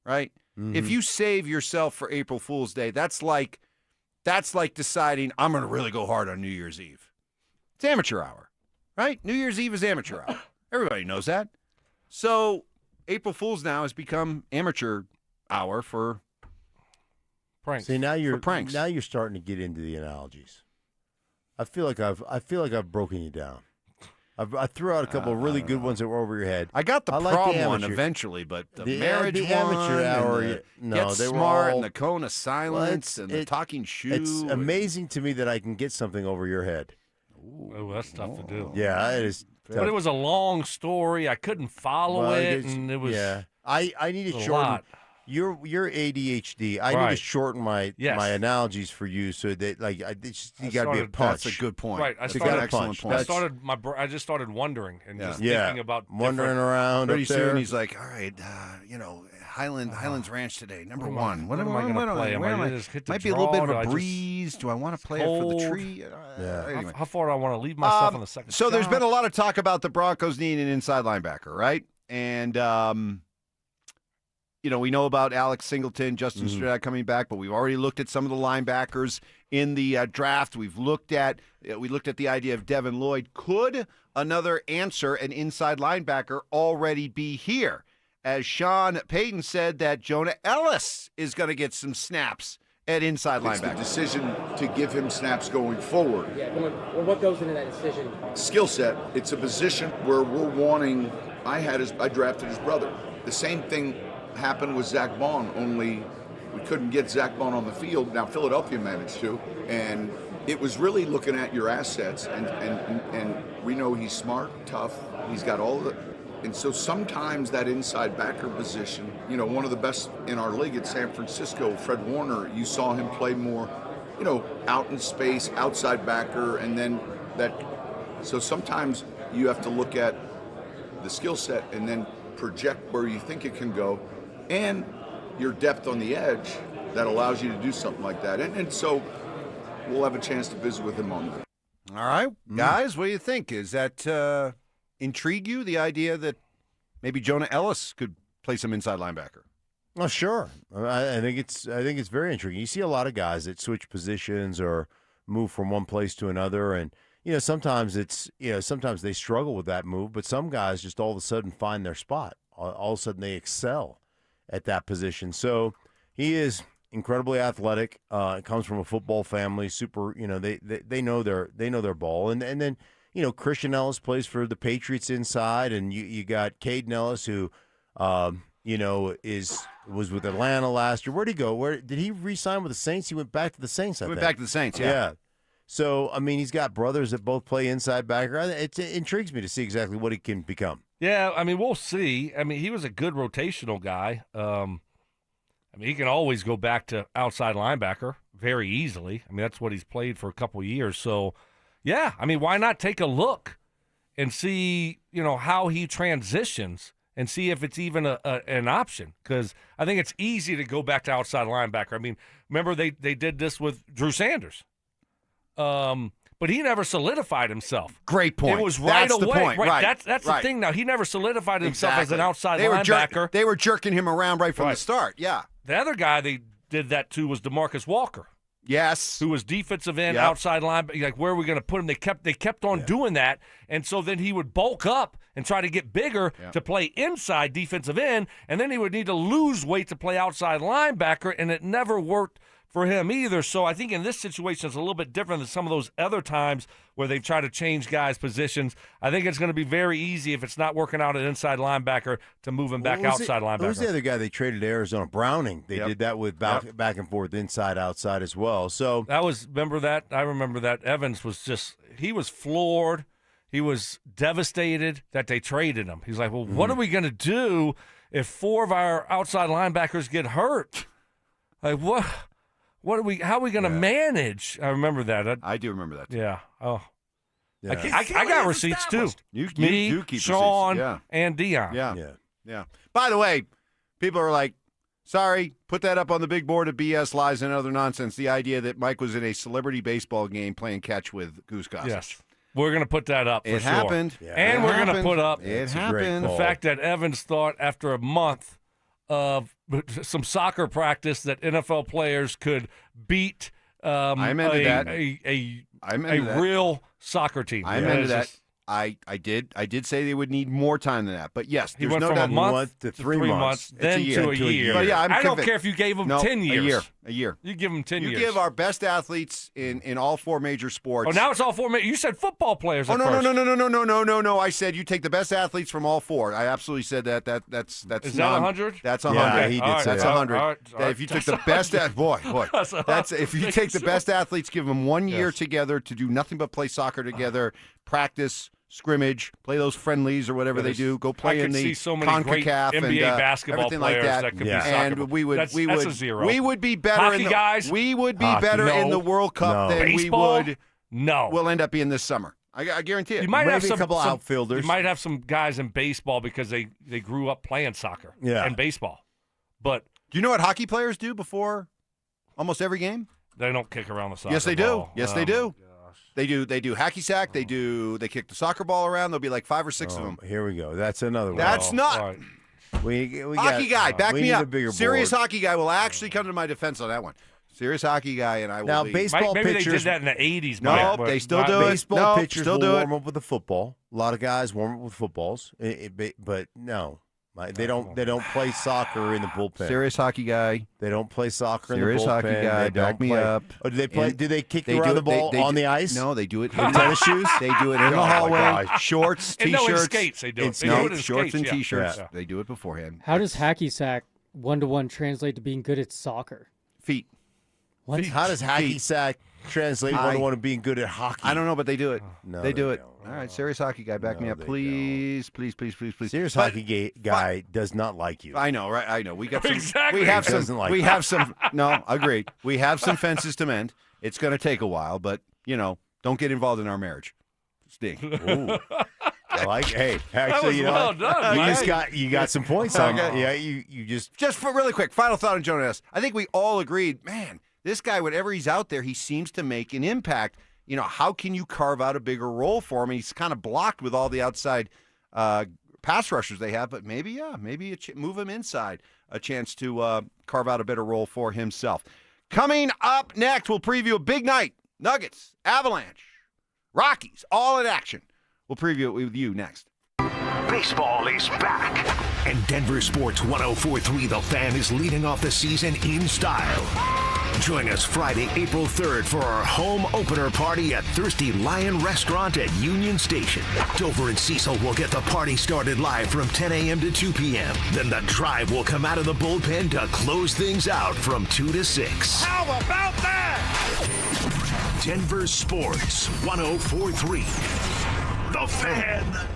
right? Mm-hmm. If you save yourself for April Fool's Day, that's like deciding I'm going to really go hard on New Year's Eve. It's amateur hour, right? New Year's Eve is amateur hour. Everybody knows that. So April Fool's now has become amateur hour for pranks. See, now you're pranks. Now you're starting to get into the analogies. I feel like I've broken you down. I threw out a couple of really good ones that were over your head. I got the like prom the one amateur. eventually, but the The marriage the one, amateur hour. and the No, Get they were Smart, all, and the cone of silence, and the talking shoe. It's amazing to me that I can get something over your head. Oh, that's tough to do. Yeah, it is. But it was a long story. I couldn't follow it, and it was. Yeah, I need to a shorten. lot. You're ADHD. I need to Right. shorten my analogies for you so that you got to be a punch. That's a good point. Right, That's an excellent point. I just started wondering and just Yeah. thinking about Wandering different- around Pretty up there. soon he's like, all right, Highlands Ranch today, number What am I- one. what am I gonna play? Am I just hit the Might be a little bit draw? of Do I a just- breeze. Do I want to play it for the Cold? tree? Yeah. Anyway. How far do I want to leave myself on the second? So there's shot? been a lot of talk about the Broncos needing an inside linebacker, right? And we know about Alex Singleton, Justin Strad coming back, but we've already looked at some of the linebackers in the draft. We looked at the idea of Devin Lloyd. Could another answer, an inside linebacker, already be here? As Sean Payton said that Jonah Ellis is going to get some snaps at inside It's the linebacker. decision to give him snaps going forward. Yeah, what goes into that decision? Skill set. It's a position where we're wanting. I drafted his brother. The same thing happened with Zach Bond, only we couldn't get Zach Bond on the field. Now Philadelphia managed to, and it was really looking at your assets, and we know he's smart, tough. He's got all the. And so sometimes that inside backer position, one of the best in our league at San Francisco, Fred Warner, you saw him play more, out in space, outside backer, and then that. So sometimes you have to look at the skill set and then project where you think it can go, and your depth on the edge that allows you to do something like that. And so we'll have a chance to visit with him on that. All right, guys, what do you think? Is that intrigue you, the idea that maybe Jonah Ellis could play some inside linebacker? Oh, sure. I think it's very intriguing. You see a lot of guys that switch positions or move from one place to another, and sometimes sometimes they struggle with that move, but some guys just all of a sudden find their spot. All of a sudden they excel at that position. So he is incredibly athletic. Comes from a football family. Super. They know their ball, and then Christian Ellis plays for the Patriots inside, and you got Caden Ellis who was with Atlanta last year. Where'd he go? Where did he re-sign with the Saints? He went back to the Saints. I think. Back to the Saints. Yeah. So I mean, he's got brothers that both play inside backer. It intrigues me to see exactly what he can become. Yeah, I mean, we'll see. I mean, he was a good rotational guy. I mean, he can always go back to outside linebacker very easily. I mean, that's what he's played for a couple of years. So, yeah, I mean, why not take a look and see, how he transitions and see if it's even an option? Because I think it's easy to go back to outside linebacker. I mean, remember they did this with Drew Sanders. But he never solidified himself. Great point. It was right That's away. The point. Right. That's the thing now. He never solidified himself as an outside they linebacker. They were jerking him around right from the start. Yeah. The other guy they did that to was DeMarcus Walker. Yes. Who was defensive end, outside linebacker. Like, where are we going to put him? They kept on doing that. And so then he would bulk up and try to get bigger to play inside defensive end. And then he would need to lose weight to play outside linebacker. And it never worked for him either. So I think in this situation it's a little bit different than some of those other times where they've tried to change guys' positions. I think it's going to be very easy if it's not working out at inside linebacker to move him back outside linebacker. Who's the other guy they traded to Arizona? Browning. They did that with back and forth, inside, outside as well. So remember that? I remember that. Evans was he was floored. He was devastated that they traded him. He's like, well, what are we going to do if 4 of our outside linebackers get hurt? Like, what? How are we going to manage? I remember that. I do remember that. Yeah. Oh. Yeah. I got receipts too. You Me, do keep Sean, receipts. and Dion. Yeah. By the way, people are like, sorry, put that up on the big board of BS, lies, and other nonsense. The idea that Mike was in a celebrity baseball game playing catch with Goose Gossage. Yes. We're going to put that up for It sure. happened. Yeah. And we're going to put up It happened. the fact that Evans thought after a month of some soccer practice that NFL players could beat a real soccer team. I amended that. I did say they would need more time than that. But yes, he there's went no from doubt. a month to 3 months, then to a year. But yeah, I don't care if you gave them 10 years. A year. You give them 10 years. You give our best athletes in all 4 major sports. Oh, now it's all 4 major. You said football players. Oh, at no, first. no. I said you take the best athletes from all 4. I absolutely said that. That's Is that 100? That's 100. Yeah, he did say that's that. 100. All right. If you took the best, boy, that's if you take the best athletes, give them 1 year together to do nothing but play soccer together, practice, scrimmage, play those friendlies or whatever they do. Go play in the CONCACAF and NBA basketball everything like players that. could be And soccer. we would That's a zero. we would be better Hockey guys? We would be Hockey. better in No. the World Cup than Baseball? we would. No. We'll end up being this summer. I guarantee it. You might have Maybe a couple outfielders. You might have some guys in baseball because they grew up playing soccer and baseball. But do you know what hockey players do before almost every game? They don't kick around the soccer Yes, they ball. do. Yes, they do. They do hacky sack. They kick the soccer ball around. There'll be like 5 or 6 of them. Here we go. That's another one. That's not. All right. We Hockey guy, back we me need up. A bigger Serious board. hockey guy will actually come to my defense on that one. Serious hockey guy, and I will Now, be. baseball Maybe pitchers. they did that in the 80s. No, Mike, but they still not- do it. Baseball No, pitchers still will do warm it. up with the football. A lot of guys warm up with footballs, but no, they don't. They don't play soccer in the bullpen. Serious hockey guy. They don't play soccer Serious in the bullpen. hockey guy. They don't Back me play. up. Oh, do they play? And do they kick they around do the it- ball they on do- the ice? No, they do it in tennis shoes. They do it in the Oh, my hallway. gosh. Shorts, And no, in t-shirts. skates they do it. They No, do it in shorts skates, and yeah. t-shirts. Yeah. They do it beforehand. How does hacky sack 1-to-1 translate to being good at soccer? Feet. What? How does hacky sack translate one to being good at hockey? I don't know, but they do it. No, they do it. don't. All right, serious hockey guy, back me up, they please. Serious But- hockey guy does not like you. I know, right? I know. We got some. Exactly. We have He doesn't some. like we you. have some. No, agreed. We have some fences to mend. It's going to take a while, but don't get involved in our marriage. Sting. Ooh. I like. Hey, was actually, well done, Mike. you got some points on that. Yeah, you just For really quick, final thought on Jonas. I think we all agreed, man, this guy, whenever he's out there, he seems to make an impact. How can you carve out a bigger role for him? He's kind of blocked with all the outside pass rushers they have, but maybe move him inside, a chance to carve out a better role for himself. Coming up next, we'll preview a big night. Nuggets, Avalanche, Rockies, all in action. We'll preview it with you next. Baseball is back, and Denver Sports 104.3 The Fan is leading off the season in style. Join us Friday, April 3rd for our home opener party at Thirsty Lion Restaurant at Union Station. Dover and Cecil will get the party started live from 10 a.m. to 2 p.m. Then the drive will come out of the bullpen to close things out from 2 to 6. How about that? Denver Sports 104.3. The Fan.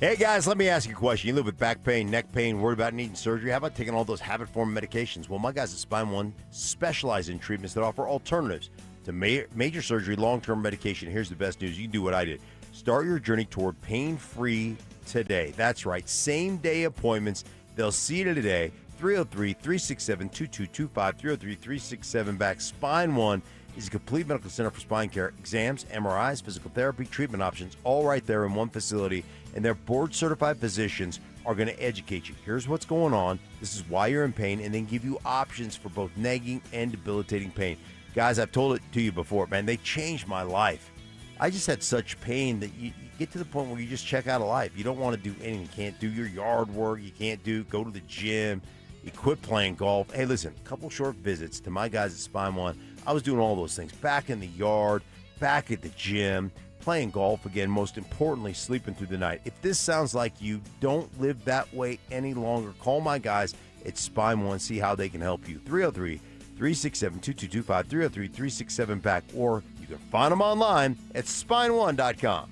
Hey guys, let me ask you a question. You live with back pain, neck pain, worried about needing surgery? How about taking all those habit-forming medications? Well, my guys at Spine One specialize in treatments that offer alternatives to major surgery, long-term medication. Here's the best news. You can do what I did. Start your journey toward pain-free today. That's right. Same-day appointments. They'll see you today. 303-367-2225, 303-367-BACK. Spine One is a complete medical center for spine care, exams, MRIs, physical therapy, treatment options, all right there in one facility. And their board-certified physicians are going to educate you. Here's what's going on. This is why you're in pain, and then give you options for both nagging and debilitating pain. Guys, I've told it to you before, man. They changed my life. I just had such pain that you get to the point where you just check out of life. You don't want to do anything. You can't do your yard work. You can't go to the gym. You quit playing golf. Hey, listen, a couple short visits to my guys at Spine One. I was doing all those things. Back in the yard, back at the gym, playing golf again, most importantly, sleeping through the night. If this sounds like you don't live that way any longer, call my guys at Spine One, see how they can help you. 303-367-2225, 303-367-BACK, or you can find them online at spineone.com.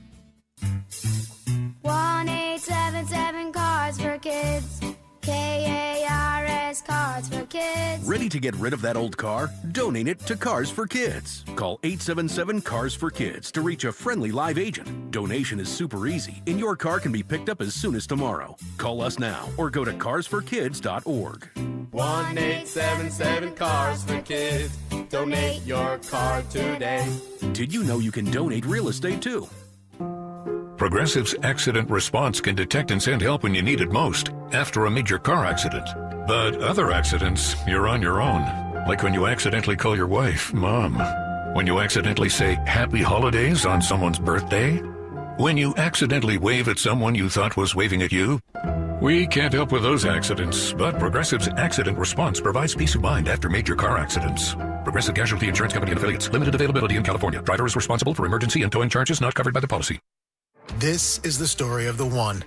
1-877 Cards for Kids. KARS Cards for Kids. Ready to get rid of that old car? Donate it to Cars for Kids. Call 877 Cars for Kids to reach a friendly live agent. Donation is super easy, and your car can be picked up as soon as tomorrow. Call us now or go to carsforkids.org. 1-877 Cars for Kids. Donate your car today. Did you know you can donate real estate too? Progressive's accident response can detect and send help when you need it most, after a major car accident. But other accidents, you're on your own. Like when you accidentally call your wife Mom. When you accidentally say Happy Holidays on someone's birthday. When you accidentally wave at someone you thought was waving at you. We can't help with those accidents, but Progressive's accident response provides peace of mind after major car accidents. Progressive Casualty Insurance Company and Affiliates. Limited availability in California. Driver is responsible for emergency and towing charges not covered by the policy. This is the story of the one.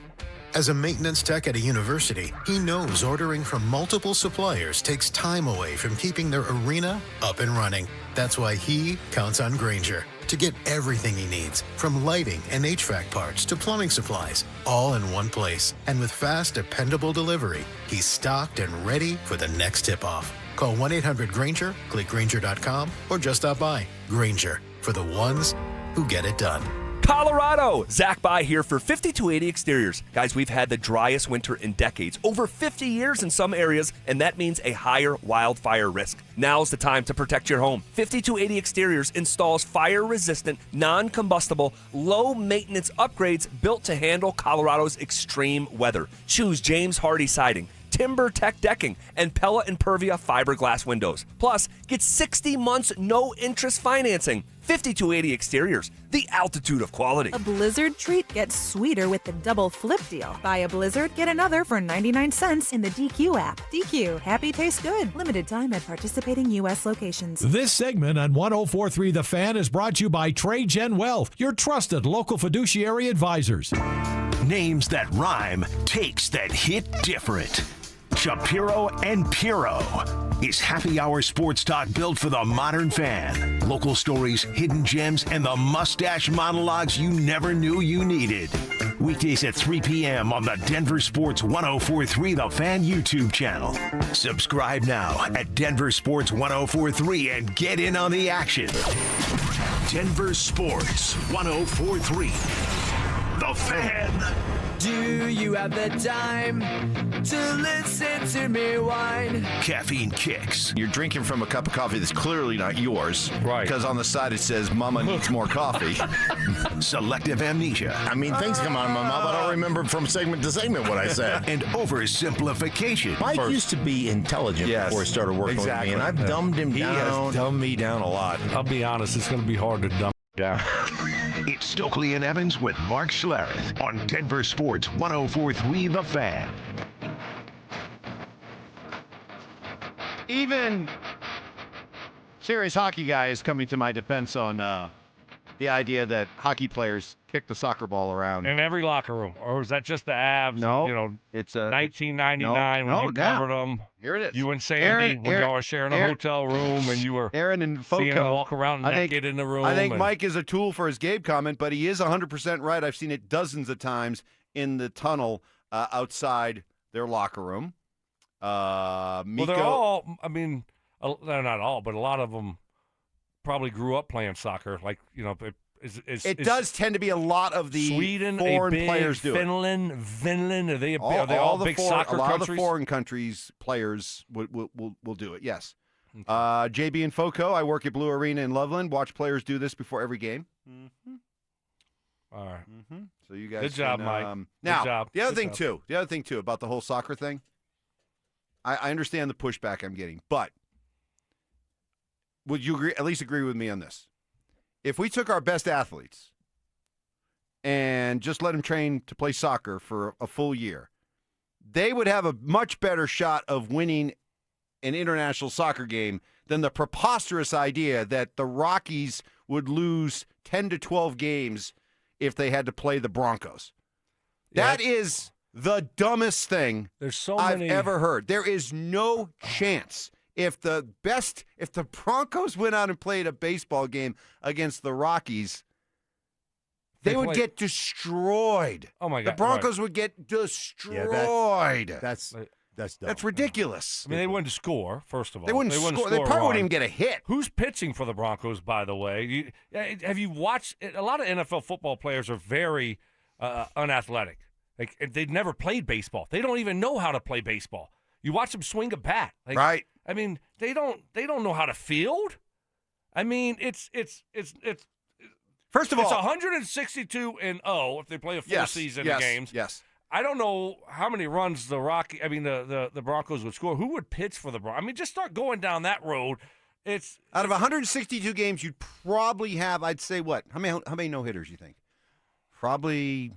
As a maintenance tech at a university, he knows ordering from multiple suppliers takes time away from keeping their arena up and running. That's why he counts on Granger to get everything he needs, from lighting and HVAC parts to plumbing supplies, all in one place. And with fast, dependable delivery, he's stocked and ready for the next tip-off. Call 1-800-GRANGER, click Granger.com, or just stop by. Granger, for the ones who get it done. Colorado! Zach By here for 5280 Exteriors. Guys, we've had the driest winter in decades, over 50 years in some areas, and that means a higher wildfire risk. Now's the time to protect your home. 5280 Exteriors installs fire-resistant, non-combustible, low-maintenance upgrades built to handle Colorado's extreme weather. Choose James Hardy siding, Timber Tech decking, and Pella Impervia fiberglass windows. Plus, get 60 months no-interest financing. 5280 Exteriors, the altitude of quality. A Blizzard treat gets sweeter with the double flip deal. Buy a Blizzard, get another for 99 cents in the DQ app. DQ, happy tastes good. Limited time at participating U.S. locations. This segment on 104.3 The Fan is brought to you by Trajan Wealth, your trusted local fiduciary advisors. Names that rhyme, takes that hit different. Shapiro and Piro is happy hour sports talk built for the modern fan. Local stories, hidden gems, and the mustache monologues you never knew you needed. Weekdays at 3 p.m. on the Denver Sports 104.3 The Fan YouTube channel. Subscribe now at Denver Sports 104.3 and get in on the action. Denver Sports 104.3 The Fan. Do you have the time to listen to me whine? Caffeine kicks. You're drinking from a cup of coffee that's clearly not yours. Right. Because on the side it says, Mama needs more coffee. Selective amnesia. I mean, things come out of my mouth. I don't remember from segment to segment what I said. And oversimplification. Mike used to be intelligent before he started working with me, and I've dumbed him down. He has dumbed me down a lot. I'll be honest, it's going to be hard to dumb down. It's Stokley and Evans with Mark Schlereth on Denver Sports 104.3 The Fan. Even serious hockey guy is coming to my defense on the idea that hockey players kick the soccer ball around. In every locker room, or is that just the Avs? No, you know, it's 1999 when you covered them. Here it is. You and Sandy, when y'all were sharing a hotel room, and you were Aaron and Foco seeing him walk around naked in the room. I think Mike is a tool for his Gabe comment, but he is 100% right. I've seen it dozens of times in the tunnel outside their locker room. Miko, well, they're all. I mean, they're not all, but a lot of them probably grew up playing soccer. Like, you know, it does tend to be a lot of the Sweden, foreign big, Players do Finland, are they all big soccer countries? A lot countries? of the foreign countries players will do it. Yes. Okay. JB and Foco, I work at Blue Arena in Loveland. Watch players do this before every game. Mm-hmm. All right. Mm-hmm. So you guys. Good job, Mike. Now, Good job. the other thing too about the whole soccer thing. I understand the pushback I'm getting, but would you at least agree with me on this? If we took our best athletes and just let them train to play soccer for a full year, they would have a much better shot of winning an international soccer game than the preposterous idea that the Rockies would lose 10 to 12 games if they had to play the Broncos. That is the dumbest thing I've ever heard. There is no chance. If the Broncos went out and played a baseball game against the Rockies, they would get destroyed. Oh my God! The Broncos would get destroyed. That's dumb. That's ridiculous. I mean, they wouldn't score. First of all, They wouldn't score. They probably wouldn't even get a hit. Who's pitching for the Broncos, by the way? Have you watched? A lot of NFL football players are very unathletic. Like, they've never played baseball. They don't even know how to play baseball. You watch them swing a bat, right? I mean, they don't know how to field. I mean, it's first of all, it's 162-0 if they play a full season of games. Yes. I don't know how many runs the Broncos would score. Who would pitch for the Broncos? I mean, just start going down that road. It's out of 162 games, you'd probably have, I'd say, what? How many no hitters you think? Probably.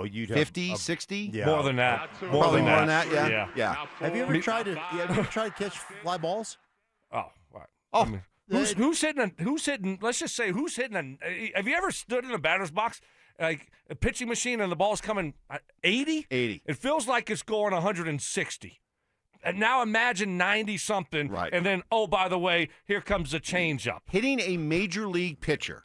You'd 50, have 60? Yeah. More than that. Probably more than that, yeah. Have you ever tried to catch fly balls? Oh, right. I mean, who's hitting? Let's just say who's hitting. Have you ever stood in a batter's box, like a pitching machine, and the ball's coming 80? 80. It feels like it's going 160. And now imagine 90 something, right? And then, by the way, here comes a changeup. Hitting a major league pitcher.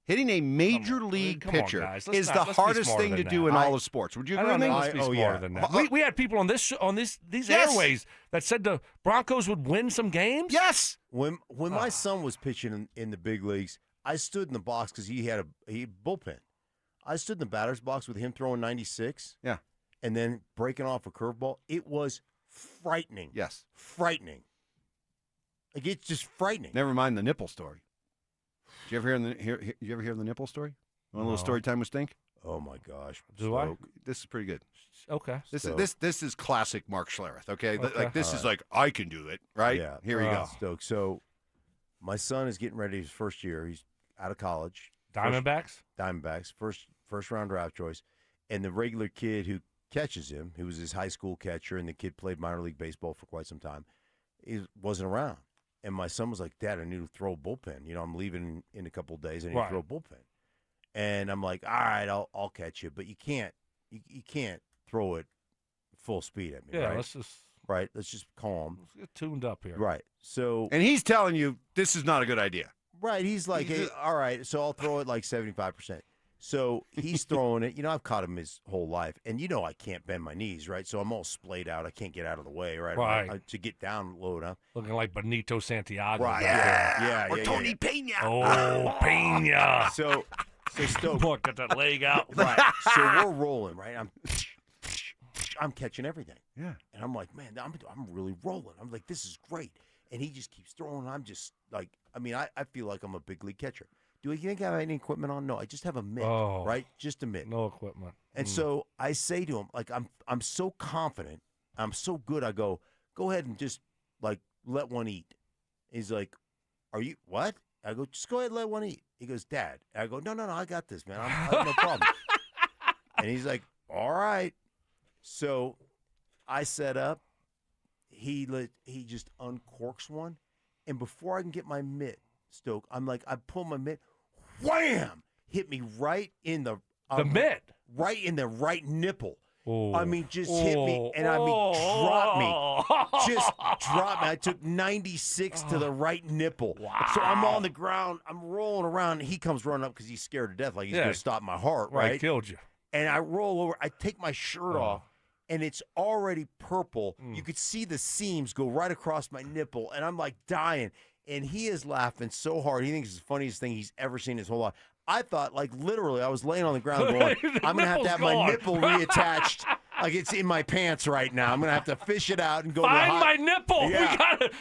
Hitting a major league pitcher is the hardest thing to do in all of sports. Would you agree with me? Let's be smarter than that. We had people on these airways that said the Broncos would win some games. Yes. When my son was pitching in the big leagues, I stood in the box because he had a bullpen. I stood in the batter's box with him throwing 96. Yeah. And then breaking off a curveball. It was frightening. Yes. Frightening. Like, it's just frightening. Never mind the nipple story. Did you ever hear the nipple story? Want a little story time with Stink? Oh my gosh! I? This is pretty good. Okay. This is classic Mark Schlereth. Okay, like this is like I can do it, right? Yeah. Here we go. Stoke. So, my son is getting ready his first year. He's out of college. Diamondbacks. First round draft choice, and the regular kid who catches him, who was his high school catcher, and the kid played minor league baseball for quite some time, he wasn't around. And my son was like, Dad, I need to throw a bullpen. You know, I'm leaving in a couple of days. I need to throw a bullpen. And I'm like, all right, I'll catch you. But you can't throw it full speed at me. Yeah, right? Let's just calm. Let's get tuned up here. Right. So. And he's telling you this is not a good idea. Right. He's like, hey, all right, so I'll throw it like 75%. So he's throwing it. You know, I've caught him his whole life. And you know I can't bend my knees, right? So I'm all splayed out. I can't get out of the way, right? Right. To get down low enough. Looking like Benito Santiago. Right. Yeah. Or Tony Pena. Oh, Pena. So Stoke. Got that leg out. Right. So we're rolling, right? I'm catching everything. Yeah. And I'm like, man, I'm really rolling. I'm like, this is great. And he just keeps throwing. I'm just like, I mean, I feel like I'm a big league catcher. Do you think I have any equipment on? No, I just have a mitt, right? Just a mitt. No equipment. And so I say to him, like, I'm so confident, I'm so good. I go ahead and just like let one eat. He's like, are you what? I go, just go ahead and let one eat. He goes, Dad. I go, no, I got this, man. I have no problem. And he's like, all right. So I set up. He just uncorks one, and before I can get my mitt, Stoke, I'm like, I pull my mitt, wham! Hit me right in the mitt, right in the right nipple. Oh. I mean, just hit me, and drop me. Just drop me. I took 96 to the right nipple. Wow. So I'm on the ground. I'm rolling around, and he comes running up because he's scared to death, like he's going to stop my heart, right? Killed you. And I roll over. I take my shirt off, and it's already purple. You could see the seams go right across my nipple, and I'm like dying. And he is laughing so hard. He thinks it's the funniest thing he's ever seen in his whole life. I thought, like, literally, I was laying on the ground going, I'm going to have my nipple reattached. Like, it's in my pants right now. I'm going to have to fish it out and go Find to my nipple. Yeah.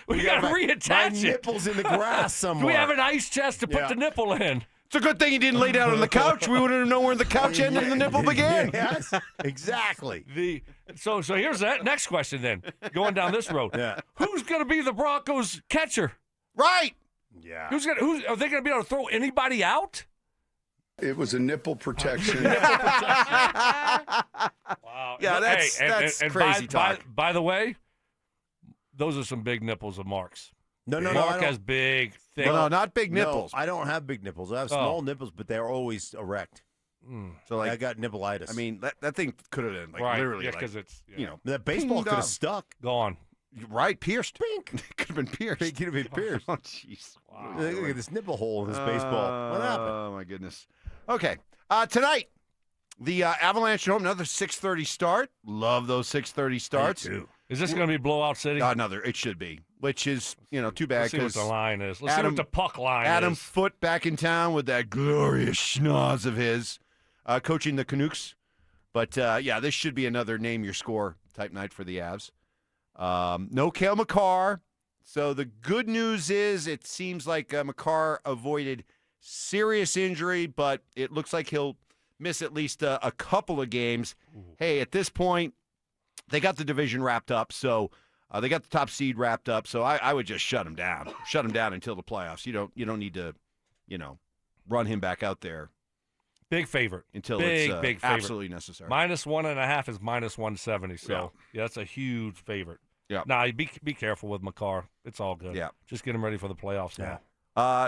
We gotta reattach my it. nipple's in the grass somewhere. Do we have an ice chest to put the nipple in? It's a good thing he didn't lay down on the couch. We wouldn't have known where the couch ended and the nipple began. Yes, exactly. So here's that next question then. Going down this road. Who's going to be the Broncos catcher? Right. Yeah. Are they going to be able to throw anybody out? It was a nipple protection. Wow. Yeah, that's crazy talk. By the way, those are some big nipples of Mark's. No. Mark has big, thick. No, not big nipples. No, I don't have big nipples. I have small nipples, but they're always erect. So like, I got nippleitis. I mean, that thing could have been literally, because it's that baseball could have stuck. Gone. Right, pierced. Pink. It could have been pierced. It could have been pierced. Oh, jeez. Wow. Look at this nipple hole in this baseball. What happened? Oh, my goodness. Okay. Tonight, the Avalanche home, another 6:30 start. Love those 6:30 starts. Me too. Is this going to be blowout city? Another. It should be, which is, too bad. Let's see what the line is. Let's see Adam, what the puck line Adam is. Foote back in town with that glorious schnoz of his, coaching the Canucks. But, this should be another name-your-score type night for the Avs. No Cale Makar. So the good news is it seems like Makar avoided serious injury, but it looks like he'll miss at least a couple of games. Ooh. Hey, at this point, they got the division wrapped up, so they got the top seed wrapped up. So I would just shut him down. Shut him down until the playoffs. You don't need to, run him back out there. Big favorite. Until big it's favorite. Absolutely necessary. -1.5 is -170. So, yeah, that's a huge favorite. Yeah. Nah, be careful with Makar. It's all good. Yeah. Just get him ready for the playoffs now.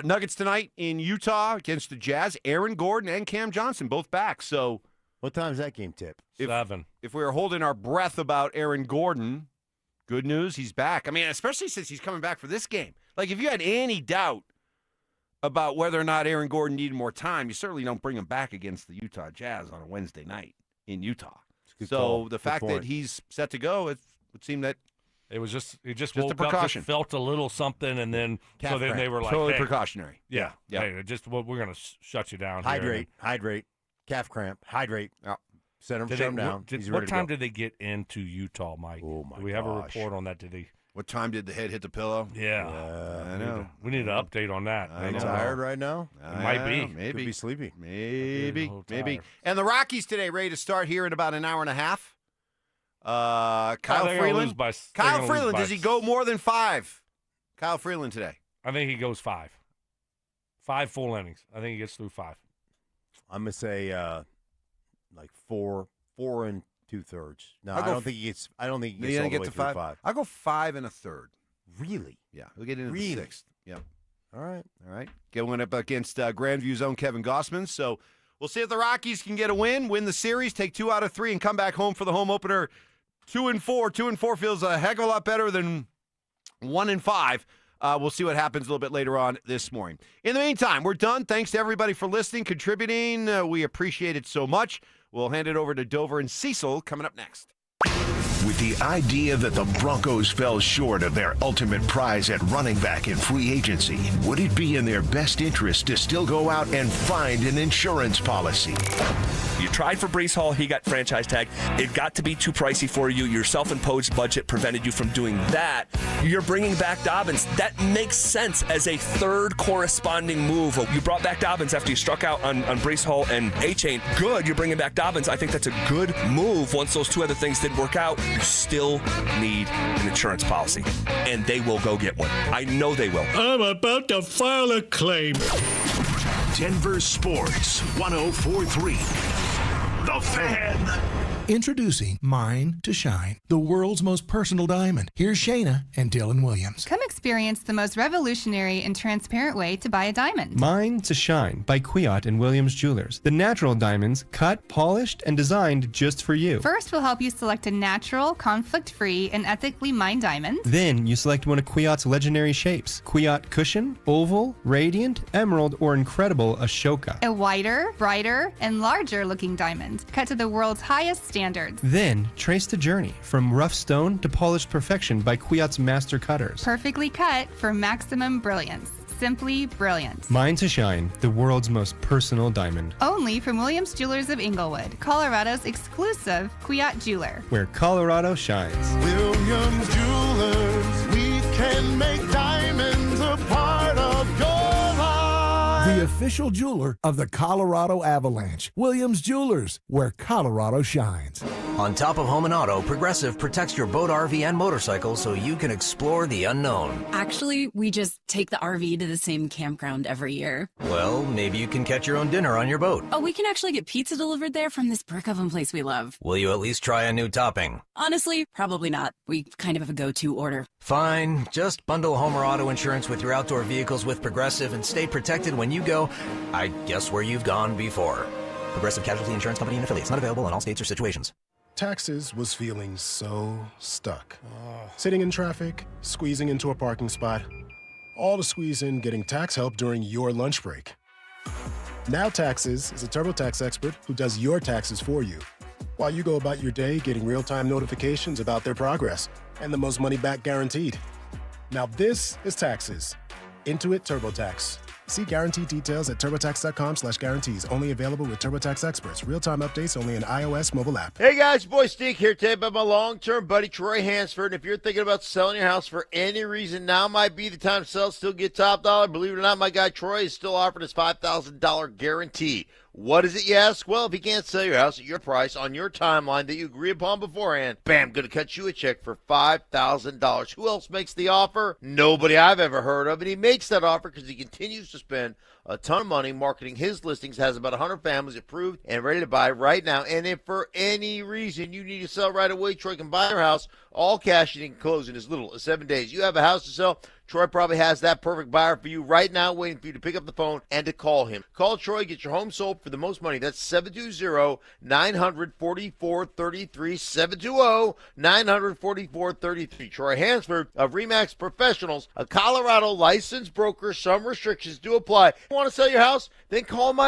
Nuggets tonight in Utah against the Jazz. Aaron Gordon and Cam Johnson both back. So, what time is that game tip? 7. If we were holding our breath about Aaron Gordon, good news, he's back. I mean, especially since he's coming back for this game. Like, if you had any doubt about whether or not Aaron Gordon needed more time, you certainly don't bring him back against the Utah Jazz on a Wednesday night in Utah. So the fact that he's set to go, it would seem that it was just a woke precaution. Up, just felt a little something, and then then they were like, totally hey, precautionary. Yeah. Yeah. Hey, we're gonna shut you down. Hydrate, calf cramp, hydrate. Yeah. Shut him down. What time did they get into Utah, Mike? Oh my! Do we have a report on that? Did he? What time did the head hit the pillow? Yeah, I know. We need an update on that. Are you tired right now? Might be. Maybe. Could be sleepy. Maybe. And the Rockies today ready to start here in about an hour and a half. Kyle Freeland. Kyle Freeland, does he go more than 5? Kyle Freeland today. I think he goes 5. 5 full innings. I think he gets through 5. I'm gonna say like 4 and 2/3. No, I don't think he gets. I don't think he gets all the way through 5. I'll go 5 1/3. Really? Yeah, we'll get into the 6th. Yep. All right. Going up against Grandview's own Kevin Gossman. So we'll see if the Rockies can get a win the series, take 2 out of 3, and come back home for the home opener. 2-4. 2-4 feels a heck of a lot better than 1-5. We'll see what happens a little bit later on this morning. In the meantime, we're done. Thanks to everybody for listening, contributing. We appreciate it so much. We'll hand it over to Dover and Cecil coming up next. With the idea that the Broncos fell short of their ultimate prize at running back in free agency, would it be in their best interest to still go out and find an insurance policy? You tried for Breece Hall, he got franchise tag. It got to be too pricey for you. Your self-imposed budget prevented you from doing that. You're bringing back Dobbins. That makes sense as a third corresponding move. You brought back Dobbins after you struck out on Breece Hall and A-Chain. Good, you're bringing back Dobbins. I think that's a good move. Once those 2 other things didn't work out, you still need an insurance policy. And they will go get one. I know they will. I'm about to file a claim. Denver Sports 104.3. The The Fan. Introducing Mine to Shine, the world's most personal diamond. Here's Shayna and Dylan Williams. Come experience the most revolutionary and transparent way to buy a diamond. Mine to Shine by Kwiat and Williams Jewelers. The natural diamonds cut, polished, and designed just for you. First, we'll help you select a natural, conflict-free, and ethically mined diamond. Then you select one of Kwiat's legendary shapes. Kwiat Cushion, Oval, Radiant, Emerald, or Incredible Ashoka. A whiter, brighter, and larger looking diamond, cut to the world's highest standards. Then trace the journey from rough stone to polished perfection by Kwiat's master cutters. Perfectly cut for maximum brilliance. Simply brilliant. Mine to Shine, the world's most personal diamond. Only from Williams Jewelers of Inglewood, Colorado's exclusive Kwiat jeweler. Where Colorado shines. Williams Jewelers, we can make diamonds a part of your life. The official jeweler of the Colorado Avalanche. Williams Jewelers, where Colorado shines. On top of home and auto, Progressive protects your boat, RV, and motorcycle so you can explore the unknown. Actually, we just take the RV to the same campground every year. Well, maybe you can catch your own dinner on your boat. Oh, we can actually get pizza delivered there from this brick oven place we love. Will you at least try a new topping? Honestly, probably not. We kind of have a go-to order. Fine. Just bundle home or auto insurance with your outdoor vehicles with Progressive and stay protected when you go, I guess, where you've gone before. Progressive Casualty Insurance Company and Affiliates. Not available in all states or situations. Taxes was feeling so stuck. Sitting in traffic, squeezing into a parking spot, all to squeeze in getting tax help during your lunch break. Now Taxes is a TurboTax expert who does your taxes for you, while you go about your day getting real-time notifications about their progress and the most money back guaranteed. Now this is Taxes. Intuit TurboTax. See guarantee details at turbotax.com/guarantees. Only available with TurboTax experts. Real-time updates only in iOS mobile app. Hey guys, boy Steve here today by my long-term buddy Troy Hansford. If you're thinking about selling your house for any reason, now might be the time to sell, still get top dollar. Believe it or not, my guy Troy is still offering his $5,000 guarantee. What is it, you ask? Well, if you can't sell your house at your price on your timeline that you agree upon beforehand, bam, going to cut you a check for $5,000. Who else makes the offer? Nobody I've ever heard of. And he makes that offer because he continues to spend a ton of money marketing his listings, has about 100 families approved and ready to buy right now. And if for any reason you need to sell right away, Troy can buy your house all cash and he can close in as little as 7 days. You have a house to sell, Troy probably has that perfect buyer for you right now, waiting for you to pick up the phone and to call him. Call Troy, get your home sold for the most money. That's 720-900-4433, 720-900-4433. Troy Hansford of RE/MAX Professionals, a Colorado licensed broker. Some restrictions do apply. Want to sell your house? Then call my